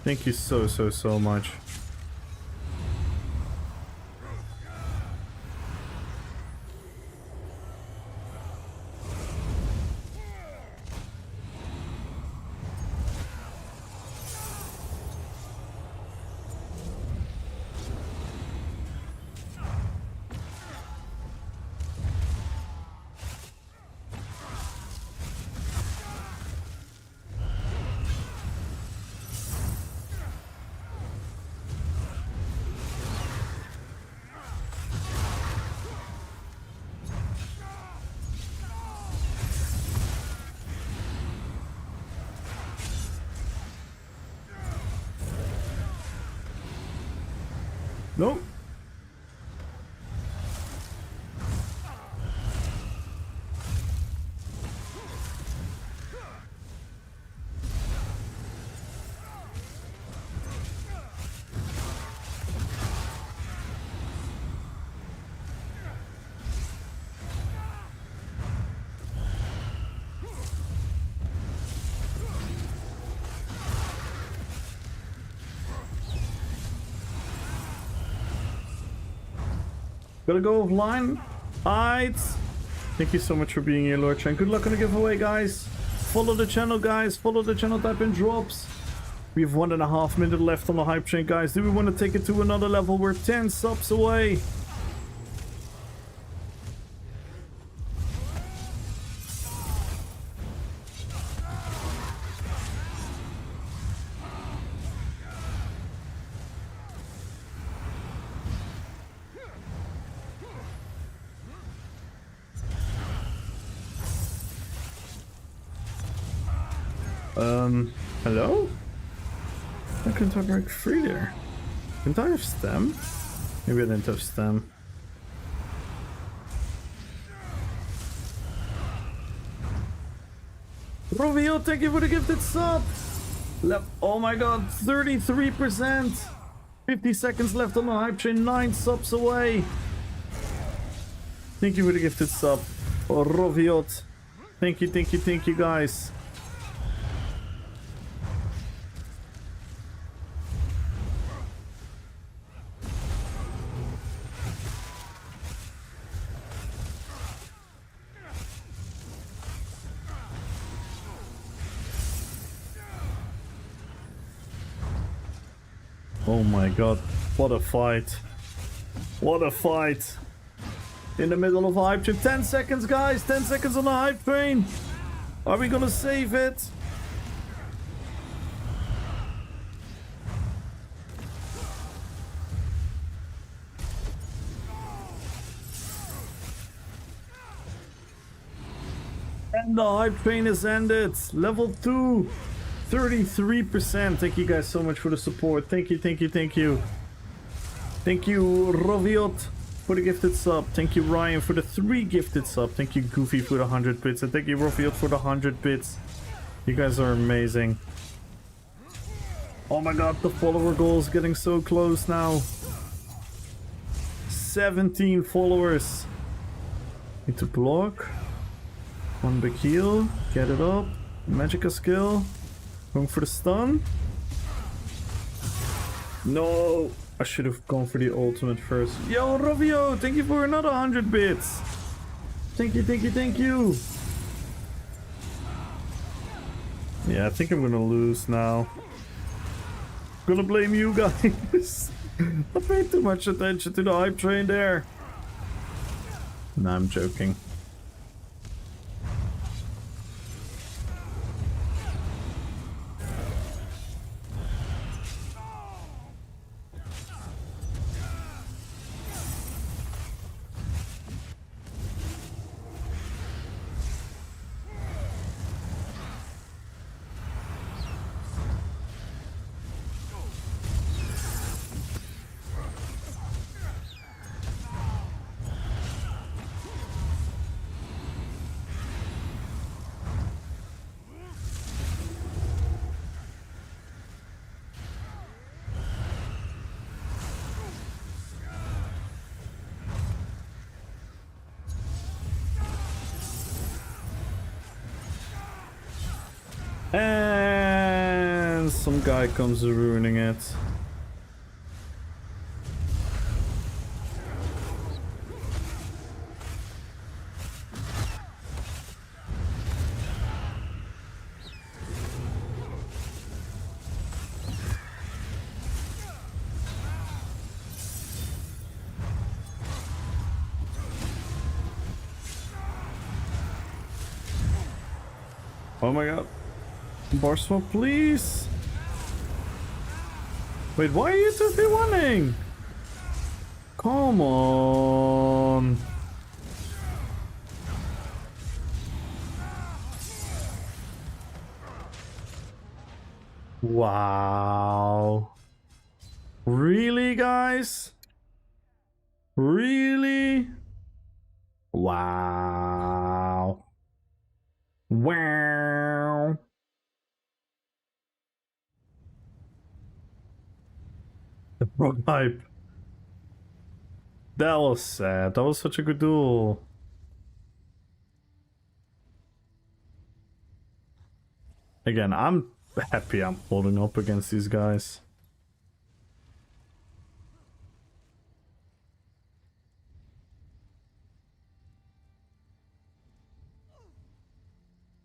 Thank you so much. Nope. Gotta go offline. Alright. Thank you so much for being here, Lord Chen. Good luck on the giveaway, guys. Follow the channel, guys. Follow the channel, type in drops. We have 1.5 minutes left on the hype train, guys. Do we want to take it to another level? We're 10 subs away. Hello? I couldn't I break free there? Didn't I have stem? Maybe I didn't have stem. Rovio, thank you for the gifted sub! Oh my god, 33%! 50 seconds left on the hype train, 9 subs away! Thank you for the gifted sub. Oh, Roviot. Thank you guys. Oh my god, what a fight. What a fight. In the middle of a hype train. 10 seconds, guys. 10 seconds on the hype train. Are we gonna save it? And the hype train is ended. Level 2. 33%. Thank you guys so much for the support. Thank you. Thank you, Roviot, for the gifted sub. Thank you, Ryan, for the 3 gifted sub. Thank you, Goofy, for the 100 bits. And thank you, Roviot, for the 100 bits. You guys are amazing. Oh my god, the follower goal is getting so close now. 17 followers. Need to block. 1 big heal. Get it up. Magica skill. Going for the stun. No. I should have gone for the ultimate first. Yo, Rovio, thank you for another 100 bits. Thank you. Yeah, I think I'm gonna lose now. Gonna blame you guys. I paid too much attention to the hype train there. Nah, I'm joking. And some guy comes ruining it. Oh my god. Bar swap, please. Wait, why are you 2v1ing? Come on. Wow. Really, guys? Really? Wow. Wow. The frog hype. That was sad. That was such a good duel. Again, I'm happy I'm holding up against these guys.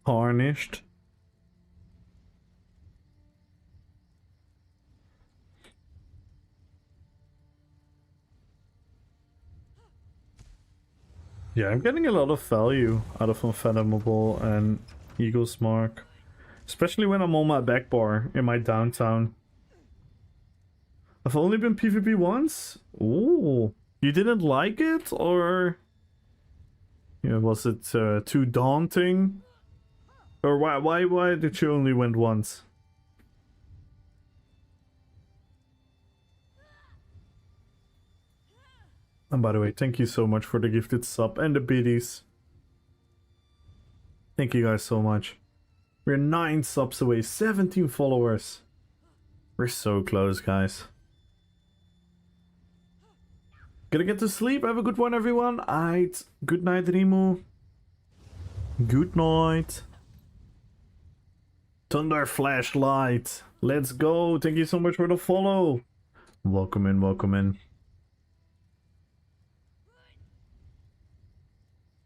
Tarnished. Yeah, I'm getting a lot of value out of Unfathomable and Eagle's Mark. Especially when I'm on my back bar in my downtown. I've only been PvP once? Ooh. You didn't like it? Or... yeah, was it too daunting? Or why did you only went once? And by the way, thank you so much for the gifted sub and the biddies. Thank you guys so much. We're 9 subs away, 17 followers. We're so close, guys. Gonna get to sleep. Have a good one, everyone. Aight. Good night, Rimu. Good night. Thunder Flashlight. Let's go. Thank you so much for the follow. Welcome in, welcome in.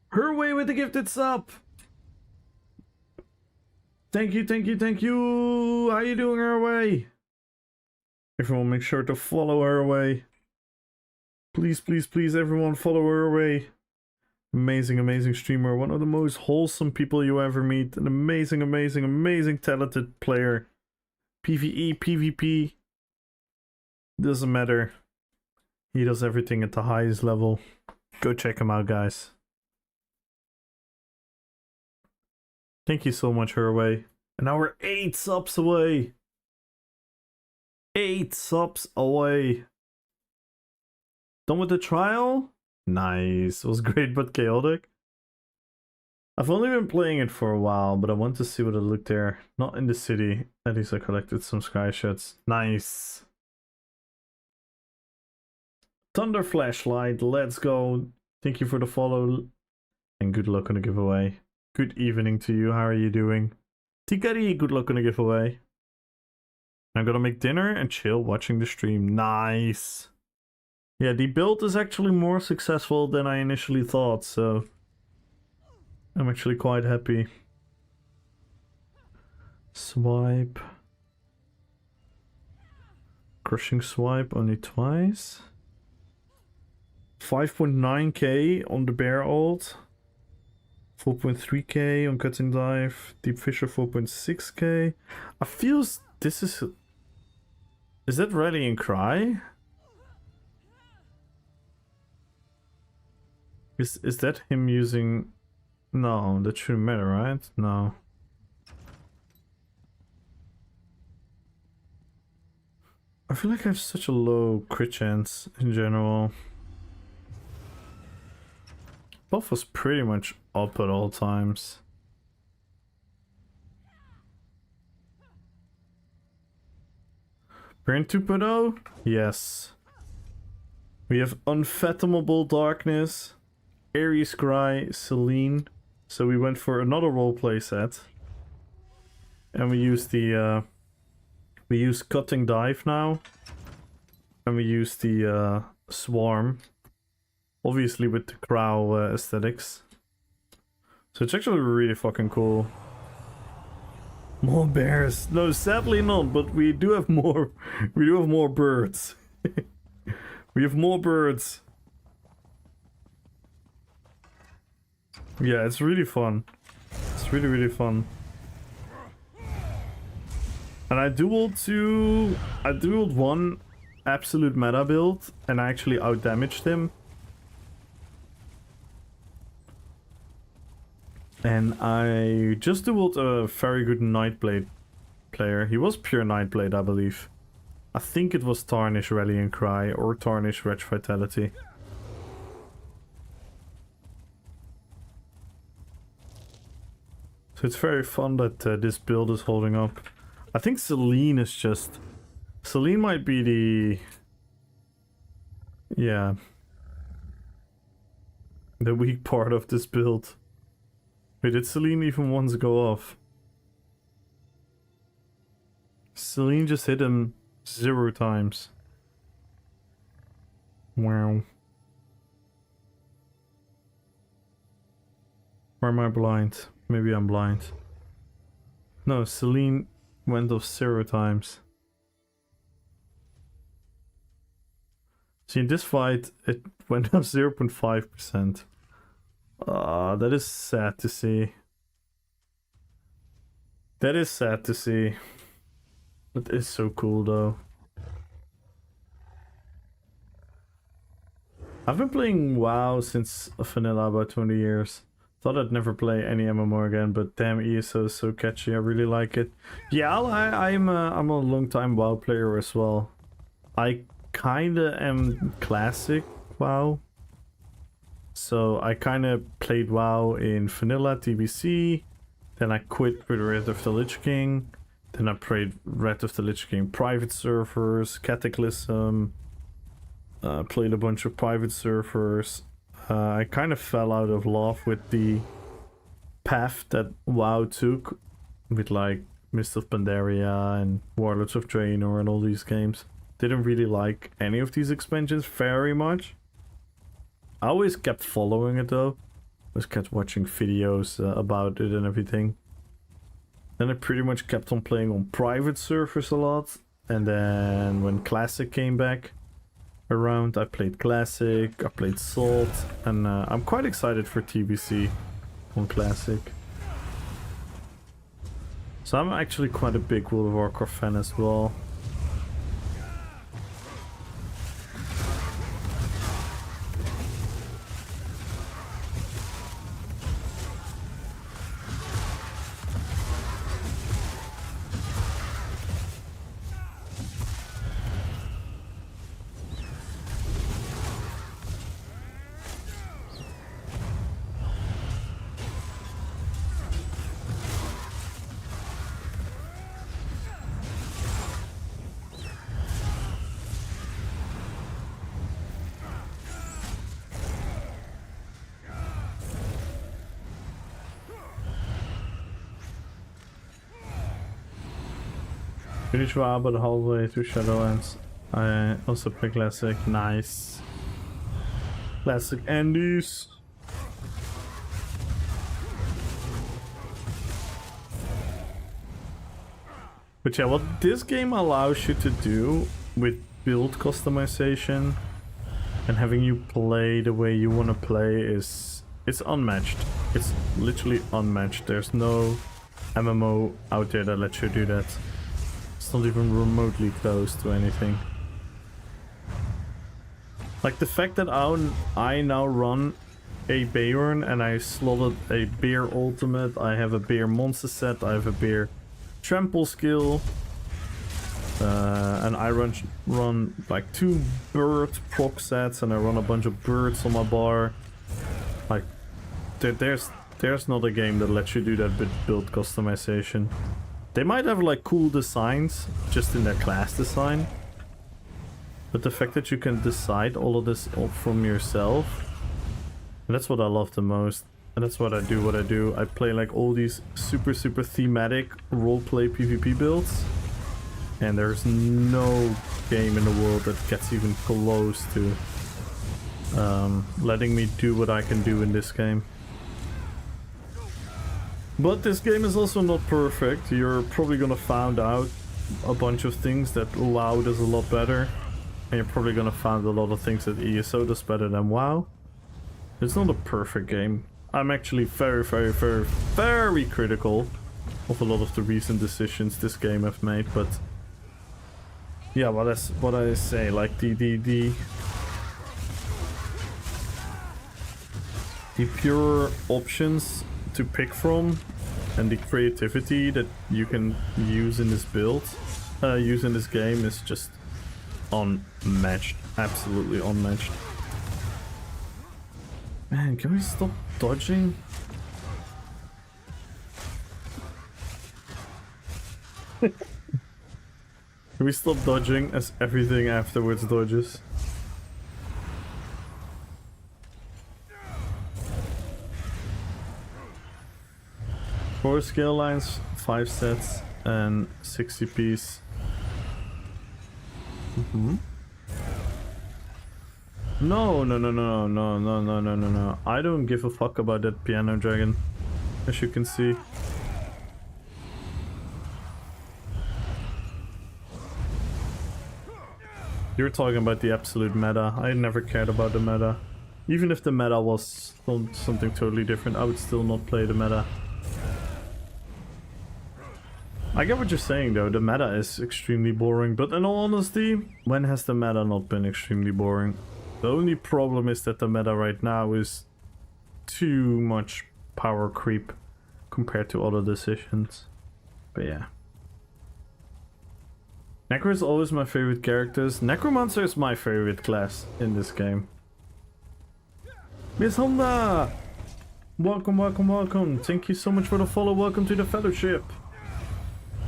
Her way with the gifted sub. Thank you, thank you, thank you. How you doing, her way? Everyone make sure to follow her way. Please, please, please, everyone follow her way. Amazing, amazing streamer. One of the most wholesome people you ever meet. An amazing, amazing, amazing talented player. PvE, PvP. Doesn't matter. He does everything at the highest level. Go check him out, guys. Thank you so much, Herway. And now we're 8 subs away. 8 subs away. Done with the trial? Nice. It was great but chaotic. I've only been playing it for a while, but I want to see what it looked there. Not in the city. At least I collected some sky shots. Nice. Thunder Flashlight, let's go. Thank you for the follow. And good luck on the giveaway. Good evening to you. How are you doing? Tikari, good luck on the giveaway. I'm gonna make dinner and chill watching the stream. Nice. Yeah, the build is actually more successful than I initially thought, so I'm actually quite happy. Swipe. Crushing swipe only twice. 5.9k on the bear ult. 4.3k on cutting dive. Deep fisher 4.6k. I feel this is... Is that Rallying Cry? Is that him using... No, that shouldn't matter, right? No. I feel like I have such a low crit chance in general. Buff was pretty much up at all times. Burn 2.0? Yes. We have Unfathomable Darkness, Aries Cry, Celine. So we went for another roleplay set. And we used the we use Cutting Dive now. And we use the Swarm. Obviously with the Crow aesthetics. So it's actually really fucking cool. More bears. No, sadly not, but we do have more birds. We have more birds. Yeah, it's really fun. It's really, really fun. And I dueled one absolute meta build and I actually outdamaged him. And I just dueled a very good Nightblade player. He was pure Nightblade, I believe. I think it was Tarnish Rallying Cry or Tarnish Wretch Vitality. So it's very fun that this build is holding up. I think Celine is just... Celine might be the... Yeah. The weak part of this build. Wait, did Celine even once go off? Celine just hit him 0 times. Wow. Or am I blind? Maybe I'm blind. No, Celine went off 0 times. See, in this fight, it went up 0.5%. That is sad to see. That is sad to see. It is so cool though. I've been playing WoW since vanilla about 20 years. Thought I'd never play any MMO again, but damn, ESO is so catchy. I really like it. Yeah, I'm a long time WoW player as well. I kinda am classic WoW. So I kinda played WoW in vanilla TBC, then I quit with Wrath of the Lich King, then I played Wrath of the Lich King private servers, Cataclysm, played a bunch of private servers. I kind of fell out of love with the path that WoW took, with like Mist of Pandaria and Warlords of Draenor and all these games. Didn't really like any of these expansions very much. I always kept following it though. Always kept watching videos about it and everything. Then I pretty much kept on playing on private servers a lot. And then when Classic came back around, I played Classic, I played Salt, and I'm quite excited for TBC on Classic. So I'm actually quite a big World of Warcraft fan as well. Finish WoW but halfway through Shadowlands. I also play Classic. Nice. Classic Andes. But yeah, what this game allows you to do with build customization and having you play the way you want to play is... it's unmatched. It's literally unmatched. There's no MMO out there that lets you do that. It's not even remotely close to anything. Like the fact that I now run a Baron and I slotted a Bear ultimate, I have a Bear monster set, I have a Bear trample skill, and I run like 2 bird proc sets, and I run a bunch of birds on my bar. Like there's not a game that lets you do that with build customization. They might have like cool designs just in their class design, but the fact that you can decide all of this from yourself, and that's what I love the most. And that's what I do. I play like all these super thematic roleplay PvP builds, and there's no game in the world that gets even close to letting me do what I can do in this game. But this game is also not perfect. You're probably gonna find out a bunch of things that WoW does a lot better, and you're probably gonna find a lot of things that ESO does better than WoW. It's not a perfect game. I'm actually very critical of a lot of the recent decisions this game have made, but yeah, well, that's what I say, like the pure options to pick from and the creativity that you can use in this build, use in this game is just unmatched, absolutely unmatched. Man, can we stop dodging? Can we stop dodging as everything afterwards dodges? Four skill lines, 5 sets, and 60 piece. No. I don't give a fuck about that piano dragon, as you can see. You're talking about the absolute meta. I never cared about the meta. Even if the meta was something totally different, I would still not play the meta. I get what you're saying though, the meta is extremely boring, but in all honesty, when has the meta not been extremely boring? The only problem is that the meta right now is too much power creep compared to other decisions. But yeah. Necro is always my favorite characters. Necromancer is my favorite class in this game. Miss Honda! Welcome, welcome, welcome. Thank you so much for the follow. Welcome to the fellowship.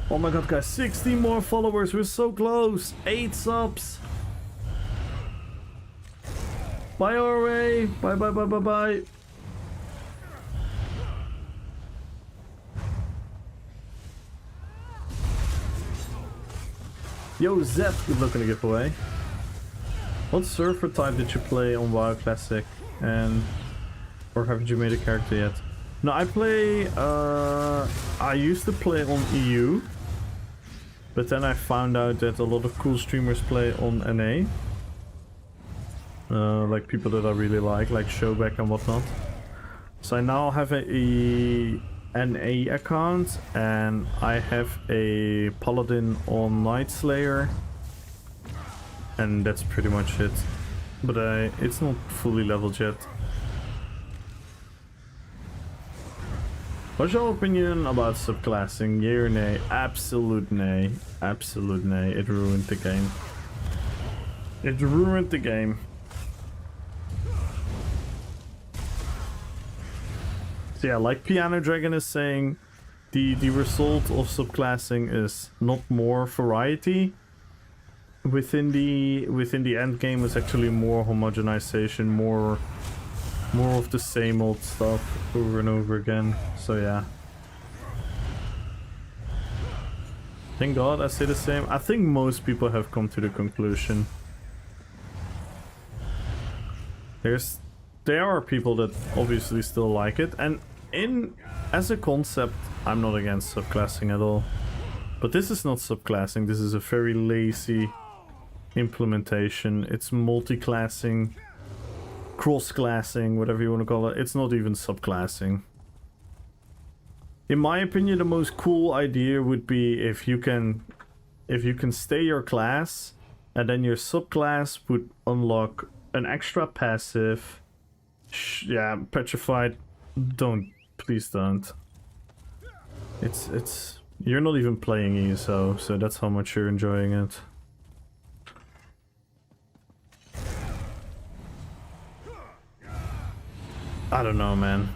Oh my god, guys. 60 more followers. We're so close. 8 subs. Bye, RA. Bye, bye, bye, bye, bye. Yo, Zep, good luck on the giveaway. What server type did you play on WoW Classic? And or haven't you made a character yet? No, I play. I used to play on EU, but then I found out that a lot of cool streamers play on NA. Like people that I really like Showback and whatnot. So I now have a NA account, and I have a Paladin on Night Slayer, and that's pretty much it. But it's not fully leveled yet. What's your opinion about subclassing? Yay or nay? Absolute nay. Absolute nay. It ruined the game. It ruined the game. So yeah, like Piano Dragon is saying, the result of subclassing is not more variety within the end game. Is actually more homogenization, more of the same old stuff over and over again. So yeah. Thank God I say the same. I think most people have come to the conclusion. There are people that obviously still like it, and as a concept, I'm not against subclassing at all. But this is not subclassing, this is a very lazy implementation. It's multi-classing, cross-classing, whatever you want to call it. It's not even subclassing. In my opinion, the most cool idea would be if you can stay your class, and then your subclass would unlock an extra passive. Yeah, Petrified, please don't. You're not even playing ESO, so that's how much you're enjoying it. I don't know, man.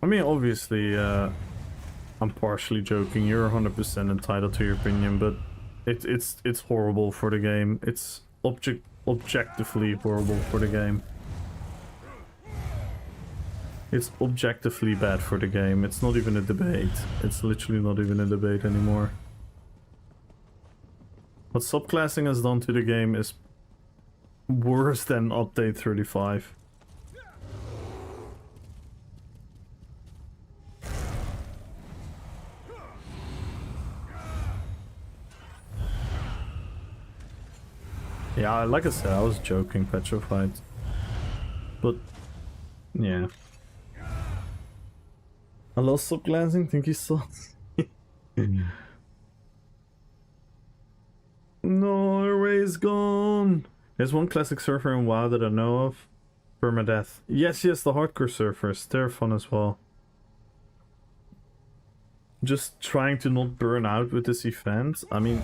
I mean, obviously, I'm partially joking. You're 100% entitled to your opinion, but it's horrible for the game. It's objectively horrible for the game. It's objectively bad for the game. It's not even a debate. It's literally not even a debate anymore. What subclassing has done to the game is worse than update 35. Yeah, like I said, I was joking, Petrified. But, yeah. I love subclassing, think he sucks. No, Array's gone! There's one classic server in WoW that I know of. Permadeath. Yes, the hardcore surfers. They're fun as well. Just trying to not burn out with this event. I mean...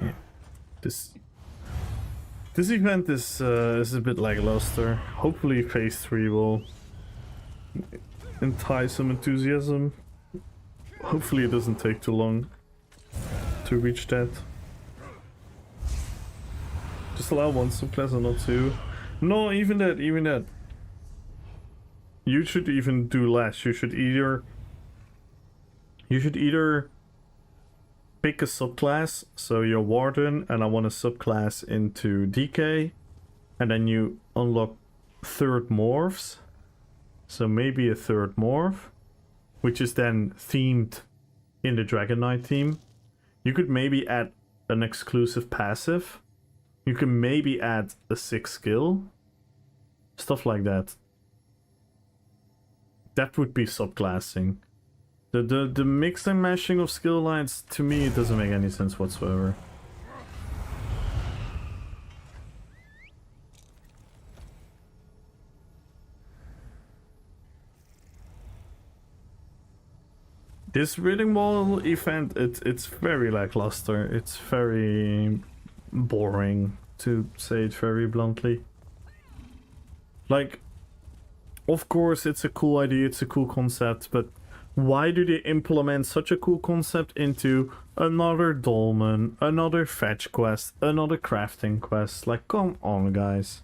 yeah. This event is a bit lackluster. Hopefully phase 3 will entice some enthusiasm. Hopefully it doesn't take too long to reach that. Just allow one subclass and not two. No, even that. You should even do less. You should either pick a subclass, so you're Warden, and I want a subclass into DK, and then you unlock third morphs. So maybe a third morph, which is then themed in the Dragon Knight theme. You could maybe add an exclusive passive. You can maybe add a 6th skill. Stuff like that. That would be subclassing. The mix and mashing of skill lines, to me, it doesn't make any sense whatsoever. This reading wall event, it's very lackluster. It's very boring, to say it very bluntly. Like, of course it's a cool idea, it's a cool concept, but why do they implement such a cool concept into another dolmen, another fetch quest, another crafting quest? Like, come on, guys.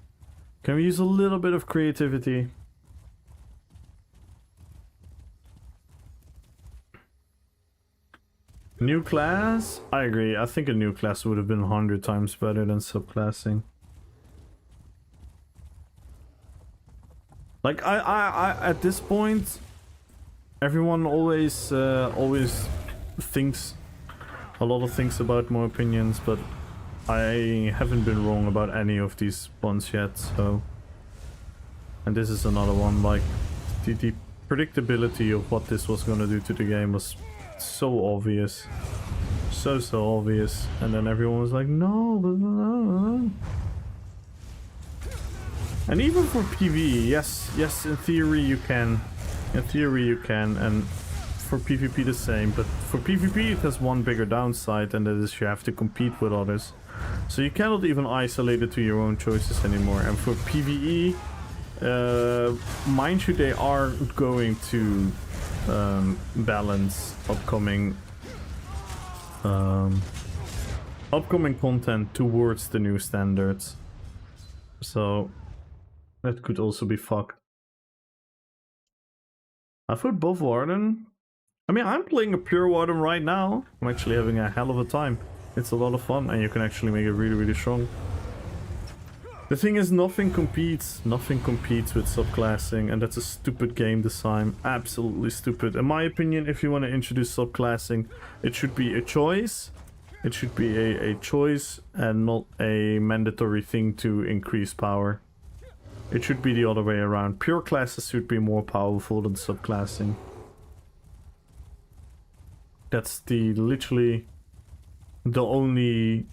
Can we use a little bit of creativity? New class? I agree. I think a new class would have been 100 times better than subclassing. Like, I at this point, everyone always thinks a lot of things about my opinions, but I haven't been wrong about any of these ones yet, so... And this is another one, like, the predictability of what this was gonna do to the game was so obvious. So obvious. And then everyone was like, no, blah, blah, blah. And even for PvE, yes, in theory you can. In theory you can, and for PvP the same, but for PvP it has one bigger downside, and that is you have to compete with others. So you cannot even isolate it to your own choices anymore. And for PvE, mind you, they are going to balance upcoming content towards the new standards. So that could also be fucked. I put both Warden. I mean, I'm playing a pure Warden right now. I'm actually having a hell of a time. It's a lot of fun, and you can actually make it really strong. The thing is, nothing competes with subclassing, and that's a stupid game design. Absolutely stupid. In my opinion, if you want to introduce subclassing, it should be a choice. It should be a choice and not a mandatory thing to increase power. It should be the other way around. Pure classes should be more powerful than subclassing. That's literally the only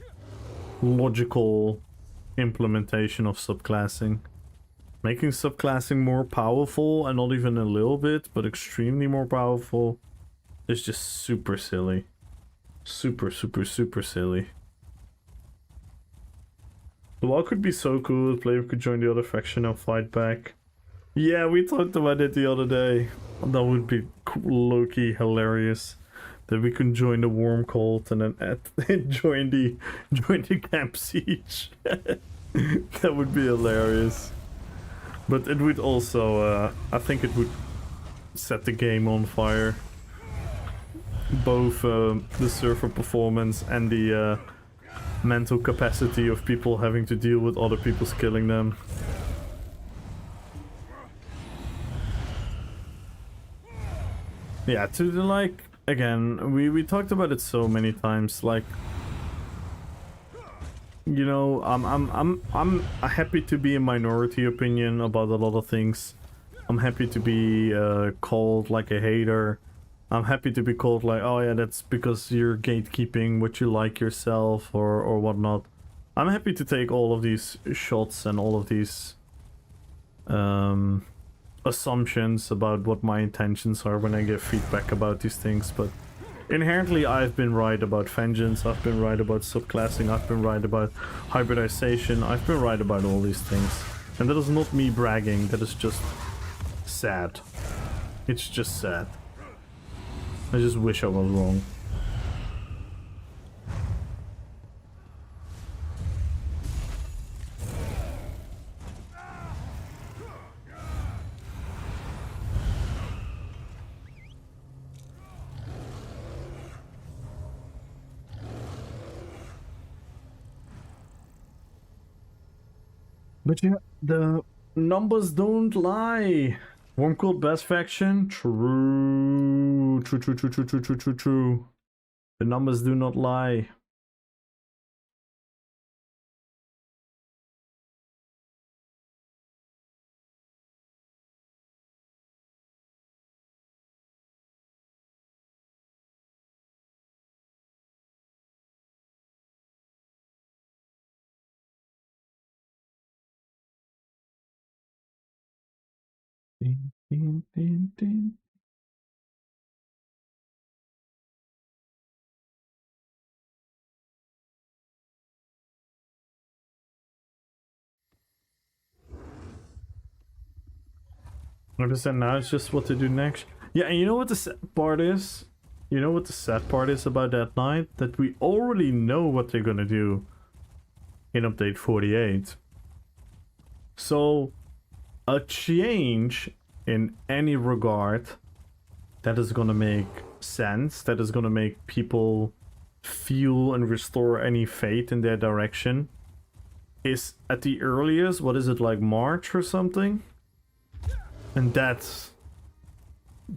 logical implementation of subclassing. Making subclassing more powerful, and not even a little bit, but extremely more powerful, is just super silly. Super silly. The wall could be so cool, the player could join the other faction and fight back. Yeah, we talked about it the other day. That would be low-key hilarious. That we can join the Worm Cult and then join the camp siege. That would be hilarious. But it would also, I think it would set the game on fire. Both the server performance and the mental capacity of people having to deal with other people's killing them. Yeah, to the, like, again, we talked about it so many times, like, you know, I'm happy to be a minority opinion about a lot of things. I'm happy to be called like a hater. I'm happy to be called like, oh yeah, that's because you're gatekeeping what you like yourself or whatnot. I'm happy to take all of these shots and all of these assumptions about what my intentions are when I get feedback about these things, but inherently I've been right about vengeance, I've been right about subclassing, I've been right about hybridization, I've been right about all these things. And that is not me bragging, that is just sad. It's just sad. I just wish I was wrong. But yeah, the numbers don't lie. Wormcold best faction? True. True. The numbers do not lie. understand now. It's just what to do next. Yeah, and you know what the sad part is? You know what the sad part is about that night? That we already know what they're gonna do in update 48. So, a change in any regard that is gonna make sense, that is gonna make people feel and restore any faith in their direction, is at the earliest, what is it, like March or something? And that's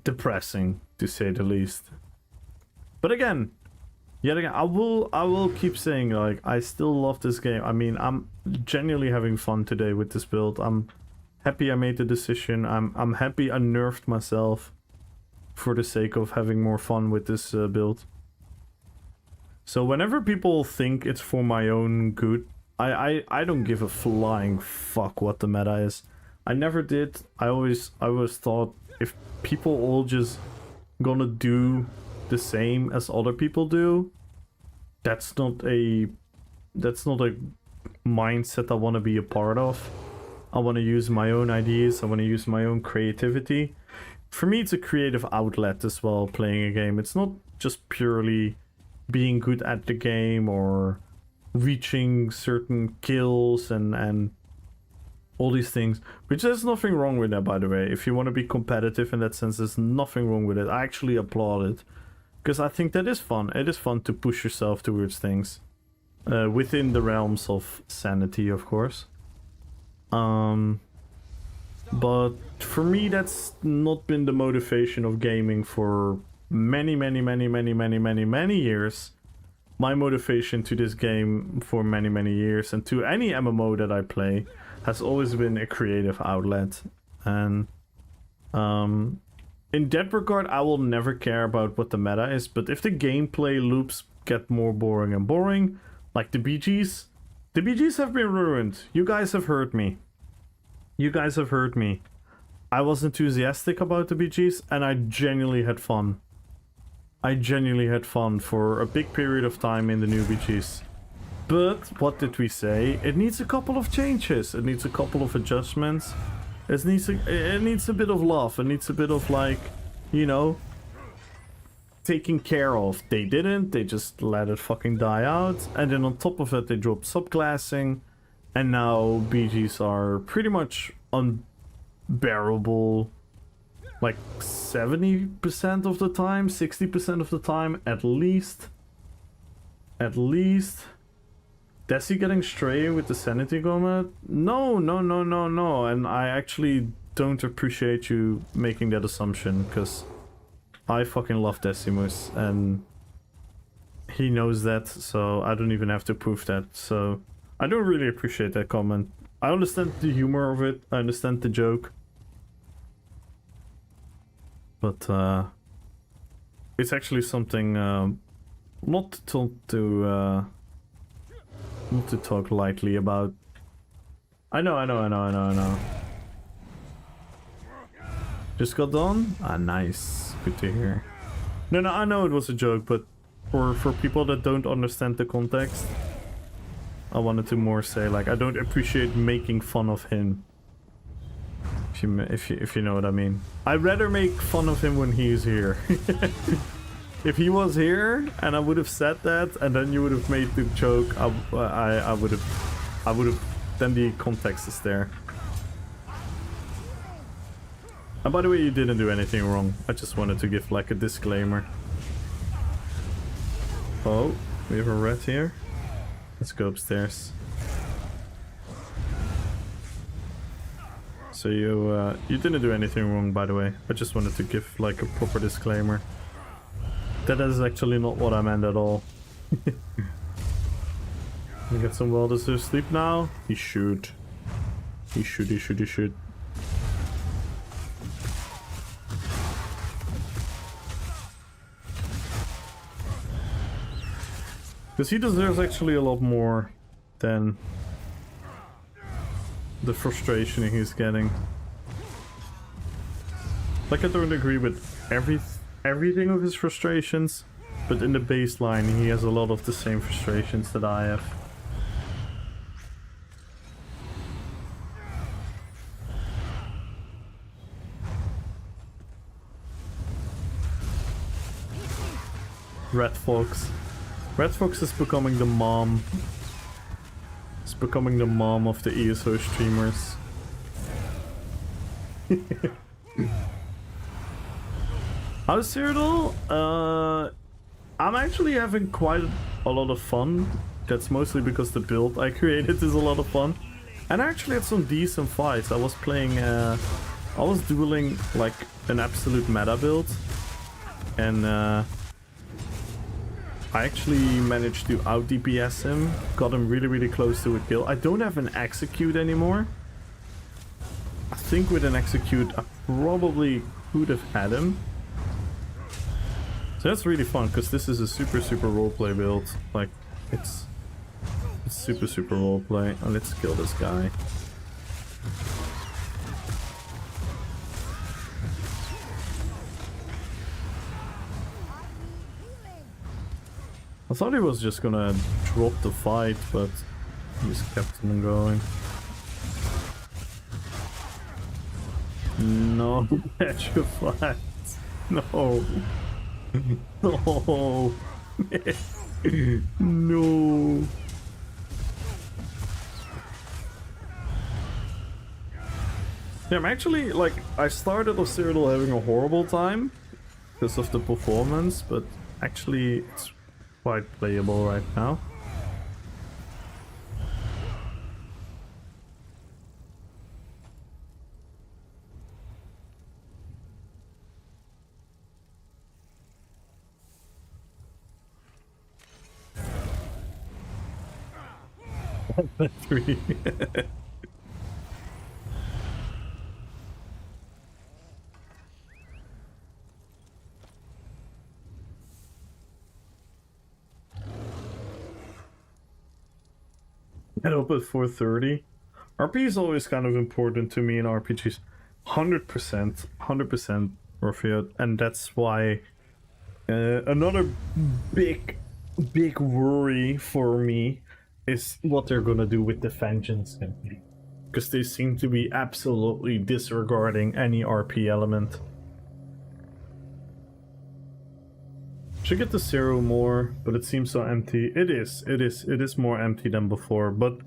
depressing, to say the least. But again, yet again, I will keep saying, like, I still love this game. I mean, I'm genuinely having fun today with this build. I'm happy I made the decision. I'm happy I nerfed myself for the sake of having more fun with this build. So whenever people think it's for my own good, I don't give a flying fuck what the meta is. I never did. I always thought if people all just gonna do the same as other people do, that's not a mindset I want to be a part of. I want to use my own ideas. I want to use my own creativity. For me, it's a creative outlet as well, playing a game. It's not just purely being good at the game or reaching certain kills and all these things, which there's nothing wrong with that, by the way. If you want to be competitive in that sense, there's nothing wrong with it. I actually applaud it, because I think that is fun. It is fun to push yourself towards things within the realms of sanity, of course. But for me, that's not been the motivation of gaming for many years. My motivation to this game for many years, and to any MMO that I play, has always been a creative outlet. And in that regard, I will never care about what the meta is. But if the gameplay loops get more boring and boring, like the BGs have been ruined. You guys have heard me. You guys have heard me. I was enthusiastic about the BGs, and I genuinely had fun. I genuinely had fun for a big period of time in the new BGs. But what did we say? It needs a couple of changes. It needs a couple of adjustments. It needs a bit of love. It needs a bit of, like, you know, taking care of. They didn't. They just let it fucking die out. And then on top of it, they dropped subclassing. And now BGs are pretty much unbearable, like 70% of the time, 60% of the time, at least. At least. Desi getting stray with the sanity combat? No. And I actually don't appreciate you making that assumption, because I fucking love Decimus, and he knows that, so I don't even have to prove that. So I don't really appreciate that comment. I understand the humor of it, I understand the joke. But it's actually something not to talk lightly about. I know. Just got done? Ah, nice. Good to hear. No, I know it was a joke, but for people that don't understand the context, I wanted to more say, like, I don't appreciate making fun of him. If you know what I mean. I'd rather make fun of him when he's here. If he was here and I would have said that, and then you would have made the joke, I would have. Then the context is there. And by the way, you didn't do anything wrong. I just wanted to give, like, a disclaimer. Oh, we have a rat here. Let's go upstairs. So you didn't do anything wrong, by the way. I just wanted to give, like, a proper disclaimer. That is actually not what I meant at all. You get some well-deserved sleep now? He should. He should. Because he deserves actually a lot more than the frustration he's getting. Like, I don't agree with everything of his frustrations, but in the baseline he has a lot of the same frustrations that I have. Red Fox. Red Fox is becoming the mom. It's becoming the mom of the ESO streamers. How's Cyril? I'm actually having quite a lot of fun. That's mostly because the build I created is a lot of fun. And I actually had some decent fights. I was playing, I was dueling like an absolute meta build. And I actually managed to out DPS him. Got him really, really close to a kill. I don't have an execute anymore. I think with an execute I probably could have had him. So that's really fun because this is a super, super roleplay build. Like, it's super, super roleplay. And let's kill this guy. I thought he was just gonna drop the fight, but he just kept on going. No, petrified. No. No. No. Yeah, I'm actually, like, I started with Cyril having a horrible time because of the performance, but actually it's quite playable right now. Three. Get up at 4:30. RP is always kind of important to me in RPGs. 100%, Raphael, and that's why another big worry for me is what they're gonna do with the Vengeance campaign, because they seem to be absolutely disregarding any RP element. Should get the Zero more, but it seems so empty. It is more empty than before, but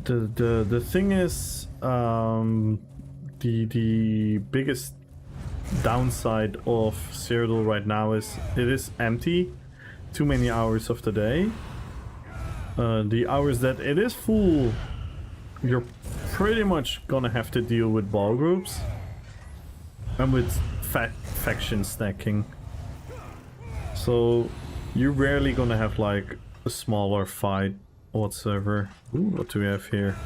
the thing is, the biggest downside of Cyrodiil right now is it is empty too many hours of the day. The hours that it is full, you're pretty much gonna have to deal with ball groups and with faction stacking. So you're rarely gonna have like a smaller fight whatsoever. Ooh, what do we have here?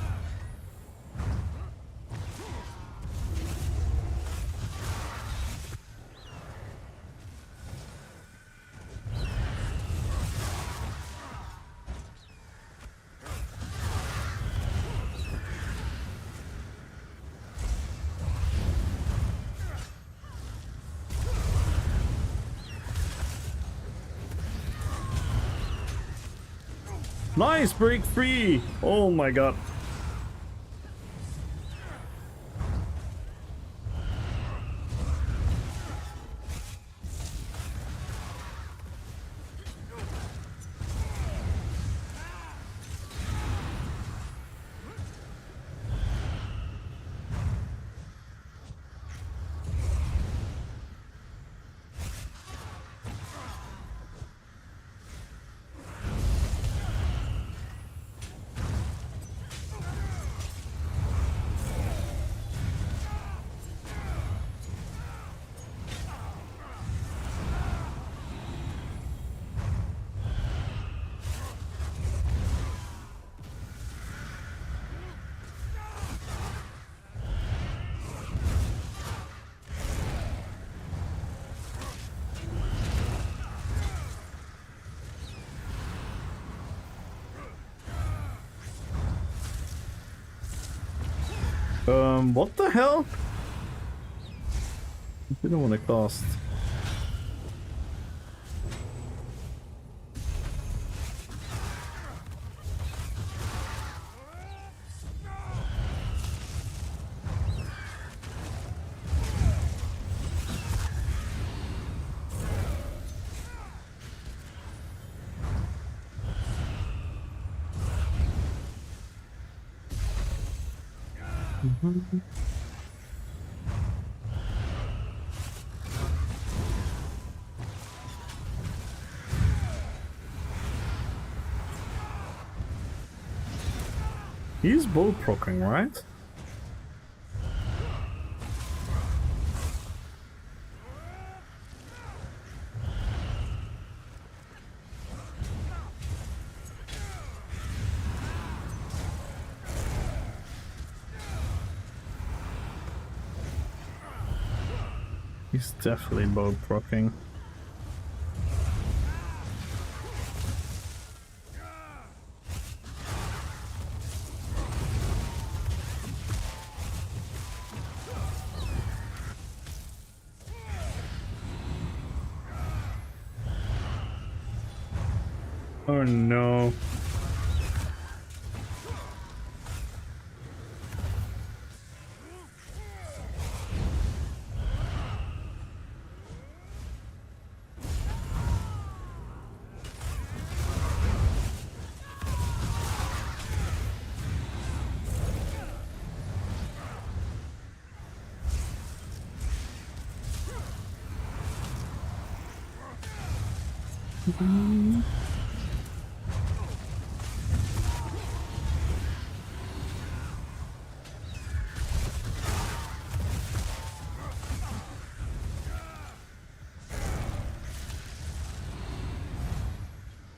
Nice, break free! Oh my god. What the hell? I didn't want to cast. He's bow proccing, right? He's definitely bow proccing. Oh no.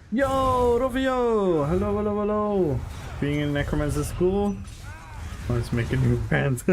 Yo, Rovio! Hello, hello, hello! Being in Necromancer School? Let's make a new band.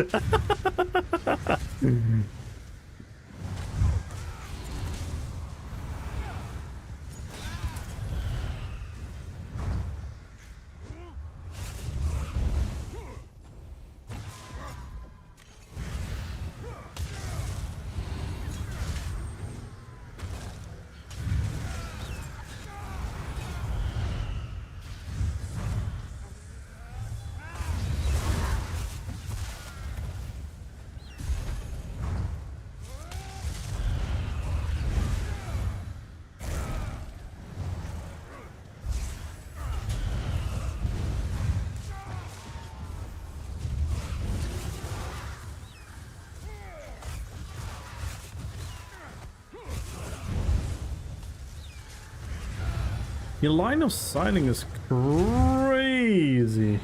Your line of sighting is crazy.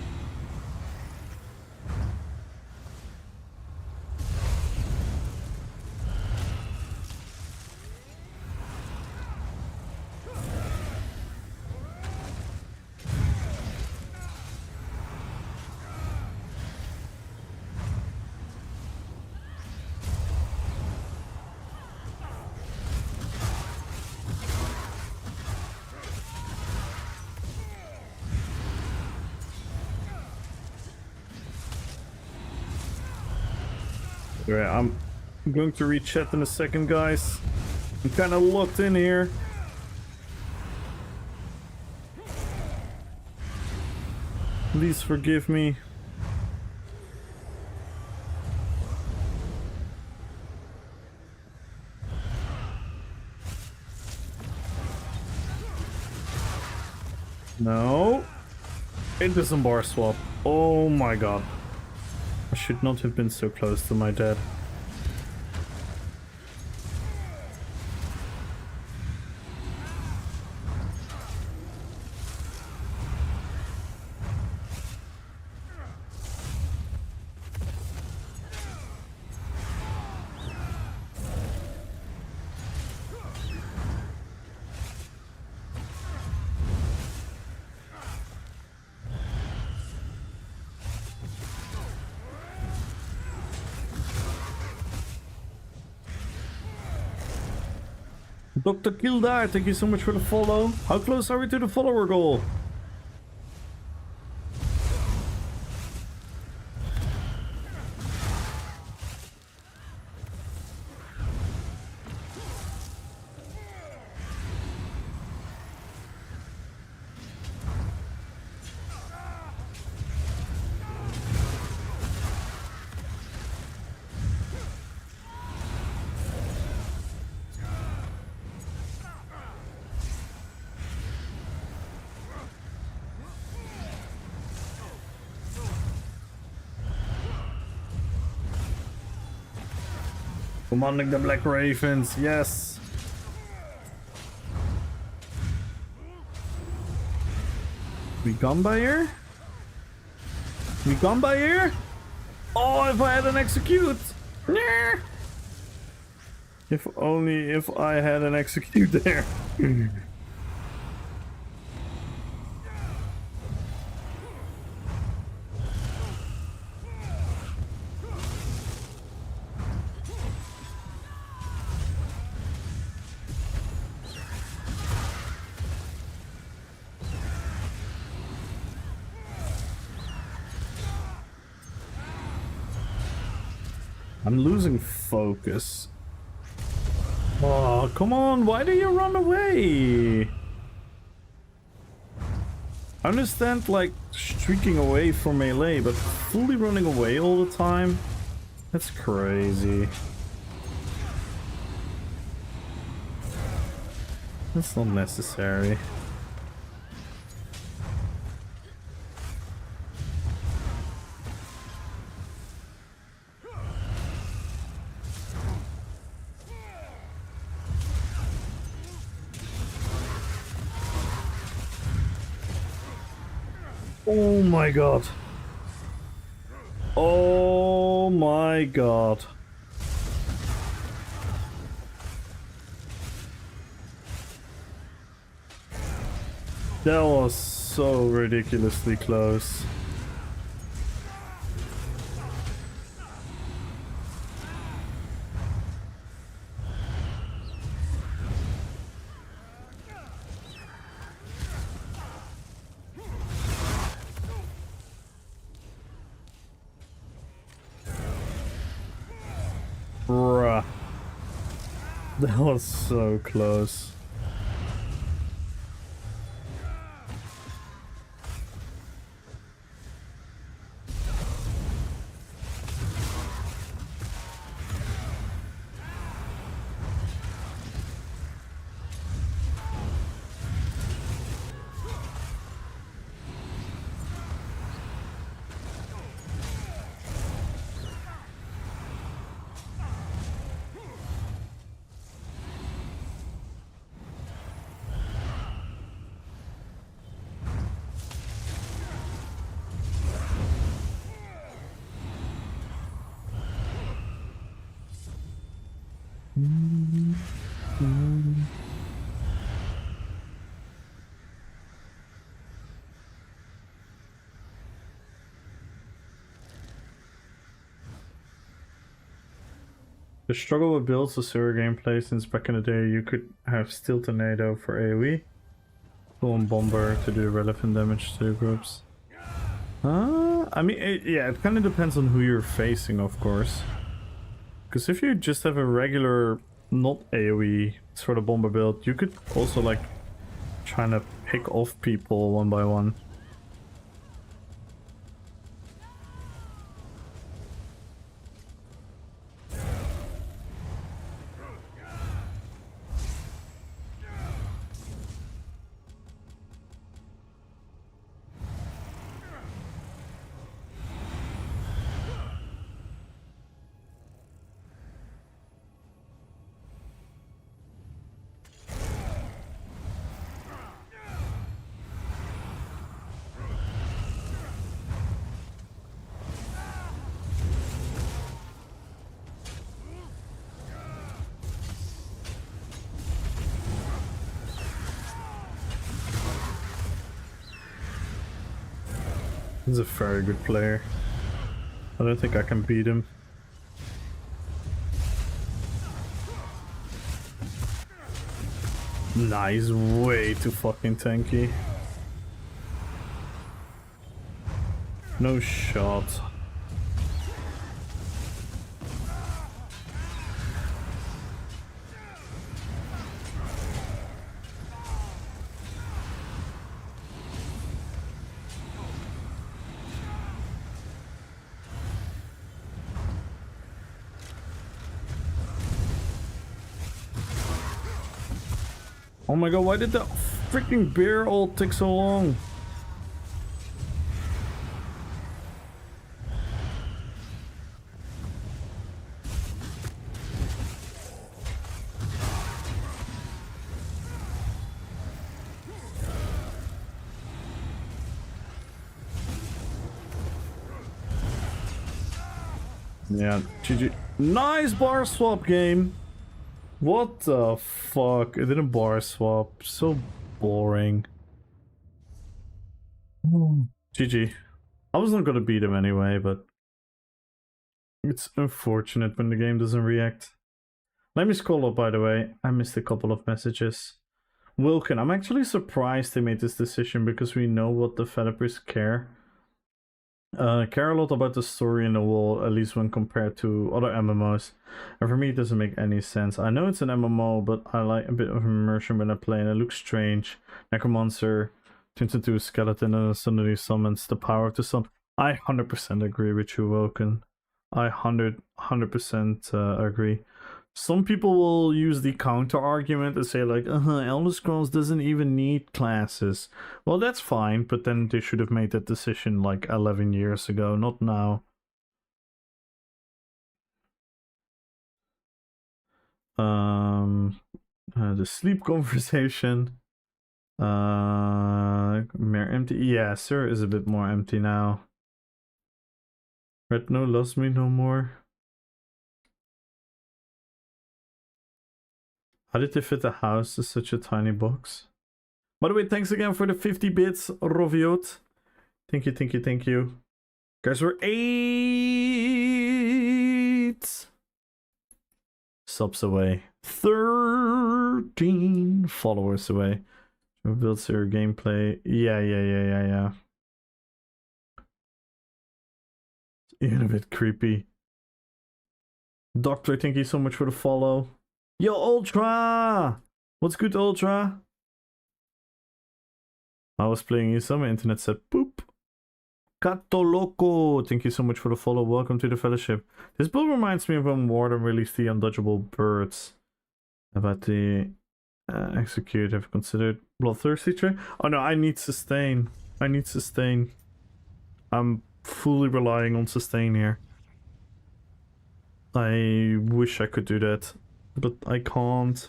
Right, I'm going to read chat in a second, guys. I'm kind of locked in here. Please forgive me. No. It is a bar swap. Oh my god. I should not have been so close to my dad. Dr. Kildar, thank you so much for the follow. How close are we to the follower goal? Commanding the Black Ravens, yes. We gone by here? We gone by here? Oh, if I had an execute! Nah. If only if I had an execute there. I'm losing focus. Oh, come on, why do you run away? I understand, like, streaking away from melee, but fully running away all the time? That's crazy. That's not necessary. Oh my god. Oh my god. That was so ridiculously close. Bruh. That was so close. The struggle with builds was zero gameplay since back in the day you could have Steel Tornado for AoE, Storm Bomber to do relevant damage to groups. I mean, it kind of depends on who you're facing, of course. Because if you just have a regular, not AoE sort of bomber build, you could also like trying to pick off people one by one. He's a very good player. I don't think I can beat him. Nice, way too fucking tanky. No shot. Oh my god, why did that freaking bear ult take so long? Yeah, GG. Nice bar swap game. What the fuck? It didn't bar swap. So boring. GG. I was not gonna beat him anyway, but it's unfortunate when the game doesn't react. Let me scroll up, by the way. I missed a couple of messages. Wilkin, I'm actually surprised they made this decision because we know what developers care. Care a lot about the story in the wall, at least when compared to other MMOs. And for me, it doesn't make any sense. I know it's an MMO, but I like a bit of immersion when I play, and it looks strange. Necromancer turns into a skeleton and suddenly summons the power of the sun. I 100% agree with you, Wilkin. I 100% agree. Some people will use the counter argument and say like, Elder Scrolls doesn't even need classes. Well, that's fine, but then they should have made that decision like 11 years ago, not now. The sleep conversation. More empty. Yeah, Sir is a bit more empty now. Red no loves me no more. How did they fit a house to such a tiny box? By the way, thanks again for the 50 bits, Roviot. Thank you, thank you, thank you. Guys, we're 8 subs away. 13 followers away. We built your gameplay. Yeah. Even a bit creepy. Doctor, thank you so much for the follow. Yo, Ultra! What's good, Ultra? I was playing ESO, my internet said poop. Cato Loco, thank you so much for the follow. Welcome to the fellowship. This build reminds me of when Warden released the Undodgeable Birds. About the execute, have considered Bloodthirsty trade? Oh no, I need sustain. I need sustain. I'm fully relying on sustain here. I wish I could do that, but I can't.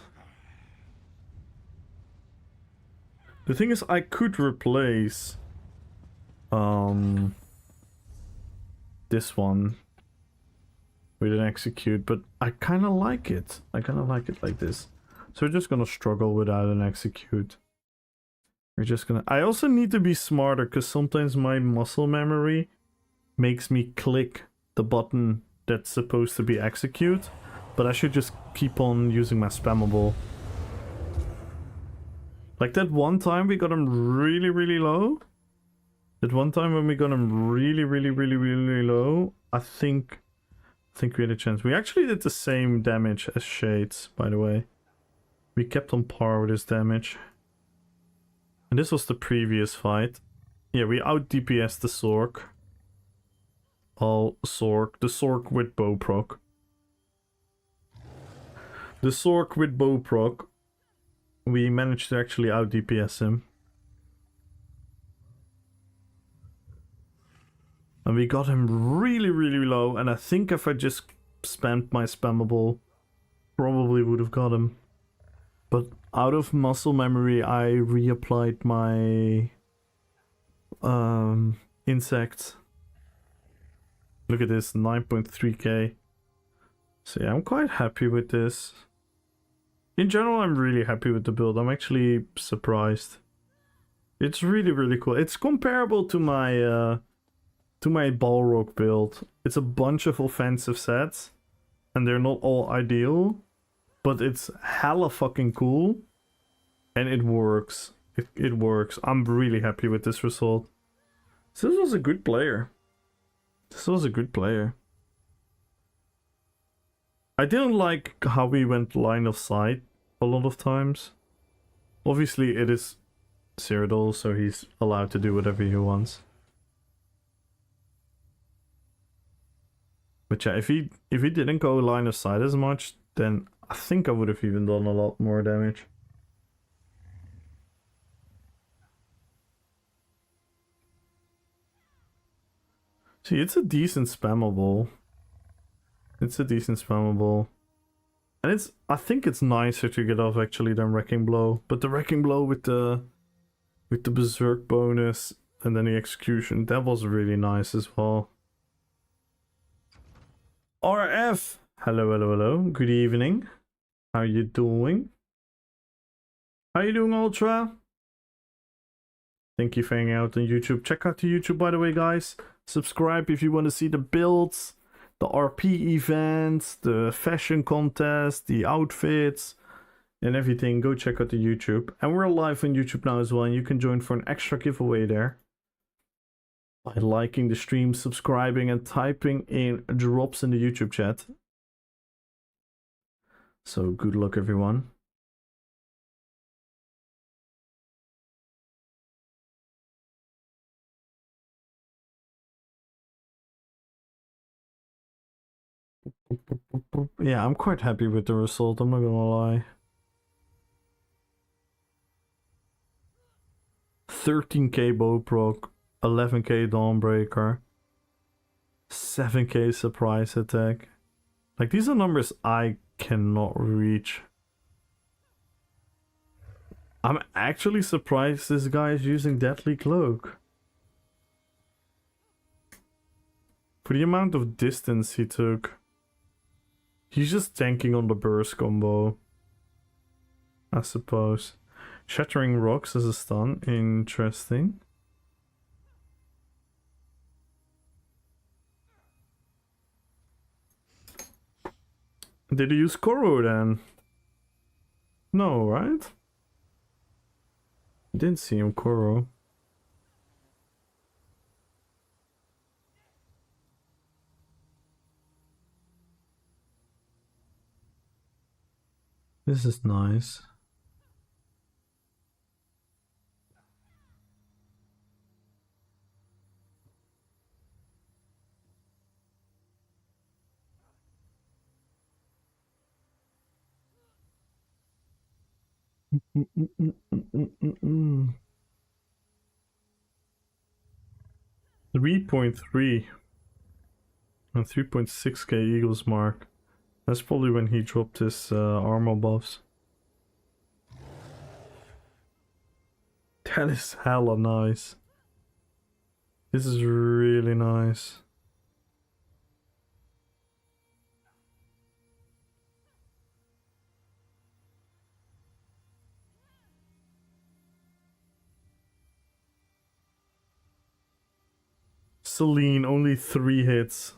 The thing is, I could replace this one with an execute, but I kind of like it. I kind of like it like this. So we're just gonna struggle without an execute. We're just gonna... I also need to be smarter, because sometimes my muscle memory makes me click the button that's supposed to be execute, but I should just keep on using my spammable. Like that one time we got him really low. That one time when we got him really low, I think we had a chance. We actually did the same damage as Shades, by the way. We kept on par with his damage. And this was the previous fight. Yeah, we out DPS the Sork. The Sork with bow proc. The Sork with bow proc. We managed to actually out DPS him. And we got him really low, and I think if I just spammed my spammable, probably would have got him. But out of muscle memory, I reapplied my insects. Look at this, 9.3k. So yeah, I'm quite happy with this. In general, I'm really happy with the build. I'm actually surprised. It's really cool. It's comparable to my Balrog build. It's a bunch of offensive sets, and they're not all ideal, but it's hella fucking cool, and it works. It works. I'm really happy with this result. So this was a good player. This was a good player. I didn't like how we went line of sight a lot of times. Obviously it is Cyrodiil, so he's allowed to do whatever he wants. But yeah, if he didn't go line of sight as much, then I think I would have even done a lot more damage. See, it's a decent spammable. It's a decent spammable. And it's, I think it's nicer to get off actually than Wrecking Blow. But the Wrecking Blow with the Berserk bonus and then the execution, that was really nice as well. RF. Hello, hello, hello. Good evening. How you doing? How you doing, Ultra? Thank you for hanging out on YouTube. Check out the YouTube, by the way, guys. Subscribe if you want to see the builds, the RP events, the fashion contest, the outfits, and everything. Go check out the YouTube. And we're live on YouTube now as well, and you can join for an extra giveaway there by liking the stream, subscribing, and typing in drops in the YouTube chat. So good luck, everyone. Yeah, I'm quite happy with the result, I'm not gonna lie. 13k bow proc, 11k dawnbreaker, 7k surprise attack. Like, these are numbers I cannot reach. I'm actually surprised this guy is using Deadly Cloak. For the amount of distance he took. He's just tanking on the burst combo, I suppose. Shattering Rocks as a stun, interesting. Did he use Koro then? No, right? Didn't see him Koro. This is nice. Mm. 3.3 and 3.6k Eagles mark. That's probably when he dropped his armor buffs. That is hella nice. This is really nice. Celine, only 3 hits.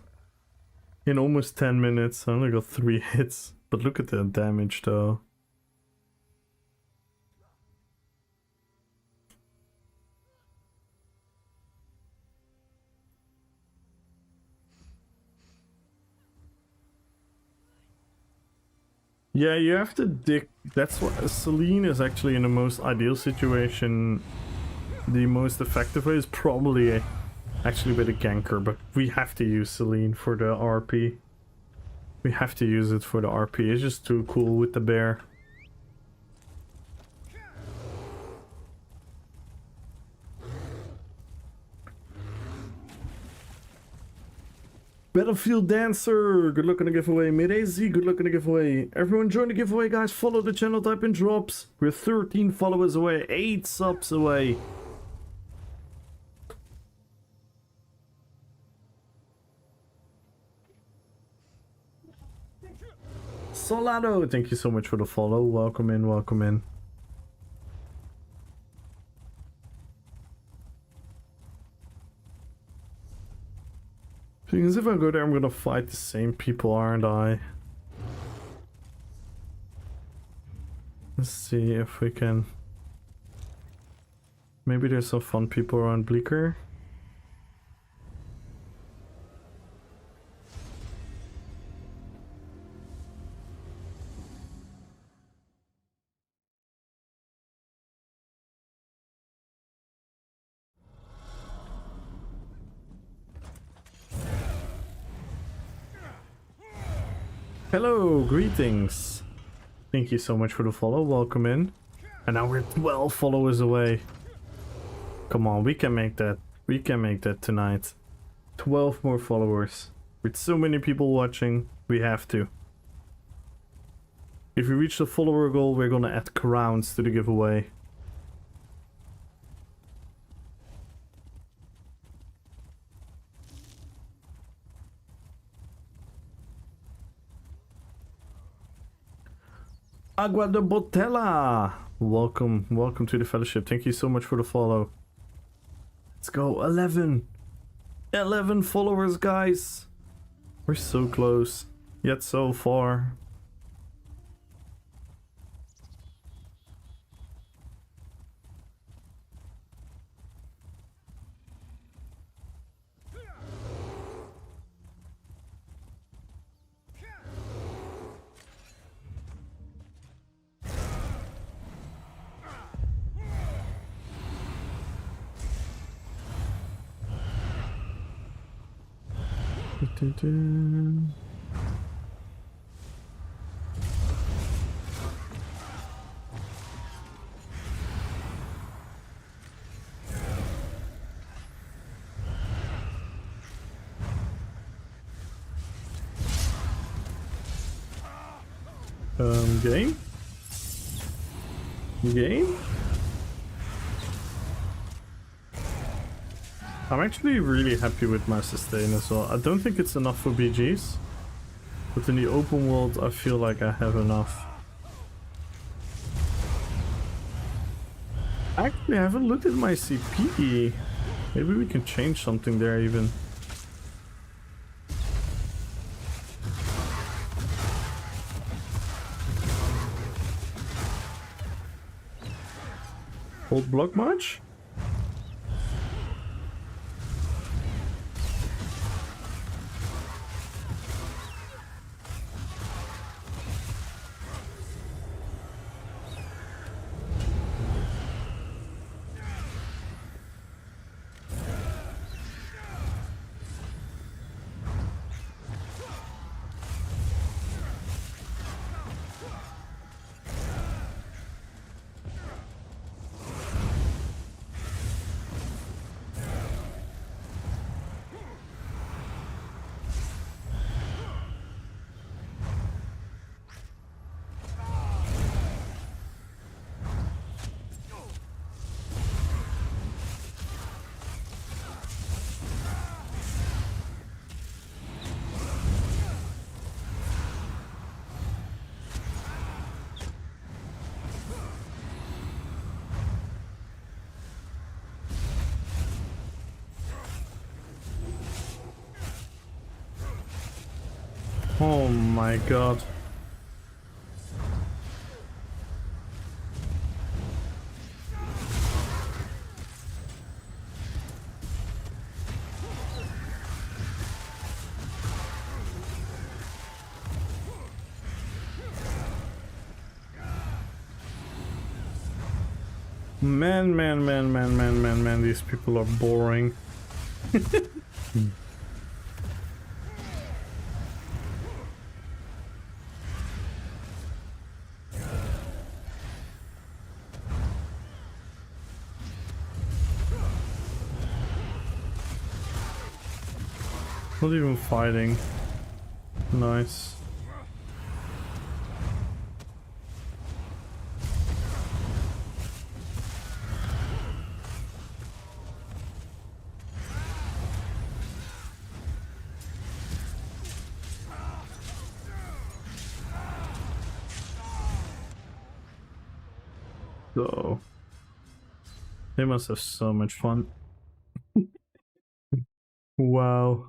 In almost 10 minutes, I only got 3 hits. But look at the damage though. Yeah, you have to dig. That's what Celine is actually in the most ideal situation. The most effective way is probably actually with a ganker, but we have to use Celine for the RP. We have to use it for the RP. It's just too cool with the bear. Battlefield Dancer, good luck on the giveaway. Mid-AZ, good luck on the giveaway. Everyone join the giveaway, guys. Follow the channel, type in drops. We're 13 followers away, 8 subs away. Solado, thank you so much for the follow. Welcome in, welcome in. Because if I go there, I'm gonna fight the same people, aren't I? Let's see if we can... Maybe there's some fun people around Bleecker. Hello, greetings. Thank you so much for the follow. Welcome in. And now we're 12 followers away. Come on, we can make that. We can make that tonight. 12 more followers. With so many people watching, we have to. If we reach the follower goal, we're gonna add crowns to the giveaway. Agua de Botella. Welcome to the fellowship. Thank you so much for the follow. Let's go. 11 followers, guys. We're so close, yet so far. Game? I'm actually really happy with my sustain as well. I don't think it's enough for BGs, but in the open world I feel like I have enough. Actually, I haven't looked at my CP. Maybe we can change something there even. Hold block much? Oh my god. Man, these people are boring. Not even fighting. Nice. So they must have so much fun. Wow.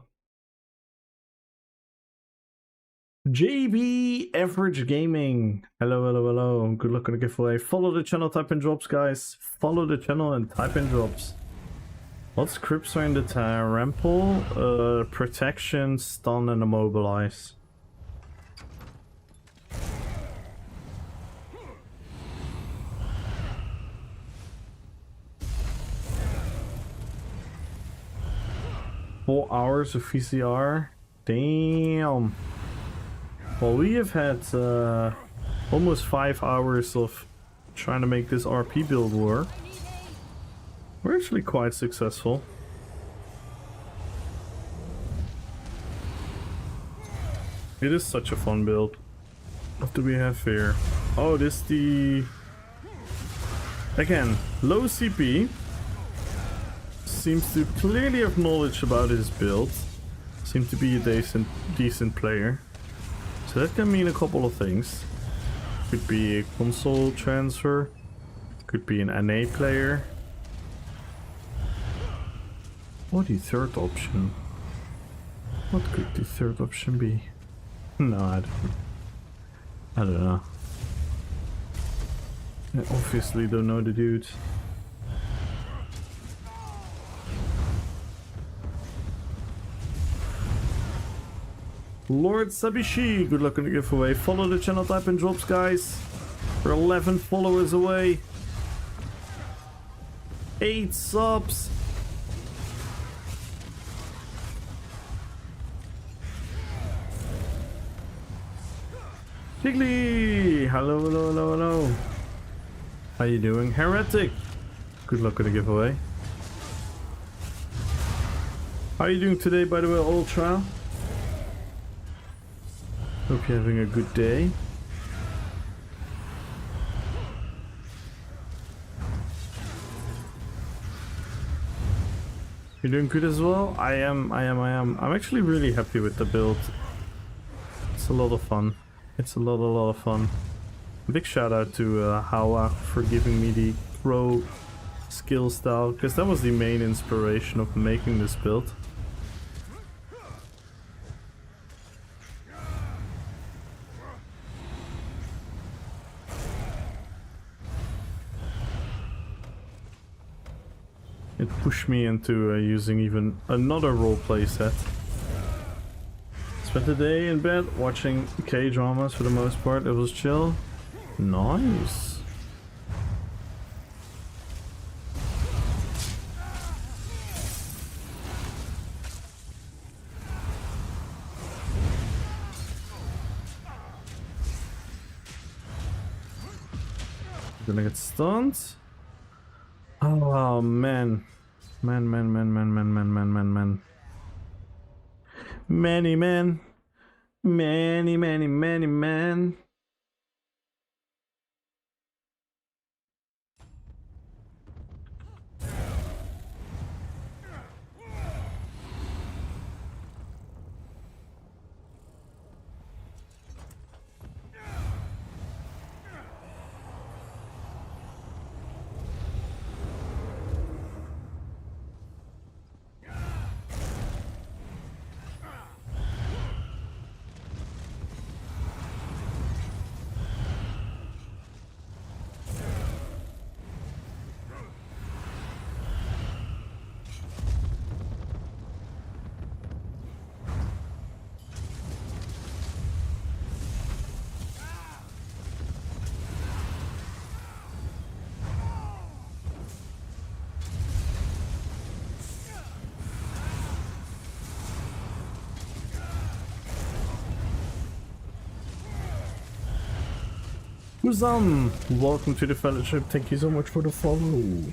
JB Average Gaming. Hello. Good luck on the giveaway. Follow the channel, type in drops, guys. Follow the channel and type in drops. What scripts are in the Rample? Protection, stun, and immobilize. Four hours of VCR? Damn. Well, we have had almost 5 hours of trying to make this RP build work. We're actually quite successful. It is such a fun build. What do we have here? Oh, this the... Again, low CP. Seems to clearly have knowledge about his build. Seems to be a decent player. So that can mean a couple of things. Could be a console transfer. Could be an NA player. Or the third option. What could the third option be? No, I don't know. I obviously don't know the dude. Lord Sabishi, good luck on the giveaway. Follow the channel, type in drops, guys. We're 11 followers away. 8 subs. Jiggly! Hello, hello, hello, hello. How you doing? Heretic! Good luck on the giveaway. How are you doing today, by the way, Ultra? Hope you're having a good day. You're doing good as well? I am. I'm actually really happy with the build. It's a lot of fun. It's a lot of fun. Big shout out to Hawa for giving me the pro skill style, because that was the main inspiration of making this build. It pushed me into using even another roleplay set. Spent the day in bed watching K-dramas for the most part. It was chill. Nice. Gonna get stunned. Oh man. Man. Many men. Many men. Uzam, welcome to the fellowship. Thank you so much for the follow.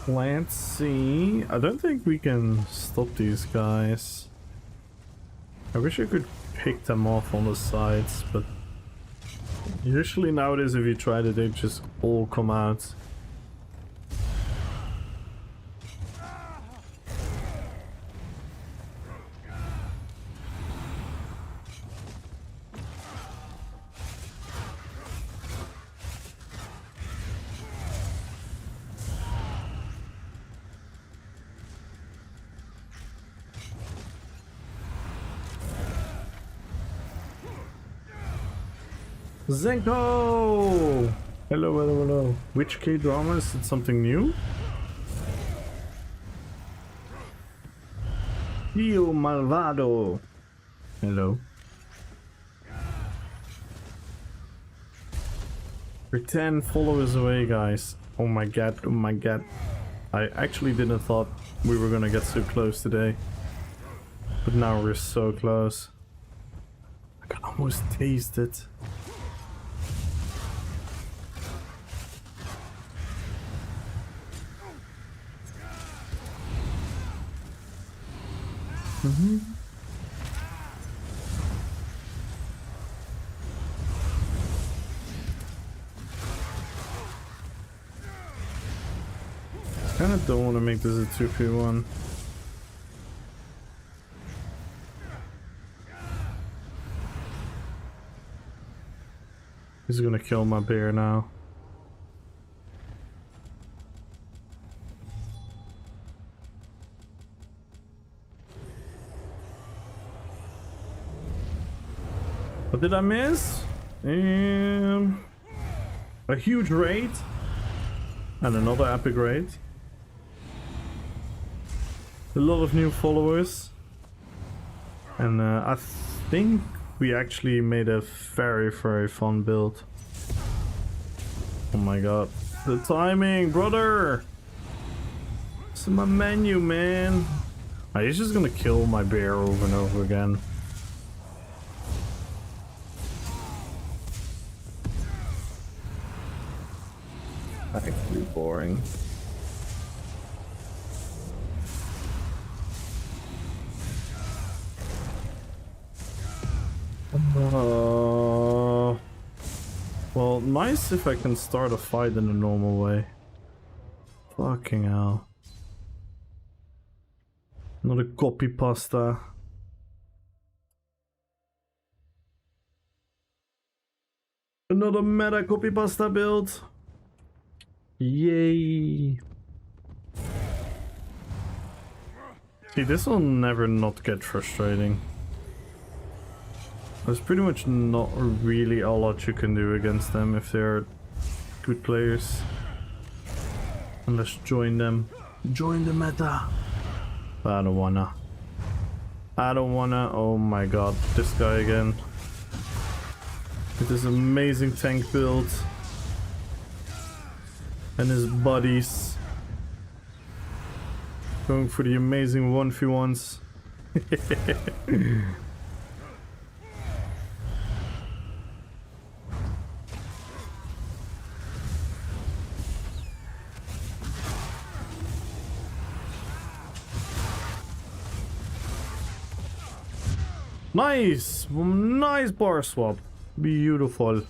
Let's see. I don't think we can stop these guys. I wish I could pick them off on the sides, but usually nowadays if you try it, they just all come out. Zenko! Hello. Which K-drama? Is it something new? Io Malvado! Hello. We're 10 followers away, guys. Oh my god. I actually didn't thought we were gonna get so close today. But now we're so close. I can almost taste it. Kinda don't want to make this a 2v1. He's gonna kill my bear now. What did I miss? A huge raid. And another epic raid. A lot of new followers. And I think we actually made a very, very fun build. Oh my god. The timing, brother! It's in my menu, man. He's just gonna kill my bear over and over again. Actually boring. Well, nice if I can start a fight in a normal way. Fucking hell. Another copy pasta. Another meta copy pasta build. Yay. See, this will never not get frustrating. There's pretty much not really a lot you can do against them if they're good players. Unless join them. Join the meta. I don't wanna. I don't wanna. Oh my god, this guy again. With this amazing tank build. And his buddies. Going for the amazing 1v1s. Nice! Nice bar swap. Beautiful.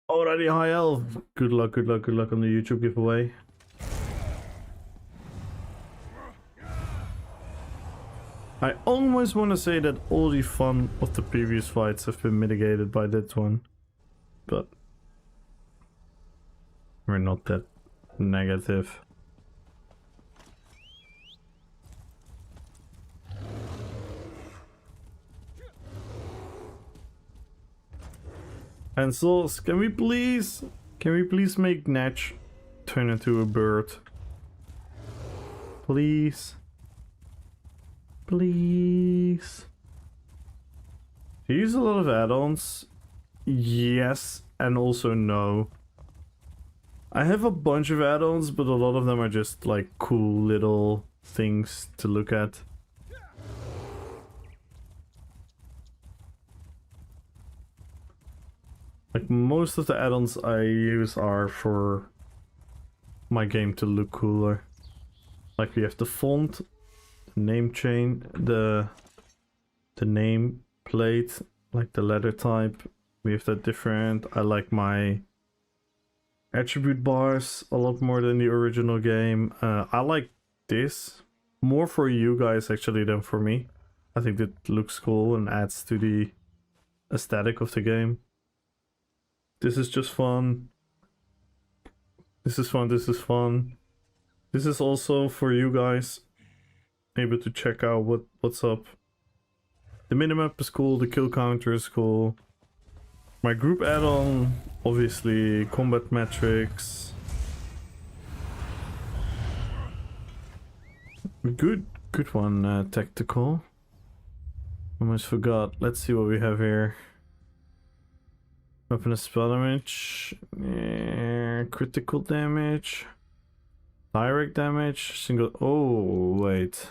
Alrighty, high elf. Good luck on the YouTube giveaway. I almost want to say that all the fun of the previous fights have been mitigated by that one. But we're not that negative. And Souls, can we please make Natch turn into a bird? Please. Please. Do you use a lot of add-ons? Yes, and also no. I have a bunch of add-ons, but a lot of them are just like cool little things to look at. Like most of the add-ons I use are for my game to look cooler. Like we have the font, the name chain, the name plate, like the letter type. We have that different. I like my attribute bars a lot more than the original game. I like this more for you guys actually than for me. I think it looks cool and adds to the aesthetic of the game. This is just fun. This is fun, this is fun. This is also for you guys able to check out what's up. The minimap is cool, the kill counter is cool. My group add-on, obviously, combat metrics. Good one, tactical. Almost forgot. Let's see what we have here. Weapon and spell damage. Critical damage. Direct damage. Single. Oh, wait.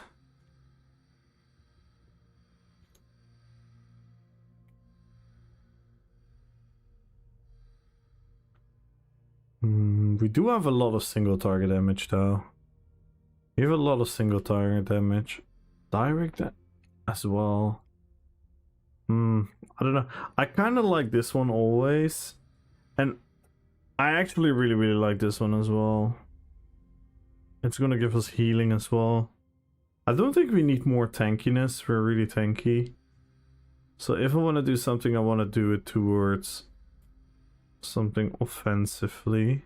We do have a lot of single target damage though. We have a lot of single target damage. Direct as well. I don't know. I kind of like this one always. And I actually really like this one as well. It's gonna give us healing as well. I don't think we need more tankiness. We're really tanky. So if I want to do something, I want to do it towards something offensively.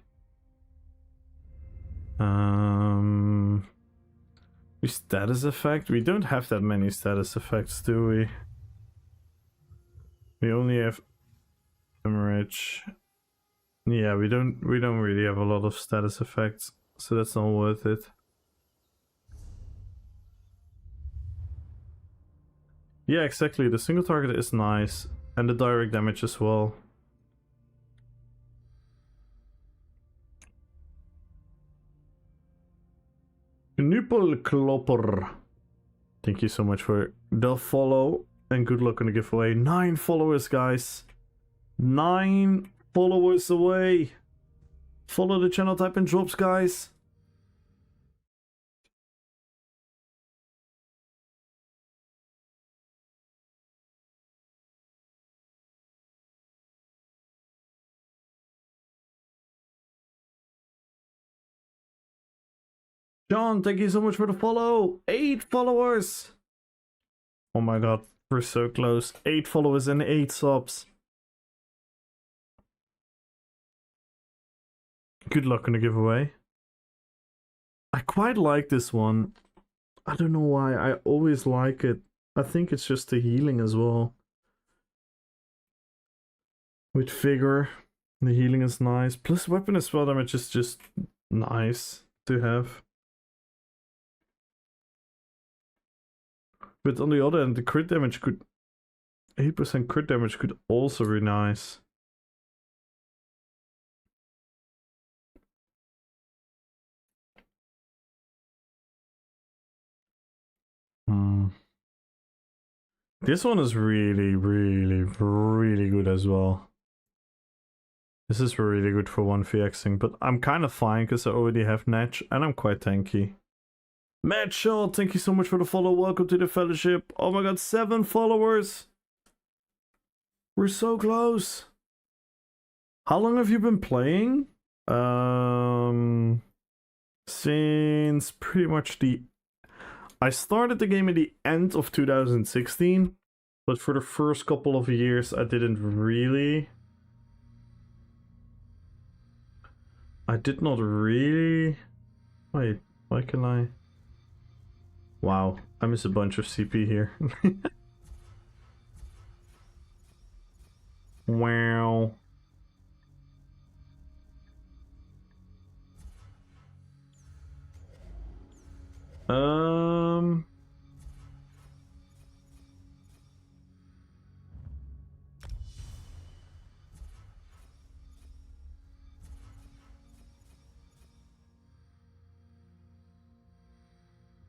Status effect? We don't have that many status effects, do we? We only have hemorrhage. Yeah, we don't really have a lot of status effects, so that's not worth it. Yeah, exactly. The single target is nice, and the direct damage as well. Klopper. Thank you so much for the follow, and good luck on the giveaway. 9 followers, guys. 9 followers away. Follow the channel, type in drops, guys. John, thank you so much for the follow. 8 followers. Oh my god, we're so close. 8 followers and 8 subs. Good luck on the giveaway. I quite like this one. I don't know why. I always like it. I think it's just the healing as well. With vigor, the healing is nice. Plus weapon and spell damage is just nice to have. But on the other hand, the crit damage could... 8% crit damage could also be nice. This one is really good as well. This is really good for 1vxing, but I'm kind of fine because I already have Natch and I'm quite tanky. Mad Shot, thank you so much for the follow. Welcome to the fellowship. Oh my god, 7 followers. We're so close. How long have you been playing? Since pretty much I started the game at the end of 2016, but for the first couple of years I did not really. Wait, why can I? Wow, I miss a bunch of CP here. Wow.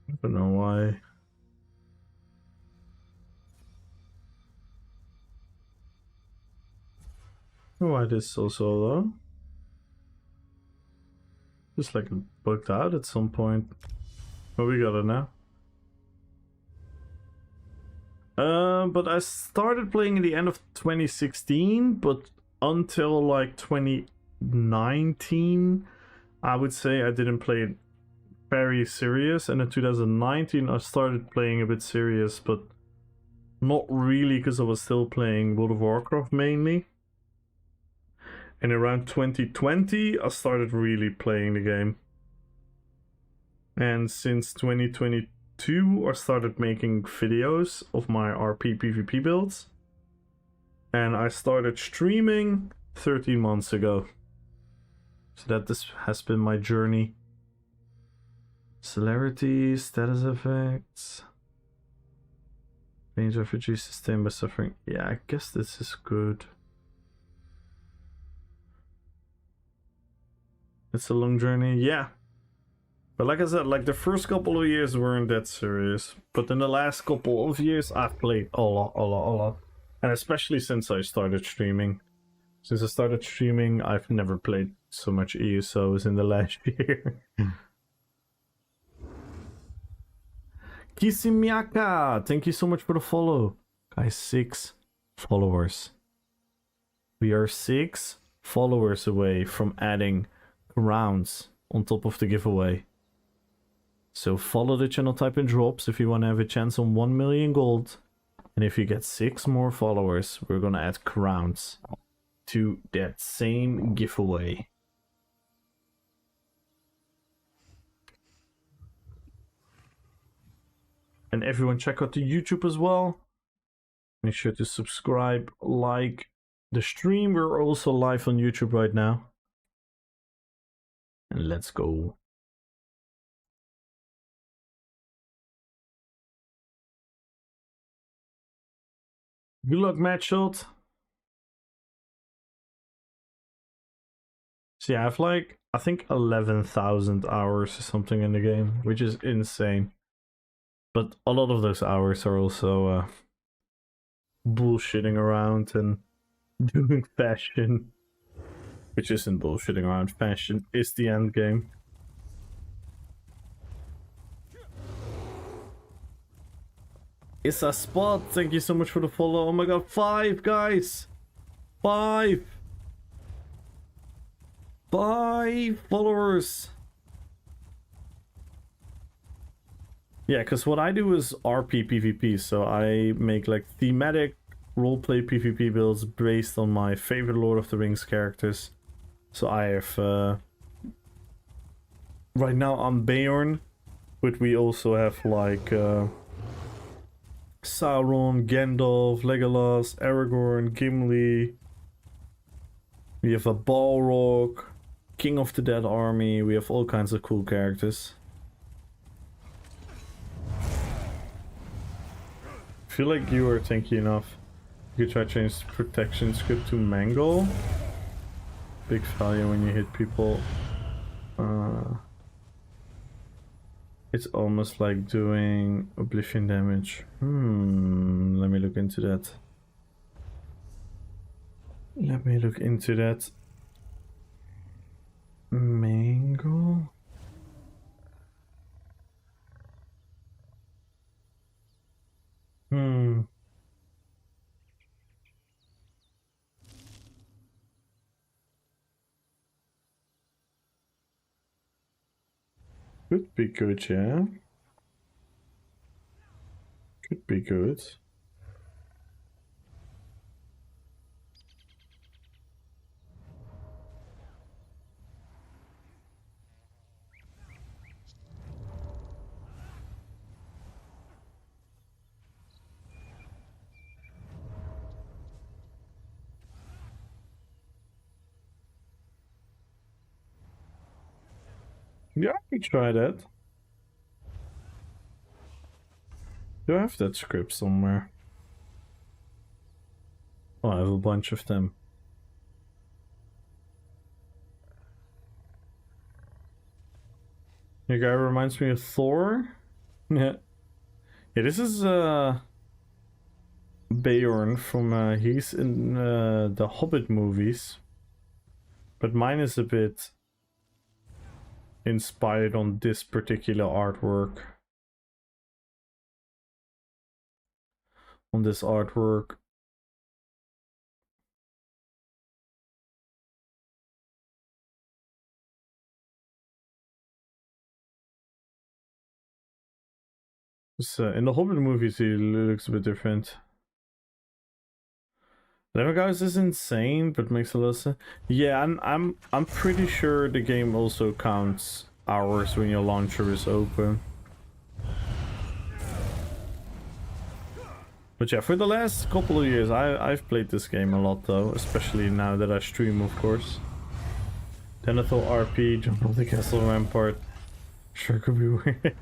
I don't know why. Why this is so slow? Just like it bugged out at some point. Oh, we got it now. But I started playing at the end of 2016, but until like 2019, I would say I didn't play it very serious. And in 2019, I started playing a bit serious, but not really because I was still playing World of Warcraft mainly. And around 2020, I started really playing the game. And since 2022, I started making videos of my RP-PvP builds. And I started streaming 13 months ago. So this has been my journey. Celerity, status effects. Range of reduced sustain by suffering. Yeah, I guess this is good. It's a long journey, yeah. But like I said, like the first couple of years weren't that serious. But in the last couple of years, I've played a lot. And especially since I started streaming. Since I started streaming, I've never played so much ESO as in the last year. Kisimiaka, thank you so much for the follow. Guys, 6 followers. We are 6 followers away from adding rounds on top of the giveaway. So follow the channel, type in drops if you want to have a chance on 1 million gold. And if you get 6 more followers, we're gonna add crowns to that same giveaway. And everyone check out the YouTube as well. Make sure to subscribe, like the stream. We're also live on YouTube right now. And let's go. Good luck, Matchshot. So yeah, I have like, I think 11,000 hours or something in the game, which is insane. But a lot of those hours are also bullshitting around and doing fashion. Which isn't bullshitting around, fashion is the end game. It's a spot, thank you so much for the follow. Oh my god, 5 guys! 5 followers! Yeah, because what I do is RP-PvP, so I make like thematic roleplay PvP builds based on my favorite Lord of the Rings characters. So I have... right now I'm Beorn, but we also have like... Sauron, Gandalf, Legolas, Aragorn, Gimli. We have a Balrog, King of the Dead Army. We have all kinds of cool characters. I feel like you are tanky enough. You could try to change the protection script to Mangle. Big value when you hit people. It's almost like doing oblivion damage. Let me look into that. Mangle? Could be good, yeah. Could be good. Yeah, I can try that. Do I have that script somewhere? Oh, I have a bunch of them. Your guy reminds me of Thor. Yeah. Yeah, this is Beorn from he's in the Hobbit movies. But mine is a bit inspired on this particular artwork. On this artwork. So, in the Hobbit movies he looks a bit different. 11 guys is insane, but makes a lot of sense. Yeah, I'm pretty sure the game also counts hours when your launcher is open. But yeah, for the last couple of years I've played this game a lot though, especially now that I stream, of course. Then I thought RP, jump off the castle rampart. Sure could be weird.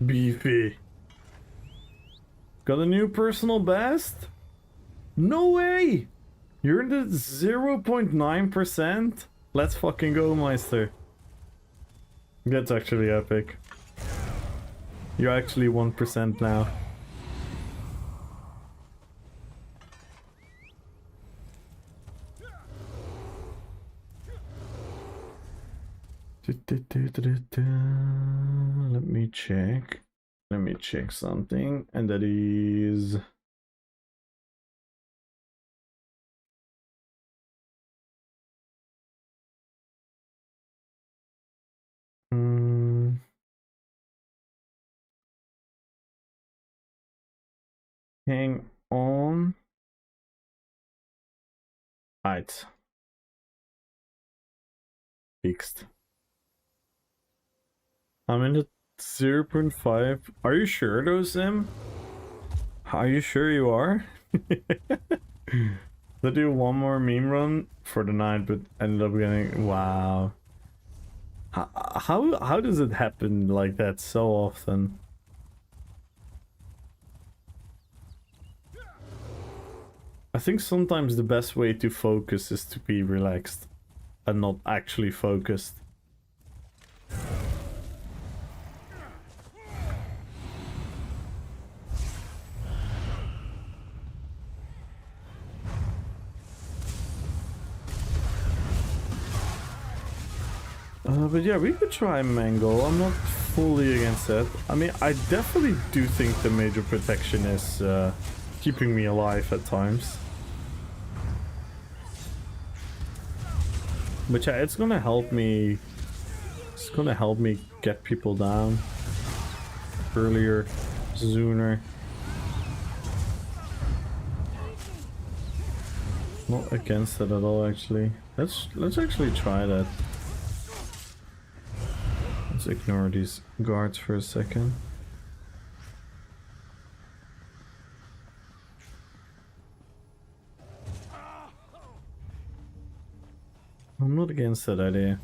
Beefy. Got a new personal best? No way! You're in the 0.9%? Let's fucking go, Meister. That's actually epic. You're actually 1% now. Let me check. Let me check something, and that is... Hang on. Right. Fixed. I'm in the 0.5. Are you sure though, Sim? Are you sure you are? Let's do one more meme run for the night, but ended up getting... Wow. How does it happen like that so often? I think sometimes the best way to focus is to be relaxed and not actually focused. But yeah, we could try Mango. I'm not fully against that. I mean, I definitely do think the major protection is keeping me alive at times. But yeah, it's gonna help me. It's gonna help me get people down earlier, sooner. Not against it at all, actually. Let's actually try that. Let's ignore these guards for a second. I'm not against that idea.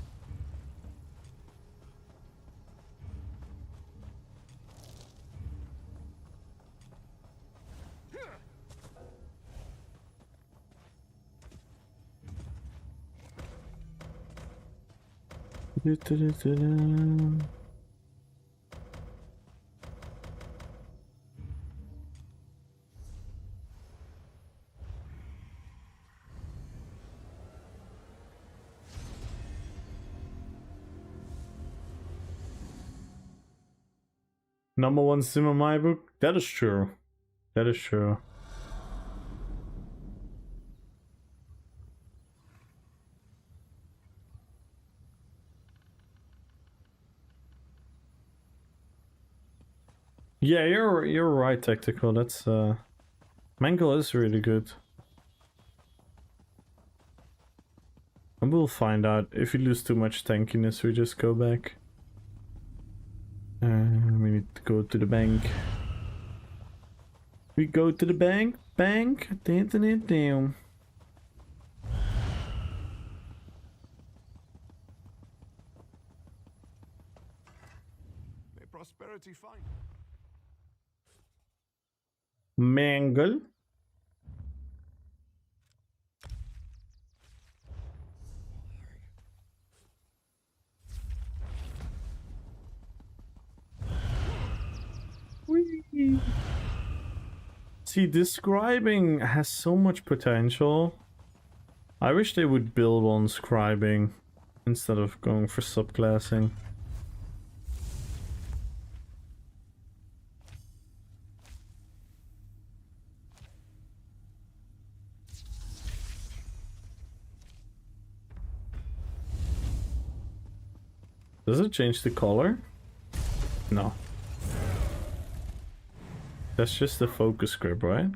Number one sim in my book? That is true. That is true. Yeah, you're right, Tactical. That's Mangle is really good. And we'll find out. If we lose too much tankiness, we just go back. We need to go to the bank. We go to the bank. Bank. Damn. May prosperity find. Mangle. Whee. See, describing has so much potential. I wish they would build on scribing instead of going for subclassing. Does it change the color? No. That's just the focus grip, right?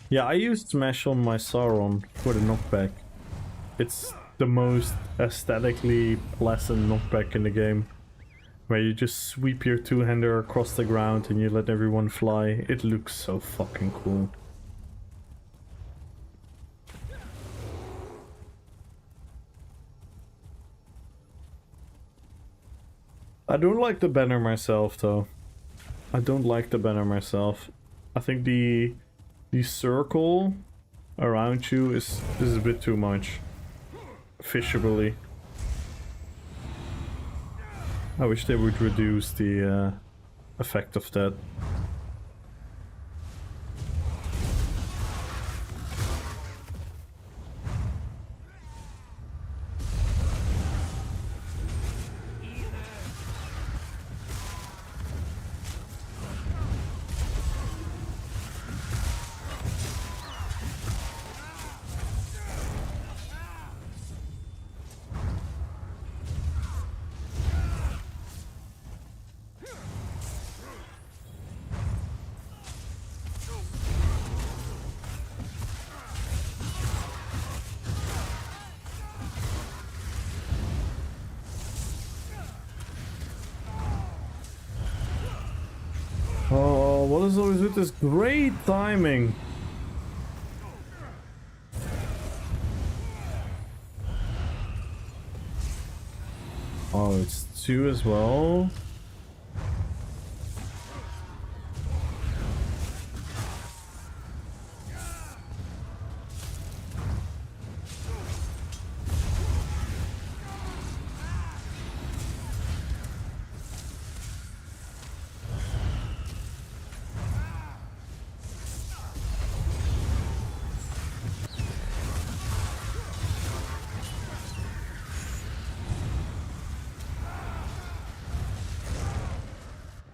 Yeah, I used Smash on my Sauron for the knockback. It's the most aesthetically pleasant knockback in the game. Where you just sweep your two-hander across the ground and you let everyone fly. It looks so fucking cool. I don't like the banner myself though. I don't like the banner myself. I think the circle around you is a bit too much. Visually. I wish they would reduce the effect of that. Oh, what is always with this great timing? Oh, it's 2 as well.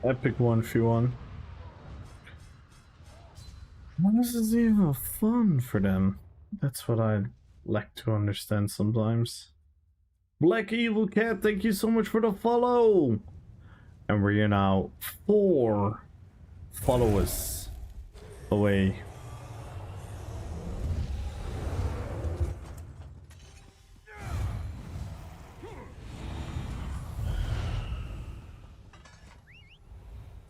Epic 1v1. Why is this even fun for them? That's what I like to understand sometimes. Black Evil Cat, thank you so much for the follow! And we're now 4 followers away.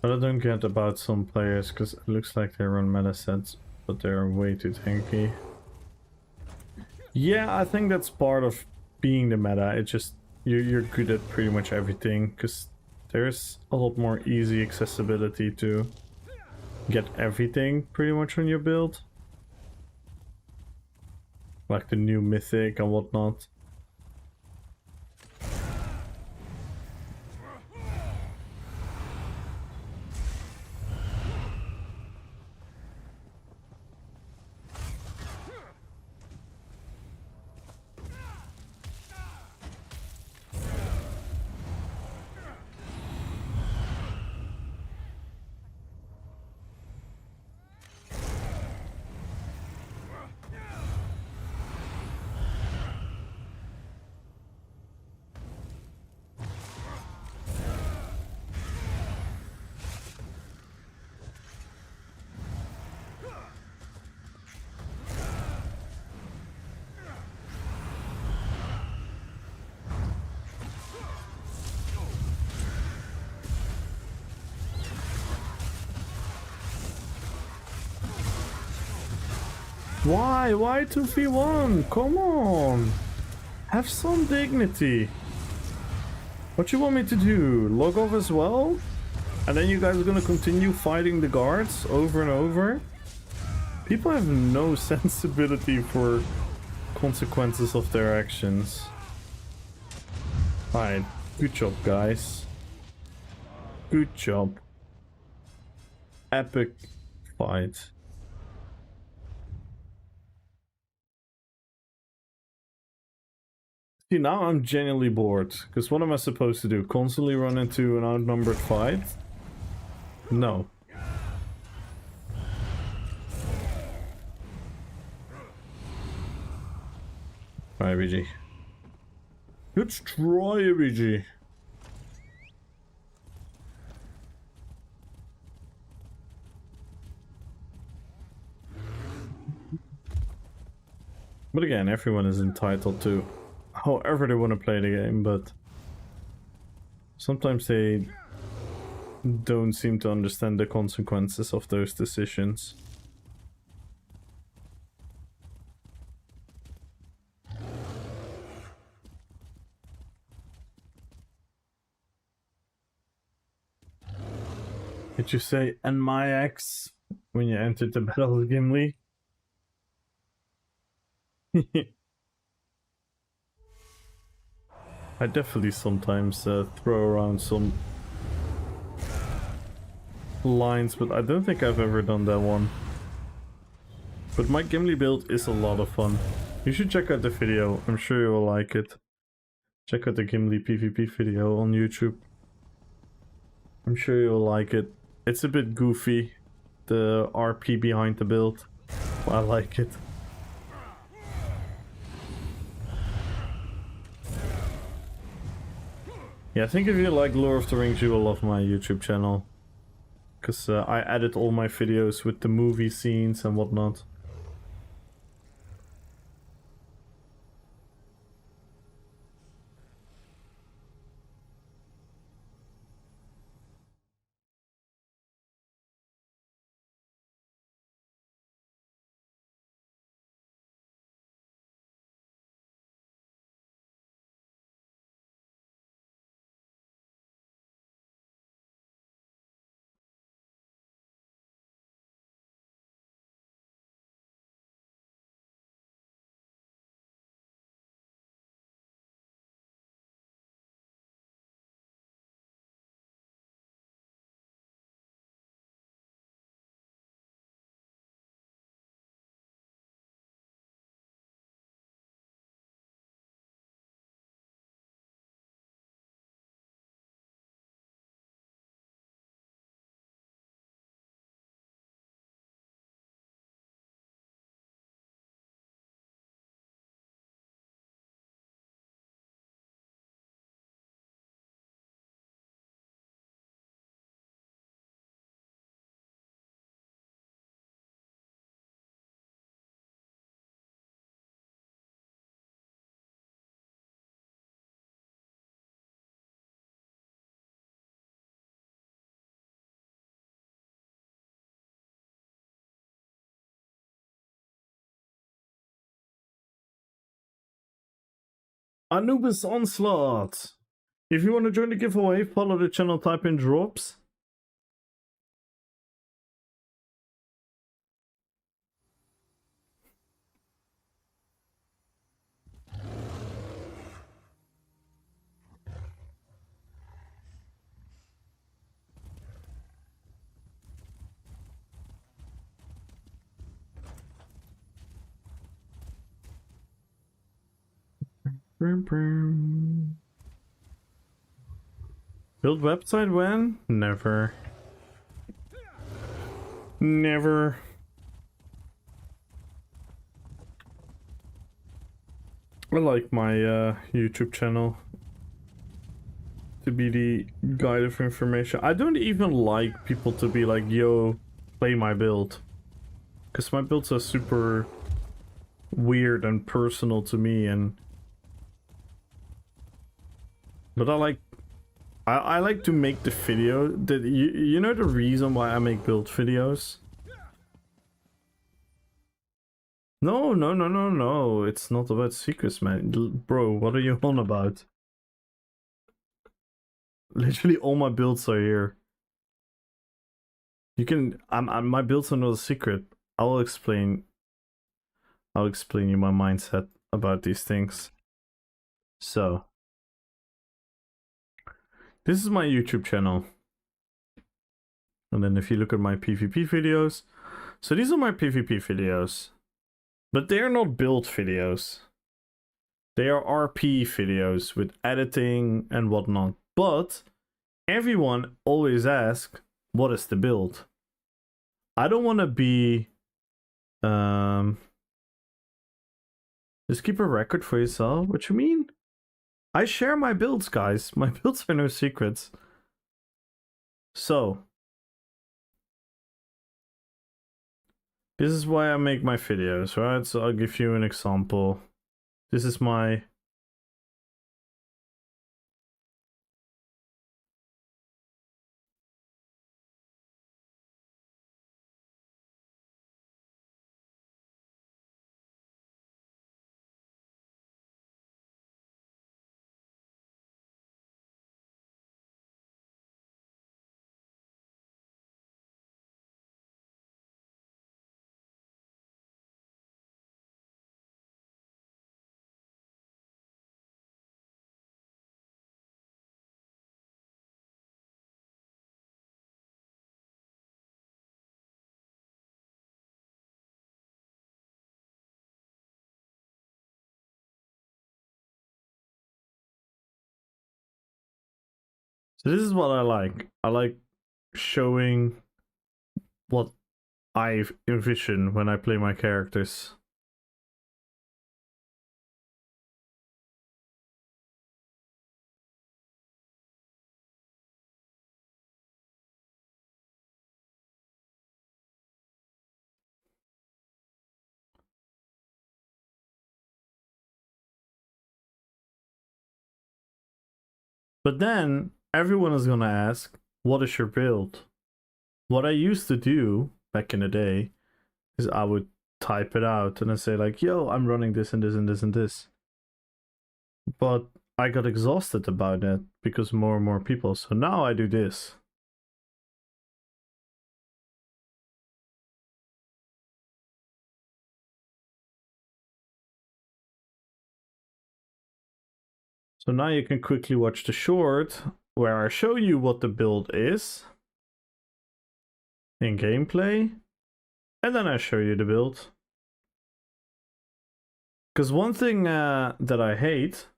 What I don't get about some players, because it looks like they run meta sets, but they're way too tanky. Yeah, I think that's part of being the meta. It just, you're good at pretty much everything, because there's a lot more easy accessibility to get everything pretty much on your build. Like the new mythic and whatnot. Why? Why 2v1? Come on! Have some dignity! What you want me to do? Log off as well? And then you guys are gonna continue fighting the guards over and over? People have no sensibility for consequences of their actions. Alright, good job guys. Good job. Epic fight. See, now I'm genuinely bored, because what am I supposed to do? Constantly run into an outnumbered fight? No. Alright, BG. Let's try it, BG. But again, everyone is entitled to however they want to play the game, but sometimes they don't seem to understand the consequences of those decisions. Did you say "and my ex" when you entered the battle with Gimli? I definitely sometimes throw around some lines, but I don't think I've ever done that one. But my Gimli build is a lot of fun. You should check out the video, I'm sure you'll like it. Check out the Gimli PvP video on YouTube. I'm sure you'll like it. It's a bit goofy, the RP behind the build. I like it. Yeah, I think if you like Lord of the Rings, you will love my YouTube channel. Because I edit all my videos with the movie scenes and whatnot. Anubis Onslaught! If you want to join the giveaway, follow the channel, type in drops. Build website when? Never. Never. I like my YouTube channel to be the guide of information. I don't even like people to be like, yo, play my build. Because my builds are super weird and personal to me, and but I like to make the video that you know the reason why I make build videos? No, it's not about secrets, man. Bro, what are you on about? Literally all my builds are here. You can my builds are not a secret. I'll explain you my mindset about these things. So this is my YouTube channel. And then if you look at my PvP videos, so these are my PvP videos. But they are not build videos. They are RP videos with editing and whatnot. But everyone always asks, what is the build? I don't want to be... Just keep a record for yourself. What you mean? I share my builds, guys. My builds are no secrets. So, this is why I make my videos, right? So I'll give you an example. This is my So this is what I like. I like showing what I envision when I play my characters. But then everyone is gonna ask, what is your build? What I used to do back in the day is I would type it out and then say like, yo, I'm running this and this and this and this. But I got exhausted about that because more and more people. So now I do this. So now you can quickly watch the short where I show you what the build is in gameplay, and then I show you the build. Because one thing that I hate,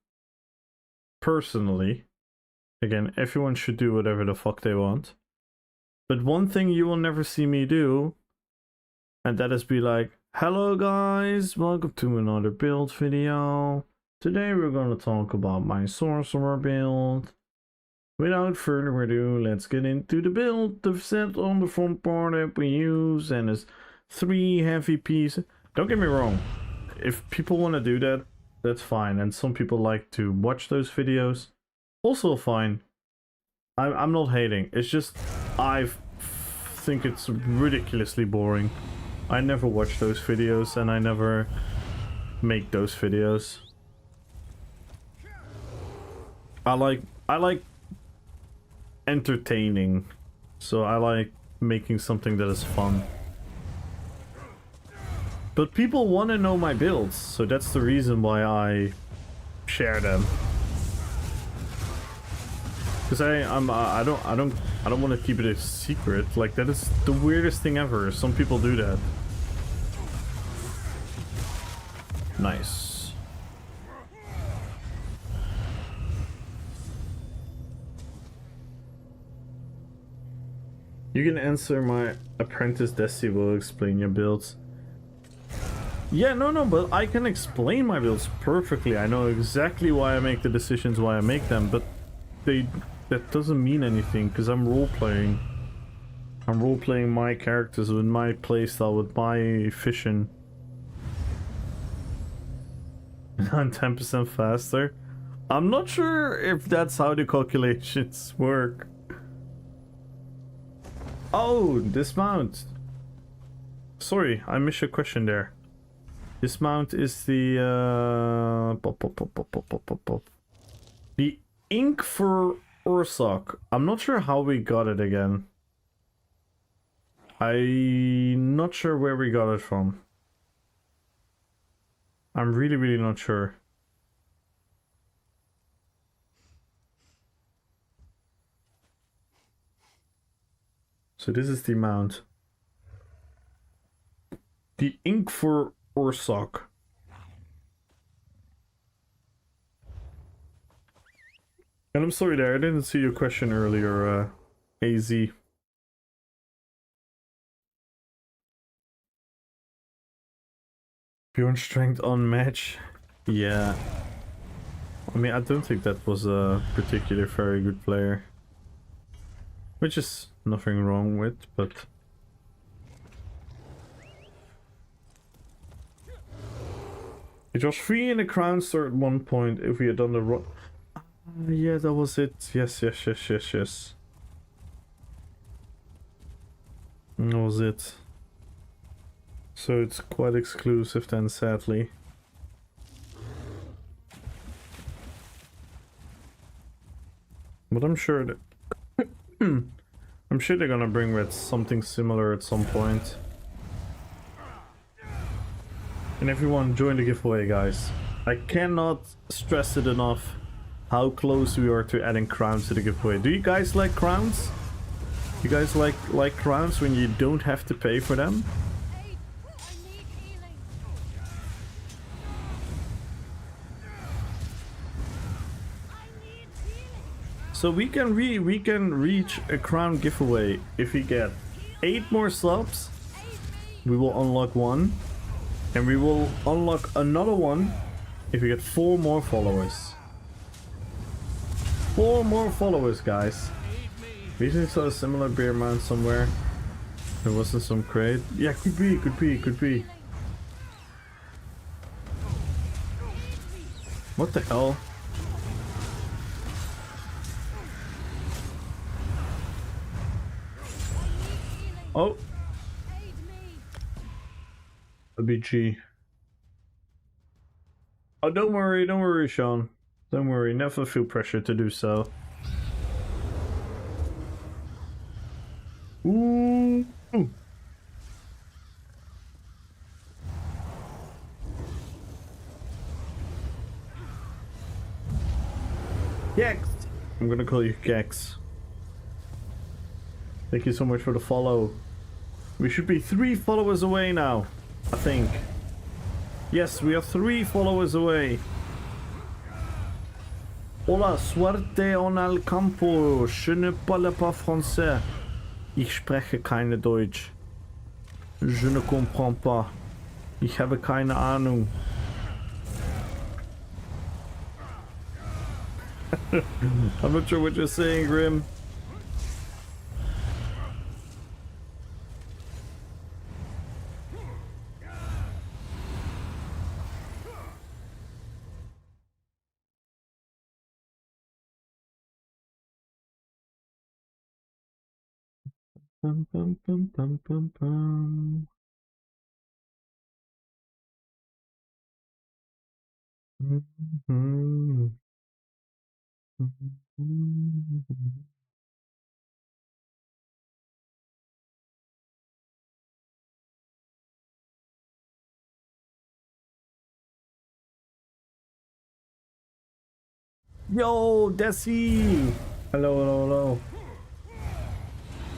personally, again, everyone should do whatever the fuck they want, but one thing you will never see me do, and that is be like, hello guys, welcome to another build video. Today we're going to talk about my sorcerer build. Without further ado, let's get into the build. The set on the front part that we use, and it's 3 heavy pieces. Don't get me wrong, if people want to do that, that's fine, and some people like to watch those videos, also fine. I'm not hating, it's just I think it's ridiculously boring. I never watch those videos and I never make those videos. I like entertaining, so I like making something that is fun. But people want to know my builds, so that's the reason why I share them. Because I don't want to keep it a secret. Like, that is the weirdest thing ever. Some people do that. Nice. You can answer my apprentice Desi will explain your builds. Yeah, no, but I can explain my builds perfectly. I know exactly why I make the decisions, why I make them, but that doesn't mean anything because I'm role-playing. I'm role-playing my characters with my playstyle, with my vision. I'm 10% faster. I'm not sure if that's how the calculations work. Oh, dismount. Sorry, I missed your question there. Dismount is the the ink for Ursoc. I'm not sure how we got it again. I'm not sure where we got it from. I'm really not sure. So this is the mount. The ink for Ursoc. And I'm sorry there, I didn't see your question earlier, AZ. Bjorn strength on match? Yeah. I mean, I don't think that was a particularly very good player. Which is nothing wrong with, but... It was 3 in the crown store at one point if we had done the yeah, that was it. Yes. That was it. So it's quite exclusive then, sadly. But I'm sure that... I'm sure they're gonna bring with something similar at some point. And everyone join the giveaway, guys. I cannot stress it enough how close we are to adding crowns to the giveaway. Do you guys like crowns? You guys like crowns when you don't have to pay for them? Aid! I need healing. I need healing. So we can reach a crown giveaway if we get 8 more subs. We will unlock one, and we will unlock another one if we get 4 more followers. 4 more followers, guys. Recently saw a similar bear mount somewhere. There wasn't some crate. Yeah, could be. What the hell? Oh. A BG. Oh, don't worry, Sean. Don't worry, never feel pressure to do so. Ooh. Gex! I'm gonna call you Gex. Thank you so much for the follow. We should be 3 followers away now, I think. Yes, we are 3 followers away. Hola, suerte en el campo. Je ne parle pas français. Ich spreche keine Deutsch. Je ne comprends pas. Ich habe keine Ahnung. I'm not sure what you're saying, Grim. Bum, bum, bum, bum, bum, bum. Mm-hmm. Mm-hmm. Yo, Desi! Hello.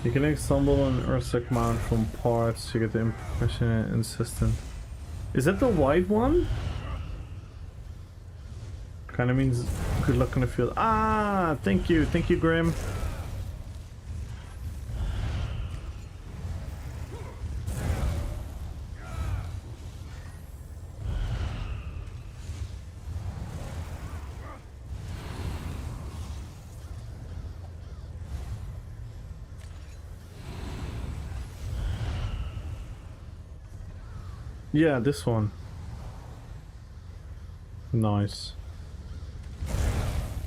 You can assemble an Ursic mount from parts to get the impression insistent. Is that the white one? Kinda means good luck in the field. Ah, thank you, Grim. Yeah, this one. Nice.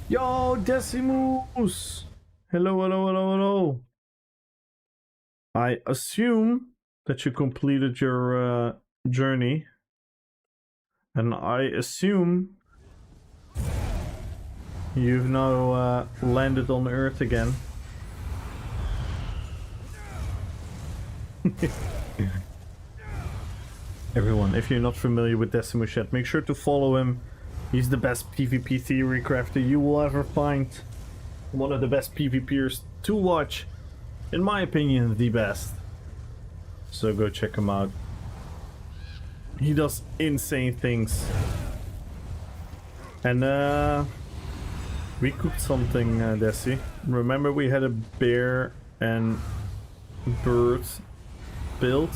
Yo, Decimus! Hello. I assume that you completed your journey. And I assume you've now landed on Earth again. Everyone, if you're not familiar with Decimus yet, make sure to follow him. He's the best PvP theory crafter you will ever find. One of the best PvPers to watch. In my opinion, the best. So go check him out. He does insane things. And we cooked something, Desi. Remember we had a bear and bird build?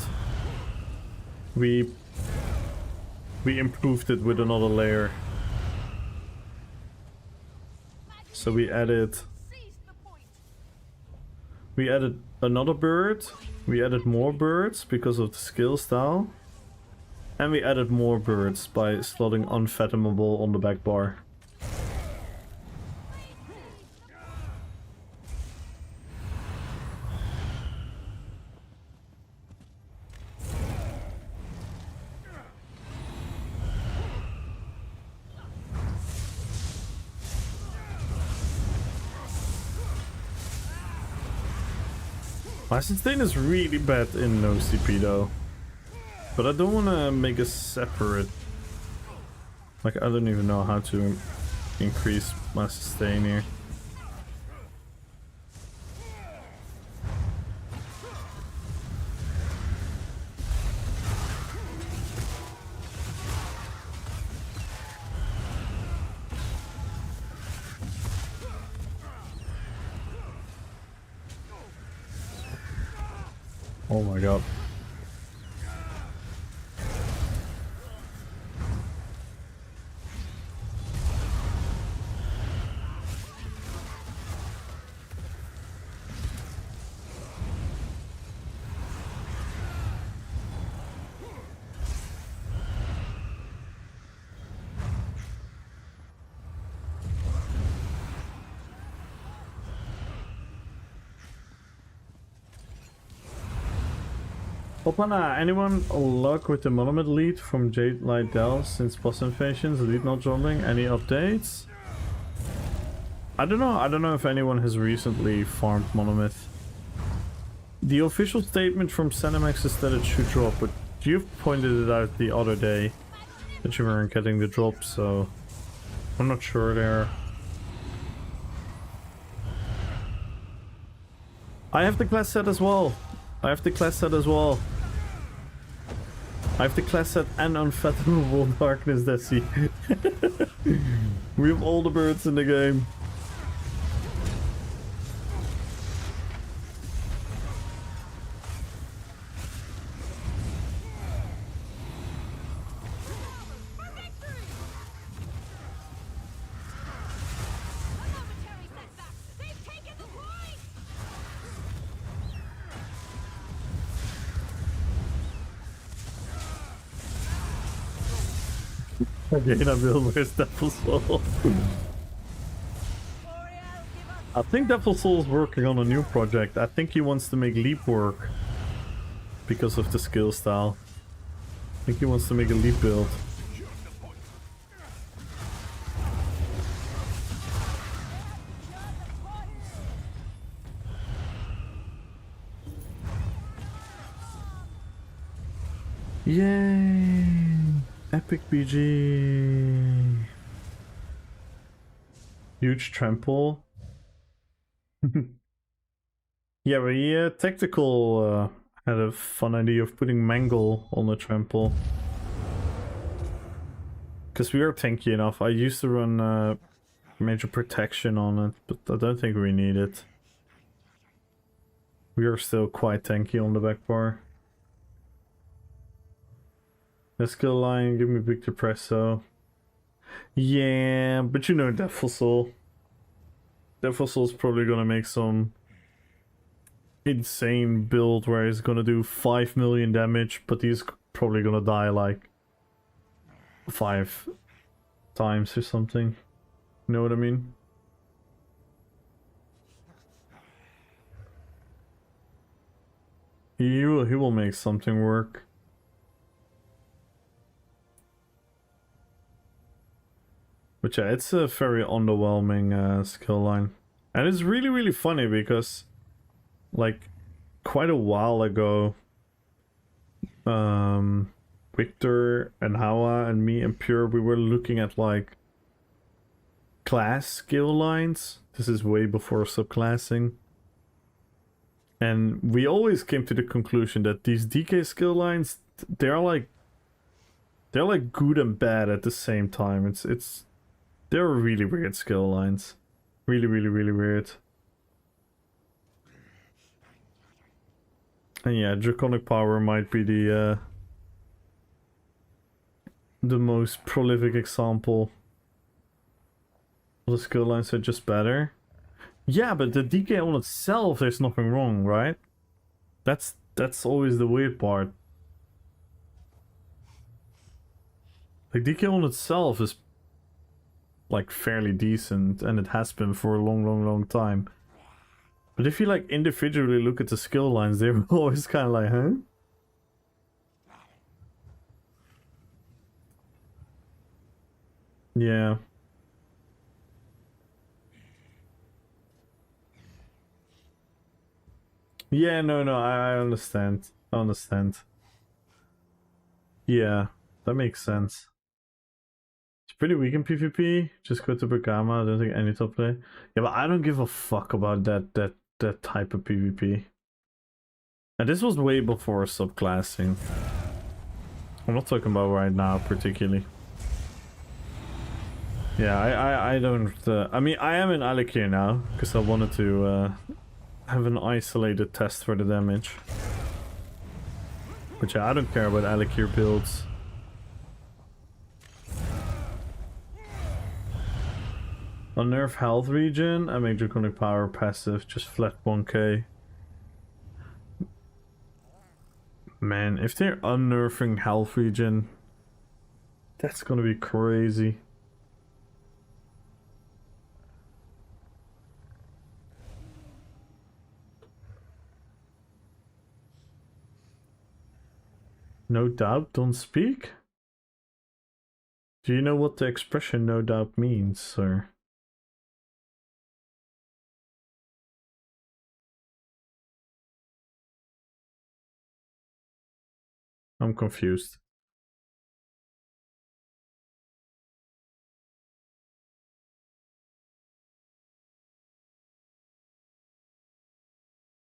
We improved it with another layer. So we added another bird, we added more birds because of the skill style, and we added more birds by slotting unfathomable on the back bar. My sustain is really bad in no CP though. But I don't want to make a separate... Like, I don't even know how to increase my sustain here. Oh my god. Opana, anyone luck with the monument lead from Jade Lydell since boss invasions? Lead not joining? Any updates? I don't know if anyone has recently farmed monomyth. The official statement from Cinemax is that it should drop, but you've pointed it out the other day that you weren't getting the drop, so I'm not sure there. I have the class set as well. I have the class set and Unfathomable Darkness, Desi. We have all the birds in the game. Again, I will. Where's Devil Soul? I think Devil Soul's working on a new project. I think he wants to make Leap work because of the skill style. I think he wants to make a Leap build. Yay! Epic BG. Huge trample. Yeah, but Tactical had a fun idea of putting Mangle on the trample. Because we are tanky enough. I used to run major protection on it, but I don't think we need it. We are still quite tanky on the back bar. The skill line, give me big depresso. Yeah, but you know Devil Soul. Devil Soul's probably gonna make some insane build where he's gonna do 5 million damage, but he's probably gonna die like 5 times or something. You know what I mean? He will make something work. But yeah, it's a very underwhelming skill line. And it's really, really funny because, like, quite a while ago, Victor and Hawa and me and Pure, we were looking at, like, class skill lines. This is way before subclassing. And we always came to the conclusion that these DK skill lines, they're like good and bad at the same time. They're really weird skill lines. Really, really, really weird. And yeah, Draconic Power might be the most prolific example. The skill lines are just better. Yeah, but the DK on itself, there's nothing wrong, right? That's always the weird part. Like, DK on itself is like fairly decent, and it has been for a long time. But if you like individually look at the skill lines, they're always kind of like, huh? Yeah. Yeah, no, I understand. I understand. Yeah, that makes sense. It's pretty weak in PvP. Just go to Bergama. I don't think any top play. Yeah, but I don't give a fuck about that type of PvP. And this was way before subclassing. I'm not talking about right now particularly. Yeah, I don't. I mean, I am in Alikir now because I wanted to have an isolated test for the damage. But yeah, I don't care about Alikir builds. Unnerf health regen, I make draconic power passive, just flat 1k. Man, if they're unnerving health regen, that's gonna be crazy. No doubt, don't speak? Do you know what the expression no doubt means, sir? I'm confused.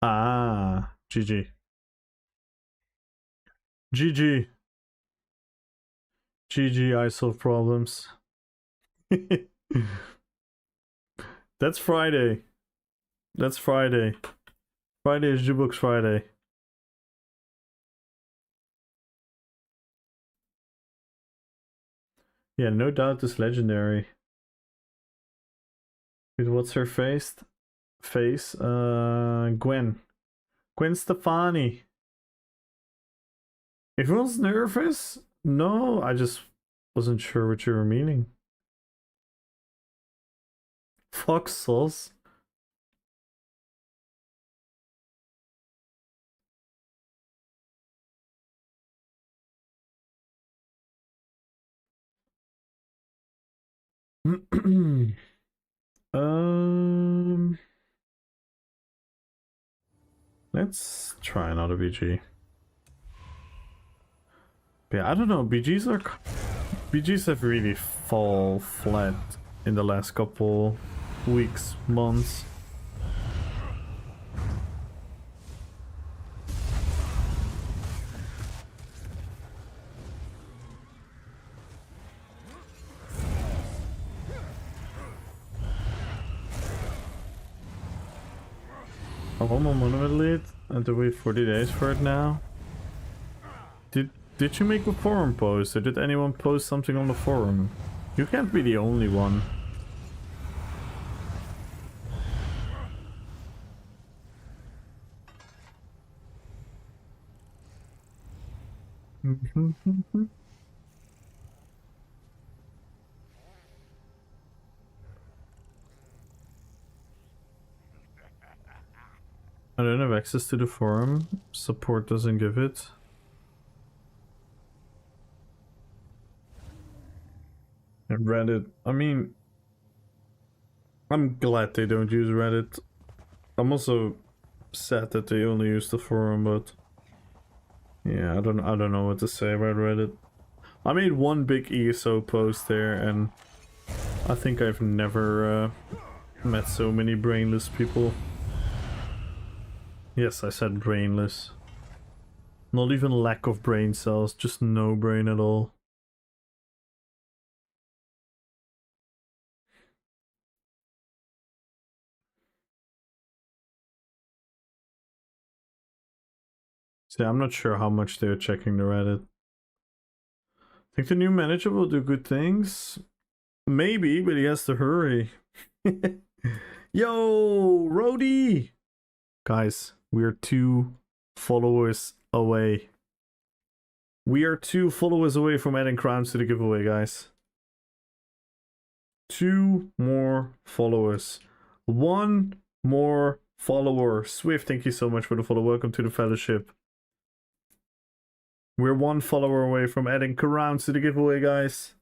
Ah, GG. GG. GG, I solve problems. That's Friday. That's Friday. Friday is Jukebox Friday. Yeah, no doubt this legendary. With what's her face? Gwen. Gwen Stefani. Everyone's nervous? No, I just wasn't sure what you were meaning. Fuck sauce. Let's try another BG. But yeah, I don't know. BGs have really fall flat in the last couple weeks, months. I want my monument lead and to wait 40 days for it now. Did you make a forum post or did anyone post something on the forum? You can't be the only one. I don't have access to the forum. Support doesn't give it. And Reddit, I mean, I'm glad they don't use Reddit. I'm also sad that they only use the forum, but yeah, I don't know what to say about Reddit. I made one big ESO post there, and I think I've never met so many brainless people. Yes, I said brainless. Not even lack of brain cells, just no brain at all. See, I'm not sure how much they're checking the Reddit. Think the new manager will do good things? Maybe, but he has to hurry. Yo, Rody! Guys, we are 2 followers away. We are 2 followers away from adding crowns to the giveaway, guys. 2 more followers. 1 more follower. Swift, thank you so much for the follow. Welcome to the fellowship. We're 1 follower away from adding crowns to the giveaway, guys.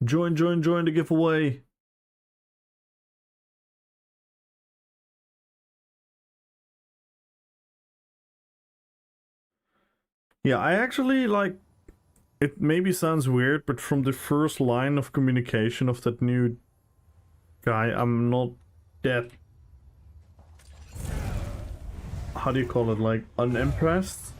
Join the giveaway. Yeah, I actually like, it maybe sounds weird, but from the first line of communication of that new guy, I'm not that, how do you call it, like, unimpressed?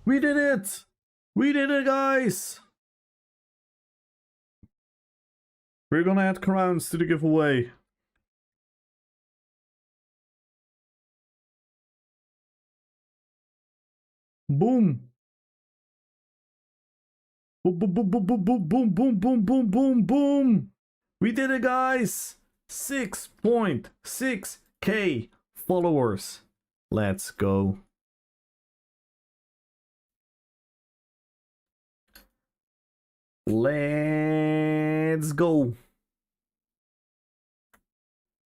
We did it! We did it, guys! We're gonna add crowns to the giveaway. Boom. Boom, boom, boom, boom, boom, boom, boom, boom, boom, boom, boom, boom. We did it, guys. 6.6k followers. Let's go. Let's go.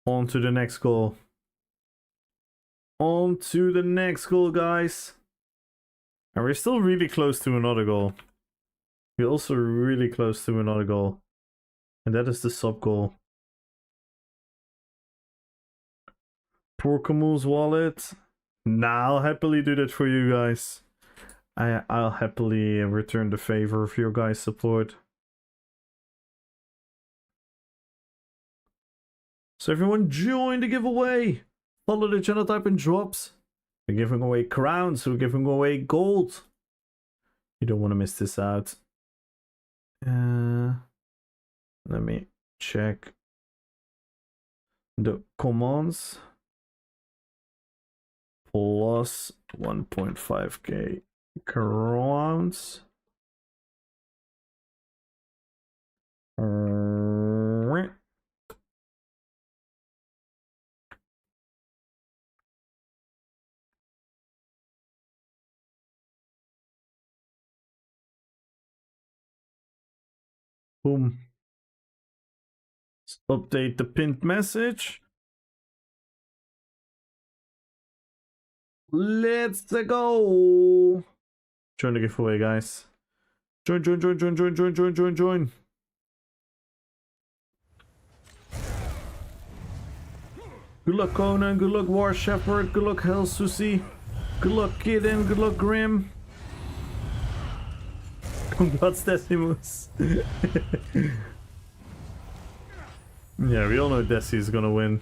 On to the next goal. On to the next goal, guys. And we're still really close to another goal. We're also really close to another goal. And that is the sub goal. Poor Camille's wallet. Nah, I'll happily do that for you guys. I'll happily return the favor of your guys' support. So everyone join the giveaway. Follow the channel, type in drops. We're giving away crowns, we're giving away gold. You don't want to miss this out. Let me check the commands. Plus 1.5k crowns. Boom. Let's update the pinned message. Let's go. Join the giveaway, guys. Join. Good luck, Conan. Good luck, War Shepherd. Good luck, Hell Susie. Good luck, Kidden. Good luck, Grim. Congrats, Decimus. Yeah, we all know Desi is gonna win.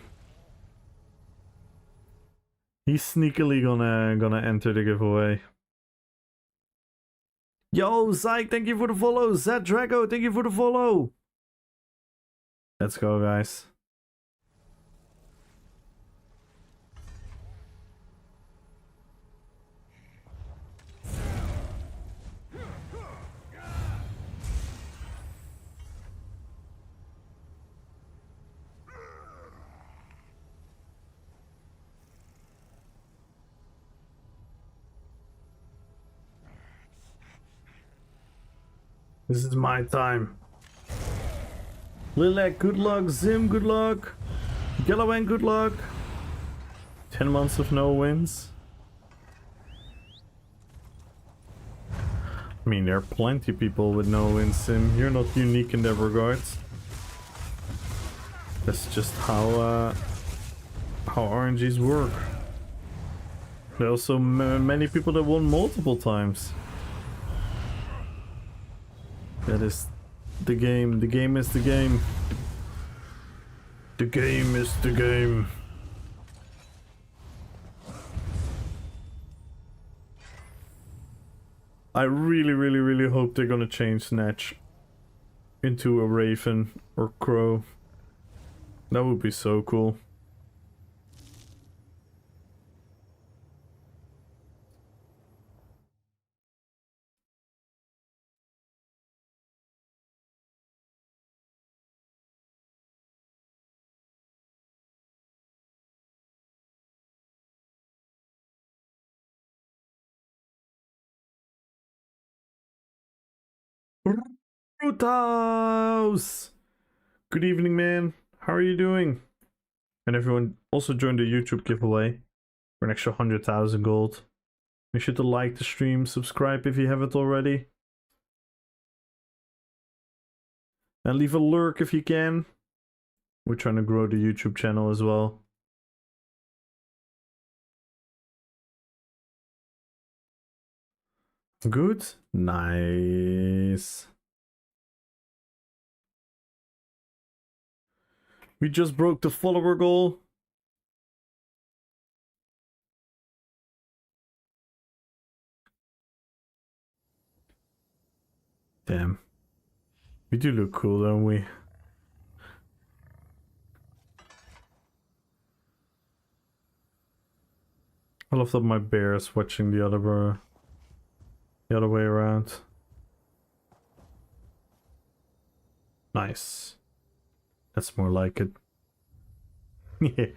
He's sneakily gonna enter the giveaway. Yo, Zyke, thank you for the follow. Zed Drago, thank you for the follow. Let's go, guys. This is my time. Lilac, good luck. Zim, good luck. Yellowang, good luck. 10 months of no wins. I mean, there are plenty of people with no wins, Sim. You're not unique in that regard. That's just how RNGs work. There are also many people that won multiple times. That is the game. The game is the game. The game is the game. I really hope they're gonna change Snatch into a Raven or Crow. That would be so cool. Brutos! Good evening, man. How are you doing? And everyone also joined the YouTube giveaway for an extra 100,000 gold. Make sure to like the stream, subscribe if you haven't already. And leave a lurk if you can. We're trying to grow the YouTube channel as well. Good? Nice. We just broke the follower goal. Damn. We do look cool, don't we? I love that my bear is watching the other way around. Nice. That's more like it. Yeah.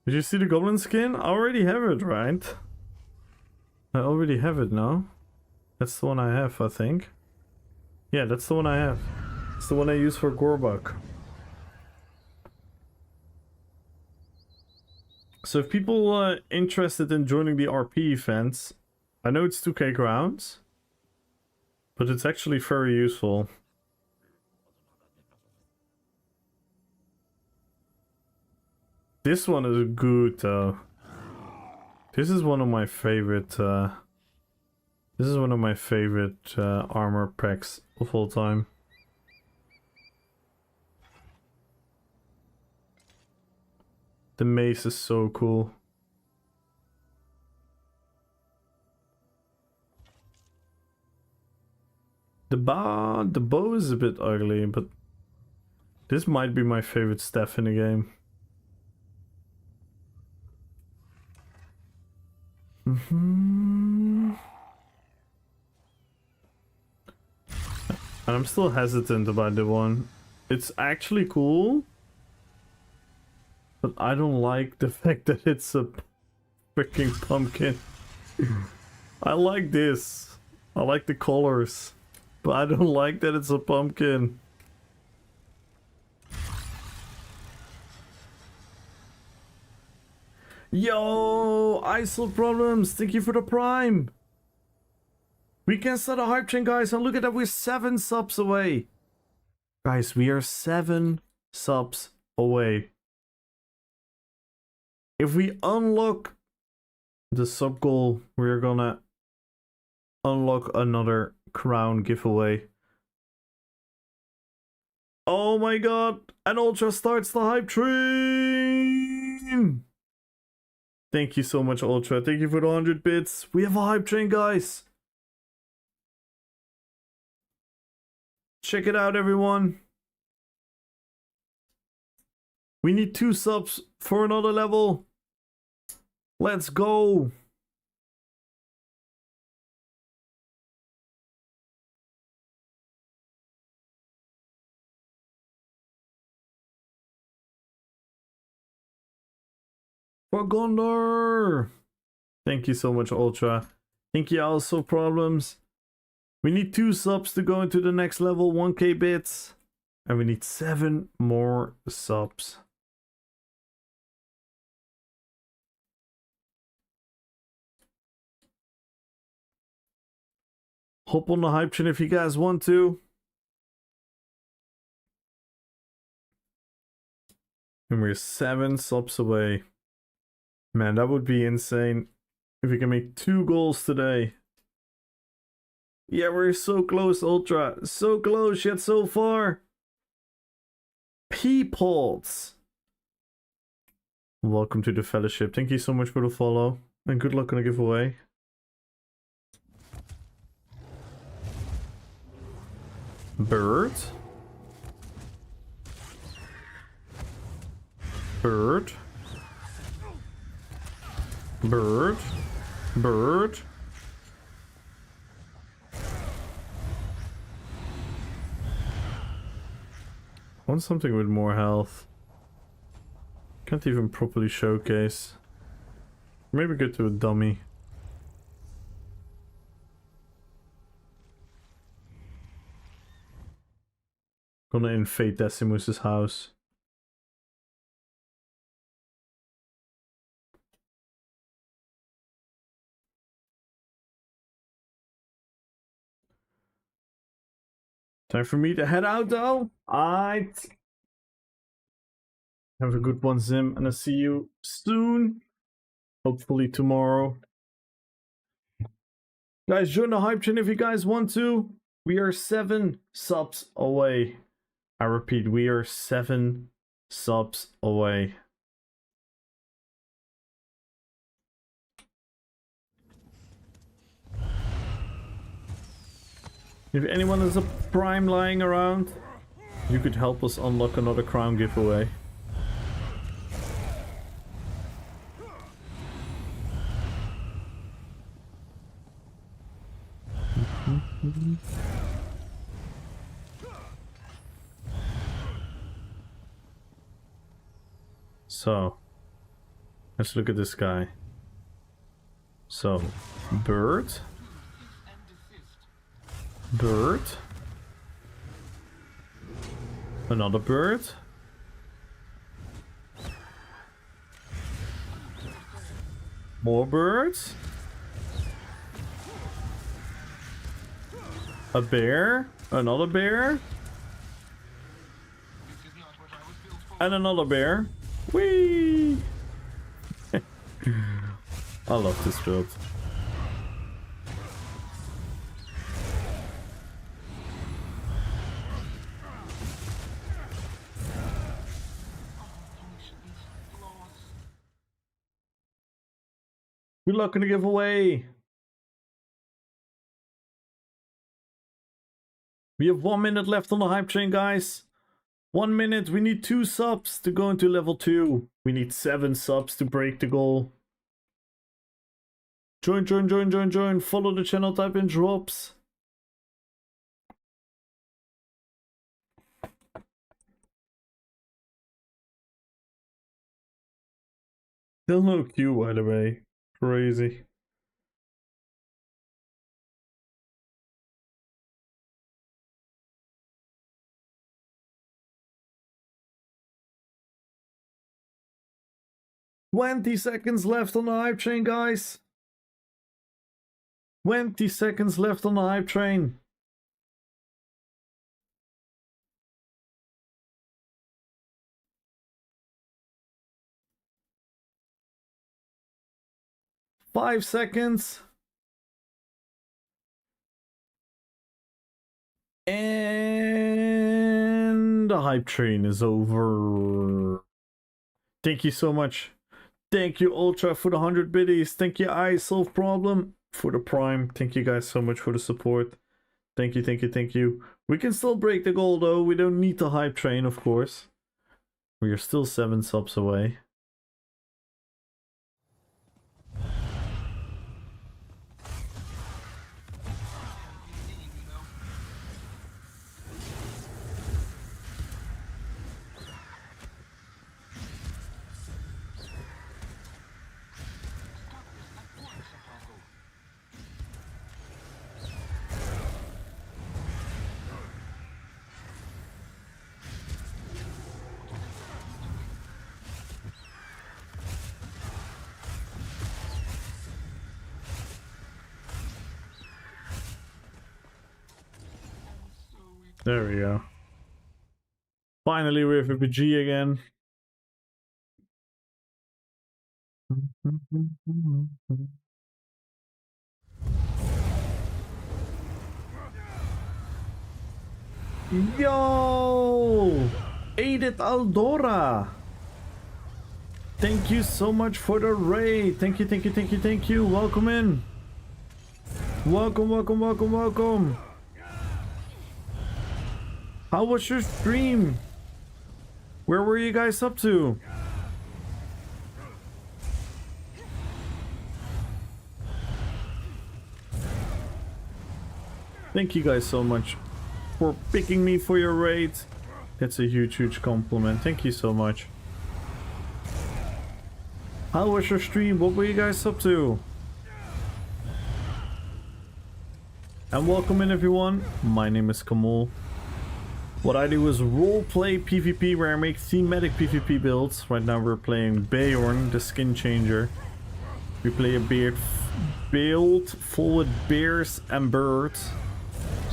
Did you see the goblin skin? I already have it, right? I already have it now. That's the one I have, I think. Yeah, that's the one I have. It's the one I use for Gorbak. So if people are interested in joining the RP events, I know it's 2k crowns, but it's actually very useful. This one is good though. This is one of my favorite armor packs of all time. The mace is so cool. The bow is a bit ugly, but this might be my favorite staff in the game. And I'm still hesitant about the one. It's actually cool, but I don't like the fact that it's a freaking pumpkin. I like this. I like the colors, but I don't like that it's a pumpkin. Yo, ISO Problems, thank you for the prime. We can start a hype train, guys, and look at that, we're 7 subs away. Guys, we are 7 subs away. If we unlock the sub goal, we're gonna unlock another crown giveaway. Oh my god, and Ultra starts the hype train! Thank you so much, Ultra. Thank you for the 100 bits. We have a hype train, guys. Check it out, everyone. We need 2 subs for another level. Let's go. For Gondor. Thank you so much, Ultra. Thank you, also Problems. We need 2 subs to go into the next level, 1k bits. And we need 7 more subs. Hop on the hype train if you guys want to. And we're 7 subs away. Man, that would be insane if we can make 2 goals today. Yeah, we're so close, Ultra. So close, yet so far. Peoples. Welcome to the fellowship. Thank you so much for the follow. And good luck on the giveaway. Bird. Bird. Bird. Bird. I want something with more health. Can't even properly showcase. Maybe go to a dummy. Gonna invade Decimus's house. Time for me to head out though. Alright. Have a good one, Zim, and I'll see you soon. Hopefully tomorrow. Guys, join the hype train if you guys want to. We are 7 subs away. I repeat, we are 7 subs away. If anyone has a prime lying around, you could help us unlock another crown giveaway. So, let's look at this guy. So, bird. Bird. Another bird. More birds. A bear. Another bear. And another bear. Whee! I love this build. Good luck in the giveaway. We have 1 minute left on the hype train, guys. 1 minute. We need 2 subs to go into level 2. We need 7 subs to break the goal. Join. Follow the channel, type in drops. Still no queue, by the way. Crazy. "20 seconds left on the hype train, guys. 20 seconds left on the hype train. "5 seconds. And the hype train is over. Thank you so much. Thank you, Ultra, for the 100 biddies. Thank you, I Solve Problem, for the Prime. Thank you guys so much for the support. Thank you. We can still break the goal, though. We don't need the hype train, of course. We are still 7 subs away. There we go. Finally, we have a PG again. Yo! Edith Aldora! Thank you so much for the raid. Thank you. Welcome in. Welcome. How was your stream? Where were you guys up to? Thank you guys so much for picking me for your raid. That's a huge compliment. Thank you so much. How was your stream? What were you guys up to? And welcome in, everyone. My name is Kamal. What I do is roleplay PvP, where I make thematic PvP builds. Right now we're playing Beorn, the skin changer. We play a build full with bears and birds.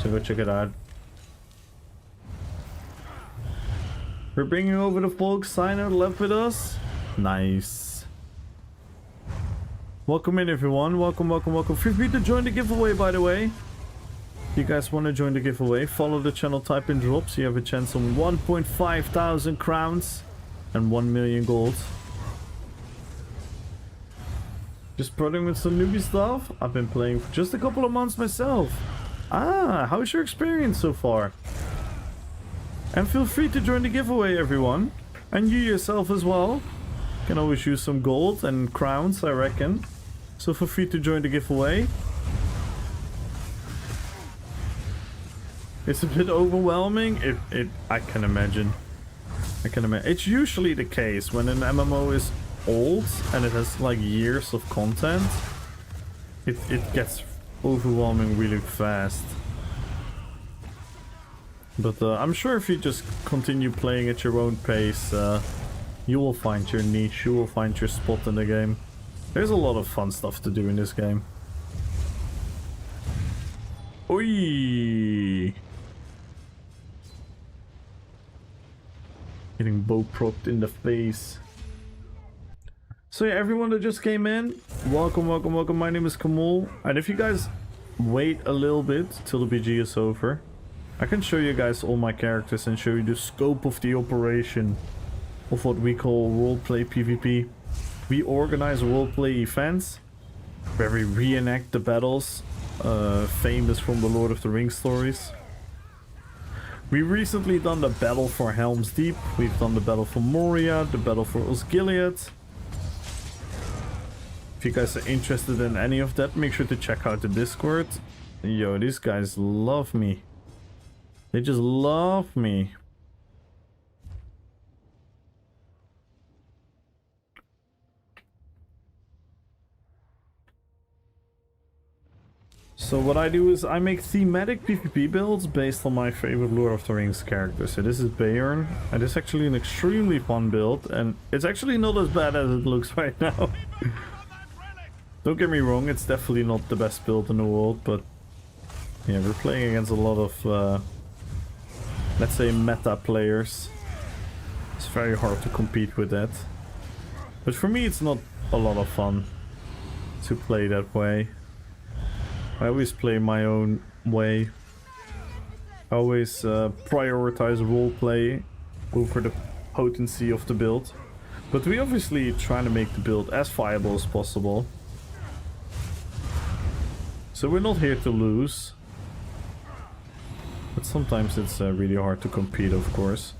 So go check it out. We're bringing over the folks. Sign out left with us. Nice. Welcome in, everyone. Welcome. Feel free to join the giveaway, by the way. If you guys want to join the giveaway, follow the channel, type in drops. You have a chance on 1,500 crowns and 1 million gold. Just prodding with some newbie stuff. I've been playing for just a couple of months myself. How's your experience so far? And feel free to join the giveaway, everyone. And you yourself as well. Can always use some gold and crowns, I reckon. So feel free to join the giveaway. It's a bit overwhelming. I can imagine. It's usually the case when an MMO is old and it has like years of content. It gets overwhelming really fast. But I'm sure if you just continue playing at your own pace, you will find your niche, you will find your spot in the game. There's a lot of fun stuff to do in this game. Oi! Getting bow propped in the face. So yeah, everyone that just came in, welcome, welcome, welcome. My name is Kamal. And if you guys wait a little bit till the BG is over, I can show you guys all my characters and show you the scope of the operation of what we call roleplay PvP. We organize roleplay events where we reenact the battles famous from the Lord of the Rings stories. We recently done the battle for Helm's Deep, we've done the battle for Moria, the battle for Osgiliath. If you guys are interested in any of that, make sure to check out the Discord. Yo, these guys love me. They just love me. So what I do is I make thematic PvP builds based on my favorite Lord of the Rings characters. So this is Beorn, and it's actually an extremely fun build, and it's actually not as bad as it looks right now. Don't get me wrong, it's definitely not the best build in the world, but yeah, we're playing against a lot of, let's say, meta players. It's very hard to compete with that. But for me, it's not a lot of fun to play that way. I always play my own way. I always prioritize roleplay over the potency of the build. But we obviously try to make the build as viable as possible. So we're not here to lose. But sometimes it's really hard to compete, of course.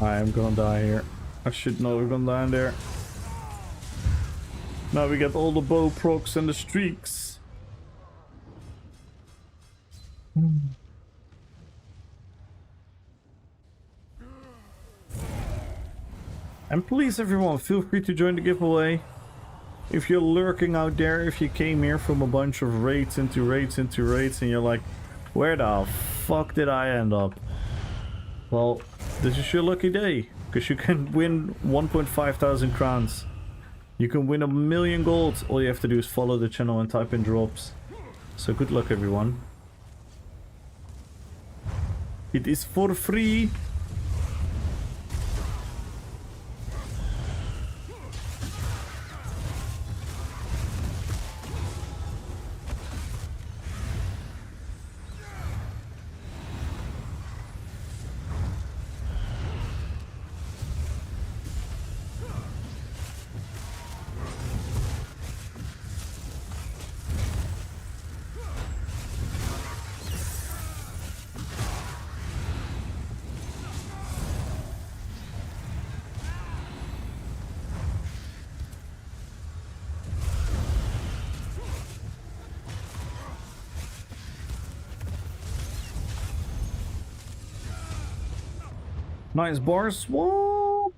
I am gonna die here. I should know we're gonna die in there. Now we get all the bow procs and the streaks. And please, everyone, feel free to join the giveaway. If you're lurking out there, if you came here from a bunch of raids into raids into raids, and you're like, where the fuck did I end up? Well, this is your lucky day, because you can win 1,500 crowns. You can win 1,000,000 gold. All you have to do is follow the channel and type in drops. So good luck, everyone. It is for free. Nice bars. Whoa.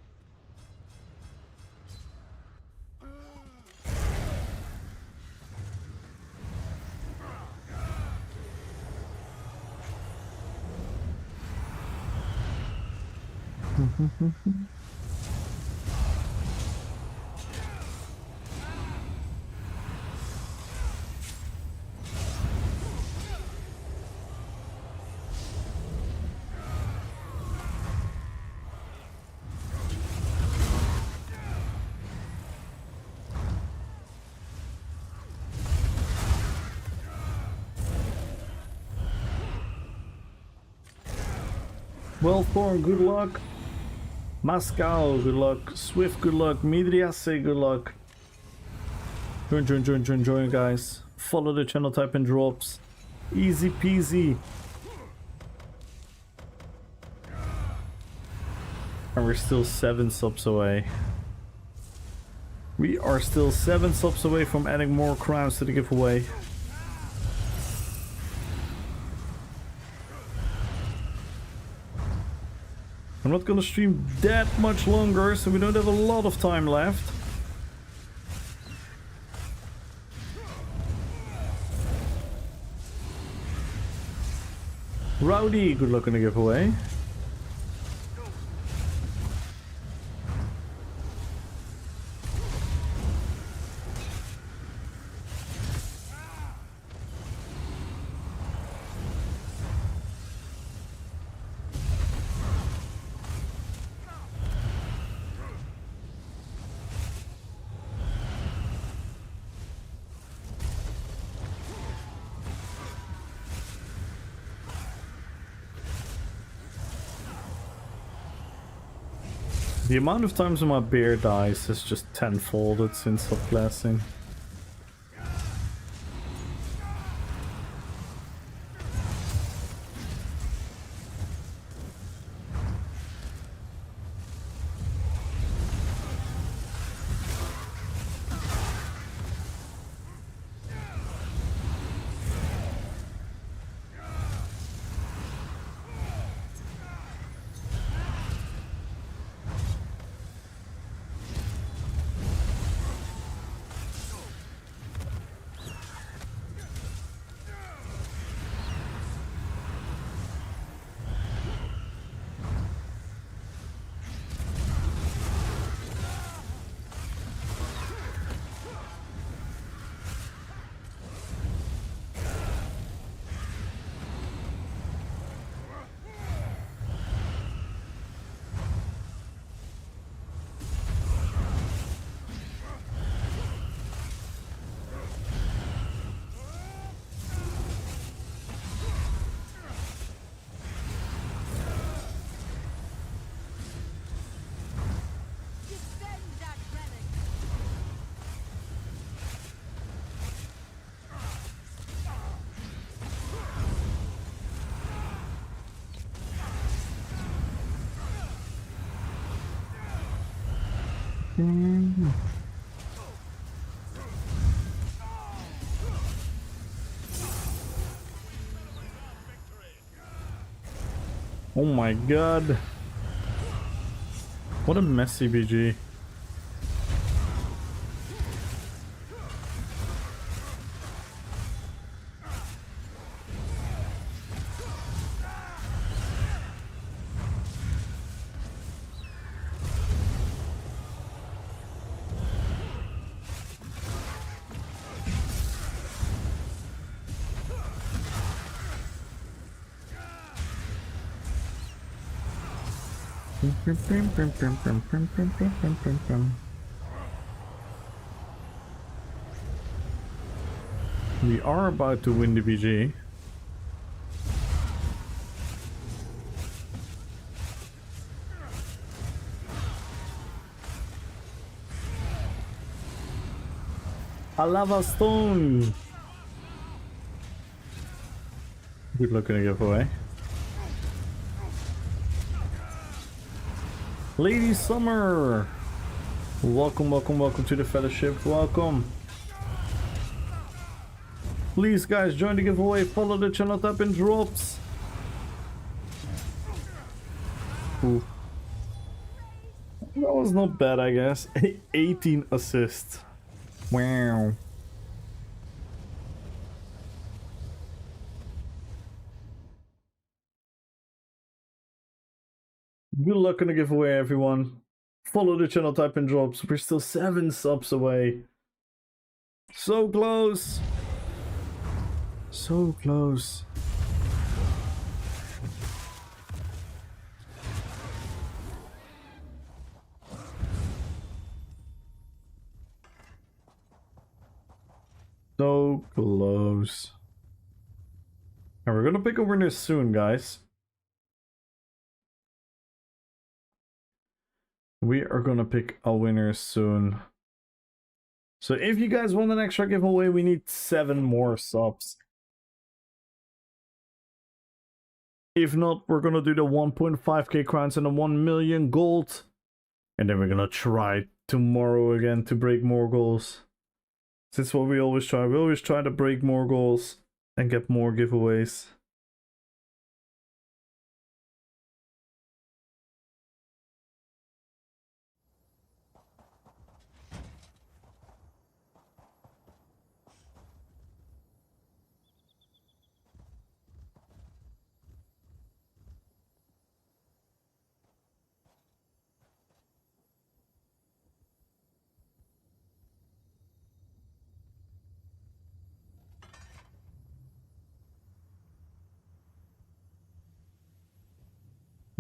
Well, Thorn, good luck. Moscow, good luck. Swift, good luck. Midriase, good luck. Join, guys. Follow the channel, type in drops. Easy peasy. And we're still 7 subs away. We are still 7 subs away from adding more crowns to the giveaway. I'm not gonna stream that much longer, so we don't have a lot of time left. Rowdy, good luck on the giveaway. The amount of times my bear dies is just tenfolded since subclassing. Oh my god. What a messy BG. We are about to win the BG. A lava stone. Good luck in a giveaway. Lady Summer, welcome to the fellowship. Welcome. Please, guys, join the giveaway. Follow the channel, tap in drops. Ooh. That was not bad, I guess. 18 assists. Wow. Good luck in the giveaway, everyone. Follow the channel, type in drops. We're still 7 subs away. So close. So close. So close. And we're gonna pick a winner soon, guys. We are gonna pick a winner soon. So if you guys want an extra giveaway, we need 7 more subs. If not, we're gonna do the 1.5k crowns and the 1 million gold. And then we're gonna try tomorrow again to break more goals. That's what we always try. We always try to break more goals and get more giveaways.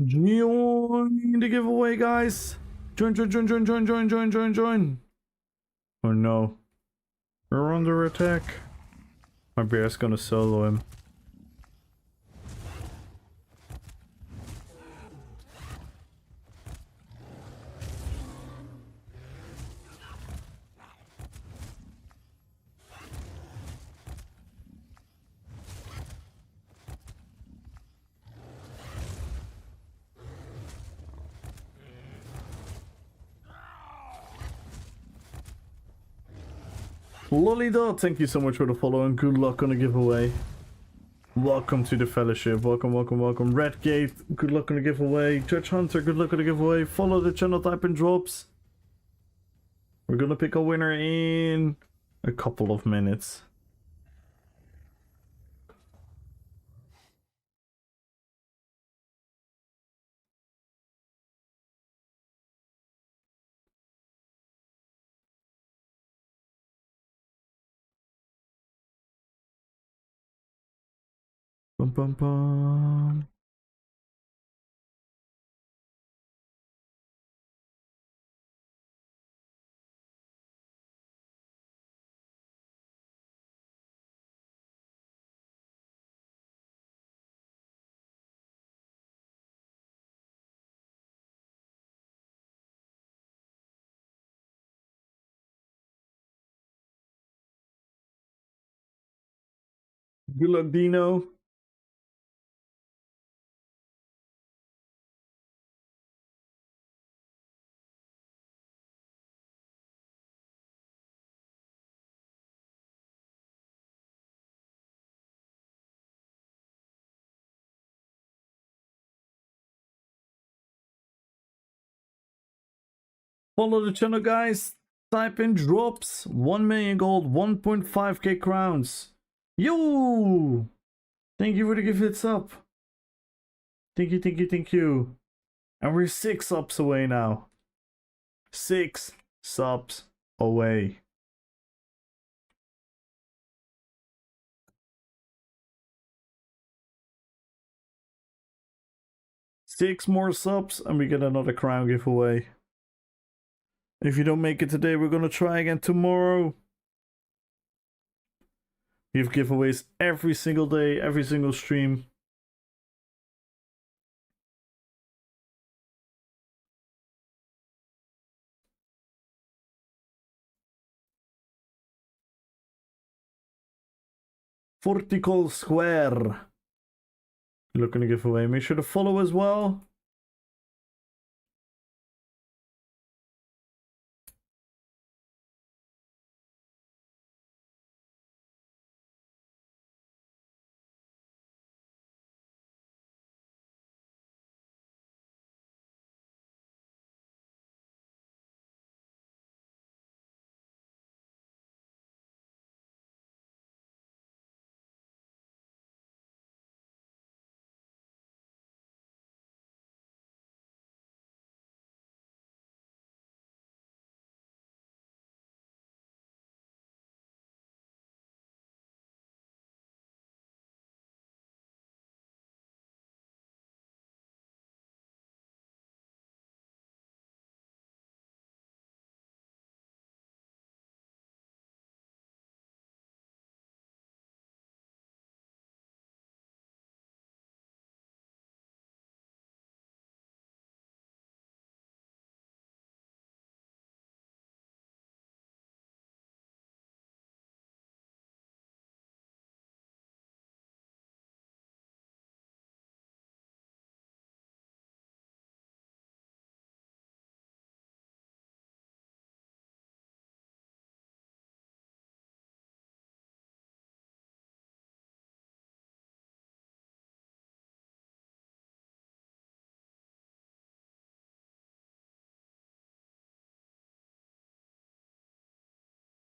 Join the giveaway, guys. Join. Oh no. We're under attack. My bear's gonna solo him. Lollydo, thank you so much for the follow and good luck on the giveaway. Welcome to the fellowship. Welcome. Redgate, good luck on the giveaway. Judge Hunter, good luck on the giveaway. Follow the channel, type in drops. We're gonna pick a winner in a couple of minutes. Bum. Good luck, Dino. Follow the channel, guys. Type in drops. 1 million gold, 1.5k crowns. Yo! Thank you for the gift sub. Thank you. And we're 6 subs away now. 6 subs away. Six more subs and we get another crown giveaway. If you don't make it today, we're gonna try again tomorrow. We have giveaways every single day, every single stream. Vertical square. Looking to give away. Make sure to follow as well.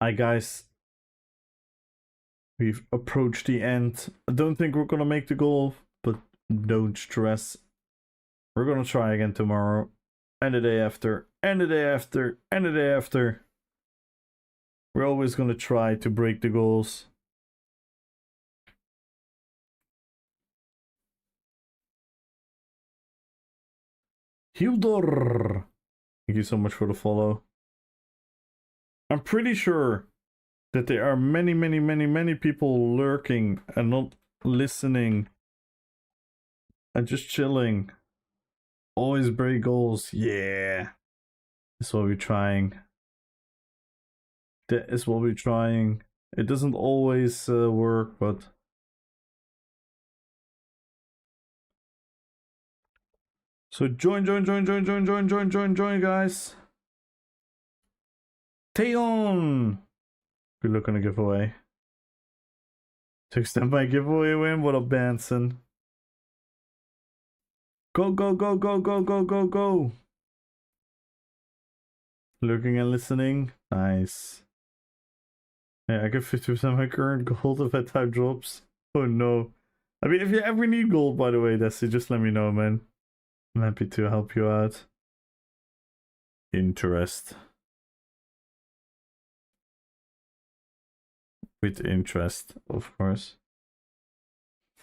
Alright, guys. We've approached the end. I don't think we're gonna make the goal, but don't stress. We're gonna try again tomorrow, and the day after, and the day after, and the day after. We're always gonna try to break the goals. Hildor! Thank you so much for the follow. I'm pretty sure that there are many people lurking and not listening and just chilling. Always break goals. Yeah. That's what we're trying. That is what we're trying. It doesn't always work, but... So join, guys. Taeon! Good luck on the giveaway. To extend my giveaway win, what up, Benson? Go, go, go, go, go, go, go, go! Looking and listening. Nice. Yeah, I get 50% of my current gold if I type drops. Oh no. I mean, if you ever need gold, by the way, Desi, just let me know, man. I'm happy to help you out. Interest. With interest, of course.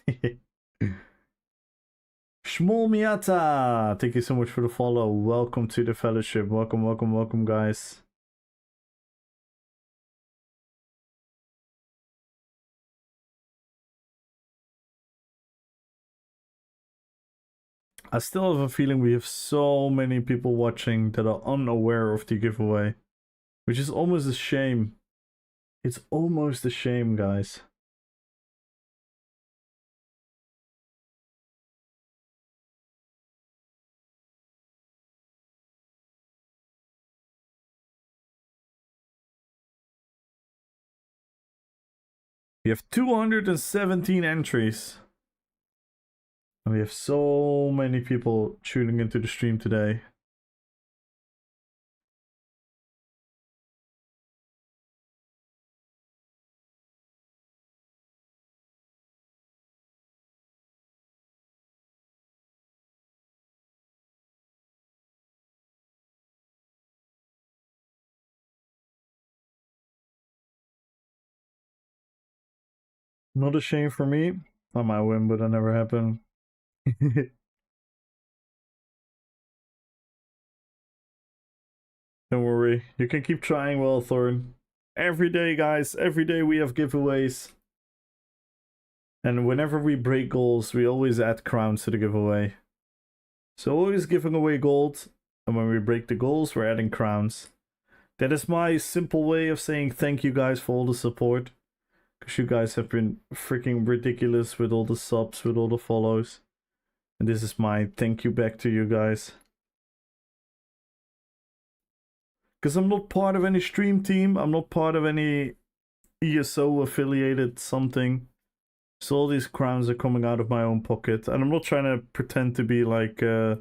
Shmuel Miata! Thank you so much for the follow. Welcome to the fellowship. Welcome, welcome, welcome, guys. I still have a feeling we have so many people watching that are unaware of the giveaway, which is almost a shame. It's almost a shame, guys. We have 217 entries. And we have so many people tuning into the stream today. Not a shame for me. I might win, but that never happened. Don't worry. You can keep trying, well, Thorn. Every day, guys. Every day we have giveaways. And whenever we break goals, we always add crowns to the giveaway. So always giving away gold. And when we break the goals, we're adding crowns. That is my simple way of saying thank you guys for all the support. Because you guys have been freaking ridiculous with all the subs, with all the follows. And this is my thank you back to you guys. Because I'm not part of any stream team. I'm not part of any ESO affiliated something. So all these crowns are coming out of my own pocket. And I'm not trying to pretend to be like the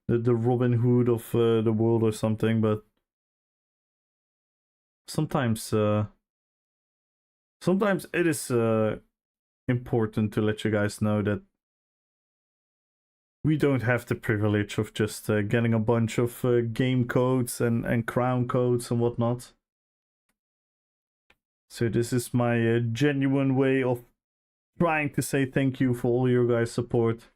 Robin Hood of the world or something. But sometimes it is important to let you guys know that we don't have the privilege of just getting a bunch of game codes and crown codes and whatnot. So this is my genuine way of trying to say thank you for all your guys' support.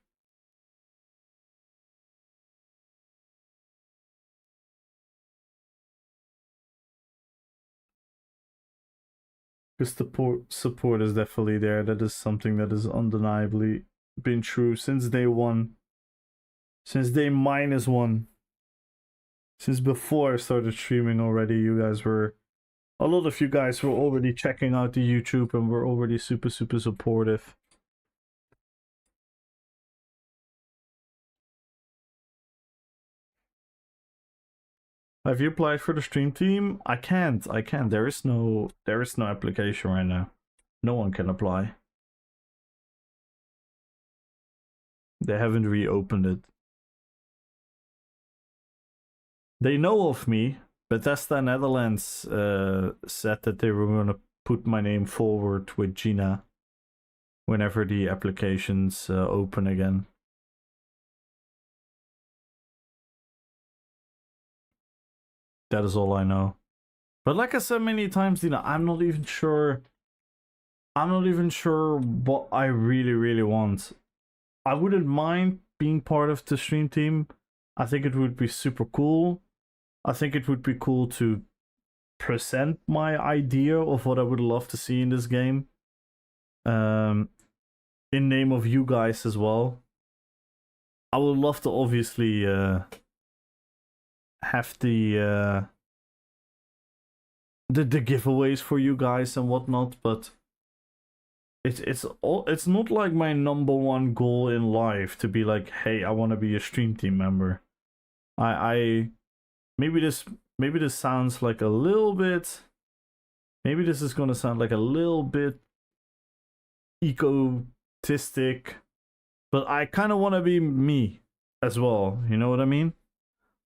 Because the support is definitely there. That is something that has undeniably been true since day one. Since day -1. Since before I started streaming already, you guys were... A lot of you guys were already checking out the YouTube and were already super supportive. Have you applied for the stream team? I can't. There is no application right now. No one can apply. They haven't reopened it. They know of me, Bethesda Netherlands said that they were going to put my name forward with Gina whenever the applications open again. That is all I know. But like I said many times, Dina, I'm not even sure what I really want. I wouldn't mind being part of the stream team. I think it would be super cool. I think it would be cool to present my idea of what I would love to see in this game. In name of you guys as well. I would love to obviously have the giveaways for you guys and whatnot, but it's not like my number one goal in life to be like, hey, I want to be a stream team member. I maybe this sounds like a little bit, maybe this is gonna sound like a little bit egotistic, but I kind of want to be me as well, you know what I mean?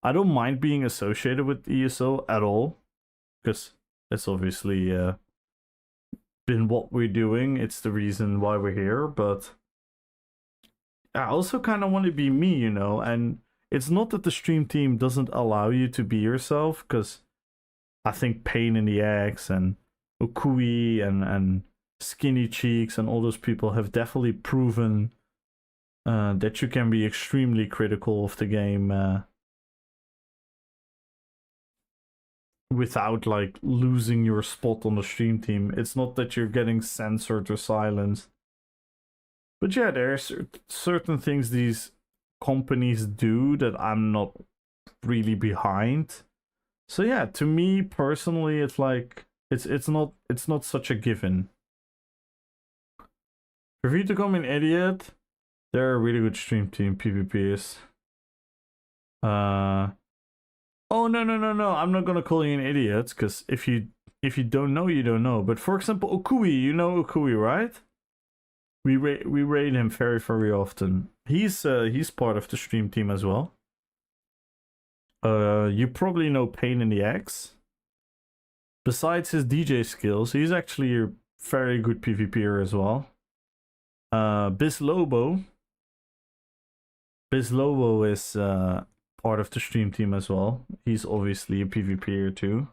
I don't mind being associated with ESO at all, because it's obviously been what we're doing. It's the reason why we're here, but I also kind of want to be me, you know? And it's not that the stream team doesn't allow you to be yourself, because I think Pain in the Eggs and Okui and Skinny Cheeks and all those people have definitely proven that you can be extremely critical of the game without like losing your spot on the stream team. It's not that you're getting censored or silenced. But yeah, there's certain things these companies do that I'm not really behind. So yeah, to me personally, it's like it's not such a given. For you to come an idiot, they're a really good stream team, PvPs. Oh no, I'm not gonna call you an idiot, because if you don't know, you don't know. But for example, Okui, you know Okui, right? We raid him very often. He's part of the stream team as well. You probably know Pain in the Eggs. Besides his DJ skills, he's actually a very good PvPer as well. Bizlobo is part of the stream team as well. He's obviously a PvPer too.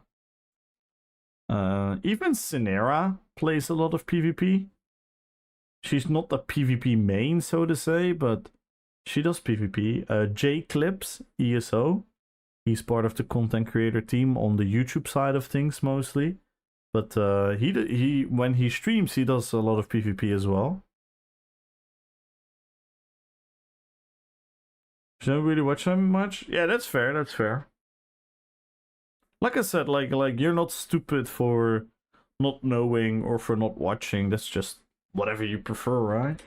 Even Cinera plays a lot of PvP. She's not the PvP main, so to say, but she does PvP. J Clips, ESO. He's part of the content creator team on the YouTube side of things mostly. But he when he streams, he does a lot of PvP as well. You don't really watch him much? Yeah, that's fair, that's fair. Like I said, like you're not stupid for not knowing or for not watching. That's just whatever you prefer, right?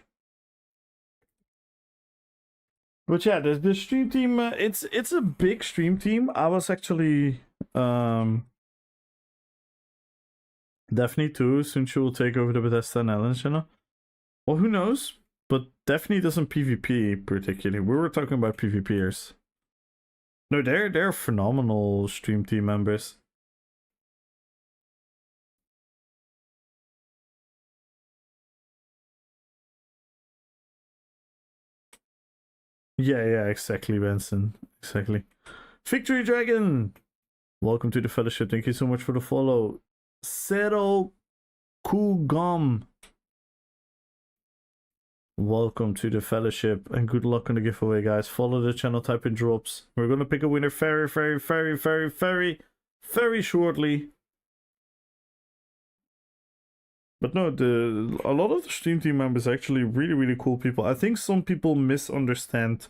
But yeah, the stream team, it's a big stream team. I was actually Daphne too, soon she will take over the Bethesda Netherlands, you know? Well, who knows? But Daphne doesn't PvP particularly. We were talking about PvPers. No, they're phenomenal stream team members. Yeah, exactly, Benson. Exactly. Victory Dragon! Welcome to the fellowship. Thank you so much for the follow. Zero Kugum. Welcome to the fellowship and good luck on the giveaway, guys. Follow the channel, type in drops. We're gonna pick a winner very shortly. But no, a lot of the stream team members are actually really cool people. I think some people misunderstand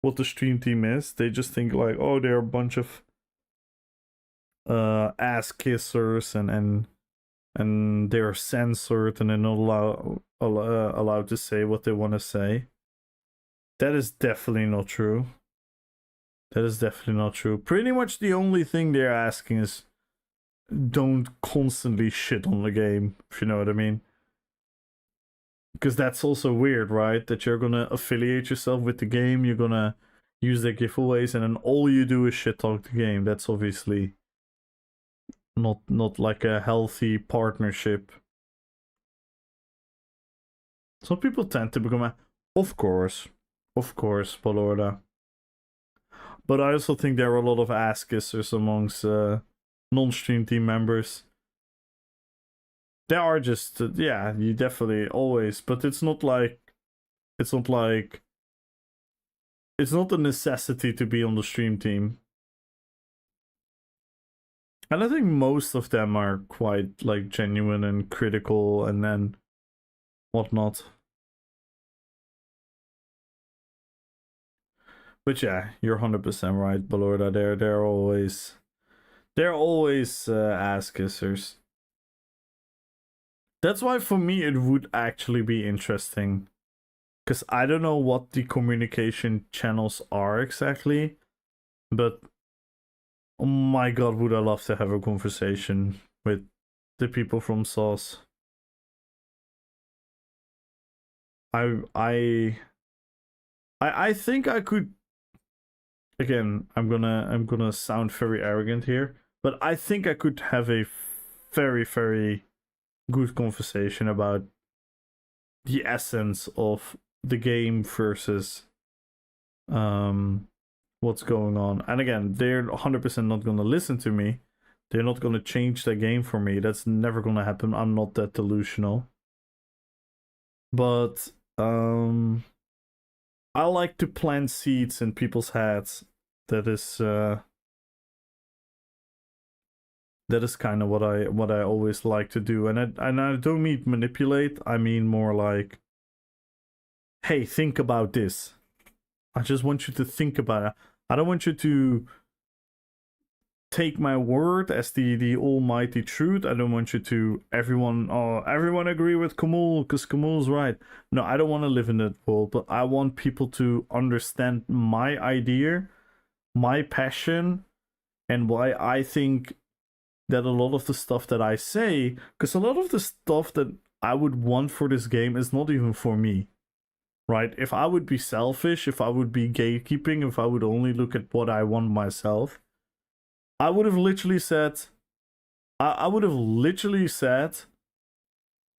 what the stream team is. They just think like, oh, they're a bunch of ass kissers and they're censored and they're not allowed to say what they want to say. That is definitely not true. That is definitely not true. Pretty much the only thing they're asking is don't constantly shit on the game, if you know what I mean. Because that's also weird, right? That you're gonna affiliate yourself with the game, you're gonna use their giveaways, and then all you do is shit talk the game. That's obviously not like a healthy partnership. Some people tend to become of course, Valorda. But I also think there are a lot of ass kissers amongst non-stream team members. There are just yeah, you definitely always, but it's not a necessity to be on the stream team. And I think most of them are quite like genuine and critical and then whatnot. But yeah, you're 100% right, Balorda. They're always ass kissers. That's why for me it would actually be interesting. Because I don't know what the communication channels are exactly. But oh my god, would I love to have a conversation with the people from Sauce. I think I could. Again, I'm gonna sound very arrogant here, but I think I could have a very, very good conversation about the essence of the game versus what's going on. And again, they're 100% not gonna listen to me. They're not gonna change the game for me. That's never gonna happen. I'm not that delusional. But I like to plant seeds in people's heads. That is kind of what I always like to do. And I don't mean manipulate. I mean more like, hey, think about this. I just want you to think about it. I don't want you to take my word as the almighty truth. I don't want you to everyone agree with Kamul because Kamul's right. No, I don't want to live in that world, but I want people to understand my idea, my passion, and why I think that a lot of the stuff that I say, because a lot of the stuff that I would want for this game is not even for me. Right? If I would be selfish, if I would be gatekeeping, if I would only look at what I want myself, I would have literally said,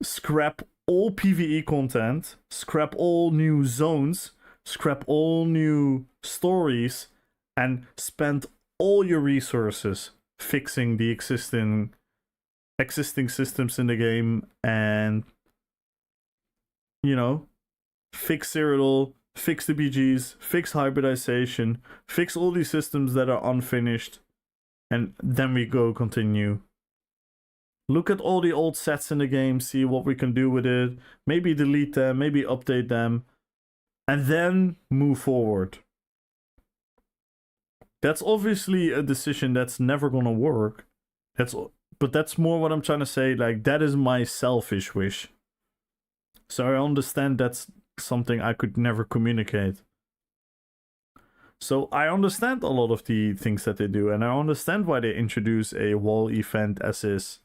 scrap all PvE content, scrap all new zones, scrap all new stories, and spend all your resources fixing the existing systems in the game and, you know, fix Cyrodiil, fix the BGs, fix hybridization, fix all these systems that are unfinished, and then we go continue. Look at all the old sets in the game, see what we can do with it, maybe delete them, maybe update them, and then move forward. That's obviously a decision that's never gonna work. But that's more what I'm trying to say, like, that is my selfish wish. So I understand that's something I could never communicate. So I understand a lot of the things that they do, and I understand why they introduce a wall event as is.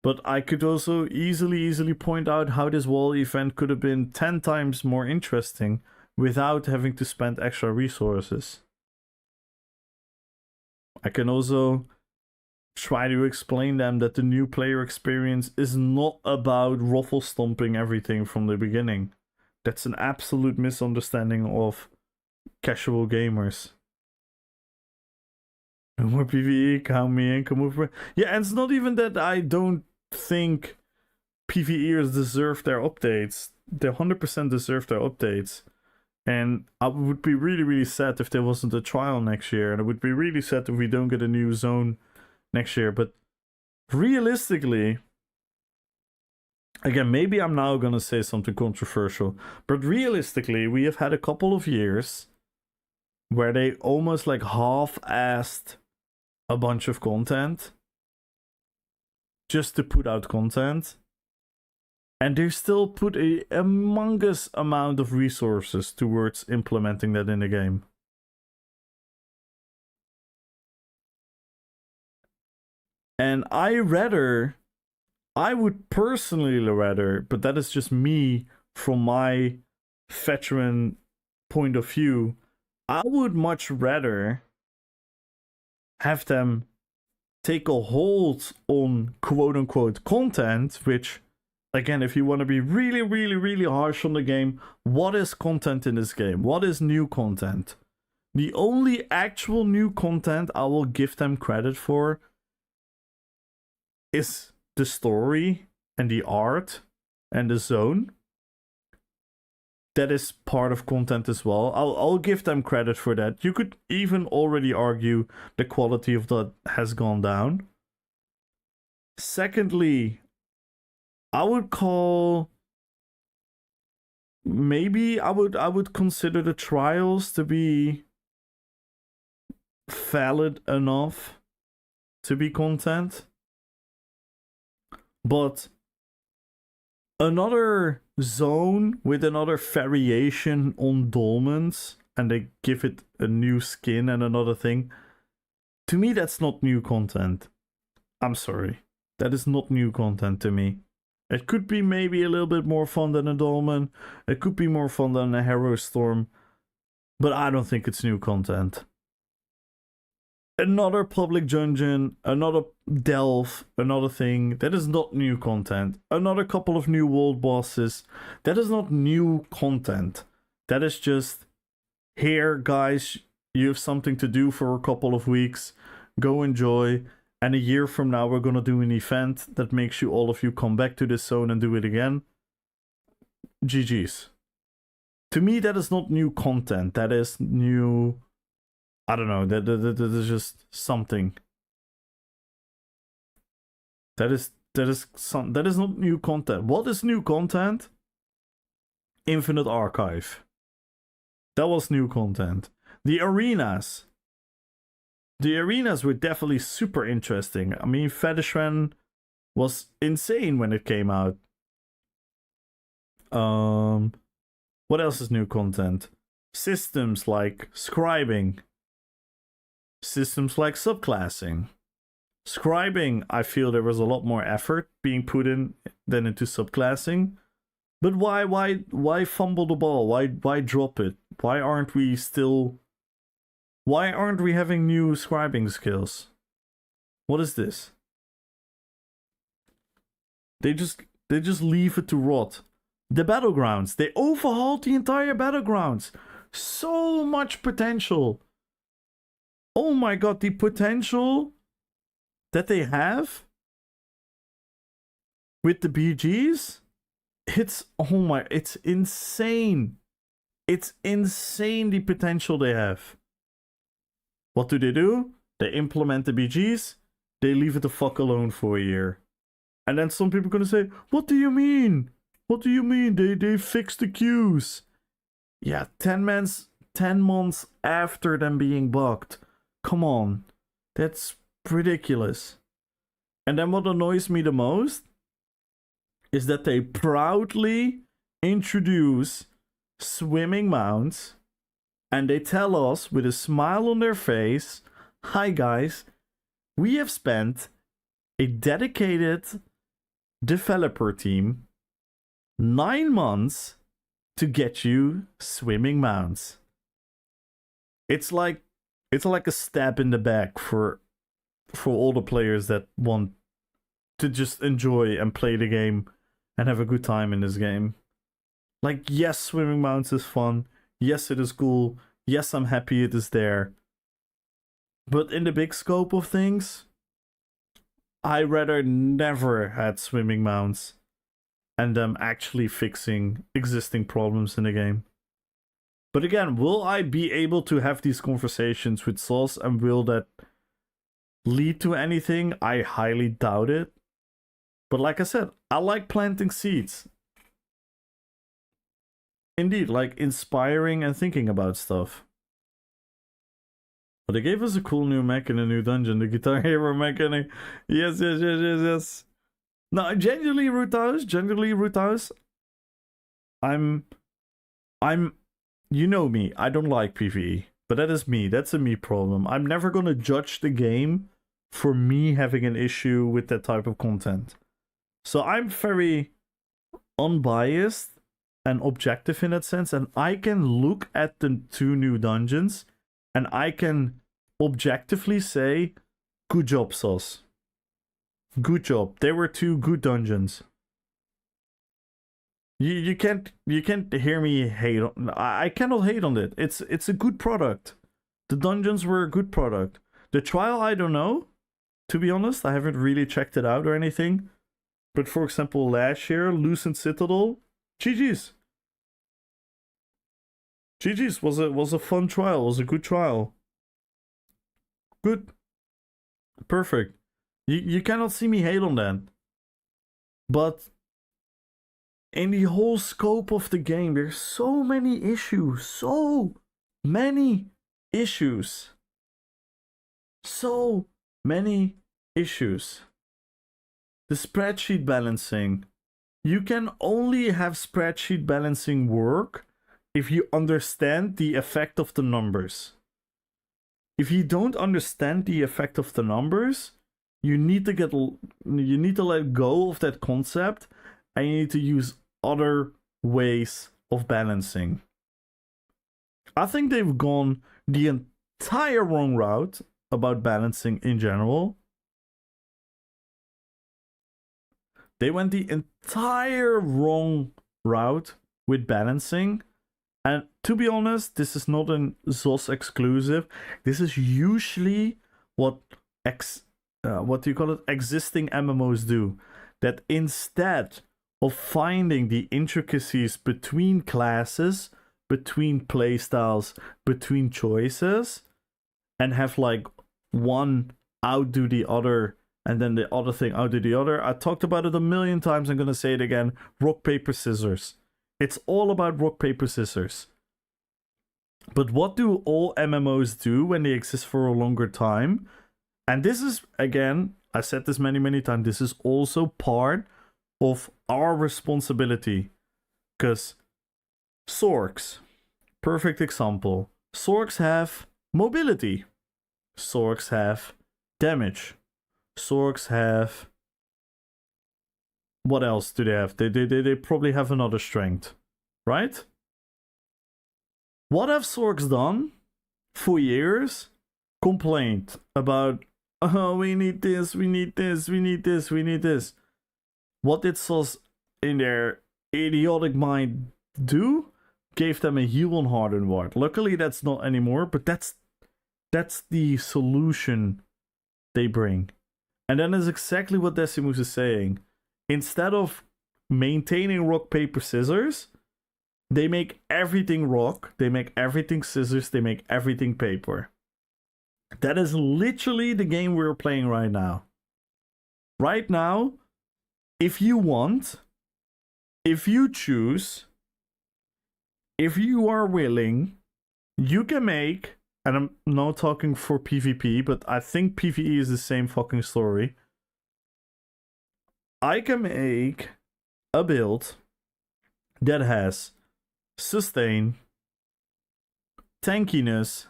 But I could also easily point out how this wall event could have been 10 times more interesting without having to spend extra resources. I can also try to explain them that the new player experience is not about ruffle stomping everything from the beginning. That's an absolute misunderstanding of casual gamers. No more PvE, count me in, come over. Yeah, and it's not even that I don't think PvEers deserve their updates. They 100% deserve their updates. And I would be really sad if there wasn't a trial next year. And I would be really sad if we don't get a new zone next year. But realistically, again, maybe I'm now gonna say something controversial, but realistically, we have had a couple of years where they almost like half-assed a bunch of content just to put out content, and they still put a humongous amount of resources towards implementing that in the game. And I would personally rather, but that is just me from my veteran point of view, I would much rather have them take a hold on quote-unquote content, which, again, if you want to be really, really, really harsh on the game, what is content in this game? What is new content? The only actual new content I will give them credit for is the story and the art and the zone. That is part of content as well. I'll give them credit for that. You could even already argue the quality of that has gone down. Secondly, I would call, maybe I would consider the trials to be valid enough to be content. But another zone with another variation on dolmens, and they give it a new skin and another thing, to me that's not new content. I'm sorry, that is not new content to me. It could be maybe a little bit more fun than a dolmen, it could be more fun than a hero storm, but I don't think it's new content. Another public dungeon, another delve, another thing, that is not new content. Another couple of new world bosses, that is not new content. That is just, here guys, you have something to do for a couple of weeks, go enjoy, and a year from now we're gonna do an event that makes you, all of you, come back to this zone and do it again. GG's. To me that is not new content, that is new, I don't know, that is just something. That is not new content. What is new content? Infinite Archive. That was new content. The arenas. The arenas were definitely super interesting. I mean, Fetishran was insane when it came out. What else is new content? Systems like scribing. Systems like subclassing. Scribing, I feel there was a lot more effort being put in than into subclassing. But why fumble the ball? Why drop it? Why aren't we having new scribing skills? What is this? They just leave it to rot. The battlegrounds, they overhauled the entire battlegrounds. So much potential. Oh my god, the potential that they have with the BGs, it's insane. It's insane the potential they have. What do? They implement the BGs, they leave it the fuck alone for a year. And then some people are gonna say, what do you mean? What do you mean? They fixed the queues. Yeah, 10 months after them being bugged. Come on, that's ridiculous. And then what annoys me the most is that they proudly introduce swimming mounts and they tell us with a smile on their face, hi guys, we have spent a dedicated developer team 9 months to get you swimming mounts. It's like a stab in the back for all the players that want to just enjoy and play the game and have a good time in this game. Like, yes, swimming mounts is fun. Yes, it is cool. Yes, I'm happy it is there. But in the big scope of things, I rather never had swimming mounts and them actually fixing existing problems in the game. But again, will I be able to have these conversations with Sauce and will that lead to anything? I highly doubt it. But like I said, I like planting seeds. Indeed, like inspiring and thinking about stuff. But they gave us a cool new mech in a new dungeon, the Guitar Hero mechanic. Yes. No, genuinely, Root House. I'm you know me, I don't like PvE. But that is me, that's a me problem. I'm never gonna judge the game for me having an issue with that type of content. So I'm very unbiased and objective in that sense, and I can look at the 2 new dungeons and I can objectively say Good job, Sauce. Good job. They were 2 good dungeons. You can't hear me hate on. I cannot hate on it. It's a good product. The dungeons were a good product. The trial, I don't know. To be honest, I haven't really checked it out or anything. But for example, last year, Lucent Citadel, GG's. GG's was a fun trial. Was a good trial. Good. Perfect. You cannot see me hate on that. But in the whole scope of the game, there's so many issues. So many issues. So many issues. The spreadsheet balancing. You can only have spreadsheet balancing work if you understand the effect of the numbers. If you don't understand the effect of the numbers, you need to let go of that concept, and you need to use other ways of balancing. I think they've gone the entire wrong route about balancing in general. They went the entire wrong route with balancing. And to be honest, this is not an ZOS exclusive. This is usually what do you call it? Existing MMOs do. That instead of finding the intricacies between classes, between playstyles, between choices, and have like one outdo the other, and then the other thing outdo the other. I talked about it a million times. I'm gonna say it again. Rock, paper, scissors. It's all about rock, paper, scissors. But what do all MMOs do when they exist for a longer time? And this is, again, I said this many times, this is also part of our responsibility. Because Sorks, perfect example. Sorks have mobility. Sorks have damage. Sorks have... What else do they have? They probably have another strength, right? What have Sorks done for years? Complained about, oh, we need this, we need this, we need this, we need this. What did Sos in their idiotic mind do? Gave them a heal on Hardened Ward. Luckily that's not anymore, but that's the solution they bring. And that is exactly what Decimus is saying. Instead of maintaining rock, paper, scissors, they make everything rock, they make everything scissors, they make everything paper. That is literally the game we're playing right now. Right now, if you want, if you choose, if you are willing, you can make, and I'm not talking for PvP, but I think PvE is the same fucking story. I can make a build that has sustain, tankiness,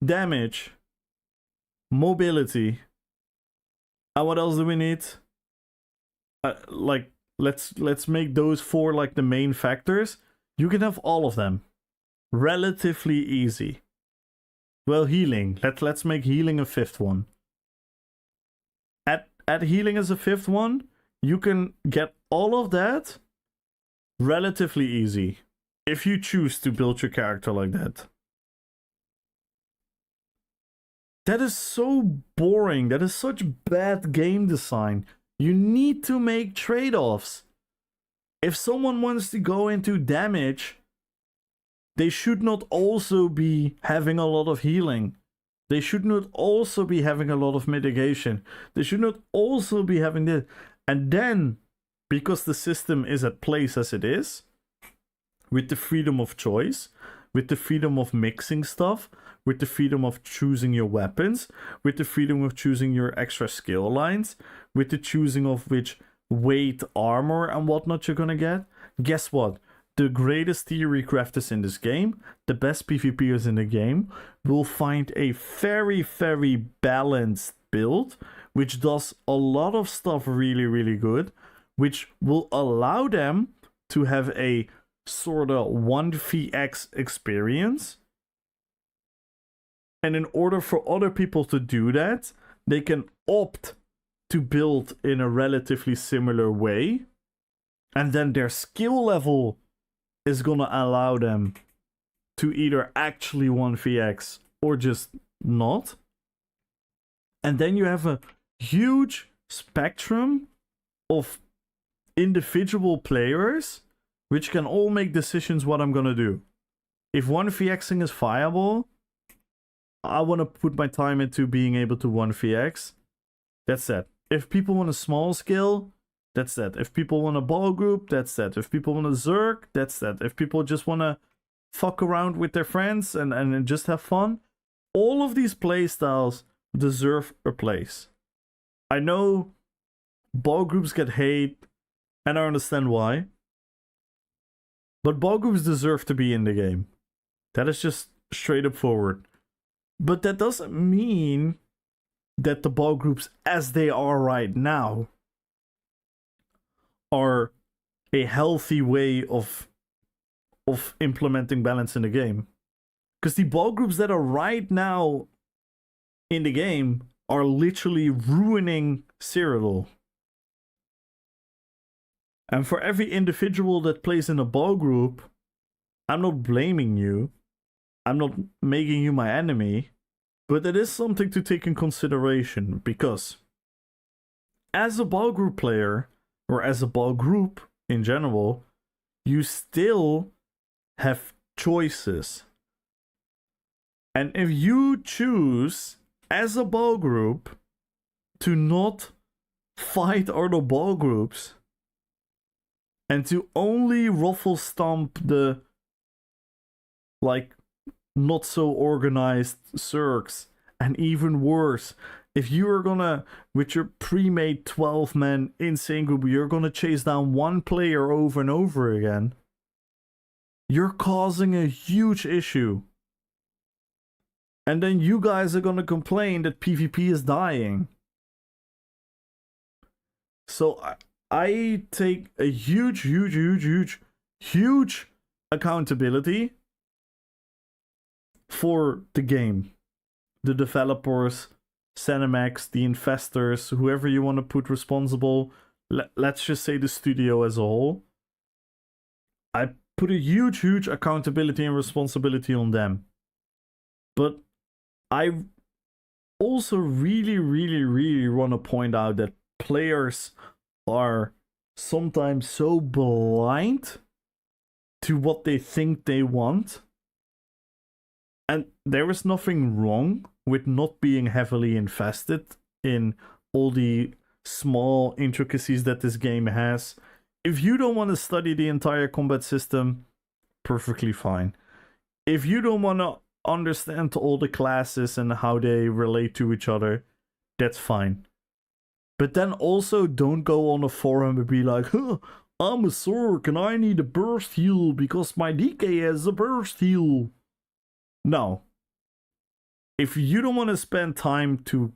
damage, mobility, and what else do we need? Like let's make those 4 like the main factors. You can have all of them relatively easy. Well, healing. Let's make healing a 5th one. Add healing as a 5th one. You can get all of that relatively easy if you choose to build your character like that. That is so boring. That is such bad game design. You need to make trade-offs. If someone wants to go into damage, they should not also be having a lot of healing. They should not also be having a lot of mitigation. They should not also be having this. And then, because the system is at place as it is, with the freedom of choice, with the freedom of mixing stuff, with the freedom of choosing your weapons, with the freedom of choosing your extra skill lines, with the choosing of which weight armor and whatnot you're gonna get, guess what? The greatest theory crafters in this game, the best PvPers in the game, will find a very, very balanced build, which does a lot of stuff really, really good, which will allow them to have a sort of 1vx experience. And in order for other people to do that, they can opt to build in a relatively similar way, and then their skill level is gonna allow them to either actually 1vx or just not. And then you have a huge spectrum of individual players which can all make decisions what I'm gonna do. If 1vxing is viable, I want to put my time into being able to 1vx. That's that. If people want a small scale, that's that. If people want a ball group, that's that. If people want a Zerg, that's that. If people just want to fuck around with their friends and just have fun, all of these playstyles deserve a place. I know ball groups get hate, and I understand why. But ball groups deserve to be in the game. That is just straight up forward. But that doesn't mean that the ball groups as they are right now are a healthy way of implementing balance in the game. Because the ball groups that are right now in the game are literally ruining Cyrodiil. And for every individual that plays in a ball group, I'm not blaming you. I'm not making you my enemy. But it is something to take in consideration, because as a ball group player, or as a ball group in general, you still have choices. And if you choose, as a ball group, to not fight other ball groups, and to only ruffle stomp the, like, not so organized Zergs, and even worse, if you are gonna, with your pre-made 12-man insane group, you're gonna chase down one player over and over again, you're causing a huge issue. And then you guys are gonna complain that PvP is dying. So I take a huge accountability for the game. The developers, Cinemax, the investors, whoever you want to put responsible, let's just say the studio as a whole. I put a huge accountability and responsibility on them. But I also really want to point out that players are sometimes so blind to what they think they want. And there is nothing wrong with not being heavily invested in all the small intricacies that this game has. If you don't want to study the entire combat system, perfectly fine. If you don't want to understand all the classes and how they relate to each other, that's fine. But then also don't go on a forum and be like, huh, I'm a Zerg and I need a burst heal because my DK has a burst heal. No. If you don't want to spend time to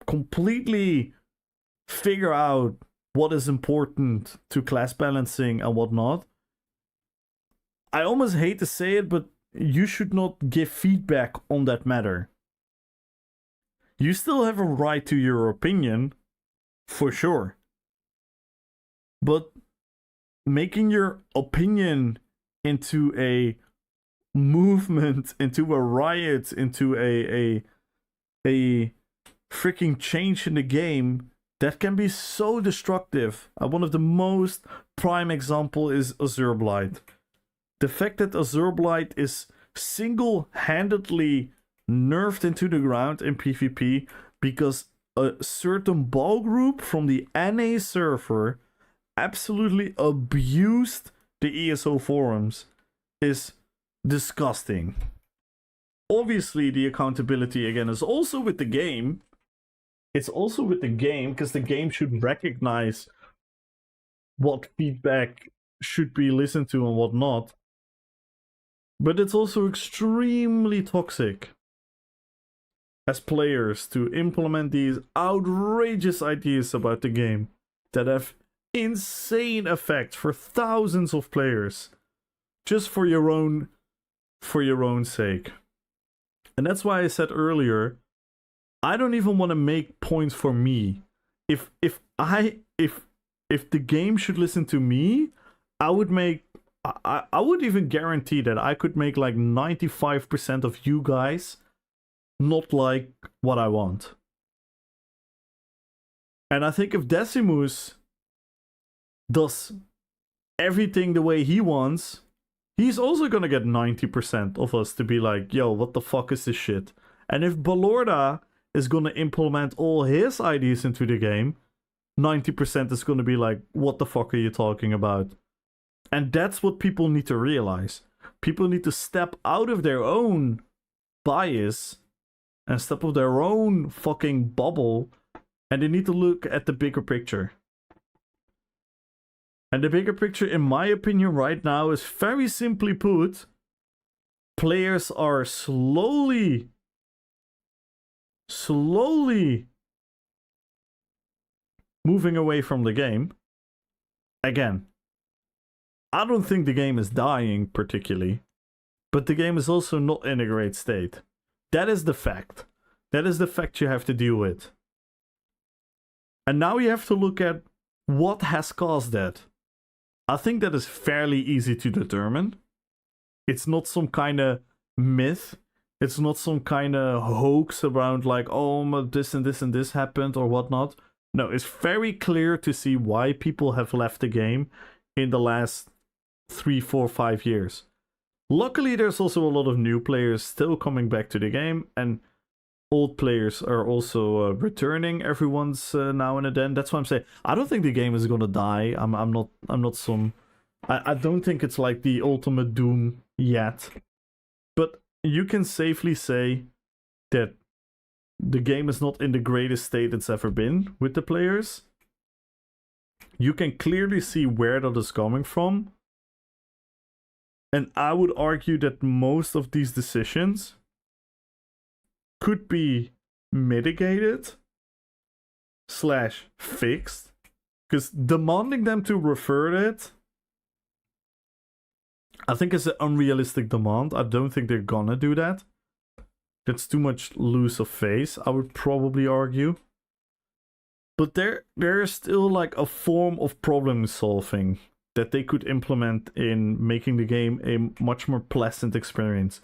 completely figure out what is important to class balancing and whatnot, I almost hate to say it, but you should not give feedback on that matter. You still have a right to your opinion, for sure. But making your opinion into a movement, into a riot, into a freaking change in the game, that can be so destructive. One of the most prime example is Azure Blight. The fact that Azure Blight is single-handedly nerfed into the ground in PvP because a certain ball group from the NA server absolutely abused the ESO forums is disgusting. Obviously, the accountability again is also with the game. It's also with the game because the game should recognize what feedback should be listened to and what not. But it's also extremely toxic as players to implement these outrageous ideas about the game that have insane effects for thousands of players just for your own sake. And that's why I said earlier, I don't even want to make points for me. If the game should listen to me, I would make I would even guarantee that I could make like 95% of you guys not like what I want. And I think if Decimus does everything the way he wants, he's also gonna get 90% of us to be like, yo, what the fuck is this shit? And if Balorda is gonna implement all his ideas into the game, 90% is gonna be like, what the fuck are you talking about? And that's what people need to realize. People need to step out of their own bias and step out of their own fucking bubble, and they need to look at the bigger picture. And the bigger picture, in my opinion, right now is very simply put, players are slowly moving away from the game. Again, I don't think the game is dying particularly, but the game is also not in a great state. That is the fact. That is the fact you have to deal with. And now you have to look at what has caused that. I think that is fairly easy to determine. It's not some kind of myth. It's not some kind of hoax around like, oh, this and this and this happened or whatnot. No, it's very clear to see why people have left the game in the last 3, 4, 5 years. Luckily, there's also a lot of new players still coming back to the game, and old players are also returning every once now and then. That's why I'm saying I don't think the game is gonna die. I don't think it's like the ultimate doom yet, but you can safely say that the game is not in the greatest state it's ever been with the players. You can clearly see where that is coming from. And I would argue that most of these decisions could be mitigated / fixed. Because demanding them to revert it, I think is an unrealistic demand. I don't think they're gonna do that. That's too much loose of face, I would probably argue. But there is still like a form of problem solving that they could implement in making the game a much more pleasant experience.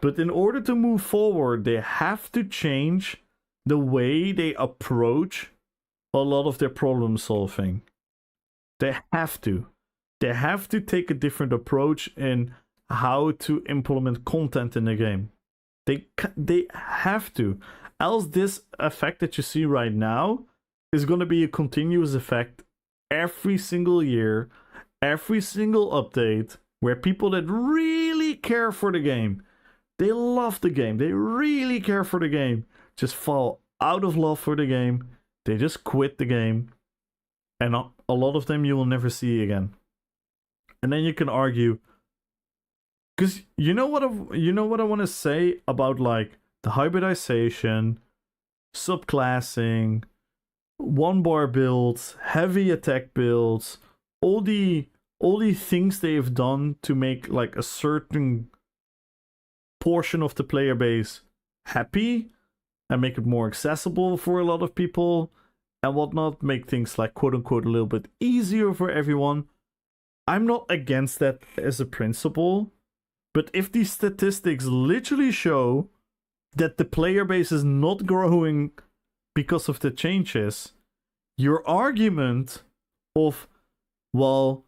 But in order to move forward, they have to change the way they approach a lot of their problem solving. They have to. They have to take a different approach in how to implement content in the game. They have to. Else this effect that you see right now is going to be a continuous effect every single year, every single update, where people that really care for the game, they love the game, they really care for the game, just fall out of love for the game, they just quit the game, and a lot of them you will never see again. And then you can argue, because you know what I want to say about like the hybridization, subclassing, 1-bar builds, heavy attack builds, all the things they've done to make like a certain portion of the player base happy and make it more accessible for a lot of people and whatnot, make things like quote unquote a little bit easier for everyone. I'm not against that as a principle, but if these statistics literally show that the player base is not growing because of the changes, your argument of, well,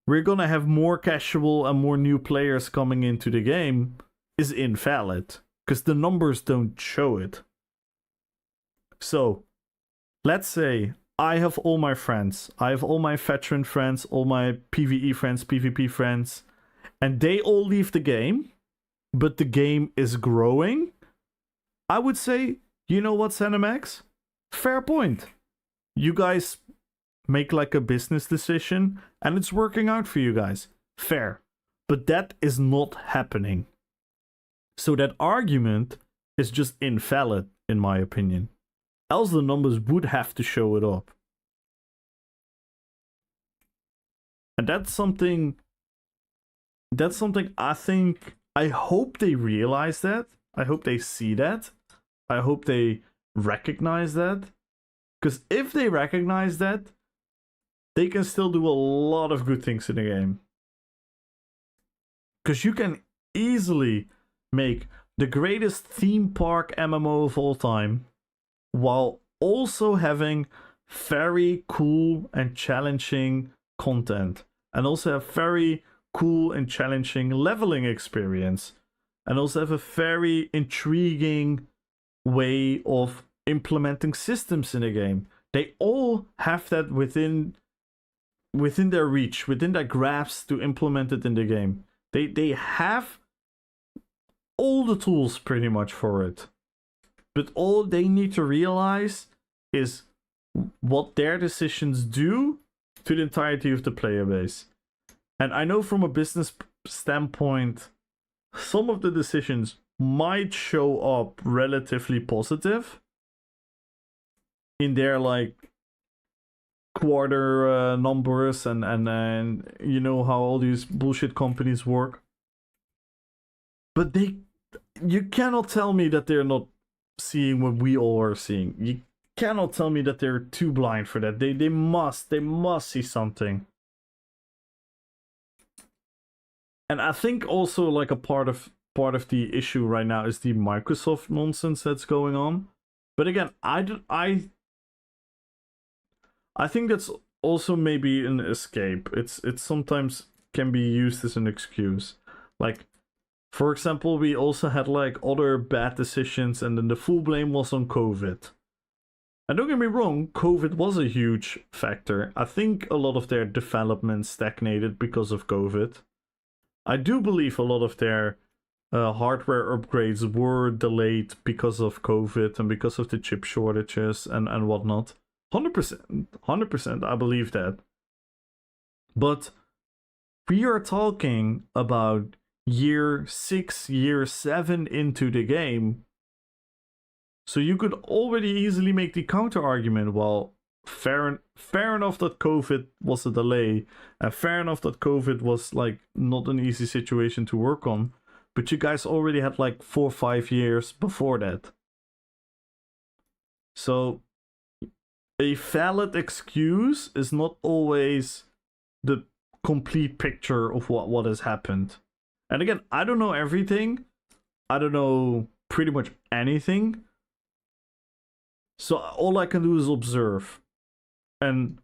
we're gonna have more casual and more new players coming into the game is invalid, because the numbers don't show it. So, let's say I have all my friends, I have all my veteran friends, all my PvE friends, PvP friends, and they all leave the game, but the game is growing. I would say, you know what, Cinemax? Fair point. You guys make like a business decision and it's working out for you guys. Fair. But that is not happening. So that argument is just invalid, in my opinion. Else the numbers would have to show it up. And that's something I hope they realize that. I hope they see that. I hope they recognize that. Because if they recognize that, they can still do a lot of good things in the game. Because you can easily make the greatest theme park MMO of all time, while also having very cool and challenging content, and also have very cool and challenging leveling experience, and also have a very intriguing way of implementing systems in the game. They all have that within their reach, within their grasp to implement it in the game. They have all the tools pretty much for it. But all they need to realize is what their decisions do to the entirety of the player base. And I know from a business standpoint, some of the decisions might show up relatively positive in their like quarter numbers and you know how all these bullshit companies work. But you cannot tell me that they're not seeing what we all are seeing. You cannot tell me that they're too blind for that. They must see something. And I think also like a part of the issue right now is the Microsoft nonsense that's going on. But again, I think that's also maybe an escape. It's sometimes can be used as an excuse. Like, for example, we also had like other bad decisions, and then the full blame was on COVID. And don't get me wrong, COVID was a huge factor. I think a lot of their development stagnated because of COVID. I do believe a lot of their hardware upgrades were delayed because of COVID and because of the chip shortages and whatnot. 100%, I believe that. But we are talking about year 6, year 7 into the game. So you could already easily make the counter argument, well, fair enough that COVID was a delay, and fair enough that COVID was like not an easy situation to work on, but you guys already had like 4 or 5 years before that. So a valid excuse is not always the complete picture of what has happened. And again, I don't know everything. I don't know pretty much anything. So all I can do is observe. And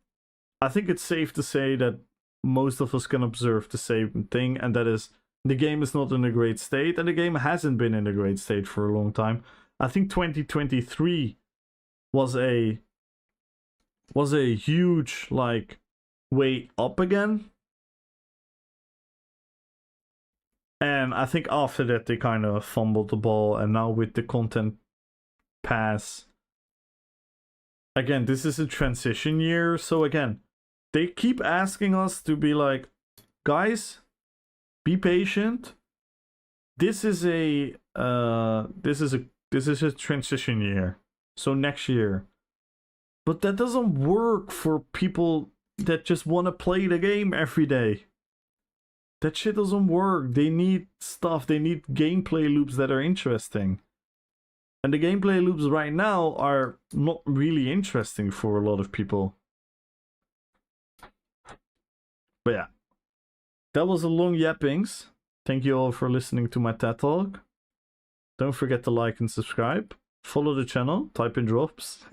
I think it's safe to say that most of us can observe the same thing, and that is the game is not in a great state, and the game hasn't been in a great state for a long time. I think 2023 was a huge like way up again. And I think after that they kind of fumbled the ball, and now with the content pass, again, this is a transition year. So again, they keep asking us to be like, guys, be patient. This is a transition year. So next year. But that doesn't work for people that just want to play the game every day. That shit doesn't work. They need stuff. They need gameplay loops that are interesting. And the gameplay loops right now are not really interesting for a lot of people. But yeah. That was a long yappings. Thank you all for listening to my TED Talk. Don't forget to like and subscribe. Follow the channel. Type in drops.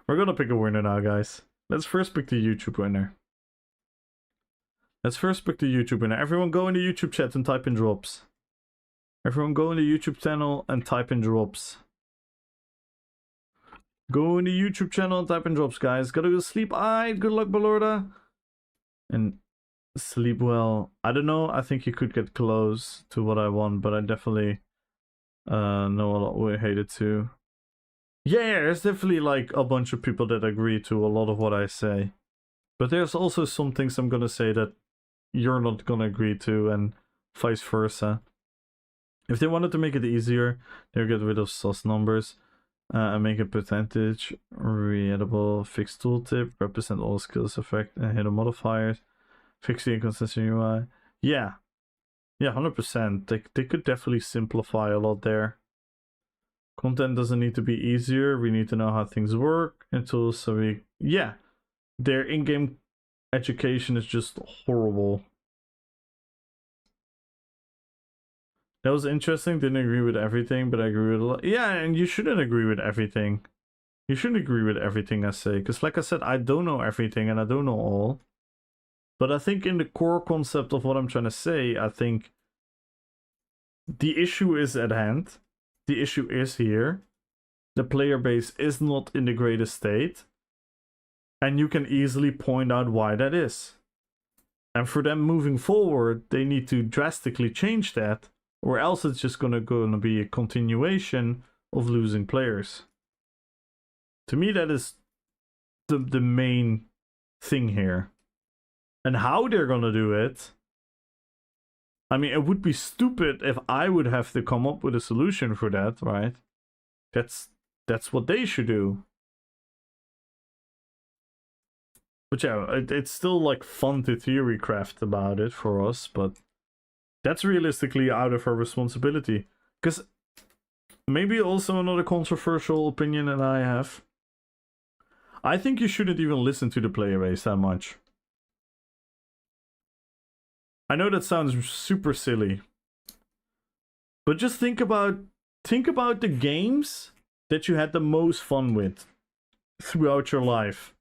We're gonna pick a winner now, guys. Let's first pick the YouTube winner. Everyone go in the YouTube chat and type in drops. Everyone go in the YouTube channel and type in drops. Go in the YouTube channel and type in drops, guys. Gotta go to sleep. Aight, good luck, Balorda. And sleep well. I don't know, I think you could get close to what I want, but I definitely know a lot would hate it too. Yeah, there's definitely like a bunch of people that agree to a lot of what I say. But there's also some things I'm gonna say that you're not gonna agree to, and vice versa. If they wanted to make it easier, they'll get rid of sus numbers and make a percentage readable, fixed tooltip, represent all skills effect, and hidden modifiers, fix the inconsistent UI. Yeah, 100%. They could definitely simplify a lot there. Content doesn't need to be easier. We need to know how things work until so we their in-game education is just horrible. That was interesting. Didn't agree with everything, but I agree with a lot. Yeah, and you shouldn't agree with everything. You shouldn't agree with everything I say, because like I said, I don't know everything and I don't know all. But I think in the core concept of what I'm trying to say, I think the issue is at hand. The issue is here. The player base is not in the greatest state. And you can easily point out why that is. And for them moving forward, they need to drastically change that, or else it's just gonna be a continuation of losing players. To me, that is the main thing here. And how they're gonna do it, I mean, it would be stupid if I would have to come up with a solution for that, right? That's what they should do. But yeah, it's still like fun to theory craft about it for us, but that's realistically out of our responsibility. Because maybe also another controversial opinion that I have. I think you shouldn't even listen to the player base that much. I know that sounds super silly, but just think about the games that you had the most fun with throughout your life.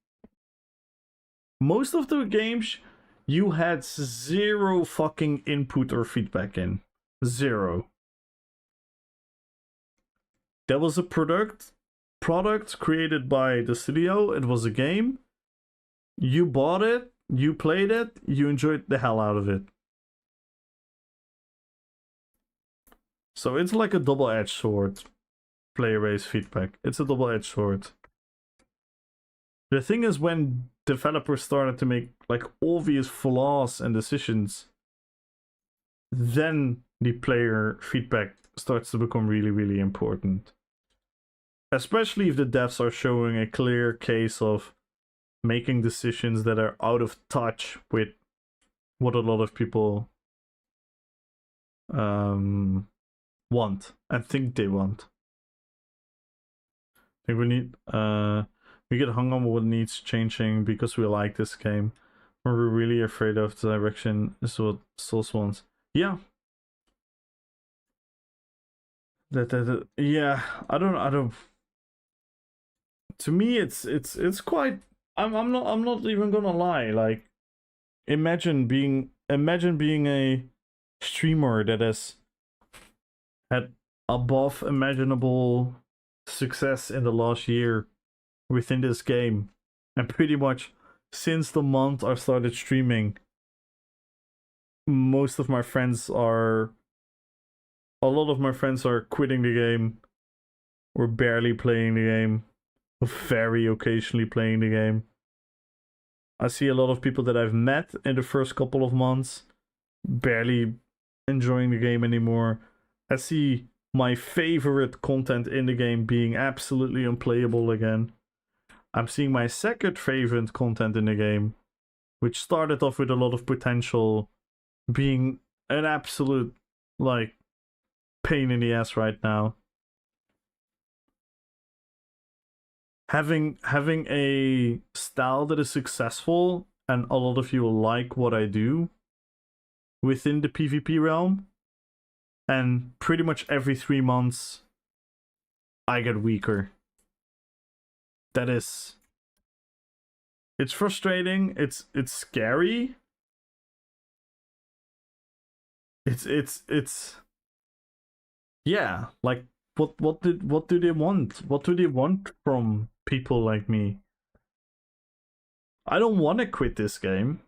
Most of the games you had zero fucking input or feedback in. Zero. That was a product created by the studio. It was a game. You bought it, you played it, you enjoyed the hell out of it. So it's like a double-edged sword. Player-based feedback. It's a double-edged sword. The thing is, when developers started to make like obvious flaws and decisions, then the player feedback starts to become really, really important. Especially if the devs are showing a clear case of making decisions that are out of touch with what a lot of people want and think they want. I think we need we get hung on what needs changing because we like this game. We're really afraid of the direction is what Souls wants. Yeah. Yeah, I don't. To me, it's quite. I'm not even gonna lie. Like, imagine being a streamer that has had above imaginable success in the last year within this game, and pretty much since the month I started streaming, a lot of my friends are quitting the game or barely playing the game, very occasionally playing the game. I see a lot of people that I've met in the first couple of months barely enjoying the game anymore. I see my favorite content in the game being absolutely unplayable again. I'm seeing my second favorite content in the game, which started off with a lot of potential, being an absolute like pain in the ass right now. Having a style that is successful and a lot of you like what I do within the PvP realm, and pretty much every 3 months I get weaker. It's frustrating, it's scary. It's yeah, like what do they want? What do they want from people like me? I don't want to quit this game.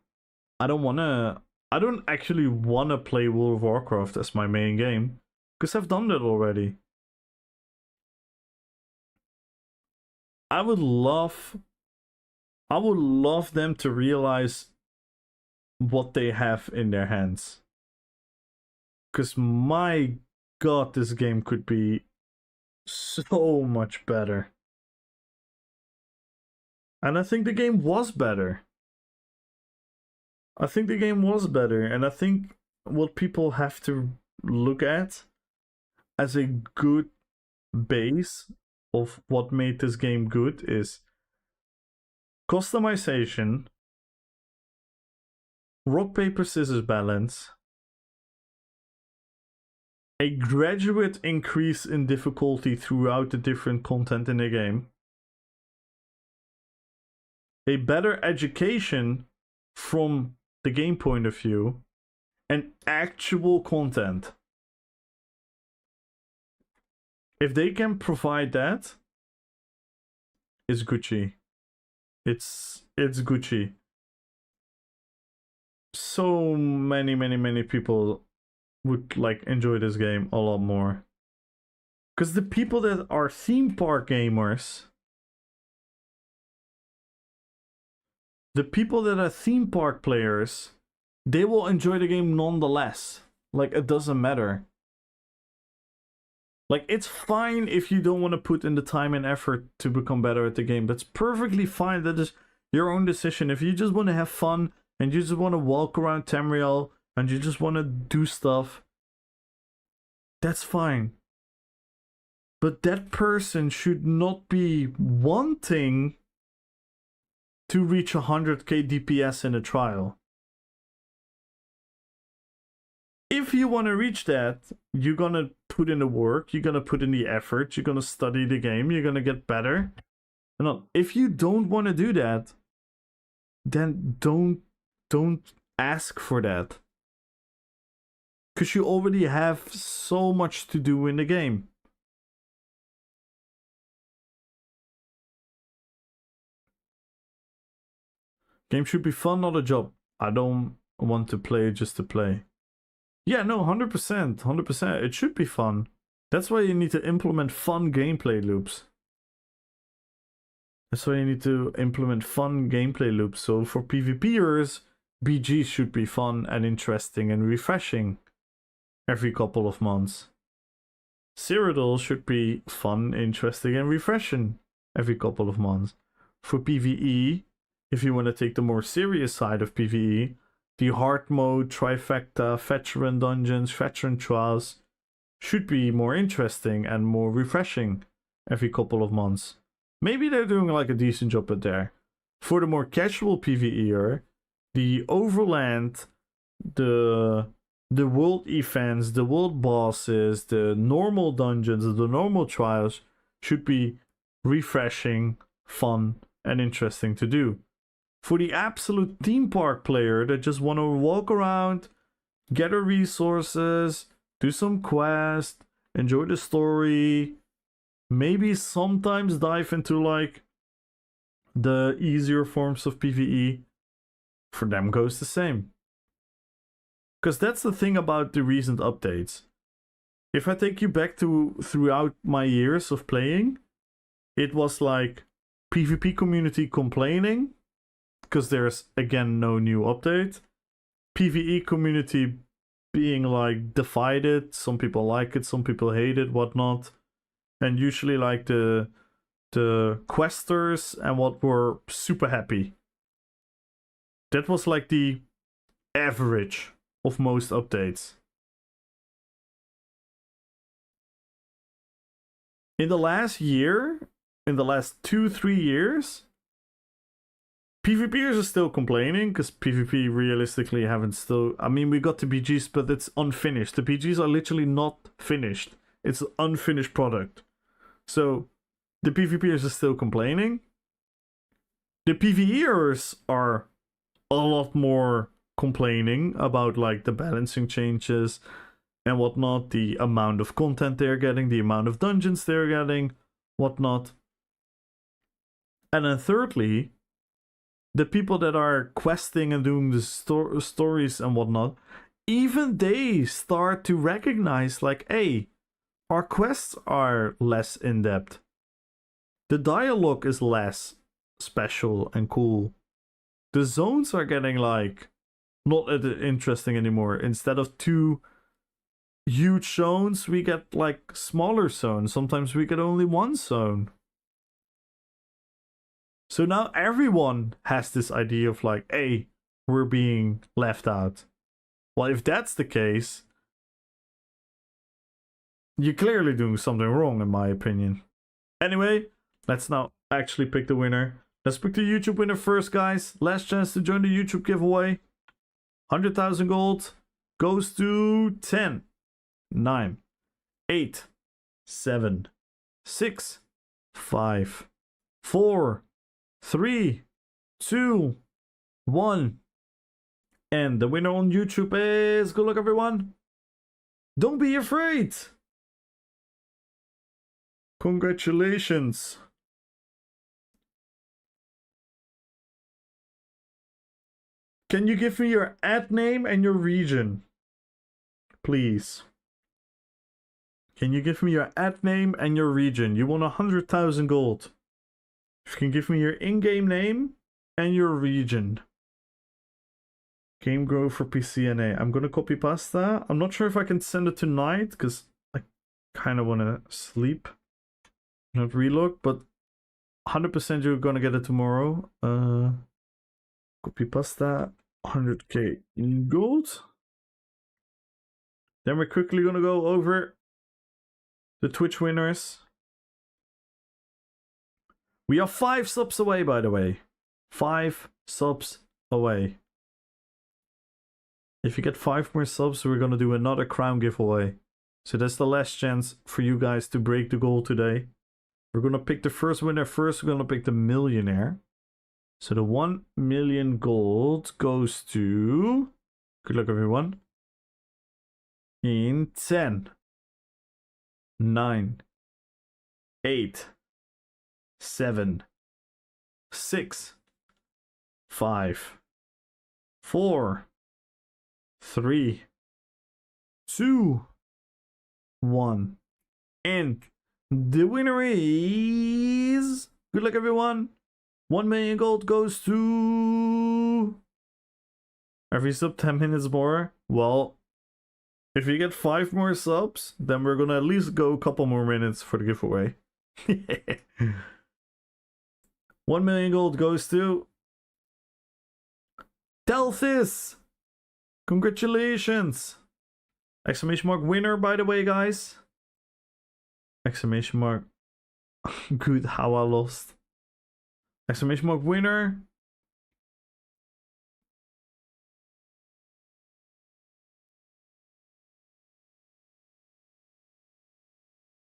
I don't actually want to play World of Warcraft as my main game, because I've done that already. I would love them to realize what they have in their hands. Because my god, this game could be so much better. And I think the game was better. And I think what people have to look at as a good base of what made this game good is customization, rock, paper, scissors balance, a graduate increase in difficulty throughout the different content in the game, a better education from the game point of view, and actual content. If they can provide that, it's Gucci. It's Gucci. So many people would like enjoy this game a lot more. Because the people that are theme park gamers, the people that are theme park players, they will enjoy the game nonetheless. Like, it doesn't matter. Like, it's fine if you don't want to put in the time and effort to become better at the game. That's perfectly fine. That is your own decision. If you just want to have fun and you just want to walk around Tamriel and you just want to do stuff, that's fine. But that person should not be wanting to reach 100k DPS in a trial. If you want to reach that, you're gonna put in the work, you're gonna put in the effort, you're gonna study the game, you're gonna get better. No, if you don't want to do that, then don't ask for that. Because you already have so much to do in the game. Game should be fun, not a job. I don't want to play just to play. Yeah, no, 100%, 100%. It should be fun. That's why you need to implement fun gameplay loops. That's why you need to implement fun gameplay loops. So for PvPers, BGs should be fun and interesting and refreshing every couple of months. Cyrodiil should be fun, interesting and refreshing every couple of months. For PvE, if you want to take the more serious side of PvE, the hard mode, trifecta, veteran dungeons, veteran trials should be more interesting and more refreshing every couple of months. Maybe they're doing like a decent job at there. For the more casual PvEer, the overland, the world events, the world bosses, the normal dungeons, the normal trials should be refreshing, fun, and interesting to do. For the absolute theme park player that just want to walk around, gather resources, do some quests, enjoy the story, maybe sometimes dive into like the easier forms of PvE, for them goes the same. Because that's the thing about the recent updates. If I take you back to throughout my years of playing, it was like PvP community complaining because there's again no new update. PvE community being like divided. Some people like it, some people hate it, whatnot. And usually like the questers and what were super happy. That was like the average of most updates. In the last year, in the last 2-3 years, PvPers are still complaining because PvP realistically haven't still. I mean, we got the BGs, but it's unfinished. The BGs are literally not finished. It's an unfinished product. So the PvPers are still complaining. The PvEers are a lot more complaining about like the balancing changes and whatnot, the amount of content they're getting, the amount of dungeons they're getting, whatnot. And then thirdly, the people that are questing and doing the stories and whatnot, even they start to recognize like, hey, our quests are less in-depth. The dialogue is less special and cool. The zones are getting like not interesting anymore. Instead of 2 huge zones, we get like smaller zones. Sometimes we get only 1 zone. So now everyone has this idea of like, hey, we're being left out. Well, if that's the case, You're clearly doing something wrong, in my opinion. Anyway, let's now actually pick the winner. Let's pick the YouTube winner first, guys. Last chance to join the YouTube giveaway. 100,000 gold goes to 10, 9, 8, 7, 6, 5, 4, 3, 2, 1. And the winner on YouTube is... Good luck, everyone. Don't be afraid. Congratulations. Can you give me your ad name and your region? Please. Can you give me your ad name and your region? You won 100,000 gold. If you can give me your in-game name and your region. Game Grow for PCNA. I'm gonna copy paste that. I'm not sure if I can send it tonight because I kind of want to sleep. Not reload, but 100% you're gonna get it tomorrow. Copy paste that. 100k in gold. Then we're quickly gonna go over the Twitch winners. We are 5 subs away, by the way. 5 subs away. If you get 5 more subs, we're gonna do another crown giveaway. So that's the last chance for you guys to break the goal today. We're gonna pick the first winner first. We're gonna pick the millionaire. So the 1 million gold goes to... Good luck, everyone. In 10, 9, 8, 7, 6, 5, 4, 3, 2, 1. And the winner is... Good luck, everyone. 1 million gold goes to... Every sub 10 minutes more. Well, if you get 5 more subs, then we're gonna at least go a couple more minutes for the giveaway. 1 million gold goes to... Delphis! Congratulations! Exclamation mark winner, by the way, guys. Exclamation mark. Good, how I lost. Exclamation mark winner.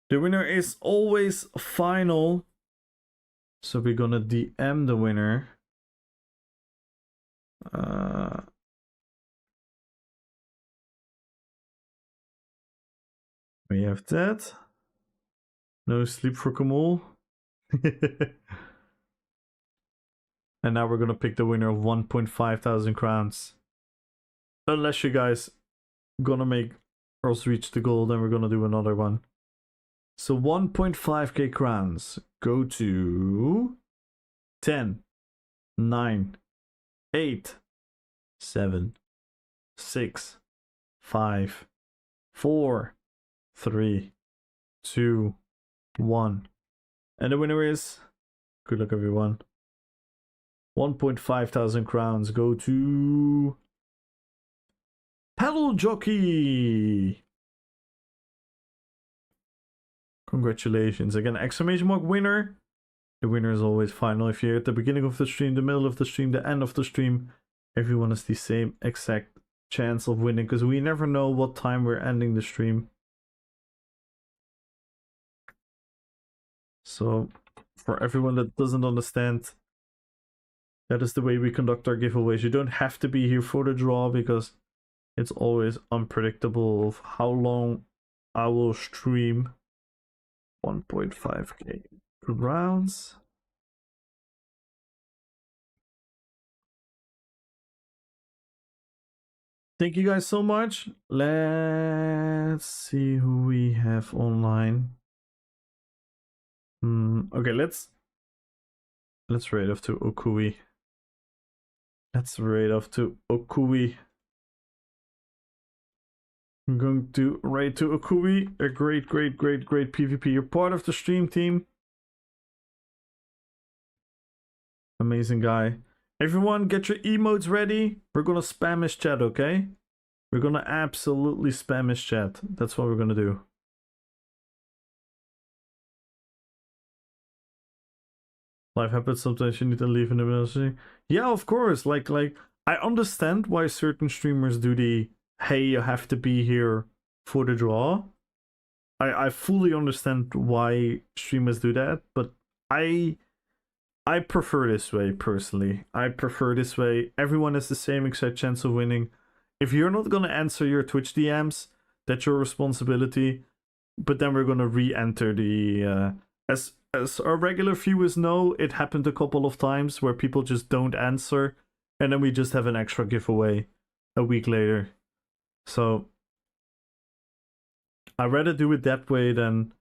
The winner is always final. So we're gonna DM the winner. We have that. No sleep for Kamal. And now we're gonna pick the winner of 1.5 thousand crowns. Unless you guys gonna make us reach the goal, then we're gonna do another one. So 1.5k crowns go to 10, 9, 8, 7, 6, 5, 4, 3, 2, 1. And the winner is... Good luck, everyone. 1.5 thousand crowns go to... Paddle Jockey! Congratulations. Again, exclamation mark winner. The winner is always final. If you're at the beginning of the stream, the middle of the stream, the end of the stream, everyone has the same exact chance of winning, because we never know what time we're ending the stream. So, for everyone that doesn't understand, that is the way we conduct our giveaways. You don't have to be here for the draw, because it's always unpredictable of how long I will stream. 1.5k rounds. Thank you guys so much. Let's see who we have online. Okay, let's raid off to Okui. Let's raid off to Okui. I'm going to raid to Okui, a great PvP. You're part of the stream team. Amazing guy. Everyone, get your emotes ready. We're gonna spam his chat, okay? We're gonna absolutely spam his chat. That's what we're gonna do. Life happens sometimes. You need to leave in the middle. Yeah, of course. Like I understand why certain streamers do the hey, you have to be here for the draw. I fully understand why streamers do that, but I prefer this way personally. I prefer this way. Everyone has the same exact chance of winning. If you're not gonna answer your Twitch DMs, that's your responsibility. But then we're gonna re-enter the as our regular viewers know, it happened a couple of times where people just don't answer, and then we just have an extra giveaway a week later. So I'd rather do it that way than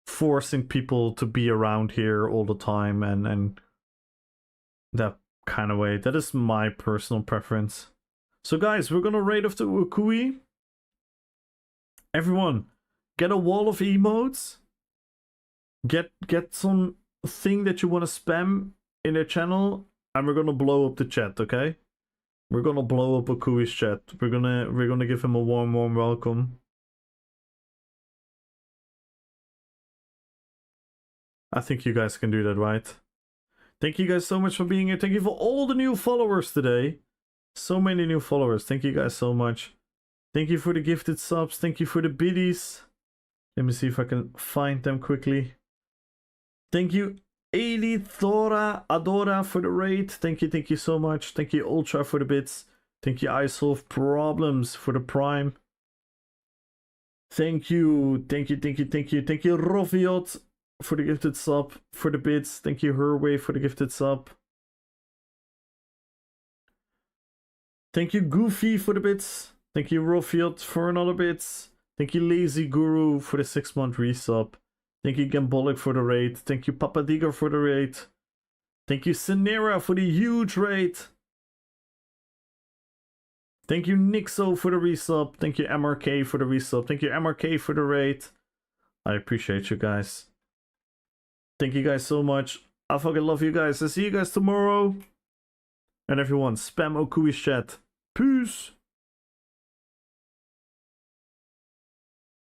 forcing people to be around here all the time and that kind of way. That is my personal preference. So guys, we're gonna raid off the Ukui. Everyone, get a wall of emotes. Get some thing that you want to spam in their channel, and we're gonna blow up the chat, okay? We're gonna blow up Ukui's chat. We're gonna give him a warm welcome. I think you guys can do that, right? Thank you guys so much for being here. Thank you for all the new followers today. So many new followers. Thank you guys so much. Thank you for the gifted subs. Thank you for the biddies. Let me see if I can find them quickly. Thank you, Adora for the raid. Thank you so much. Thank you, Ultra, for the bits. Thank you, I Solve Problems for the prime. Thank you, Roviot for the gifted sub, for the bits. Thank you, Herway, for the gifted sub. Thank you, Goofy, for the bits. Thank you, Roviot, for another bits. Thank you, Lazy Guru, for the 6-month resub. Thank you, Gambolic, for the raid. Thank you, Papa Digger, for the raid. Thank you, Sinera, for the huge raid. Thank you, Nixo, for the resub. Thank you, MRK, for the resub. Thank you, MRK, for the raid. I appreciate you guys. Thank you guys so much. I fucking love you guys. I'll see you guys tomorrow. And everyone, spam Okui's chat. Peace.